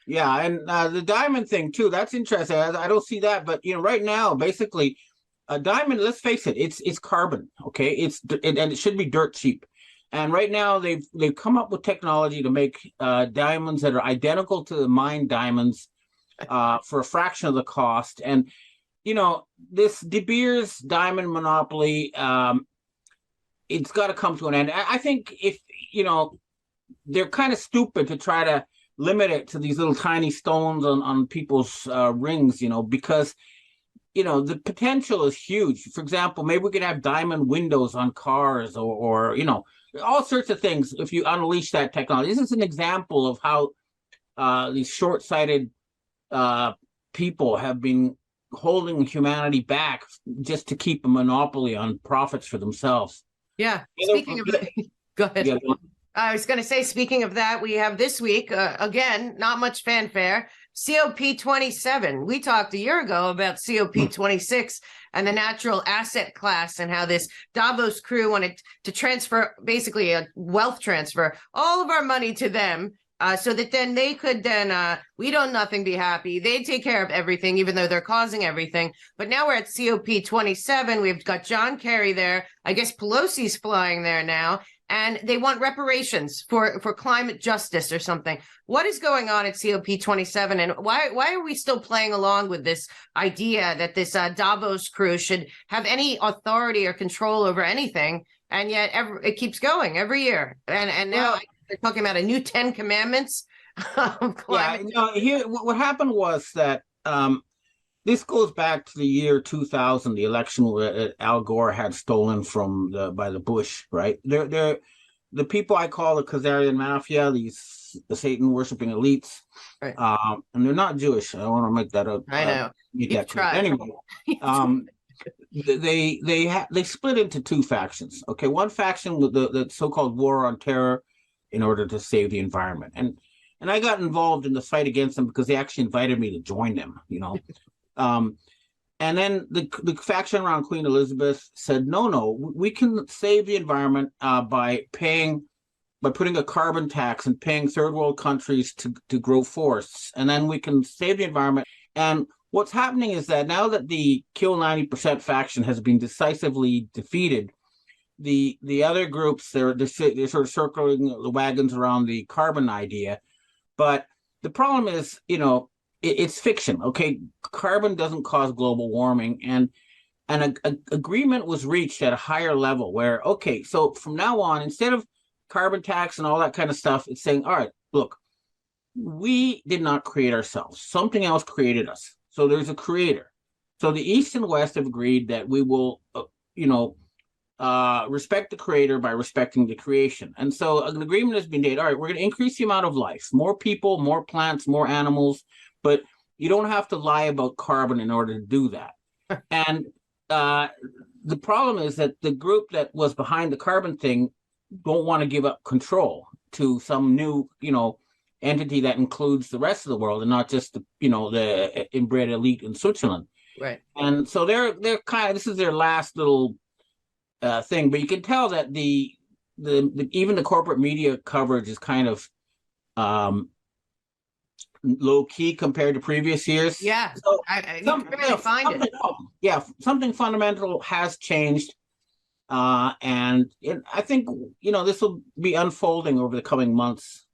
Yeah, and the diamond thing too, that's interesting. I don't see that, but right now, basically, a diamond, let's face it, it's carbon, okay? And it should be dirt cheap. And right now they've come up with technology to make diamonds that are identical to the mined diamonds for a fraction of the cost. And this De Beers diamond monopoly, it's got to come to an end. I think if they're kind of stupid to try to limit it to these little tiny stones on people's rings, because the potential is huge. For example, maybe we could have diamond windows on cars, or all sorts of things if you unleash that technology. This is an example of how these short-sighted people have been holding humanity back just to keep a monopoly on profits for themselves. Yeah. Speaking of that, go ahead. Yeah, go on. I was going to say, speaking of that, we have this week, again, not much fanfare, COP27. We talked a year ago about COP26 and the natural asset class, and how this Davos crew wanted to transfer, basically a wealth transfer, all of our money to them, so that then they could we don't nothing be happy. They take care of everything, even though they're causing everything. But now we're at COP27. We've got John Kerry there. I guess Pelosi's flying there now. And they want reparations for climate justice or something. What is going on at COP27, and why are we still playing along with this idea that this Davos crew should have any authority or control over anything? And yet it keeps going every year. And now they're talking about a new 10 commandments of climate. Here, what happened was that this goes back to the year 2000, the election where Al Gore had stolen by the Bush, right? They're the people I call the Khazarian mafia, the Satan worshipping elites, right. And they're not Jewish. I don't want to make that up. I know. Anyway, they split into two factions. Okay, one faction with the so-called war on terror in order to save the environment, and I got involved in the fight against them because they actually invited me to join them. And then the faction around Queen Elizabeth said, no, we can save the environment by putting a carbon tax and paying third world countries to grow forests. And then we can save the environment. And what's happening is that now that the Kill 90% faction has been decisively defeated, the other groups, they're sort of circling the wagons around the carbon idea. But the problem is, it's fiction, okay? Carbon doesn't cause global warming, and an agreement was reached at a higher level where, okay, so from now on, instead of carbon tax and all that kind of stuff, it's saying, all right, look, we did not create ourselves. Something else created us. So there's a creator. So the East and West have agreed that we will, respect the creator by respecting the creation. And so an agreement has been made. All right, we're going to increase the amount of life, more people, more plants, more animals, but you don't have to lie about carbon in order to do that. And the problem is that the group that was behind the carbon thing don't want to give up control to some new, entity that includes the rest of the world and not just the inbred elite in Switzerland. Right. And so they're kind of, this is their last little thing, but you can tell that the even the corporate media coverage is kind of low key compared to previous years. Yeah, So you can barely find it. Something fundamental has changed. And I think, this will be unfolding over the coming months.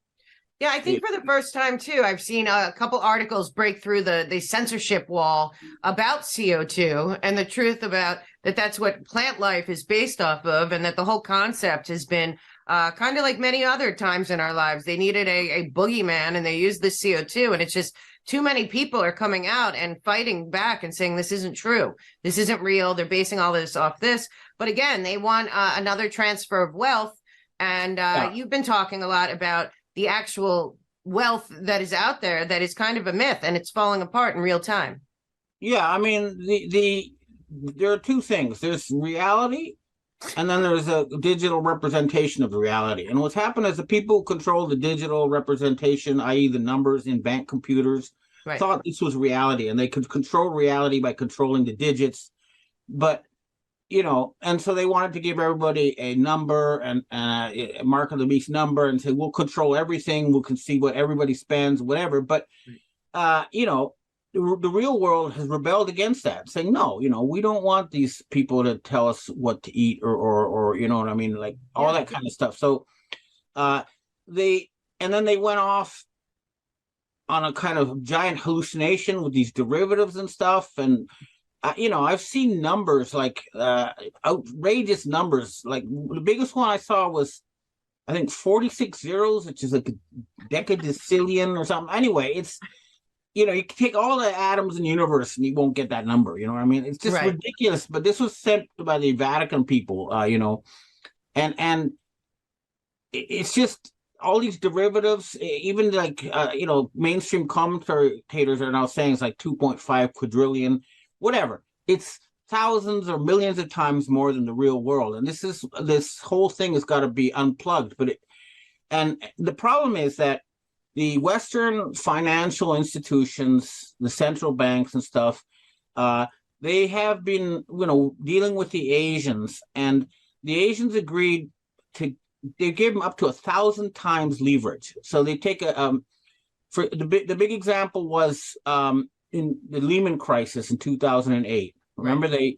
Yeah, I think for the first time too, I've seen a couple articles break through the censorship wall about CO2 and the truth about that's what plant life is based off of, and that the whole concept has been kind of like many other times in our lives. They needed a boogeyman, and they used the CO2, and it's just too many people are coming out and fighting back and saying this isn't true. This isn't real. They're basing all this off this. But again, they want another transfer of wealth. And you've been talking a lot about the actual wealth that is out there that is kind of a myth, and it's falling apart in real time. Yeah, I mean, there are two things. There's reality, and then there's a digital representation of the reality. And what's happened is the people who control the digital representation, i.e. the numbers in bank computers, thought this was reality, and they could control reality by controlling the digits. But and so they wanted to give everybody a number and a mark of the beast number and say, we'll control everything. We can see what everybody spends, whatever. But, the real world has rebelled against that, saying, no, we don't want these people to tell us what to eat or you know what I mean? Like all that kind of stuff. So and then they went off on a kind of giant hallucination with these derivatives and stuff. And I've seen numbers like outrageous numbers. Like the biggest one I saw was, I think, 46 zeros, which is like a decadecillion or something. Anyway, it's, you can take all the atoms in the universe and you won't get that number. You know what I mean? It's just ridiculous. But this was sent by the Vatican people, and it's just all these derivatives, even like, mainstream commentators are now saying it's like 2.5 quadrillion. Whatever, it's thousands or millions of times more than the real world, and this whole thing has got to be unplugged. And the problem is that the Western financial institutions, the central banks and stuff, they have been, dealing with the Asians, and the Asians agreed they gave them up to 1,000 times leverage. So they take for the big example was in the Lehman crisis in 2008. Remember the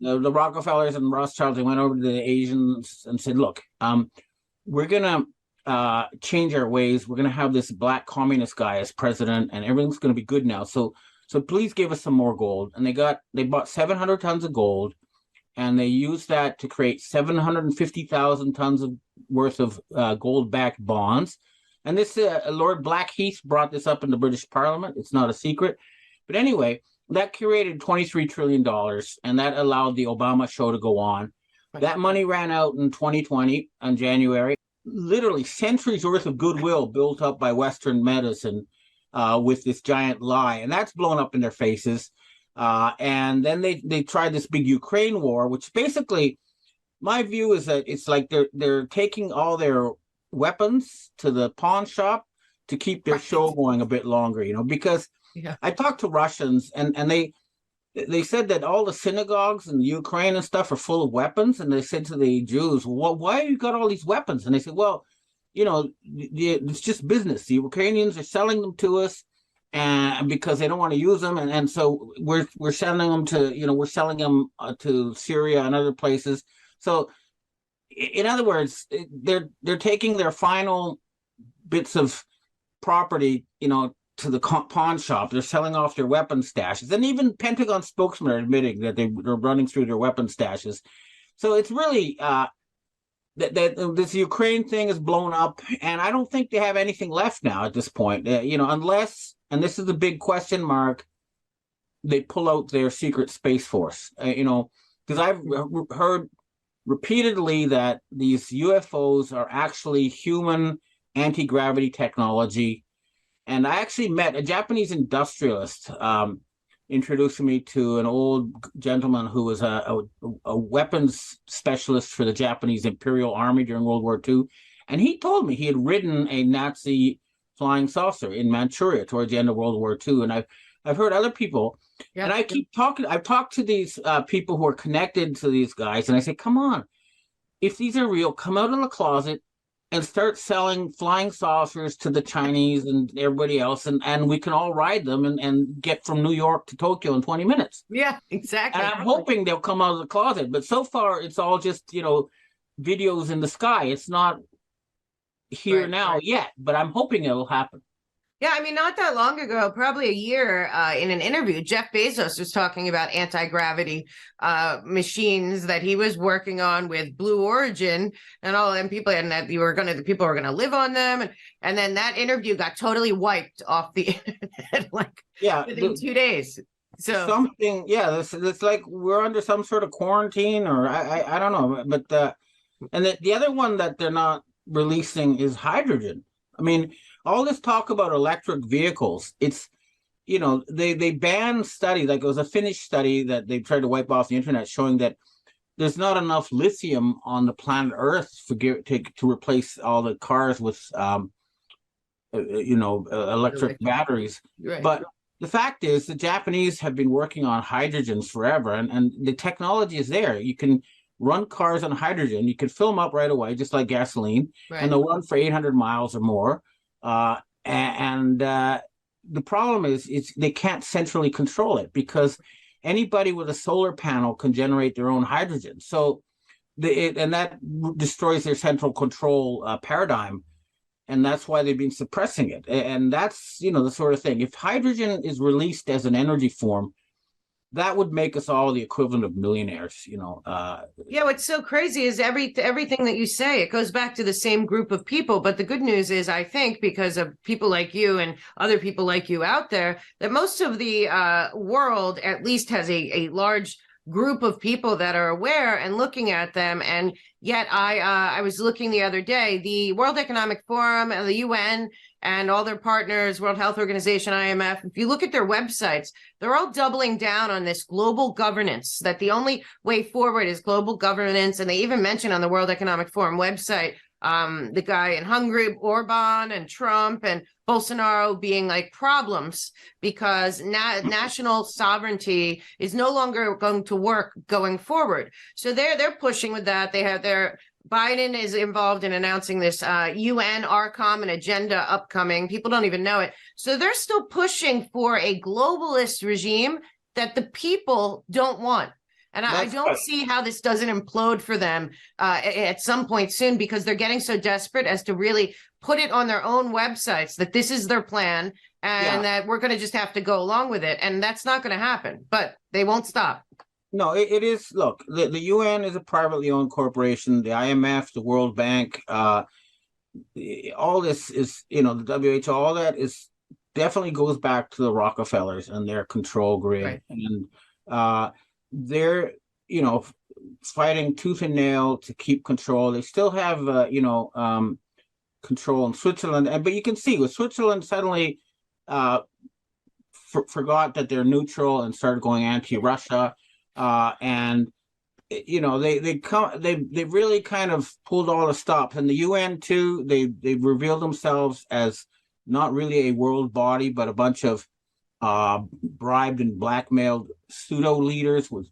Rockefellers and Rothschilds, they went over to the Asians and said, look, we're going to change our ways. We're going to have this black communist guy as president, and everything's going to be good now. So please give us some more gold. And they bought 700 tons of gold, and they used that to create 750,000 tons of worth of gold-backed bonds. And this Lord Blackheath brought this up in the British Parliament. It's not a secret. But anyway, that created $23 trillion, and that allowed the Obama show to go on. That money ran out in 2020 in January. Literally centuries worth of goodwill built up by Western medicine with this giant lie, and that's blown up in their faces. And then they tried this big Ukraine war, which basically, my view is that it's like they're taking all their weapons to the pawn shop to keep their show going a bit longer, because I talked to Russians, and they said that all the synagogues in Ukraine and stuff are full of weapons. And they said to the Jews, well, why you got all these weapons? And they said, well, it's just business. The Ukrainians are selling them to us, and because they don't want to use them. And so we're sending them to, we're selling them to Syria and other places. So in other words, they're taking their final bits of property, to the pawn shop. They're selling off their weapon stashes, and even Pentagon spokesmen are admitting that they're running through their weapon stashes. So it's really that this Ukraine thing is blown up, and I don't think they have anything left now at this point. Unless, and this is the big question mark, they pull out their secret space force. Because I've heard repeatedly that these UFOs are actually human anti-gravity technology. And I actually met a Japanese industrialist, introducing me to an old gentleman who was a weapons specialist for the Japanese Imperial Army during World War II. And he told me he had ridden a Nazi flying saucer in Manchuria towards the end of World War II. And I've heard other people, and I keep talking. I've talked to these people who are connected to these guys, and I say, come on, if these are real, come out of the closet and start selling flying saucers to the Chinese and everybody else, and we can all ride them and get from New York to Tokyo in 20 minutes. Yeah, exactly. And I'm hoping they'll come out of the closet, but so far it's all just, videos in the sky. It's not here now yet, but I'm hoping it'll happen. Yeah, I mean, not that long ago, probably a year, in an interview, Jeff Bezos was talking about anti-gravity machines that he was working on with Blue Origin and all, and people, and that the people were gonna live on them, and then that interview got totally wiped off the internet, within 2 days. So something, it's like we're under some sort of quarantine, or I don't know, but and the other one that they're not releasing is hydrogen. I mean, all this talk about electric vehicles, it's, they banned studies, like it was a Finnish study that they tried to wipe off the internet, showing that there's not enough lithium on the planet Earth to replace all the cars with, electric batteries. Right. But the fact is, the Japanese have been working on hydrogens forever, and the technology is there. You can run cars on hydrogen. You can fill them up right away, just like gasoline, and they'll run for 800 miles or more. The problem is they can't centrally control it, because anybody with a solar panel can generate their own hydrogen. So that destroys their central control paradigm. And that's why they've been suppressing it. And that's, the sort of thing. If hydrogen is released as an energy form, that would make us all the equivalent of millionaires, Yeah, what's so crazy is everything that you say, it goes back to the same group of people. But the good news is, I think, because of people like you and other people like you out there, that most of the world at least has a large group of people that are aware and looking at them. And yet I was looking the other day, the World Economic Forum and the UN and all their partners, World Health Organization, IMF, if you look at their websites, they're all doubling down on this global governance, that the only way forward is global governance. And they even mention on the World Economic Forum website, the guy in Hungary, Orban, and Trump and Bolsonaro being like problems, because national sovereignty is no longer going to work going forward. So they're pushing with that. They have Biden is involved in announcing this UN ARCOM and agenda upcoming. People don't even know it. So they're still pushing for a globalist regime that the people don't want. And I don't see how this doesn't implode for them at some point soon, because they're getting so desperate as to really put it on their own websites that this is their plan and that we're going to just have to go along with it. And that's not going to happen, but they won't stop. No, it is. Look, the UN is a privately owned corporation. The IMF, the World Bank, all this is, the WHO, all that is definitely goes back to the Rockefellers and their control grid. Right. And they're, fighting tooth and nail to keep control. They still have, control in Switzerland. But you can see with Switzerland suddenly forgot that they're neutral and started going anti-Russia. They really kind of pulled all the stops. And the UN too, they revealed themselves as not really a world body, but a bunch of bribed and blackmailed pseudo leaders. With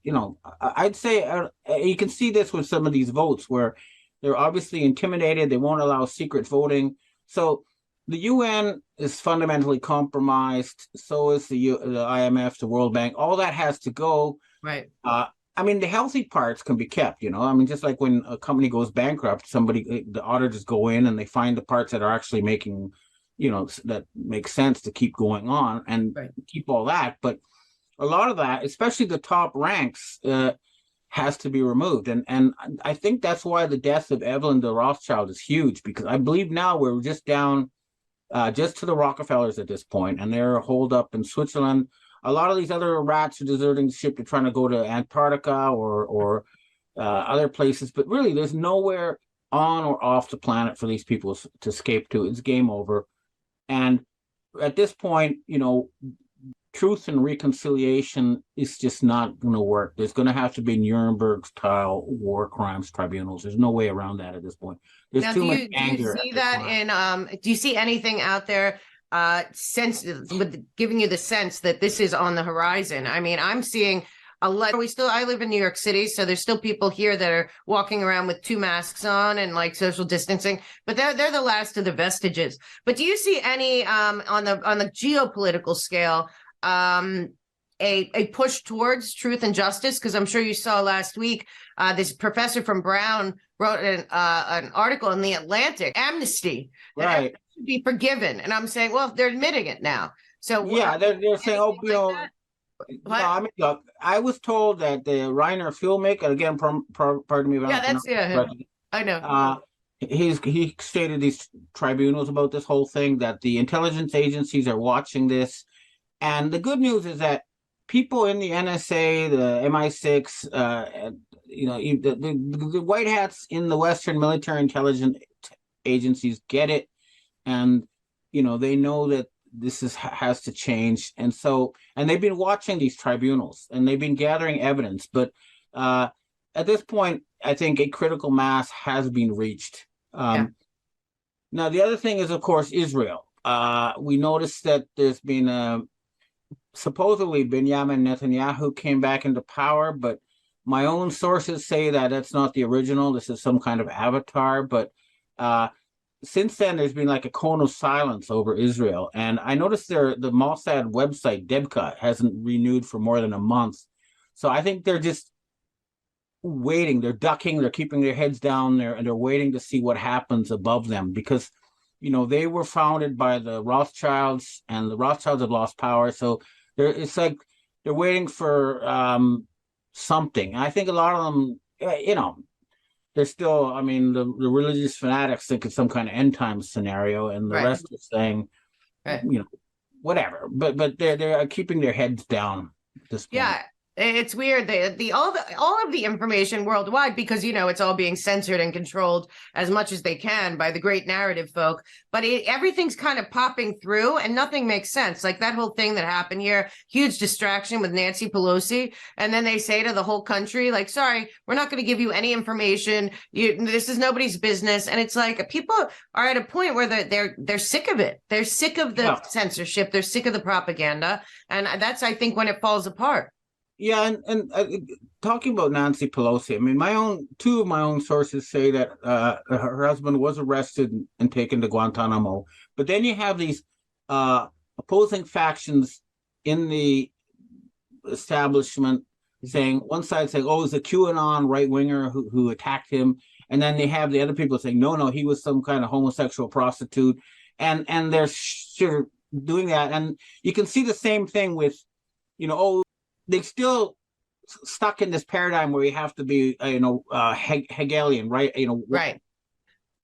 I'd say you can see this with some of these votes where they're obviously intimidated. They won't allow secret voting. So the UN is fundamentally compromised. So is the IMF, the World Bank. All that has to go. Right. The healthy parts can be kept, just like when a company goes bankrupt, the auditors go in and they find the parts that are actually making, that make sense to keep going on and keep all that. But a lot of that, especially the top ranks, has to be removed. And I think that's why the death of Evelyn de Rothschild is huge, because I believe now we're just down just to the Rockefellers at this point, and they're holed up in Switzerland. A lot of these other rats are deserting the ship. They're trying to go to Antarctica or other places. But really, there's nowhere on or off the planet for these people to escape to. It's game over. And at this point, truth and reconciliation is just not going to work. There's going to have to be Nuremberg-style war crimes tribunals. There's no way around that at this point. There's now, too much anger. Do you see that do you see anything out there giving you the sense that this is on the horizon? I mean, I'm seeing I live in New York City, so there's still people here that are walking around with 2 masks on and like social distancing, but they're the last of the vestiges. But do you see any on the geopolitical scale a push towards truth and justice? Because I'm sure you saw last week this professor from Brown wrote an article in the Atlantic, amnesty, right, should be forgiven, and I'm saying, well, they're admitting it now. So yeah, they're saying, oh, you know. No, I mean, look, I was told that the Reiner filmmaker, again, pardon me. I know. He stated these tribunals about this whole thing, that the intelligence agencies are watching this, and the good news is that people in the NSA, the MI6, you know, the white hats in the Western military intelligence agencies get it, and you know they know that this has to change, and they've been watching these tribunals and they've been gathering evidence, but at this point I think a critical mass has been reached. Now the other thing is, of course, Israel. We noticed that there's been supposedly Benjamin Netanyahu came back into power, but my own sources say that that's not the original. This is some kind of avatar, but since then, there's been like a cone of silence over Israel. And I noticed the Mossad website, Debka, hasn't renewed for more than a month. So I think they're just waiting. They're ducking. They're keeping their heads down there, and they're waiting to see what happens above them. Because, you know, they were founded by the Rothschilds, and the Rothschilds have lost power. So it's like they're waiting for something. And I think a lot of them, you know, they're still, I mean, the religious fanatics think it's some kind of end time scenario, and the rest are saying, you know, whatever. But they're keeping their heads down at this point. Yeah, it's weird. All of the information worldwide, because you know it's all being censored and controlled as much as they can by the great narrative folk. But everything's kind of popping through, and nothing makes sense. Like that whole thing that happened here, huge distraction with Nancy Pelosi, and then they say to the whole country, like, "Sorry, we're not going to give you any information. This is nobody's business." And it's like people are at a point where they're sick of it. They're sick of the censorship. They're sick of the propaganda, and that's, I think, when it falls apart. Yeah, and talking about Nancy Pelosi, I mean, two of my own sources say that her husband was arrested and taken to Guantanamo. But then you have these opposing factions in the establishment saying, one side saying, oh, it's a QAnon right-winger who attacked him. And then they have the other people saying, no, he was some kind of homosexual prostitute. And they're sort of doing that. And you can see the same thing with, you know, oh, they're still stuck in this paradigm where you have to be, Hegelian, right? You know, right.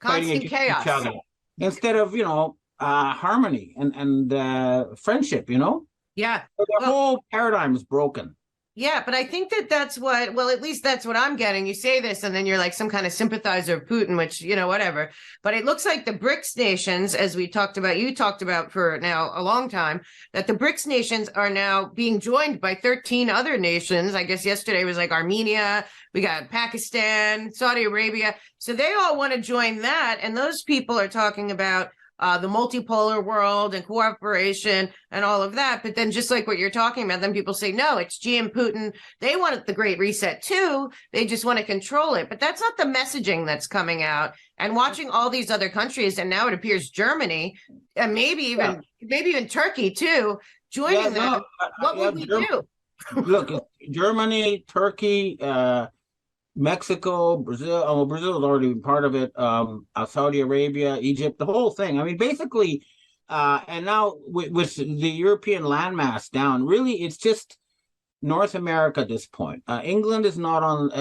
Constant chaos. Each other, instead of, you know, harmony and friendship, you know? Yeah. So the whole paradigm is broken. Yeah, but I think that's what, well, at least that's what I'm getting. You say this and then you're like some kind of sympathizer of Putin, which, you know, whatever. But it looks like the BRICS nations, as you talked about for now a long time, that the BRICS nations are now being joined by 13 other nations. I guess yesterday was like Armenia, we got Pakistan, Saudi Arabia. So they all want to join that. And those people are talking about the multipolar world and cooperation and all of that. But then just like what you're talking about, then people say, no, it's Xi and Putin. They want the Great Reset too. They just want to control it. But that's not the messaging that's coming out. And watching all these other countries, and now it appears Germany, and maybe even Turkey too, joining them. What would we do? Look, Germany, Turkey, Mexico, Brazil. Brazil has already been part of it. Saudi Arabia, Egypt, the whole thing. I mean, basically, and now with the European landmass down, really, it's just North America at this point. England is not on.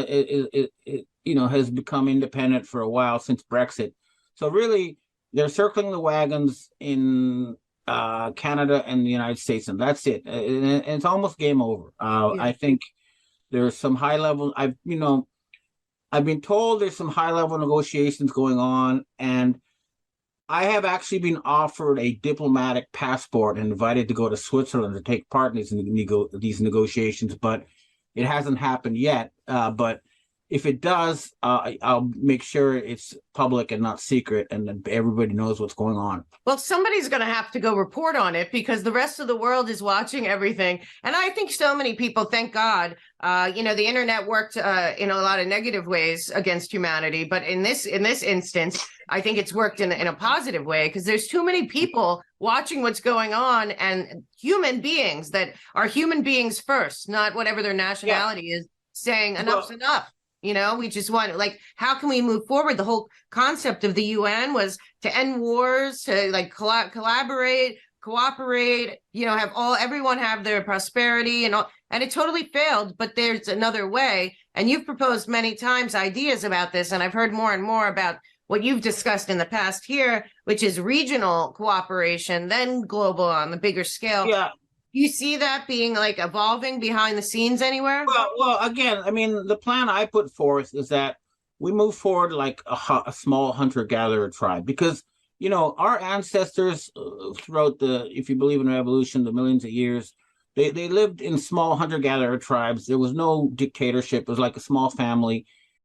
Has become independent for a while since Brexit. So really, they're circling the wagons in Canada and the United States, and that's it. And it's almost game over. I think there's some high level. I've been told there's some high-level negotiations going on, and I have actually been offered a diplomatic passport and invited to go to Switzerland to take part in these negotiations, but it hasn't happened yet. But if it does, I'll make sure it's public and not secret, and then everybody knows what's going on. Well, somebody's going to have to go report on it because the rest of the world is watching everything. And I think so many people, thank God, the internet worked in a lot of negative ways against humanity. But in this instance, I think it's worked in a positive way because there's too many people watching what's going on, and human beings that are human beings first, not whatever their nationality is, saying enough's enough. We just want, like, how can we move forward? The whole concept of the UN was to end wars, to collaborate, cooperate, have everyone have their prosperity and all, and it totally failed, but there's another way. And you've proposed many times ideas about this, and I've heard more and more about what you've discussed in the past here, which is regional cooperation, then global on the bigger scale. Yeah. You see that being evolving behind the scenes anywhere? Well, again, I mean, the plan I put forth is that we move forward like a small hunter-gatherer tribe, because, our ancestors throughout if you believe in evolution, the millions of years, they lived in small hunter-gatherer tribes. There was no dictatorship. It was like a small family.